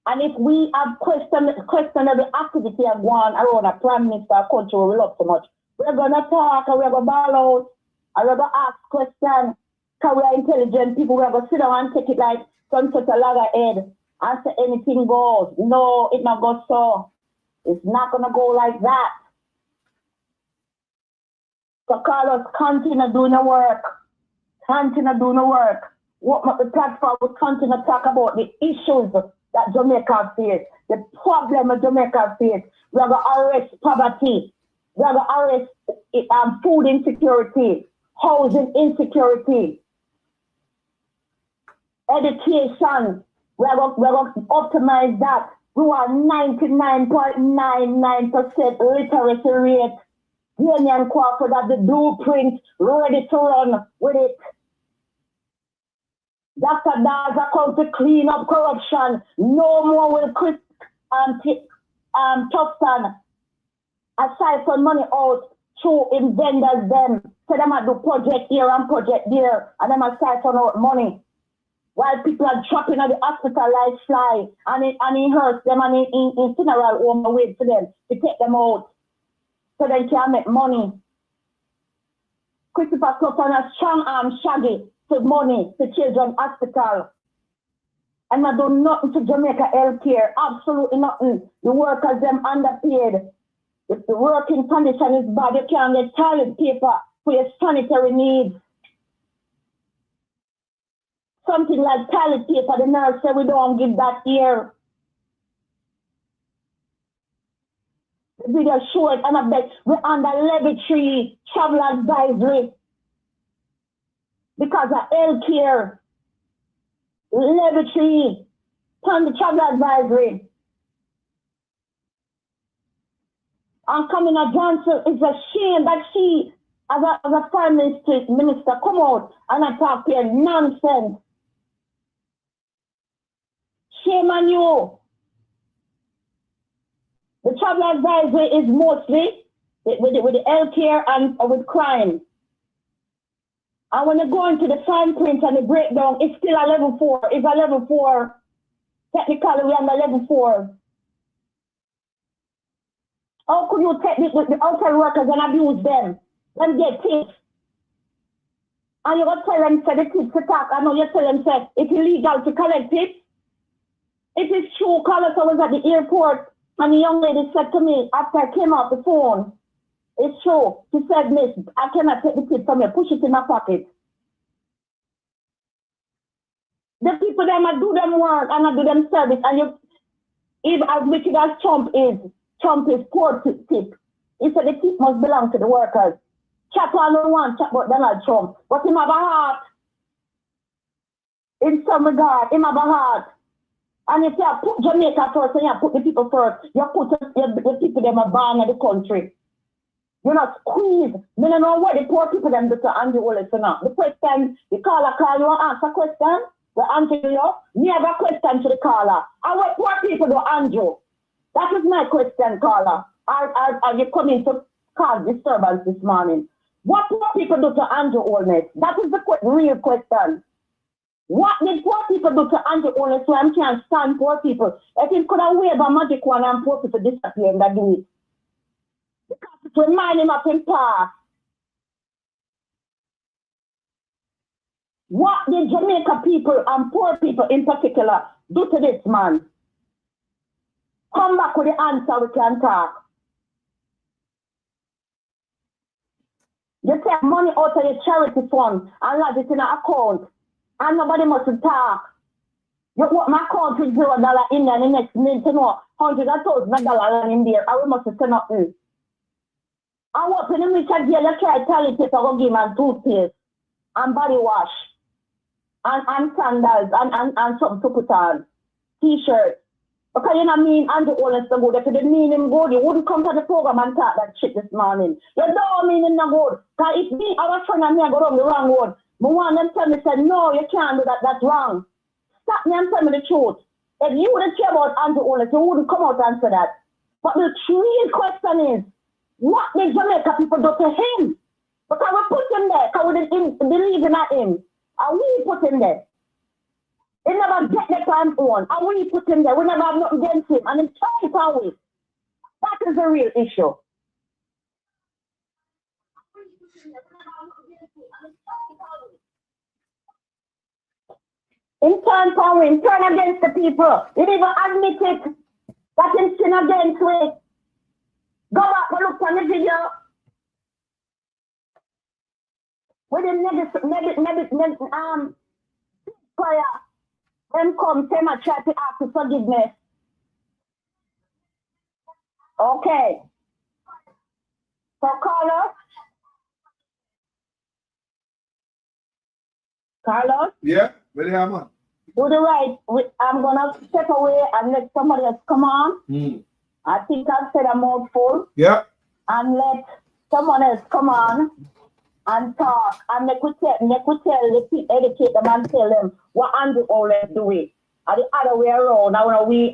L: And if we have questionable activity going around a prime minister country we love so much, we're going to talk and we're going to ball out. I rather ask questions. Because we are intelligent people, we are going to sit down and take it like sunset a loggerhead and say anything goes. No, it not goes so. It's not going to go like that. So Carlos, continue doing the work. Continue doing the work. What the platform will continue to talk about the issues that Jamaica face, the problem that Jamaica face. We are going to arrest poverty. We are going to arrest food insecurity, housing insecurity, education. We are going to optimize that. We want 99.99% literacy rate. Union Crawford have the blueprint ready to run with it. Dr. Daza come to clean up corruption. No more will Chris Tufton aside from money out through in vendors them. So them a do project here and project there and them aside from out money. While people are dropping at the hospital like fly and he hurts them and in funeral home wait for them to take them out so they can make money. Christopher Tufton a strong arm shaggy to money to children's hospital. And I do nothing to Jamaica healthcare, absolutely nothing. The workers them underpaid. If the working condition is bad, you can't get toilet paper for your sanitary needs. Something like toilet paper, the nurse said we don't give that here. The video show it and I bet we're under levy tree, travel advisory. Because of healthcare, levy tree, on the travel advisory. And Kamina Johnson, it's a shame that she, as a prime minister, come out and attack here nonsense. Shame on you. The travel advisory is mostly with the healthcare and with crime. And when you go into the fine print and the breakdown, it's still a level 4. It's a level 4. Technically, we're on the level 4. How could you take the outside workers and abuse them? Then get tips. And you're going to tell them, say the tips to talk. I know you tell them, say it's illegal to collect tips. It is true, Carlos, I was at the airport and the young lady said to me after I came off the phone, it's true. She said, Miss, I cannot take the tip from you. Push it in my pocket. The people them I do them work and I do them service. And you, if as wicked as Trump is poor tip. He said the tip must belong to the workers. Chat all no one chat about Donald Trump. But him have a heart. In some regard, him have a heart. And if you put Jamaica first and you put the people first, you put the people them are born in the country. You're not squeezed. I don't know what the poor people them do to Andrew Wallace or not. The question, the caller call, you want to answer a question? We answer you. Me have a question to the caller. And what poor people do Andrew? That is my question, caller. Are you coming to cause disturbance this morning? What poor people do to Andrew Wallace? That is the real question. What did poor people do to Andrew Wallace so I can't stand poor people? If he could have waved a magic wand and poor people disappear and that do it. Because it remind him of his past. What did Jamaica people and poor people in particular do to this man? Come back with the answer, we can talk. You take money out of your charity fund and lodge it in an account. And nobody must talk. You want my account with $0 in there the next minute, you know, $100,000 in there, and we must say nothing. I want to the Richard Gale, you try toilet paper, go give him and toothpaste, and body wash, and sandals, and something to put on, t-shirt. Because you know what I mean, Andrew Wallace no good. If you didn't mean him good, you wouldn't come to the program and talk that shit this morning. You don't mean him no good. Because if me, our friend and me, I go down the wrong road, but one of them tell me, said, no, you can't do that, that's wrong. Stop me and tell me the truth. If you wouldn't care about Andrew Wallace, you wouldn't come out and answer that. But the real question is, what did Jamaica people do to him? Because we put him there, because we didn't believe in him. And we put him there. He never get the time on. And we put him there. We never have nothing against him. And it's trying to win. That is the real issue. In turn power, in turn against the people. He didn't even admit it that him sin against we. Go back and look on the video. With the prayer, them come, them and try to ask for forgiveness. Okay. So Carlos?
U: Yeah, where they are, man?
L: Do the right. I'm gonna step away and let somebody else come on. I think I've said a mouthful.
U: Yeah.
L: And let someone else come on and talk. And they could tell the people, educate them and tell them what Andrew always do it. And the other way around. I know we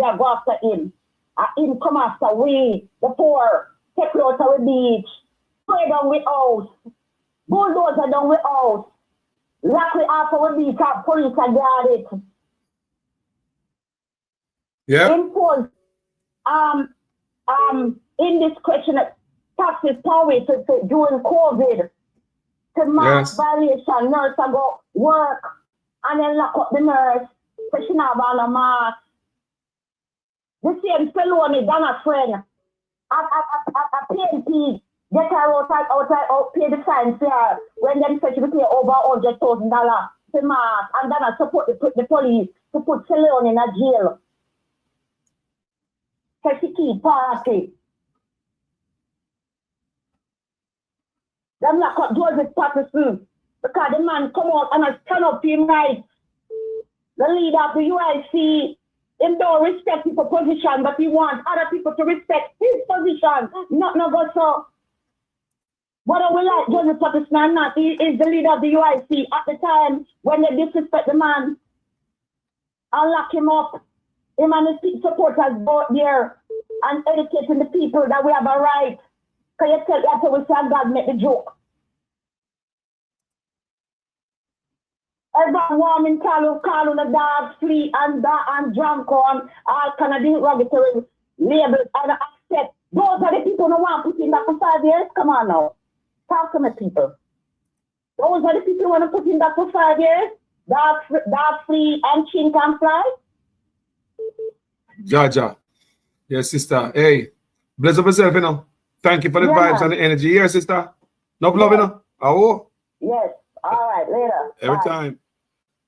L: are go after him. Him come after we, the poor, take you out of the beach, spray down with house, bulldozer down with house, lock we off our beach, our police are guard it.
U: Yeah.
L: Impose indiscretionate taxes power during COVID to mask violation. Nurse and go work and then lock up the nurse so she not on a mask. The same felony than a friend. A PNP get her outside, pay the fine fair when them say she pay over $100,000 to mask and then I support the police to put Felony in a jail. So she keep party. Them lock up Joseph Patterson because the man come out and I stand up to him right. The leader of the UIC, him don't respect people's position, but he wants other people to respect his position. Not go so. Whether we like Joseph Patterson or not, he is the leader of the UIC. At the time when they disrespect the man and lock him up, him and his supporters go out there and educating the people that we have a right. Because you tell that we say God make the joke. Everyone warming call on the dog, flea and drunk on all kind of derogatory labels and accept. Those are the people who want to put in that for 5 years. Come on now. Talk to me, people. Those are the people who want to put in that for 5 years. Dog, flea and chink and fly.
U: Jaja. Yes, sister. Hey, bless up yourself, you know. Thank you for the vibes and the energy. Yes, sister. No love, you know. Oh.
L: Yes. All right, later.
U: Every time.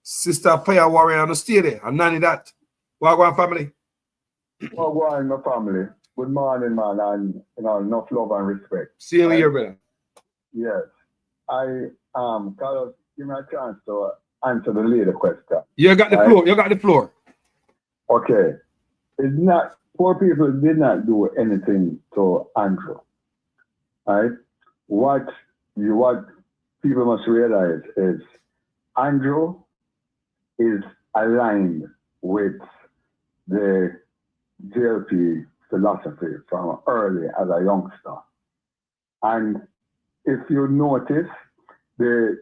U: Sister Prayer Warrior on the stay there. I'm nanny that. Wagwan family.
R: Wagwan, my family. Good morning, man, and enough love and respect.
U: Same here, brother.
R: Yes. Carlos, give me a chance to answer the later question.
U: You got the floor. You got the floor.
R: Okay. It's not, poor people did not do anything to Andrew. Right? What people must realize is Andrew is aligned with the JLP philosophy from early as a youngster. And if you notice, the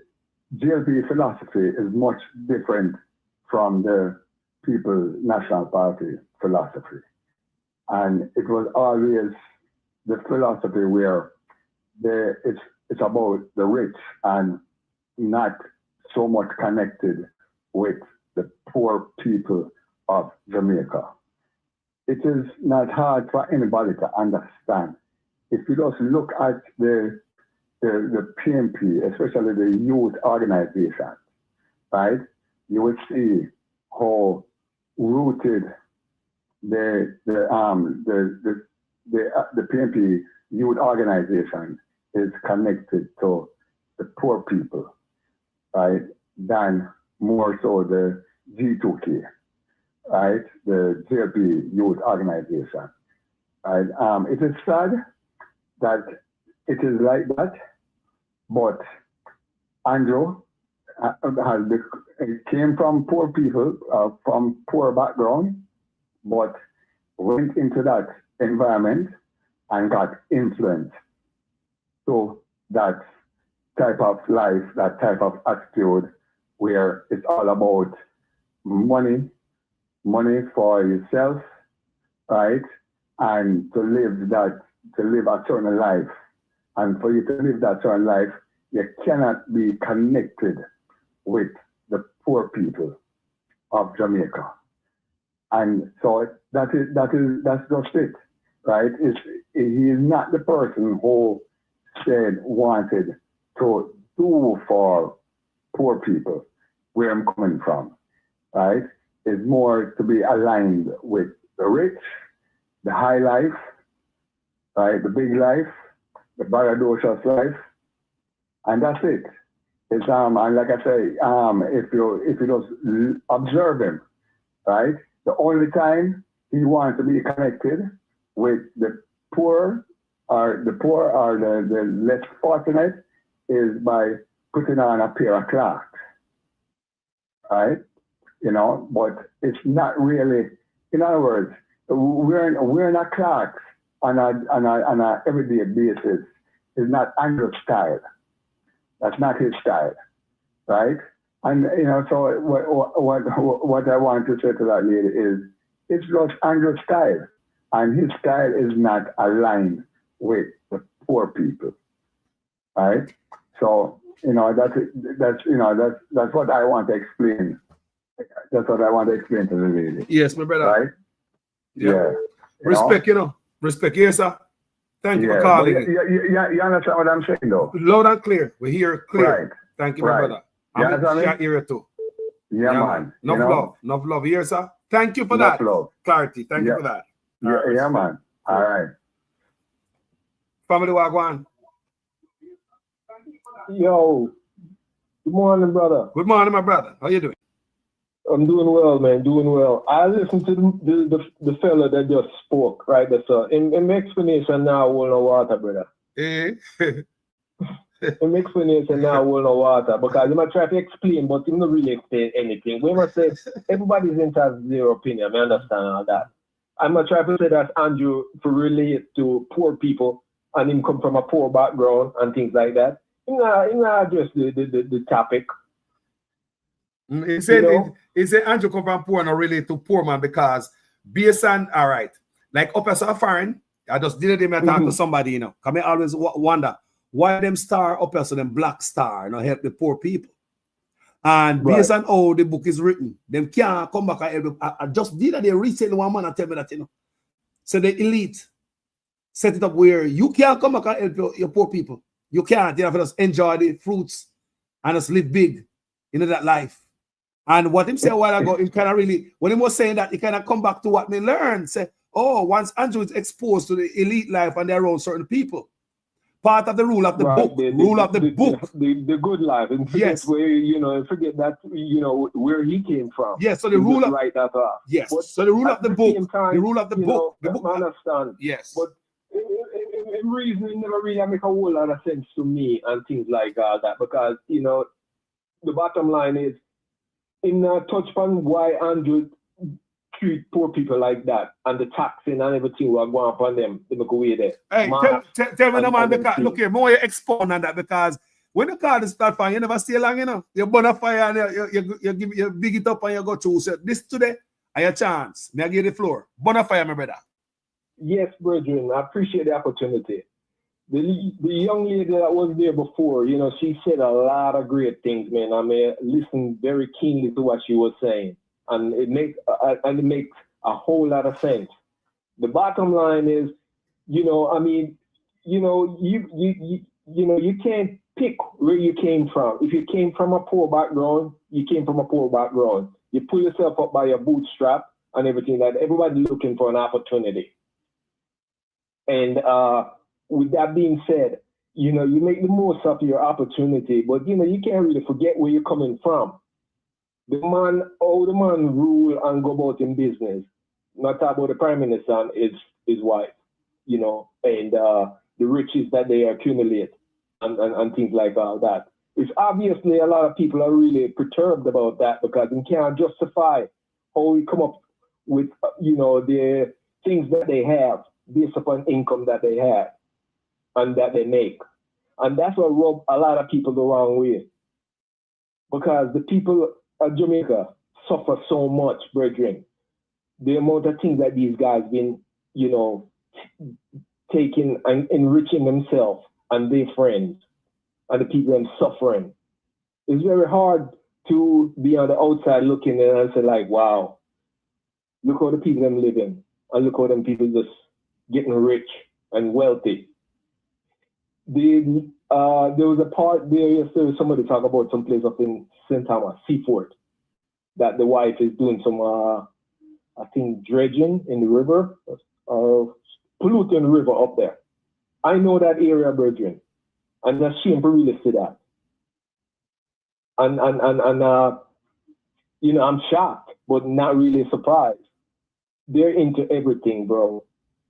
R: JLP philosophy is much different from the People's National Party philosophy. And it was always the philosophy where it's about the rich and not so much connected with the poor people of Jamaica. It is not hard for anybody to understand. If you just look at the PNP, especially the youth organization, right, you would see how rooted the PNP youth organization is connected to the poor people, right, than more so the G2K, right, the JLP youth organization, right. It is sad that it is like that, but Andrew came from poor people, from poor background, but went into that environment and got influenced to that type of life, that type of attitude where it's all about money for yourself, right? And to live a certain life And for you to live that sort of life, you cannot be connected with the poor people of Jamaica. And so that's just it, right? He is not the person who wanted to do for poor people where I'm coming from, right? It's more to be aligned with the rich, the high life, right? The big life, the braggadocious life, and that's it. It's and like I say, if you just observe him, right? The only time he wants to be connected with the poor or the less fortunate is by putting on a pair of Clarks, right? You know, but it's not really. In other words, we're not Clarks on a everyday basis. It's not Andrew's style. That's not his style, right? And you know, so what I want to say to that lady is, it's just Andrew's style, and his style is not aligned with the poor people, right? So you know, that's what I want to explain. That's what I want to explain to the lady.
U: Yes, my brother.
R: Right? Yeah.
U: Respect, you know. Respect, yes, sir. Thank you for calling.
R: You understand what I'm saying, though?
U: Loud and clear. We hear clear.
R: Right.
U: Thank you, my brother. I'm in your area too.
R: Yeah, man.
U: Enough love here, sir. Thank you for that.
R: Love.
U: Clarity. Thank you for that.
R: Yeah, man. All right.
U: Family Wagwan.
V: Yo, good morning, brother.
U: Good morning, my brother. How you doing?
V: I'm doing well, man. Doing well. I listened to the fella that just spoke, right? That's in explanation now, will no water, brother. In explanation now, will no water, because he might try to explain, but he not really explain anything. We must say everybody's entitled to their opinion. I understand all that. I'm gonna try to say that Andrew to relate to poor people and him come from a poor background and things like that. He not address the topic.
U: He said Andrew come from poor and not relate to poor man because based on, all right, like up as a foreign, I just did it, I talk to somebody, you know, come I always wonder why them star up as them black star, you know, help the poor people. And based on how the book is written, them can't come back and help. I just did that they recently one man and tell me that, you know. So the elite set it up where you can't come back and help your poor people. You can't, you have to just enjoy the fruits and just live big, you know, that life. And what him said a while ago, him kind of really, when he was saying that, he kind of come back to what me learned. Say, oh, once Andrew is exposed to the elite life and they're around certain people, part of the rule of the book,
V: the good life, and forget where, you know, and forget that, you know, where he came from.
U: Yes, so the rule of
V: write that off.
U: Yes,
V: but
U: so the rule of the book,
V: time,
U: the rule of the book,
V: know, I understand.
U: Yes,
V: but in reason, it never really make a whole lot of sense to me and things like that, because you know, the bottom line is, in touch on why Andrew treat poor people like that and the taxing and everything will go upon them, they make away there.
U: Hey, tell me, no man, because look here, more you expound on that, because when you call this platform, you never stay long, you know. You burn a fire and you big it up and you go through. So this today, I have a chance. May I give you the floor? Burn a fire, my brother.
V: Yes, brethren, I appreciate the opportunity. The young lady that was there before, you know, she said a lot of great things, man. I mean, listen very keenly to what she was saying, and it makes a whole lot of sense. The bottom line is, you know, I mean, you know, you can't pick where you came from. If you came from a poor background, you came from a poor background. You pull yourself up by your bootstrap and everything like that. Everybody's looking for an opportunity, and with that being said, you know, you make the most of your opportunity, but you know, you can't really forget where you're coming from. The man rule and go about in business. Not talk about the prime minister and his wife, you know, and the riches that they accumulate and things like that. It's obviously a lot of people are really perturbed about that because they can't justify how we come up with, you know, the things that they have based upon income that they have and that they make. And that's what rub a lot of people the wrong way. Because the people of Jamaica suffer so much, brethren. The amount of things that these guys been, you know, taking and enriching themselves and their friends and the people them suffering. It's very hard to be on the outside looking in and say like, wow, look how the people them living and look how them people just getting rich and wealthy. There was a part there yesterday, somebody talked about some place up in St. Thomas, Seaford, that the wife is doing some, I think, dredging in the river, polluting the river up there. I know that area, brethren. I'm not ashamed to really see that. And you know, I'm shocked, but not really surprised. They're into everything, bro.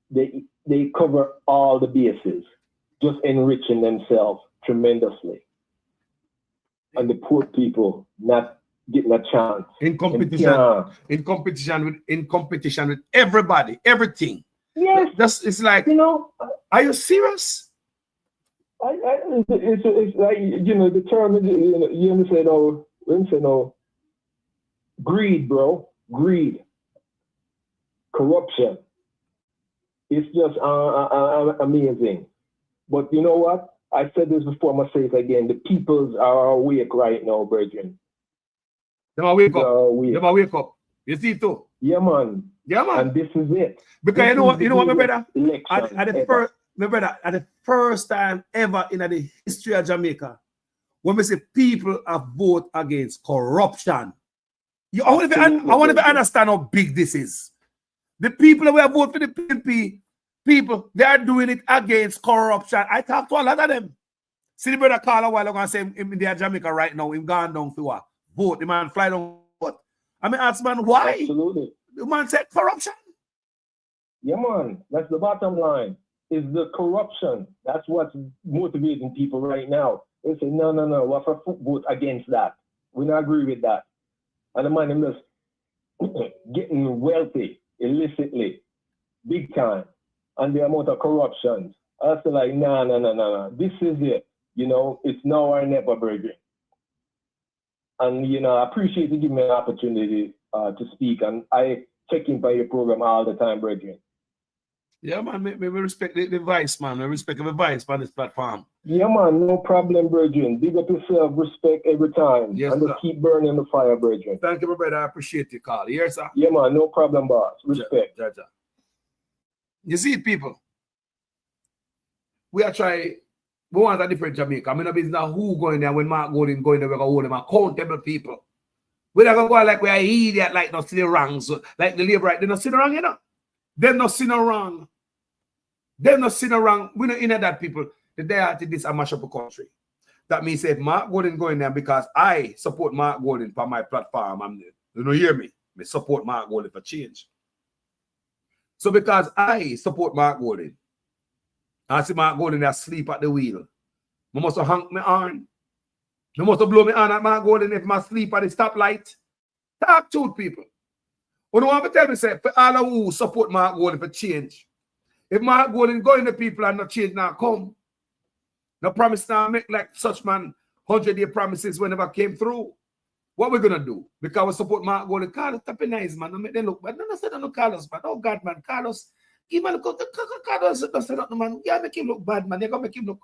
V: They cover all the bases, just enriching themselves tremendously. And the poor people not getting a chance.
U: In competition with everybody, everything.
V: Yes.
U: It's like,
V: you know,
U: are you serious?
V: It's like, you know, the term, you understand, greed, bro. Greed. Corruption. It's just amazing. But you know what? I said this before, I'm going to say it again. The peoples are awake right now, brethren.
U: They are wake up. They are wake up. You see it too?
V: Yeah, man.
U: Yeah, man.
V: And this is it.
U: Because you know what, my brother?
V: At
U: the first time ever in the history of Jamaica, when we say people have voted against corruption, I want to understand how big this is. The people who have voted for the PNP, people, they are doing it against corruption. I talked to a lot of them. See the brother call a while ago and say him in Jamaica right now, him gone down for what? Vote. The man fly down vote. I mean, ask man, why?
V: Absolutely.
U: The man said corruption.
V: Yeah, man. That's the bottom line. Is the corruption. That's what's motivating people right now. They say, no, what for vote against that? We don't agree with that. And the man is just getting wealthy illicitly, big time, and the amount of corruption. I say like, no. This is it. You know, it's now or never, brethren. And, you know, I appreciate you giving me an opportunity to speak. And I check in by your program all the time, brethren.
U: Yeah, man, we respect the vice, man. We respect the vice on this platform.
V: Yeah, man, no problem, brethren. Big up yourself, respect every time.
U: Yes,
V: and just keep burning the fire, brethren.
U: Thank you, my brother. I appreciate the call. Yes, sir.
V: Yeah, man, no problem, boss. Respect.
U: Ja. You see, people, we want a different Jamaica. I mean, it's not who going there when Mark Golden going there, we're going to hold them accountable people. We're not going to go like we're idiot, like not see the wrong. So, like the labor right, they not see the wrong, you know? They're not see no wrong. They're not see no wrong. We don't know that people. The day after this, I mash up a country. That means if Mark Golden going there because I support Mark Golden for my platform, you don't hear me. I support Mark Golden for change. So because I support Mark Golden, I see Mark Golden asleep at the wheel. I must have hung my arm. I must have blow me on at Mark Golden if I sleep at the stoplight. Talk to people. You don't want to tell me, say, for all of who support Mark Golden for change. If Mark Golden going to people and not change now come. No promise now make like such man 100-year promises whenever came through. What we're gonna do? Because we support Mark Golden. Carlos, tap nice, man. Don't make them look bad. No, say no Carlos, man. Oh God, man. Carlos. Give man look Carlos don't say nothing, man. Yeah, make him look bad, man. You're gonna make him look.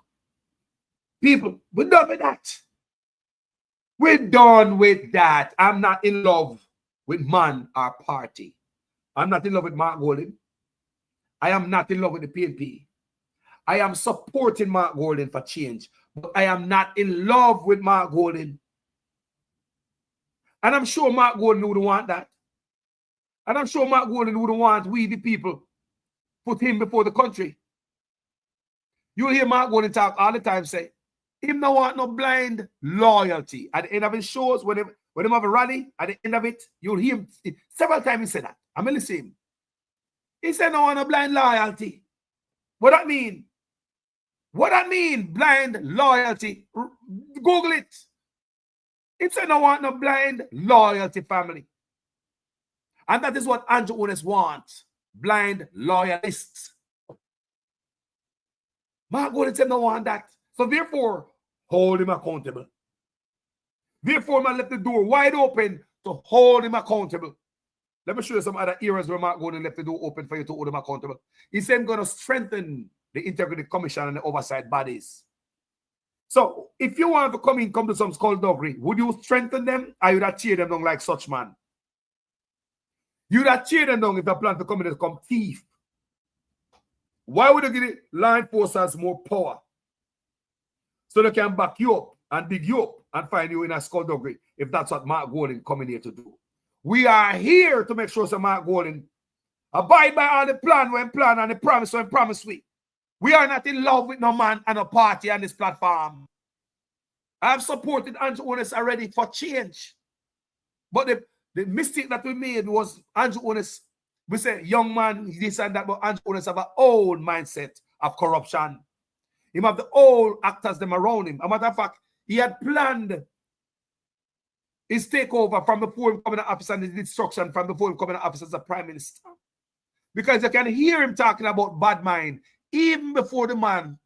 U: People, we're done with that. We're done with that. I'm not in love with man or party. I'm not in love with Mark Golden. I am not in love with the PNP. I am supporting Mark Golden for change, but I am not in love with Mark Golden. And I'm sure Mark Golden would want that. And I'm sure Mark Golden would want we, the people, put him before the country. You'll hear Mark Golden talk all the time, say, him no want no blind loyalty. At the end of his shows, when him have a rally, at the end of it, you'll hear him several times he said that. I'm going to see him. He said no want no blind loyalty. What that mean? What that mean, blind loyalty? Google it. It said no want no blind loyalty, family. And that is what Andrew Holness wants. Blind loyalists. Mark Golden said no want that. So therefore, hold him accountable. Therefore, man, left the door wide open to hold him accountable. Let me show you some other areas where Mark Golden left the door open for you to hold him accountable. He said, I'm going to strengthen the Integrity Commission and the oversight bodies. So if you want to come to some skullduggery, would you strengthen them or you would tear them down like such man? You would tear them down if they plan to come in to come thief. Why would you give the law enforcers more power? So they can back you up and dig you up and find you in a skullduggery if that's what Mark Golding coming here to do. We are here to make sure that Mark Golding abide by all the plan and the promise we. We are not in love with no man and a party on this platform. I've supported Andrew Honest already for change. But the mistake that we made was Andrew Honest, we say young man, this and that, but Andrew Honest have an old mindset of corruption. He have the old actors them around him. As a matter of fact, he had planned his takeover from before him coming to office and his destruction from before him coming to office as a prime minister. Because you can hear him talking about bad mind even before the man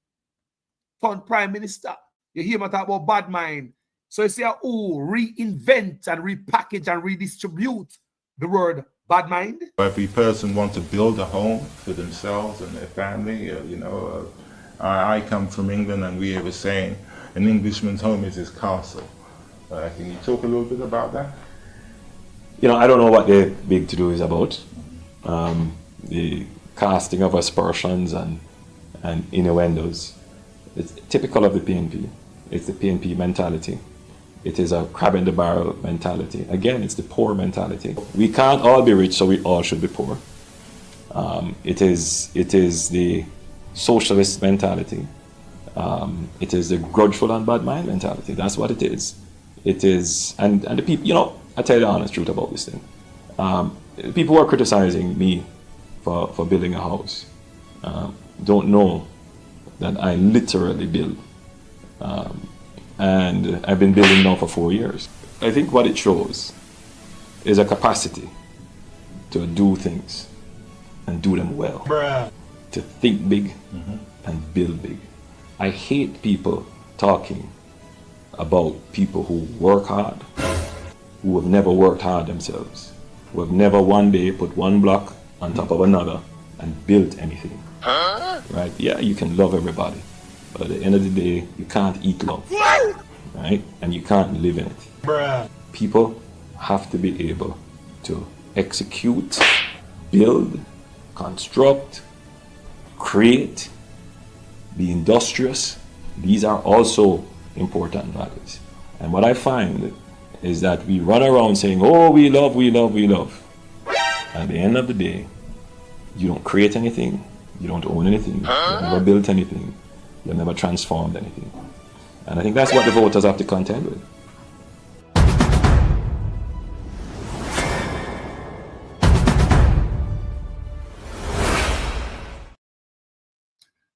U: turned prime minister. You hear him talk about bad mind. So you see how reinvent and repackage and redistribute the word bad mind.
J: Every person wants to build a home for themselves and their family. I come from England and we have a saying, an Englishman's home is his castle. Can you talk a little bit about that?
K: You know, I don't know what the big to-do is about. The casting of aspersions and innuendos. It's typical of the PNP. It's the PNP mentality. It is a crab in the barrel mentality. Again, it's the poor mentality. We can't all be rich, so we all should be poor. It is the socialist mentality. It is the grudgeful and bad mind mentality. That's what it is. It is, and the people, you know, I tell you the honest truth about this thing. People who are criticizing me for building a house don't know that I literally build. And I've been building now for 4 years. I think what it shows is a capacity to do things and do them well. To think big and build big. I hate people talking about people who work hard, who have never worked hard themselves, who have never one day put one block on top of another and built anything. Right? Yeah, you can love everybody, but at the end of the day, you can't eat love. Right? And you can't live in it. People have to be able to execute, build, construct, create, be industrious. These are also important values. And what I find is that we run around saying, oh, we love, we love, we love. At the end of the day, you don't create anything, you don't own anything, you've never built anything, you've never transformed anything. And I think that's what the voters have to contend with.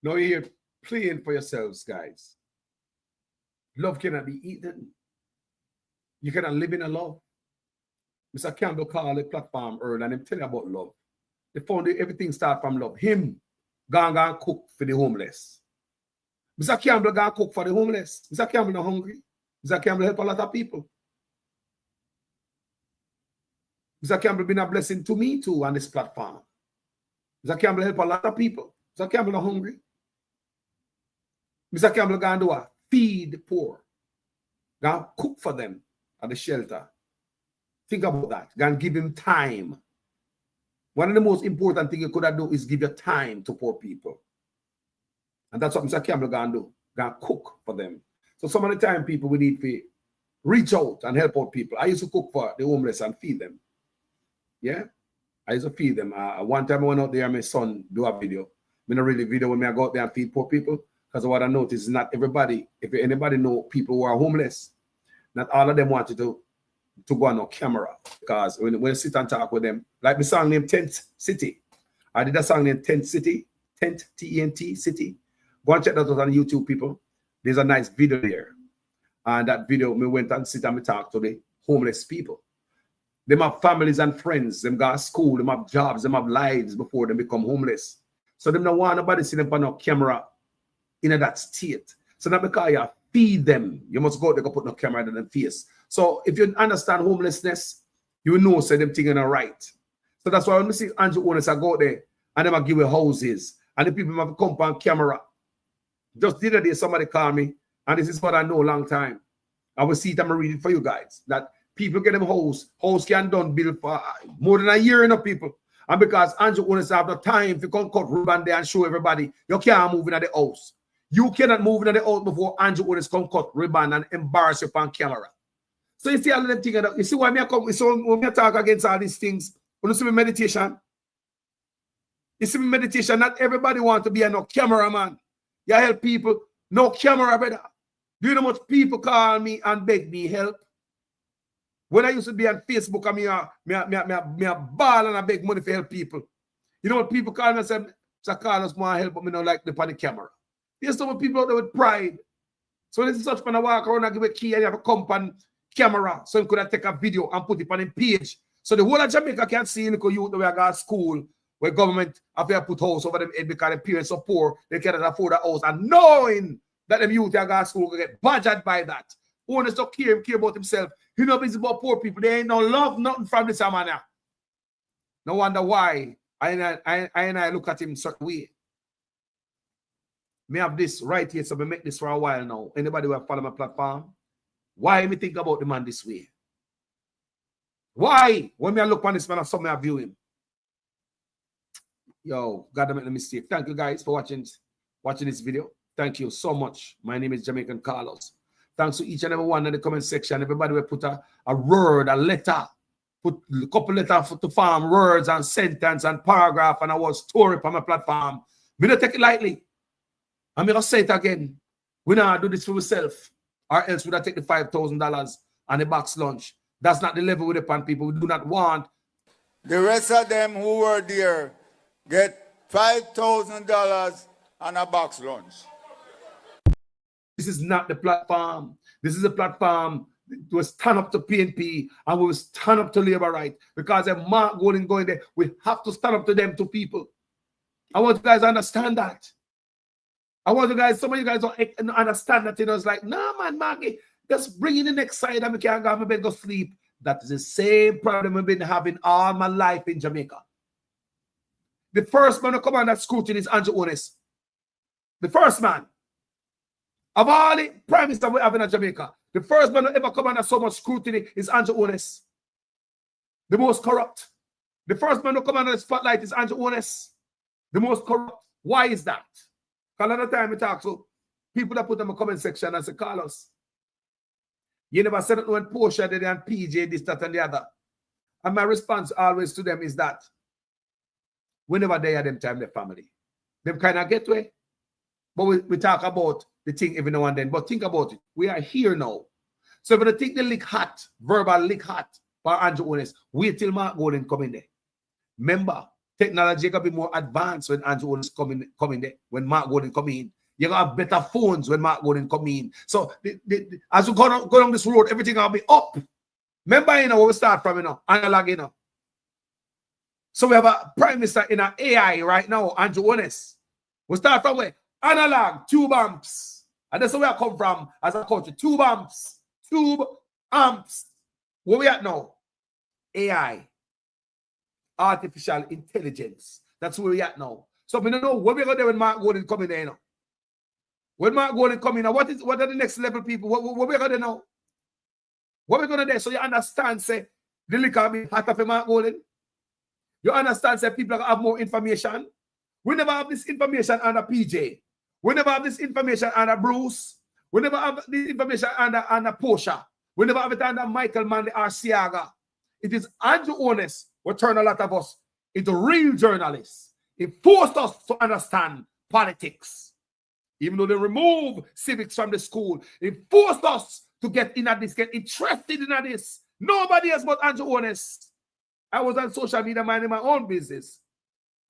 U: Now you're playing for yourselves, guys. Love cannot be eaten. You cannot live in a love. Mr. Campbell called the platform earlier and him tell you about love. They found everything start from love. Him gonna cook for the homeless. Mr. Campbell gonna cook for the homeless. Mr. Campbell not hungry. Mr. Campbell help a lot of people. Mr. Campbell been a blessing to me too on this platform. Mr. Campbell help a lot of people. Mr. Campbell not hungry. Mr. Campbell gonna do what? Feed the poor. Gonna cook for them at the shelter. Think about that. Gonna give him time. One of the most important things you could have done is give your time to poor people. And that's what Mr. Campbell gonna do. Gonna cook for them. So some of the time people we need to reach out and help out people. I used to cook for the homeless and feed them. Yeah? I used to feed them. One time I went out there and my son do a video. I don't really video when I go out there and feed poor people. Because what I noticed is not everybody, if anybody know people who are homeless, not all of them wanted to go on camera. Because when I sit and talk with them, like the song named Tent City. I did a song named Tent City, Tent, T-E-N-T, City. Go and check that out on YouTube, people. There's a nice video there. And that video, we went and sit and we talk to the homeless people. Them have families and friends. Them got school, them have jobs, them have lives before they become homeless. So them don't want nobody see them on no camera in that state. So not because you feed them, you must go out there and put no camera in their face. So if you understand homelessness, you know say them things are right. So that's why when we see Andrew Honest go out there and them give you houses
A: and the people have to come on camera. Just the other day, somebody called me, and this is what I know a long time. I will see it, I'm going to read it for you guys. That people get them house can done build for more than a year, people. And because Andrew Honest have the time to come cut ribbon there and show everybody, you can't move in the house. You cannot move in the house before Andrew Honest come cut ribbon and embarrass you on camera. So you see all of them things. You see why me come, so when I talk against all these things, when you see me meditation, not everybody want to be a no cameraman. You help people, no camera, brother. Do you know how much people call me and beg me help? When I used to be on Facebook, I ball and I beg money for help people. You know what people call me and say, "Sir Carlos, more help, but me not like the on the camera." There's some people out there with pride. So this is such when I walk around and give a key and you have a company camera, so you could take a video and put it on the page. So the whole of Jamaica can see local youth where I got school, where government have to put house over them head because the parents are poor, they cannot afford a house. And knowing that them youth that got school will get badgered by that. Owners don't care about himself. He know busy about poor people. They ain't no love, nothing from this man. No wonder why I look at him certain way. Me have this right here, so I make this for a while now. Anybody who follow my platform? Why me think about the man this way? Why? When me look on this man, I saw me view him. Yo, gotta make a mistake. Thank you guys for watching this video. Thank you so much. My name is Jamaican Carlos. Thanks to each and every one in the comment section. Everybody will put a word, a letter, put a couple letters to form words and sentence and paragraph and our story on my platform. We don't take it lightly. I'm going to say it again. We not do this for ourselves, or else we don't take the $5,000 and the box lunch. That's not the level with the pan people. We do not want.
Q: The rest of them who were there get $5,000 and a box lunch.
A: This is not the platform. This is a platform to stand up to PNP and we will stand up to labor right. Because if Mark Golden going there, we have to stand up to them, to people. I want you guys to understand that. I want you guys, some of you guys don't understand that. You know, it's like, no, man, Marky, just bring in the next side and we can't go to my bed, go sleep. That is the same problem I've been having all my life in Jamaica. The first man to come on that scrutiny is Andrew Honest. The first man. Of all the prime minister we have in Jamaica, the first man to ever come under so much scrutiny is Andrew Honest. The most corrupt. The first man to come under the spotlight is Andrew Honest. The most corrupt. Why is that? A lot of time we talk to people that put in the comment section and say, Carlos, you never said it when Portia did and PJ, this, that, and the other. And my response always to them is that whenever they are them time, their family. Them kind of get way. But we talk about the thing every now and then. But think about it. We are here now. So if you think the lick hot, verbal lick hot for Andrew Honest, wait till Mark Golden come in there. Remember, technology can be more advanced when Andrew Honest come in there. When Mark Golden come in. You're going to have better phones when Mark Golden come in. So as we go down this road, everything will be up. Remember, you know, where we start from, you know, analog, you know. So we have a prime minister in our AI right now, Andrew Honest. We start from where? Analog, tube amps. And that's where I come from as a country. Tube amps. Tube amps. Where we at now? AI. Artificial intelligence. That's where we at now. So we don't know where we're going to do when Mark Golden come in there, you know. When Mark Golden come in, what are the next level people? What we're going to know? What we're going to do? So you understand, say, the liquor be hotter for Mark Golden. You understand, say, people have more information. We never have this information under PJ. We never have this information under Bruce. We never have this information under Portia. We never have it under Michael Manley or Siaga. It is Andrew Honest who turned a lot of us into real journalists. It forced us to understand politics. Even though they remove civics from the school, it forced us to get in at this, get interested in this. Nobody else but Andrew Honest. I was on social media minding my own business,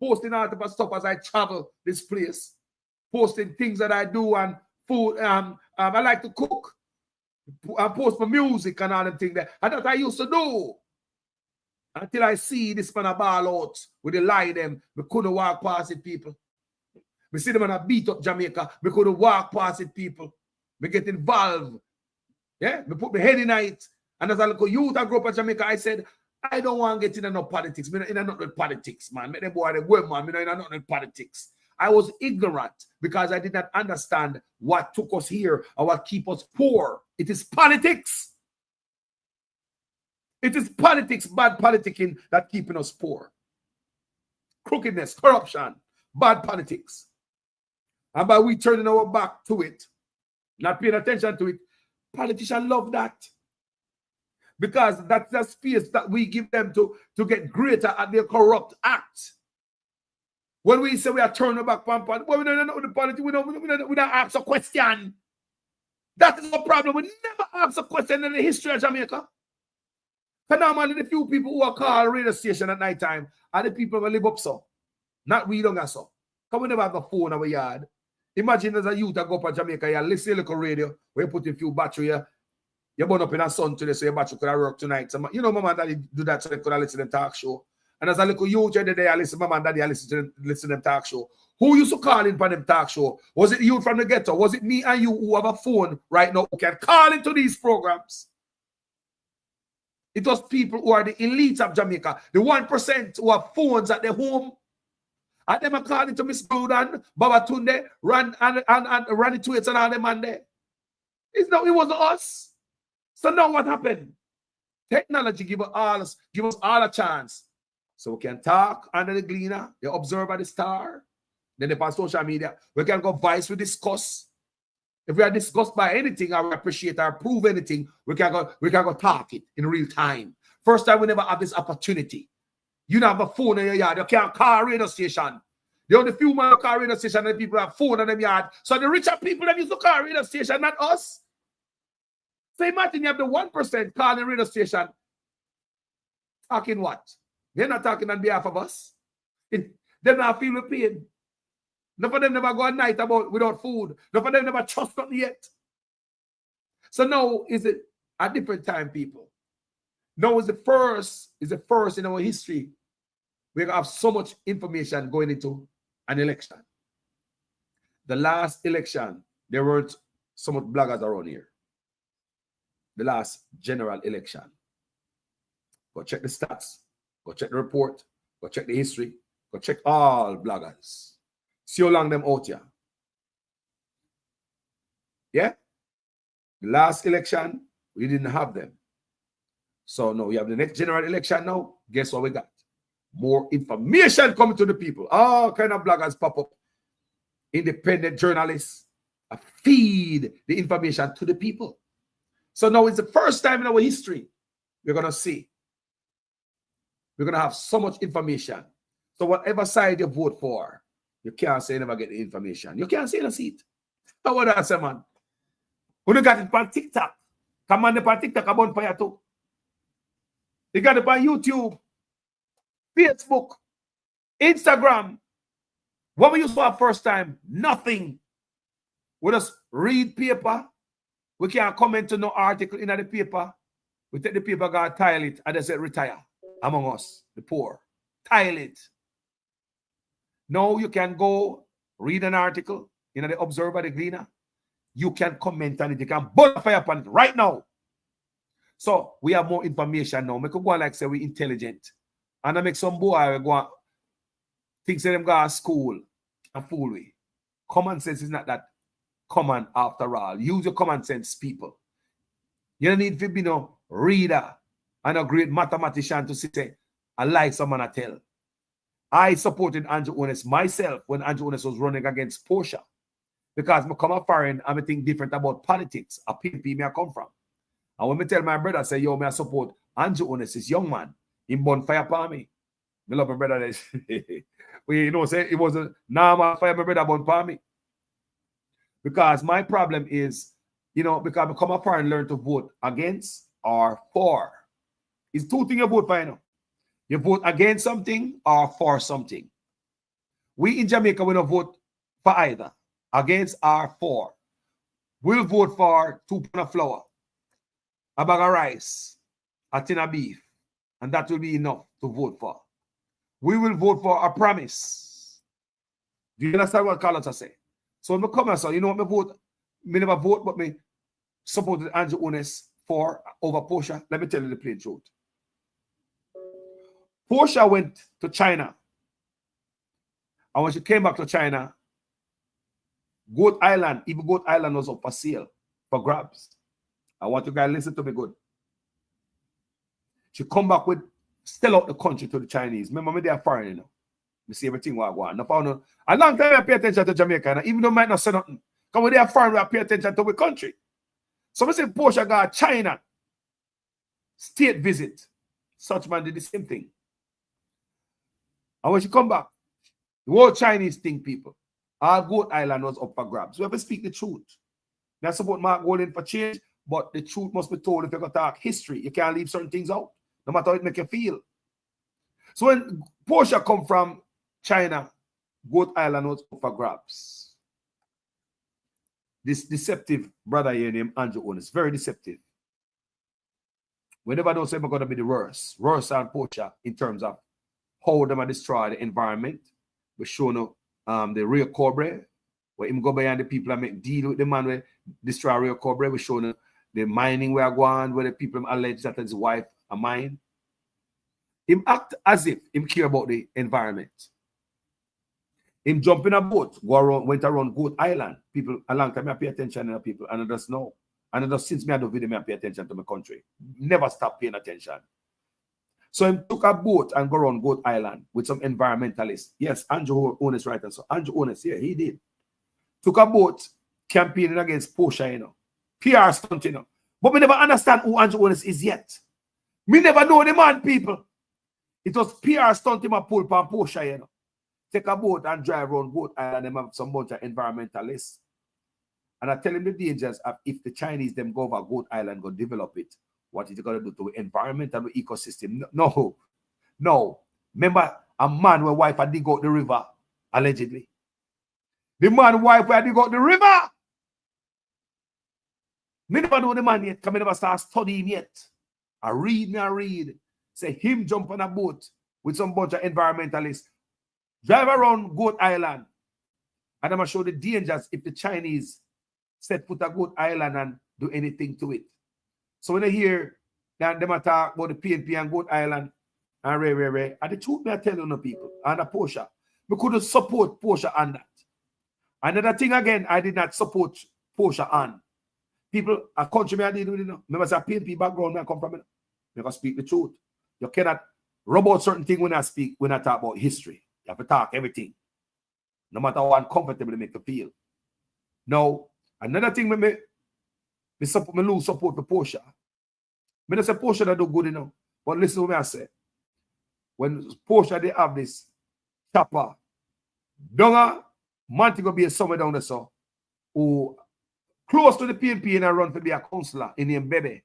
A: posting all type of stuff as I travel this place, posting things that I do and food. I like to cook. I post my music and all them things there. And that I used to do. Until I see this man a ball out with the lie them, we couldn't walk past it, people. We see them and I beat up Jamaica. We couldn't walk past it, people. We get involved. Yeah, we put my head in it. And as I look at youth I grew up in Jamaica, I said, I don't want to get in no politics. I'm not in politics, man. Make them boy the word, man. I'm not in politics. I was ignorant because I did not understand what took us here or what keep us poor. It is politics. It is politics, bad politicking that keeping us poor. Crookedness, corruption, bad politics. And by we turning our back to it, not paying attention to it, politicians love that. Because that's the space that we give them to get greater at their corrupt acts. When we say we are turning back, well, we don't know the politics, we don't ask a question. That is the problem. We never ask a question in the history of Jamaica. Because normally the few people who are called radio station at night time are the people who live up so. Not we don't have so. Because we never have a phone in our yard. Imagine as a youth that go up to Jamaica, you listen to a radio, where you put a few battery here. You burn up in a sun today, so your battery could have work tonight. So, you know, mama and daddy do that so they could have listen to them talk show. And as a little youth the day, I listen, mama and daddy, I listen to them talk show. Who used to call in for them talk show? Was it you from the ghetto? Was it me and you who have a phone right now who can call into these programs? It was people who are the elites of Jamaica, the 1% who have phones at their home. And them are calling to Miss Brudan, Baba Tunde, Randy Tweets and all them man there. It wasn't us. So now what happened? Technology give us all a chance. So we can talk under the gleaner, the observer, the star. Then the social media. We can go vice, we discuss. If we are discussed by anything, or we appreciate or approve anything, we can go talk it in real time. First time we never have this opportunity. You don't have a phone in your yard. You can't call a radio station. The only few man call radio station and people have phone in them yard. So the richer people that used to call radio station, not us. So imagine you have the 1% calling radio station. Talking what? They're not talking on behalf of us. They're not feeling pain. None of them never go a night without food. None of them never trust nothing yet. So now is it a different time, people. Now is the first in our history. We have so much information going into an election. The last election, there weren't so much bloggers around here. The last general election. Go check the stats. Go check the report. Go check the history. Go check all bloggers. See how long them out here. Yeah? The last election, we didn't have them. So now we have the next general election now. Guess what we got? More information coming to the people. All kind of bloggers pop up. Independent journalists feed the information to the people. So now it's the first time in our history we're going to see. We're going to have so much information. So whatever side you vote for, you can't say you never get the information. You can't say in a seat. How would I say, man? When you got it on TikTok, come on on TikTok about fire too. You got it on YouTube, Facebook, Instagram. What we used to have first time? Nothing. We just read paper. We can't comment to no article in the paper. We take the paper, go tile it, and they say retire among us, the poor. Tile it. Now you can go read an article in the Observer, the Gleaner. You can comment on it. You can burn fire upon it right now. So we have more information now. We could go on like say we're intelligent. And I make some boy go on, think say them go to school and fool we. Common sense is not that common after all. Use your common sense, people. You don't need to be no reader and a great mathematician to say, I like someone I tell. I supported Andrew Ones myself when Andrew Ones was running against Portia. Because I come foreign and I think different about politics. A PNP me I come from. And when I tell my brother, say, yo, me I support Andrew Ones, this young man, in bonfire for me. I love my brother. You know, say it was a normal fire, my brother born for me. Because my problem is, you know, because I come up and learn to vote against or for. It's two things you vote for, you know. You vote against something or for something. We in Jamaica, we don't vote for either. Against or for. We'll vote for 2 pounds of flour, a bag of rice, a tin of beef, and that will be enough to vote for. We will vote for a promise. Do you understand what Carlos say? So when I come and say, you know what I vote? I never vote, but I supported Andrew Ones for over Portia. Let me tell you the plain truth. Portia went to China And when she came back to China, Goat Island, even Goat Island was up for sale, for grabs. I want you guys to listen to me good. She come back with, sell out the country to the Chinese. Remember me, they are foreign, you know. We see everything what I want. A long time I pay attention to Jamaica, even though I might not say nothing. Because when they are foreign, I pay attention to the country. So we say Portia got China state visit. Such man did the same thing. And when she come back, the whole Chinese thing, people, our Goat Island was up for grabs. We have to speak the truth. Not support Mark Golden for change, but the truth must be told if you're going to talk history. You can't leave certain things out, no matter how it make you feel. So when Portia come from China, Goat Island was up for grabs. This deceptive brother here named Andrew Onis, very deceptive. Whenever those say we're going to be the worst than Portia in terms of how them destroy the environment. We show the real Cobre, where him go behind the people and make deal with the man where destroy real Cobre. We show the mining where going, where the people allege that his wife a mine. Him act as if him care about the environment. Him jump in a boat, went around Goat Island. People, a long time I pay attention to people, and I just know. And just since me I do video, I pay attention to my country. Never stop paying attention. So he took a boat and go around Goat Island with some environmentalists. Yes, Andrew Onis right. So Andrew Onis, yeah, he did. Took a boat campaigning against Portia, you know. PR stunt, you know. But we never understand who Andrew Onis is yet. Me never know the man, people. It was PR stunt him a pull from Portia, you know. Take a boat and drive around Goat Island and have some bunch of environmentalists. And I tell him the dangers of if the Chinese them go over Goat Island, go develop it. What is it going to do to the environment and the ecosystem? No. Remember, a man where wife had dig out the river, allegedly. The man wife where dig out the river. Me never know the man yet, because I never start studying yet. I read. Say him jump on a boat with some bunch of environmentalists. Drive around Goat Island. And I'm going to show the dangers if the Chinese set foot at Goat Island and do anything to it. So when I hear that them talk about the PNP and Goat Island and Ray, and the truth me I tell you no people, and a Portia, we couldn't support Portia on that. Another thing again, I did not support Portia on. People, a country me I did with it, you know. Remember, it's a PNP background I come from, you know. You can speak the truth. You cannot rub out certain things when I talk about history. You have to talk everything. No matter how uncomfortable it make you feel. Now, another thing me lose support for Portia. I don't say Portia that do good enough. But listen to what I say. When Portia they have this chopper, Donga, Montego be somewhere down there so who close to the PNP and I run to be a counselor in named Bebe.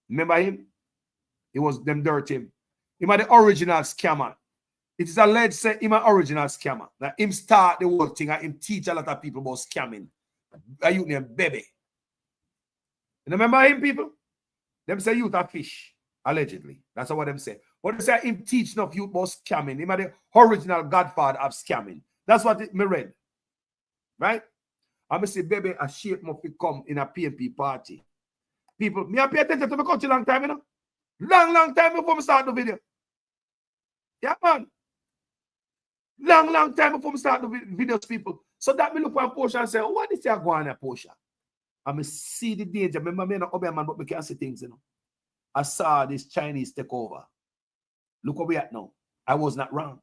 A: Remember him? It was them dirty him. He was the original scammer. It is alleged say him an original scammer. That him start the whole thing and him teach a lot of people about scamming. A youth named Bebe. You remember him, people? Them say youth are fish, allegedly. That's what them say. But they say him teach enough youth about scamming. Him the original godfather of scamming. That's what me read. Right? I say Bebe a shape must come in a PNP party. People, me I pay attention to my country long time, you know? Long time before we start the video. Yeah, man. Long time before we start the videos, people. So that me look at Portia and say, oh, what is that going on, Portia? I me see the danger. Remember, me not a man, but me can see things, you know. I saw this Chinese take over. Look where we at now. I was not wrong.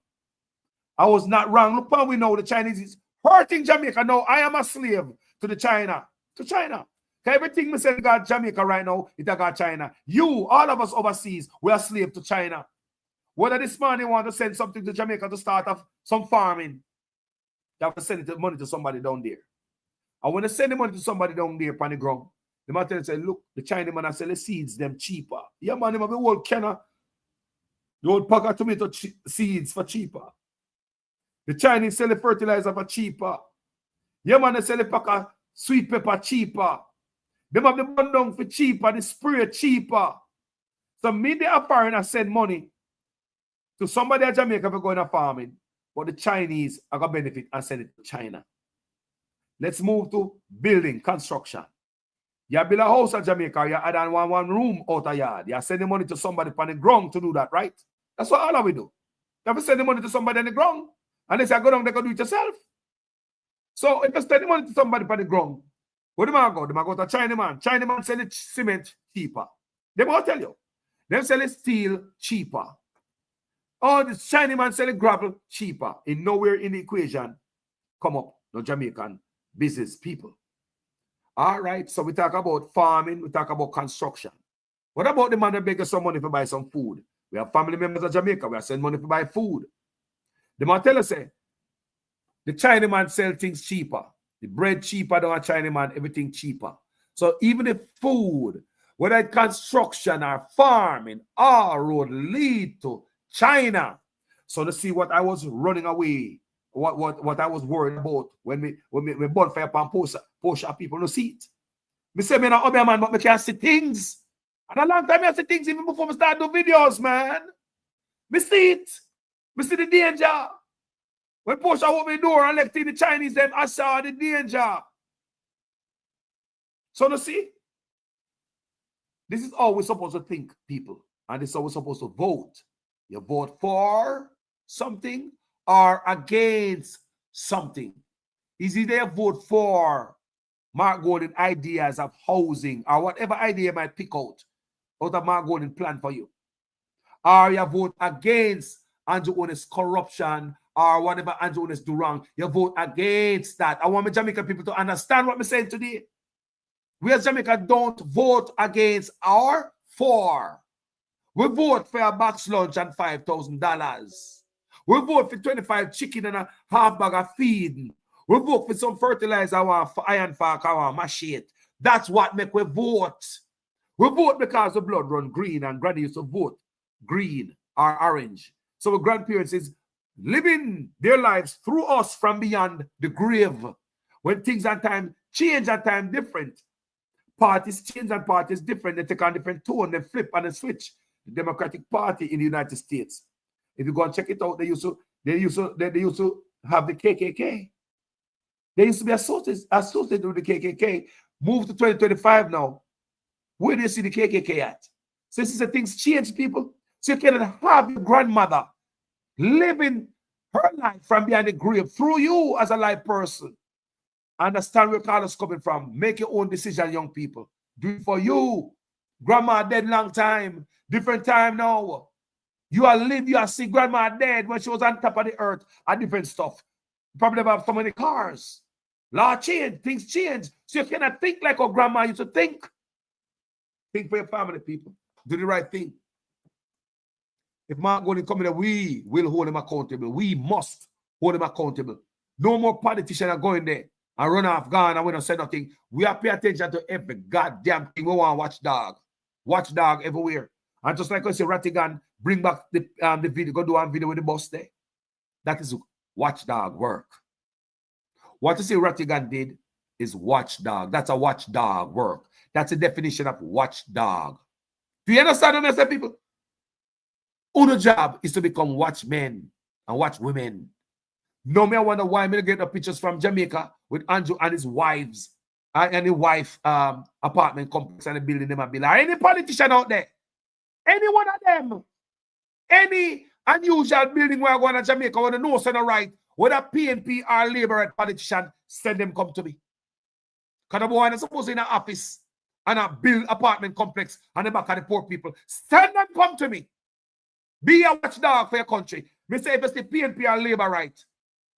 A: Look how we know the Chinese is hurting Jamaica. Now I am a slave to the China. Everything me say got Jamaica right now, it got China. You, all of us overseas, we are slave to China. Whether this morning want to send something to Jamaica to start off some farming, you have to send the money to somebody down there. And when they send the money to somebody down there on the ground, the man tell say, look, the Chinese man sell the seeds them cheaper. Yeah, man, they have the whole can of the old pack of tomato seeds for cheaper. The Chinese sell the fertilizer for cheaper. Yeah, man, they sell the pack of sweet pepper cheaper. Them have the bun down for cheaper, the spray cheaper. So me, the foreigner send money to somebody at Jamaica for going to farming, but the Chinese are going to benefit and send it to China. Let's move to building, construction. You build a house at Jamaica, you add on one room out of yard. You send the money to somebody on the ground to do that, right? That's what all of we do. You have to send the money to somebody on the ground.
U: And they say, go down, they go do it yourself. So if you spend the money to somebody for the ground, where do I go? They might go to Chinaman. Chinaman sell it cement cheaper. They will tell you. They sell it steel cheaper. Oh, the Chinaman sell it gravel cheaper. In nowhere in the equation come up no Jamaican business people. All right, so we talk about farming, we talk about construction. What about the man that begs some money to buy some food? We have family members of Jamaica, we are sending money to buy food. The man tell us, say, the Chinaman sell things cheaper. The bread cheaper than a Chinaman, everything cheaper. So even if food, whether it's construction or farming, all road lead to China. So to see what I was running away, what I was worried about when we bonfire upon post people no see it. Me say me not obey man, but me can see things. And a long time I see things even before me start do videos, man. Me see it. Me see the danger. When Porsche open the door and let the Chinese them, I saw the danger. So to see, this is how we're supposed to think, people. And this is how we're supposed to vote. You vote for something or against something. Is either you vote for Mark Gordon ideas of housing or whatever idea you might pick out of Mark Gordon plan for you. Or you vote against Andrew Owen's corruption or whatever Andrew Owen do wrong. You vote against that. I want my Jamaican people to understand what I'm saying today. We as Jamaica don't vote against or for. We vote for a box lunch and $5,000. We vote for 25 chicken and a half bag of feed. We vote for some fertilizer, for iron fork, or machete. That's what make we vote. We vote because the blood run green, and granny used to vote green or orange. So our grandparents is living their lives through us from beyond the grave. When things and time change and time different. Parties change and parties different. They take on different tone, they flip and they switch. The Democratic Party in the United States. If you go and check it out, they used to have the KKK. They used to be associated with the KKK. Move to 2025 now. Where do you see the KKK at? So this is the things change, people. So you cannot have your grandmother living her life from behind the grave through you as a live person. Understand where Carlos coming from. Make your own decision, young people. Do it for you. Grandma dead long time. Different time now. You are live, you are see grandma dead when she was on top of the earth. And different stuff. Probably have so many cars. Law change, things change. So you cannot think like our grandma used to think. Think for your family, people. Do the right thing. If Mark going to come in, we will hold him accountable. We must hold him accountable. No more politicians are going there and run off gone and we don't say nothing. We have to pay attention to every goddamn thing. We want watchdog. Watchdog everywhere. And just like I say, Rattigan, bring back the video, go do a video with the boss there. That is watchdog work. What you see Rattigan did is watchdog. That's a watchdog work. That's a definition of watchdog. Do you understand what I say, people? Our job is to become watchmen and watchwomen. No me, I wonder why I'm going to get the pictures from Jamaica with Andrew and his wives and his wife apartment complex and the building them a bill. Any politician out there, any one of them, any unusual building where I go to Jamaica, want to know so right, whether PNP or Labour politician, send them come to me. Because the boy is supposed to in an office and a build apartment complex on the back of the poor people. Send them come to me. Be a watchdog for your country. Me say if it's the PNP or Labour right,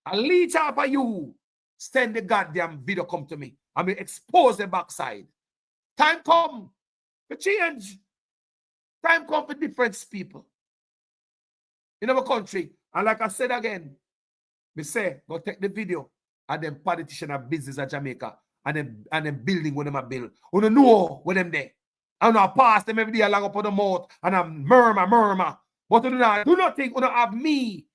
U: I'll leech out for you. Send the goddamn video come to me. I mean expose the backside. Time come for change. Time come for different people in our country. And like I said again, me say go take the video and them politician and business at Jamaica and them building when them a build. You don't know when them there. I don't pass them every day along up on the mouth and I murmur. But do not think you don't have me.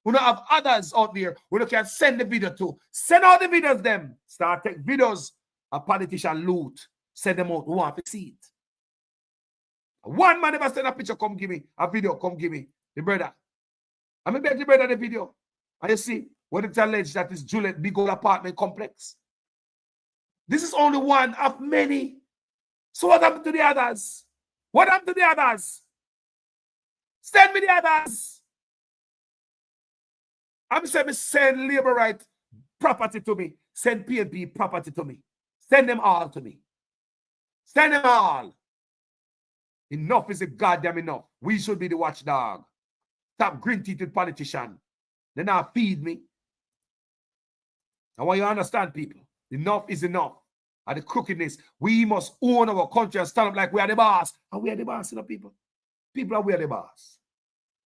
U: You don't have others out there who you can send the video to. Send out the videos them. Start take videos of politician loot. Send them out. Who want to see it? One man ever send a picture, come give me. A video, come give me. The brother. I mean, beg the brother the video. And you see, what it's alleged that is Juliet big old apartment complex. This is only one of many. So what happened to the others? What happened to the others? Send me the others.
A: I'm saying me send labor right property to me. Send PNP property to me. Send them all to me. Send them all. Enough is a goddamn enough. We should be the watchdog. Stop green-teethed politician. They now feed me. I want you to understand, people. Enough is enough. At the crookedness, we must own our country and stand up like we are the boss. And we are the boss, you know, people. People are we are the boss.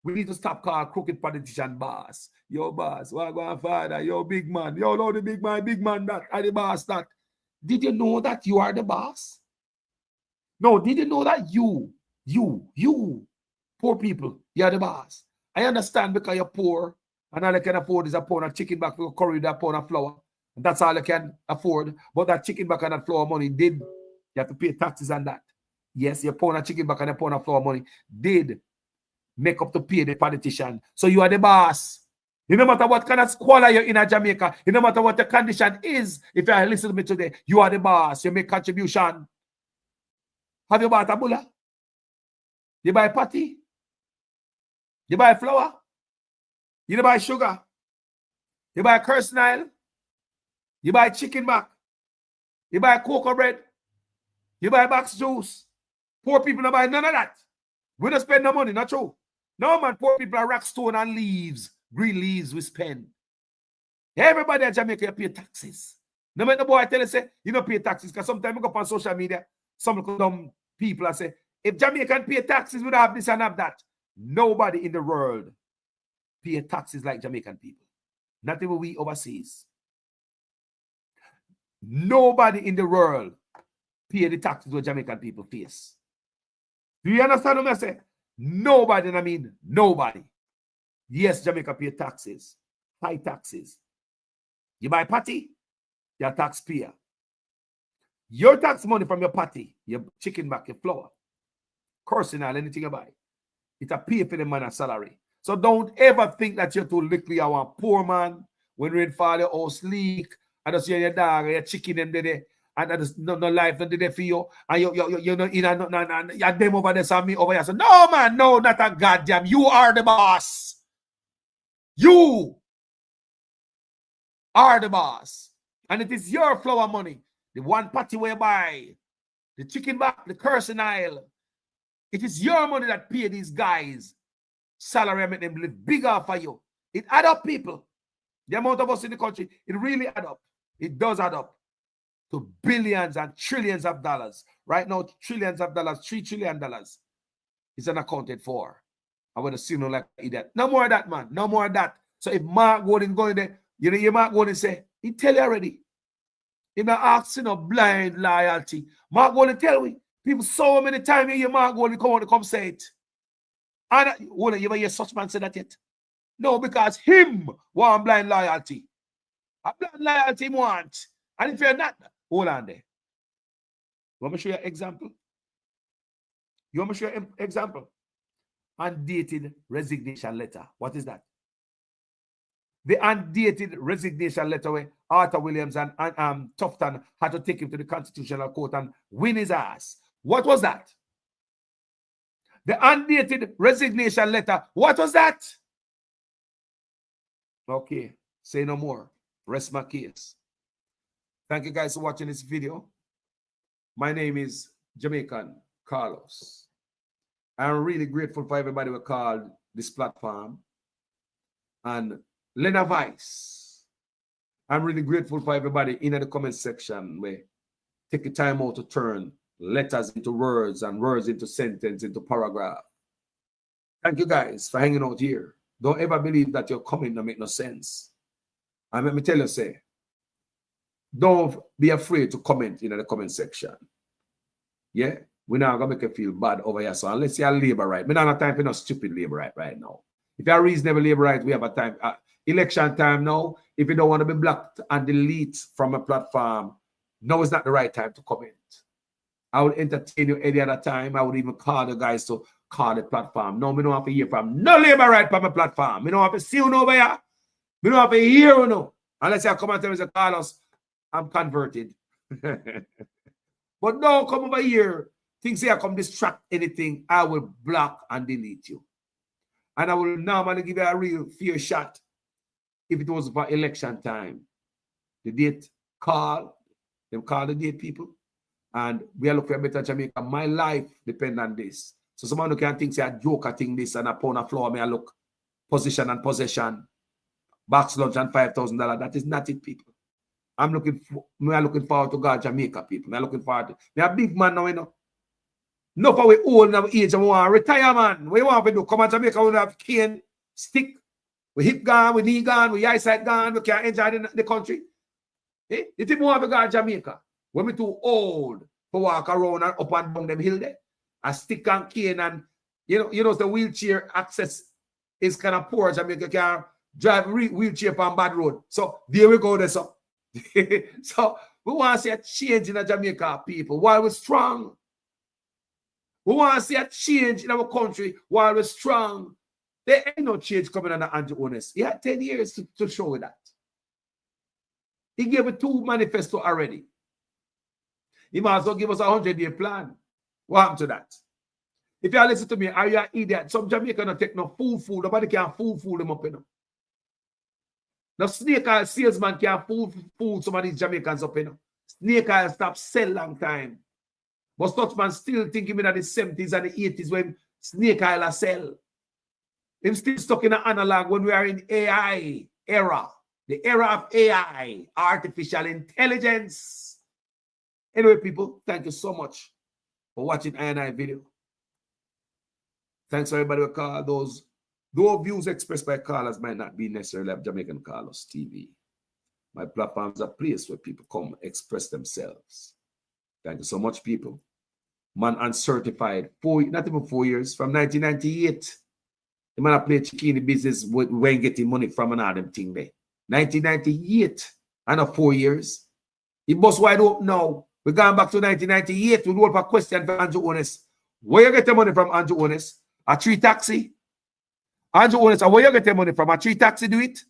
A: We need to stop calling crooked politician boss. Yo, boss, what going father? Yo, big man. Yo, no, the big man that are the boss that. Did you know that you are the boss? No, did you know that you, poor people, you are the boss? I understand because you're poor and all you can afford is a pound of chicken back for curry, that pound of flour. And that's all you can afford. But that chicken back and that flour money did, you have to pay taxes on that. Yes, your pound of chicken back and a pound of flour money did make up to pay the politician. So you are the boss. No matter what kind of squalor you're in Jamaica, no matter what the condition is, if you listen to me today, you are the boss. You make contribution. Have you bought a bulla? You buy patty? You buy flour? You buy sugar? You buy kersnile? You buy chicken back? You buy cocoa bread? You buy box juice? Poor people don't buy none of that. We don't spend no money, not true. No, man, poor people are rock stone and leaves. Green leaves we spend. Everybody in Jamaica pay taxes. No matter the boy tell you, say, you don't pay taxes. Because sometimes I go up on social media, some dumb people say, if Jamaican pay taxes, we don't have this and have that. Nobody in the world pay taxes like Jamaican people. Not even we overseas. Nobody in the world pay the taxes what Jamaican people face. Do you understand what I say? Nobody, and I mean nobody. Yes, Jamaica pay taxes, high taxes. You buy patty, you're a taxpayer. Your tax money from your patty, your chicken back, your flour, kersnile, anything you buy, it's a pay for the man's salary. So don't ever think that you're too liquid. I want poor man when rain fall your house leak, and just your dog or your chicken them there, and that is no life not there for you, and you know in and you them over there, and me over here. So no man, no, not a goddamn. You are the boss. You are the boss. And it is your flour money. The one patty where you buy, the chicken back, the kersnile. It is your money that pay these guys salary and make them live bigger for you. It add up, people. The amount of us in the country, it really add up. It does add up to billions and trillions of dollars. Right now, trillions of dollars, $3 trillion is unaccounted for. I want to see no like idiot. No more of that, man. No more of that. So if Mark Gordon going there, you know, Mark Gordon say, he tell you already. He not asking no blind loyalty. Mark Gordon tell me. People so many times you hear Mark Gordon come on to come say it. And you ever hear such man say that yet? No, because him want blind loyalty. A blind loyalty want. And if you're not, hold on there. You want me to show you an example? You want me to show you an example? Undated resignation letter. What is that? The undated resignation letter where Arthur Williams and Tufton had to take him to the Constitutional Court and win his ass. What was that? The undated resignation letter. What was that? Okay, say no more. Rest my case. Thank you guys for watching this video. My name is Jamaican Carlos. I'm really grateful for everybody who called this platform. And Lena Vice. I'm really grateful for everybody in the comment section where take the time out to turn letters into words and words into sentence, into paragraph. Thank you guys for hanging out here. Don't ever believe that your comment don't make no sense. And let me tell you, say, don't be afraid to comment in the comment section. Yeah? We're not going to make you feel bad over here. So unless you're labor right, we don't have time for no stupid labor right now. If you're reasonable labor right, we have a time. Election time now. If you don't want to be blocked and delete from a platform, now is not the right time to comment. I would entertain you any other time. I would even call the guys to call the platform. No, we don't have to hear from no labor right from a platform. We don't have to see you over here. We don't have to hear you now. Unless you come and tell me, Carlos, I'm converted. But no, come over here. Things here come distract anything. I will block and delete you. And I will normally give you a real fair shot if it was for election time. The date call, them call the date people. And we are looking for a better Jamaica. My life depends on this. So someone who can think say a joke, I think this and a pound of flour, may I look position and possession, box lunch and $5,000. That is not it, people. I'm looking forward to God, Jamaica, people. I'm looking forward to. Me a big man now, you know. No, for we old now age and we want to retire, man. What you want to do? Come on, Jamaica, we have cane, stick, we hip gone, we knee gone, we eyesight gone, we can't enjoy the country. Eh? You think we want to go to Jamaica? When we too old to walk around and up and down them hill there, a stick and cane and you know the wheelchair access is kind of poor. Jamaica can drive wheelchair on bad road. So there we go there. So, so we want to see a change in Jamaica, people, while we're strong. We want to see a change in our country while we're strong. There ain't no change coming under Andrew Honest. He had 10 years to show you that. He gave it 2 manifesto already. He might as well give us a 100-year plan. What happened to that? If you listen to me, are you an idiot? Some Jamaican don't take no fool. Nobody can fool them up, you know. No snake oil salesman can fool some of these Jamaicans up, you know. Snake oil stop sell long time. But Dutchman still thinking in the 70s and the 80s when snake oil sell. Him still stuck in an analog when we are in AI era. The era of AI, artificial intelligence. Anyway, people, thank you so much for watching I&I video. Thanks everybody who called. Those views expressed by callers might not be necessarily of Jamaican Carlos TV. My platform is a place where people come express themselves. Thank you so much, people. Man uncertified, not even 4 years, from 1998. The man played chicken business when getting money from another thing there. 1998, and not 4 years. He bust wide open now. We're going back to 1998. We roll for a question for Andrew Honest. Where you get the money from, Andrew Honest? A 3 taxi? Andrew Honest, where you get the money from? A 3 taxi do it?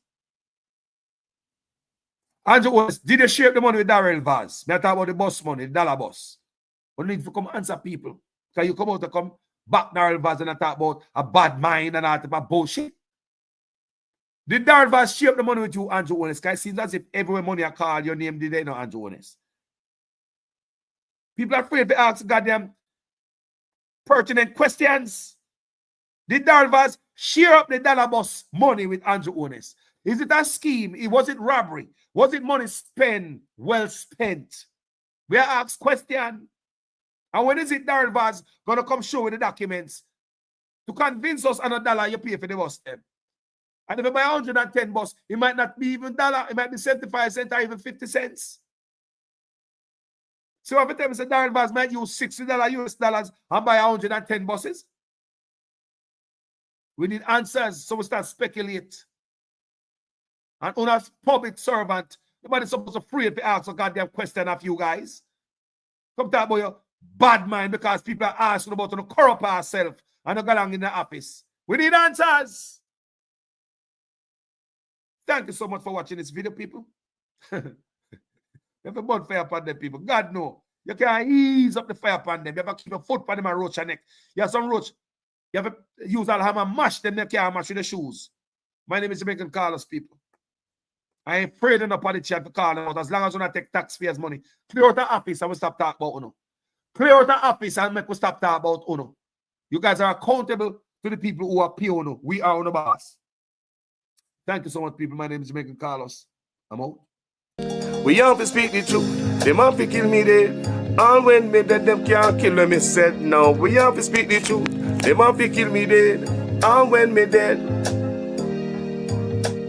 A: Andrew Honest, did you share the money with Darrell Vaz? Me talk about the bus money, the dollar bus. We need to come answer people. Because you come out to come back Darrell Vaz and talk about a bad mind and all type of bullshit. Did Darrell Vaz share the money with you, Andrew Honest? Because it seems as if everywhere money I call, your name did they know Andrew Honest. People are afraid to ask goddamn pertinent questions. Did Darrell Vaz share up the dollar bus money with Andrew Honest? Is it a scheme? Was it robbery? Was it money spent, well spent? We are asked question. And when is it Darrell Vaz going to come show with the documents to convince us on $1 you pay for the bus then? And if you buy 110 bus, it might not be even $1, it might be 75 cents or even 50 cents. So every time I say Darrell Vaz might use $60 US dollars and buy 110 buses. We need answers, so we start speculate. And on a public servant, nobody's supposed to free to ask a goddamn question of you guys. Come talk about your bad mind because people are asking about to corrupt ourselves and go along in the office. We need answers. Thank you so much for watching this video, people. You have a burn fire upon them, people. God no. You can ease up the fire upon them. You have to keep your foot upon them and roach your neck. You have some roach. You have to use all hammer and mash them. They can't mash with the shoes. My name is Jamaican Carlos, people. I ain't afraid enough on the chat to call them out. As long as you don't take taxpayers' money. Clear out the office and we stop talking about Uno. Clear out the office and make we stop talking about Uno. You guys are accountable to the people who are pay Uno. We are Uno boss. Thank you so much, people. My name is Jamaican Carlos. I'm out.
H: We have to speak the truth. Them have to kill me dead. All when me dead, them can't kill me said. No, we have to speak the truth. Them have to kill me dead. All when me dead.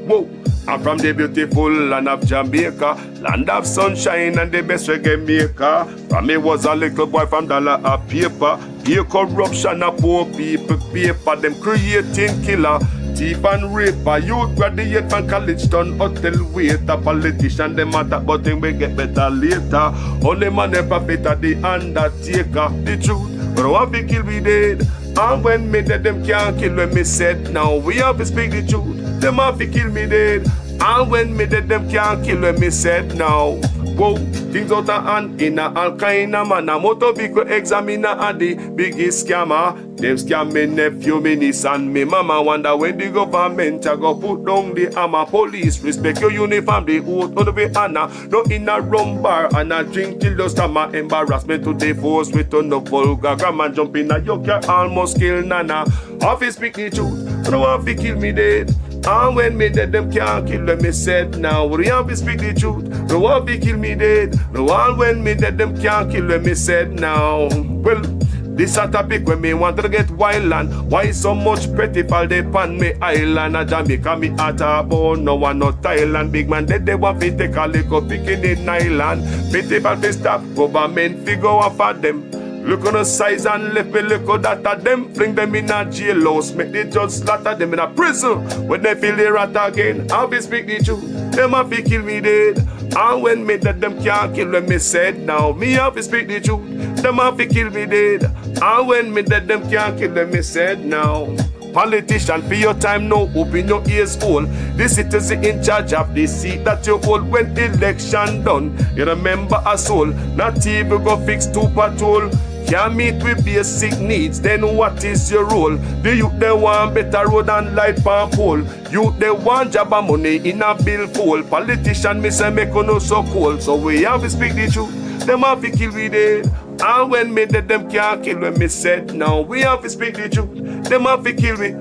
H: Whoa. I'm from the beautiful land of Jamaica, land of sunshine and the best reggae maker. From me was a little boy from dollar a paper. Here corruption of poor people paper. Them creating killer, thief and raper. Youth graduate from college done hotel waiter. Politician them matter but them will get better later. Only man the prophet of the undertaker. The truth, but I want to kill me dead. And when me dead them can't kill when me said. Now we have to speak the truth. Them have to kill me dead. And when me dead, them can't kill when me said now.
C: Whoa, things out of hand in a all kind of manner. Motor vehicle examiner are the biggest scammer. Them scam me nephew, me niece and me mama. Wonder when the government a go put down the hammer. Police respect your uniform, the oath on the honor. No in a rum bar and a drink till the stomach. Embarrassment to the force with on the vulgar grammar. Jump in a yoke, you almost kill nana. Office speak the truth, I don't want to kill me dead. And when me dead, them can't kill me said now. We have to speak the truth, no one to kill me dead. No one when me dead, them can't kill me said now. Well, this a topic when me want to get wild and why so much pretty fall they pan me island. A Jamaica me at a bone, no one no Thailand. Big man dead they want to take a lick of picking in island. Pity for the stop, government figure off for them. Look on the size and left me look at that of them. Fling them in a jailhouse, make the judge slaughter them in a prison. When they feel the rat again, I'll be speak the truth. Them have to kill me dead. And when me dead, them can't kill when me said now. Me have to speak the truth. Them have to kill me dead. And when me dead, them can't kill when me said now. Politician, for your time now, open your ears hole. The citizen in charge of the seat that you hold when election done. You remember a soul, not even go fix to patrol. Can't meet with basic needs, then what is your role? The youth they want better road and light pan pole. Youth they want job and money in a bill pool. Politician me say make no so cold. So we have to speak the truth, them have to kill we dead. And when me dead, them can't kill when me said now. We have to speak the truth, them have to kill me.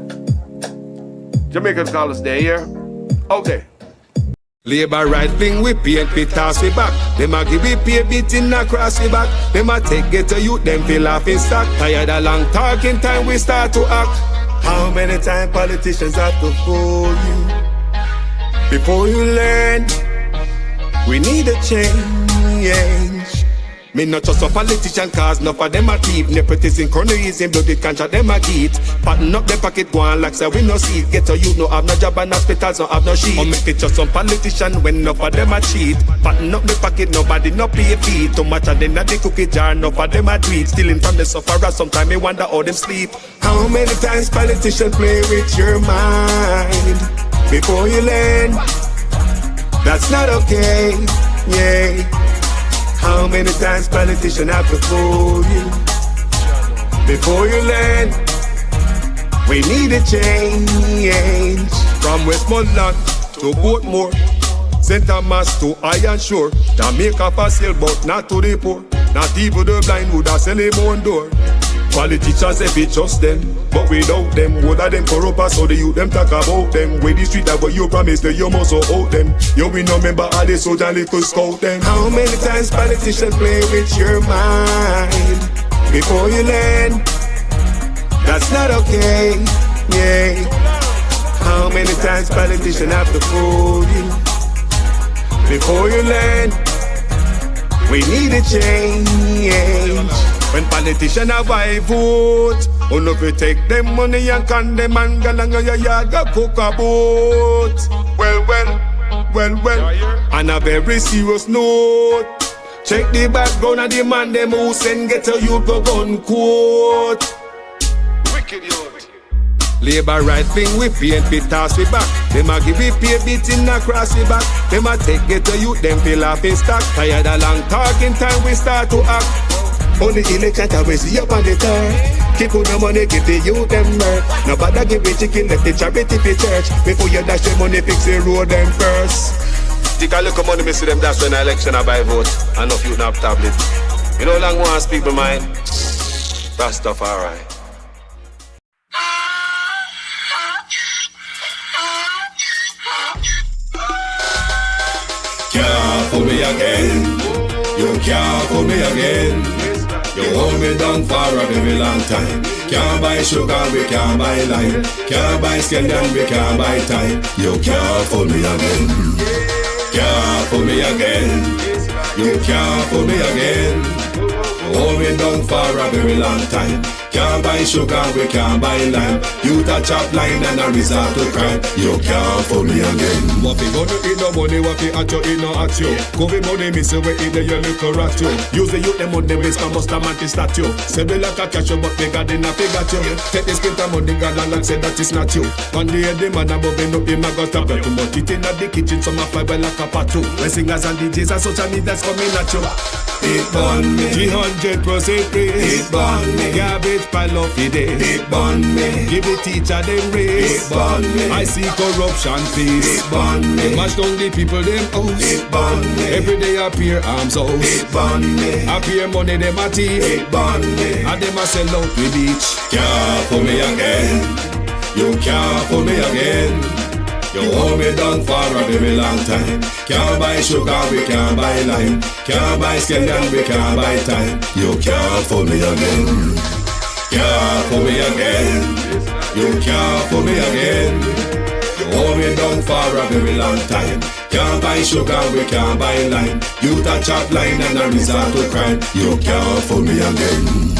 C: Jamaican call us there, yeah? Okay. Labor right thing we paint, we toss we back. Them a give we pay beating across the back. Them a take get to youth, them feel off in stock. Tired of long talking time, we start to act. How many times politicians have to fool you before you learn? We need a change. Me not just a politician cause enough of them a thief. Nepotism, cronyism, bloody contract them a get. Pattern up the pocket go on like say we no see it. Get to you no have no job and hospitals no have no sheet. Or make it just some politician when enough of them a cheat. Pattern up the pocket nobody no pay fee. Too much of them at the cookie jar enough of them a tweet. Stealing from the sufferer sometimes me wonder how them sleep. How many times politicians play with your mind before you learn? That's not okay, yeah. How many times politicians have to fool you before you learn? We need a change. From Westmoreland to Portmore, St. Thomas to Iron Shore, Jamaica for sale but not to the poor. Not even the blind would have sell him on door. Politicians if it just them, but without them, what are them corrupt us so the youth them talk about them. With the street that what you promised that you must out them. You will not remember all the soldier little scout them. How many times politicians play with your mind before you learn? That's not okay, yeah. How many times politicians have to fool you before you learn? We need a change. When politicians have I vote, on if you take them money and condemn and go along your yard go cook a boat. Well, on a very serious note, check the background of the man them who send get a youth go gun quote. Wicked youth. Labor right thing we paint, we toss we back. Them a give we pay beating across the back. Them a take get a youth, them feel off in stock. Tired of long talking time we start to act. Only electorate we see up on the turn. Keep on the money, give the youth them work. Nobody give the chicken, left the charity for church. Before you dash the money, fix the road them first. Take a look at money, me see them dash when the election I buy vote. And no youth have tablet. You know long want to speak my mind. Rastafari.
S: Can't fool me again. You can't fool me again. You hold me down for a very long time. Can't buy sugar, we can't buy lime. Can't buy scallion, we can't buy time. You can't fool me again. Can't fool me again. You can't fool me again. Hold me down for a very long time. Can't buy sugar, we can't buy lime. You touch up line and a resort to crime. You can't fool me again.
D: What we gonna eat no money, what we at you, eat no at you. Covid money, me say we eat the your little rat you. Use the youth, them money, waste my must a mantis statue. Say we like a cash, but we got enough, we got you. Take the split of money, God and say that is not you. One day the man above me, no him a got a bet. Too much it in the kitchen, some a fly well like a patu. When singers and DJs and social media's coming at you.
S: It burn me.
D: 300% raise.
S: It burn me.
D: Garbage pile of the day.
S: It burn me.
D: Give the teacher them raise.
S: It burn me.
D: I see corruption please.
S: It burn me.
D: They mash down the people them house.
S: It burn me.
D: Every day appear arms out.
S: It burn me.
D: Appear money them a thief.
S: It burn me.
D: And them a sell out with each.
S: Can't fool me again. You can't fool me again. You hold me down for a very long time. Can't buy sugar, we can't buy lime. Can't buy scallion, we can't buy time. You can't fool me again. Can't fool me again. You can't fool me again. You hold me down for a very long time. Can't buy sugar, we can't buy lime. You touch up line and a resort to crime. You can't fool me again.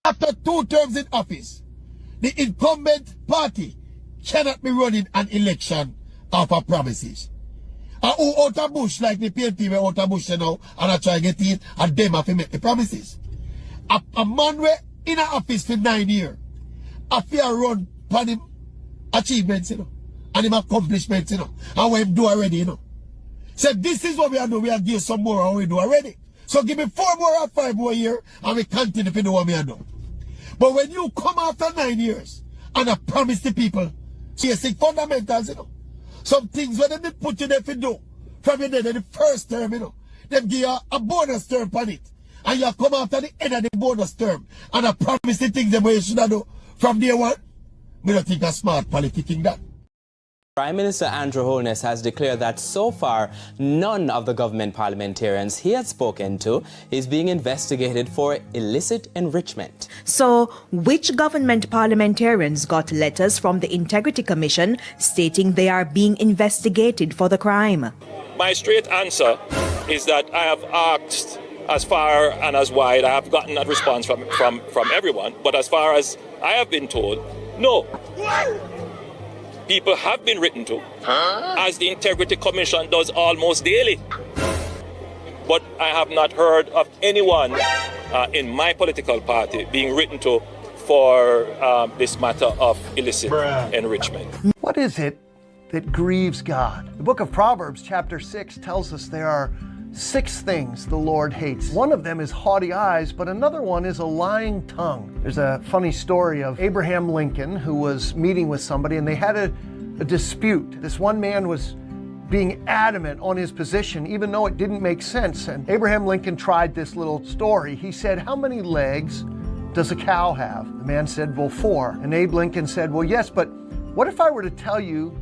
G: After 2 terms in office, the incumbent party cannot be running an election off of promises. And who out of bush, like the PNP were out of bush now, and I try to get it, and them have to make the promises. A man were in an office for 9 years, a fear run upon him achievements, you know, and him accomplishments, you know, and what him do already, you know. So this is what we are doing, we are give some more and we do already. So give me 4 more or 5 more years, and we continue to do what we are doing. But when you come after 9 years and I promise the people basic fundamentals, you know, some things when they put you there to do from your day, the first term, you know, them give you a bonus term on it. And you come after the end of the bonus term and I promise the things that you should have do from day one. We don't think that's smart politicking that.
B: Prime Minister Andrew Holness has declared that so far none of the government parliamentarians he had spoken to is being investigated for illicit enrichment.
M: So, which government parliamentarians got letters from the Integrity Commission stating they are being investigated for the crime?
E: My straight answer is that I have asked as far and as wide. I have gotten a response from everyone, but as far as I have been told, no. People have been written to, as the Integrity Commission does almost daily. But I have not heard of anyone in my political party being written to for this matter of illicit enrichment.
N: What is it that grieves God? The book of Proverbs, chapter 6, tells us there are 6 things the Lord hates. One of them is haughty eyes, but another one is a lying tongue. There's a funny story of Abraham Lincoln who was meeting with somebody and they had a dispute. This one man was being adamant on his position even though it didn't make sense. And Abraham Lincoln tried this little story. He said, "How many legs does a cow have?" The man said, "Well, 4." And Abe Lincoln said, "Well, yes, but what if I were to tell you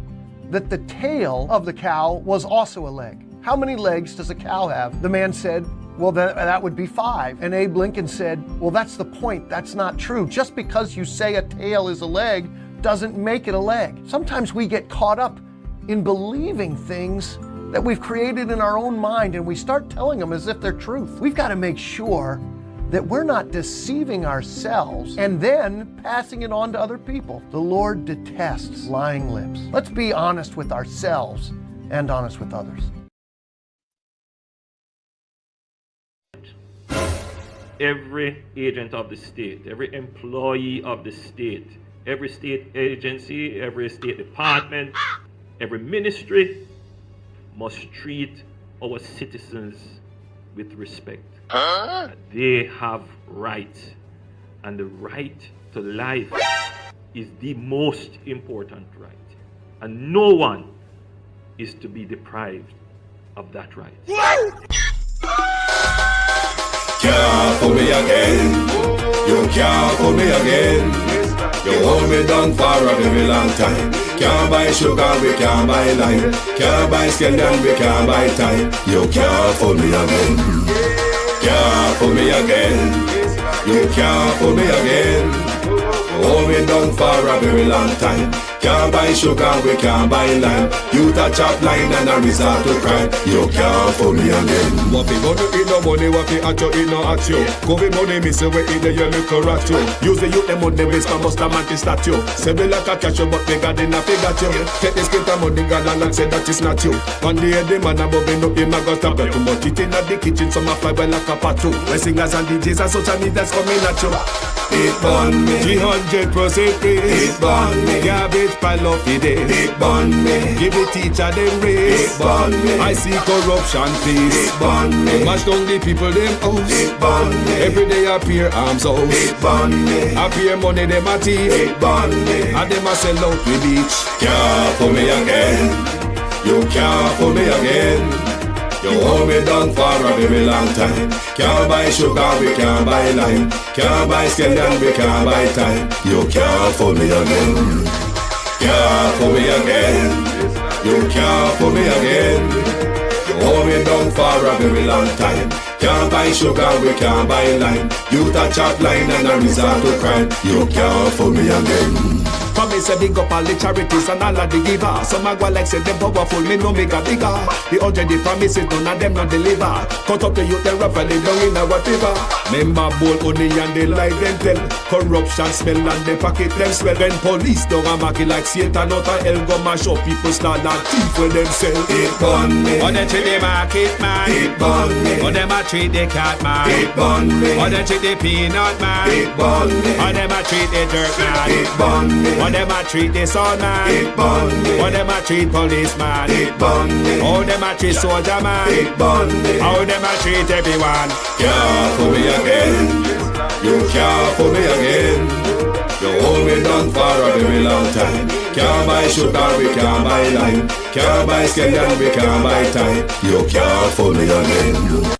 N: that the tail of the cow was also a leg? How many legs does a cow have?" The man said, "Well, that would be 5. And Abe Lincoln said, "Well, that's the point. That's not true. Just because you say a tail is a leg doesn't make it a leg." Sometimes we get caught up in believing things that we've created in our own mind and we start telling them as if they're truth. We've got to make sure that we're not deceiving ourselves and then passing it on to other people. The Lord detests lying lips. Let's be honest with ourselves and honest with others.
K: Every agent of the state, every employee of the state, every state agency, every state department, every ministry must treat our citizens with respect. They have rights, and the right to life is the most important right, and no one is to be deprived of that right.
S: Can't fool me again. You can't fool me again. You hold me down for a very long time. Can't buy sugar, we can't buy lime. Can't buy scandal, we can't buy time. You can't fool me again. Can't fool me again. You can't fool me again. You hold me down for a very long time. Can't buy sugar, we can't buy lime. You touch up line and a resort to crime. You can't fool me again.
D: What fi money in no money, what fi at you in no at you. COVID money miss away in the yellow correct you. Use the youth them money base for must a manti statue. Say me like a catch you but me got in a figure you. Take this print of money God and say that is not you. One day the man above me up him a go stop you. Too much it in the kitchen some a fly well like a patu. When singers and DJs and social media's coming at you.
S: It burn me
D: 300% praise.
S: It burn me
D: Garbage pile up the day.
S: It burn me
D: Give the teacher them raise.
S: It burn me
D: I see corruption please.
S: It burn me
D: Mash down the people them house.
S: It burn me
D: Every day appear arms out.
S: It burn me
D: Appear money them a thief.
S: It burn me
D: And them a sell out the beach.
S: Can't fool me again. You can't fool me again. You hold me down for a very long time. Can't buy sugar, we can't buy lime. Can't buy scandal, we can't buy time. You can't fool me again. Can't fool me again. You can't fool me again. You hold me down for a very long time. Can't buy sugar, we can't buy lime. You touch up line and a resort to crime. You can't fool me again.
D: Promise say big up all the charities and all of the givers. Some a go like say them powerful, me know me got bigger. The 100 promises, none of them not deliver. Cut up the youth, they rough and they down in a whatever. Member bowl honey and they lie them tell. Corruption smell and they pocket them swell. When police don't a market like Satan out of hell, go mash up people start and thief for them sell.
S: It burn me.
D: Or they treat the market man.
S: It burn me.
D: Or them a treat the cat man.
S: It burn me.
D: Or they treat the peanut man.
S: It burn me.
D: Or them a treat the dirt man.
S: It burn me.
D: Or them a treat the son man.
S: It burn me.
D: Or them a treat policeman.
S: It burn me.
D: How them a treat soldier man.
S: It burn me.
D: How them a treat everyone.
S: Can't fool me again. You can't fool me again. You hold me down for a very long time. Can't buy sugar, we can't buy lime. Can't buy scandal, we can't buy time. You can't fool me again.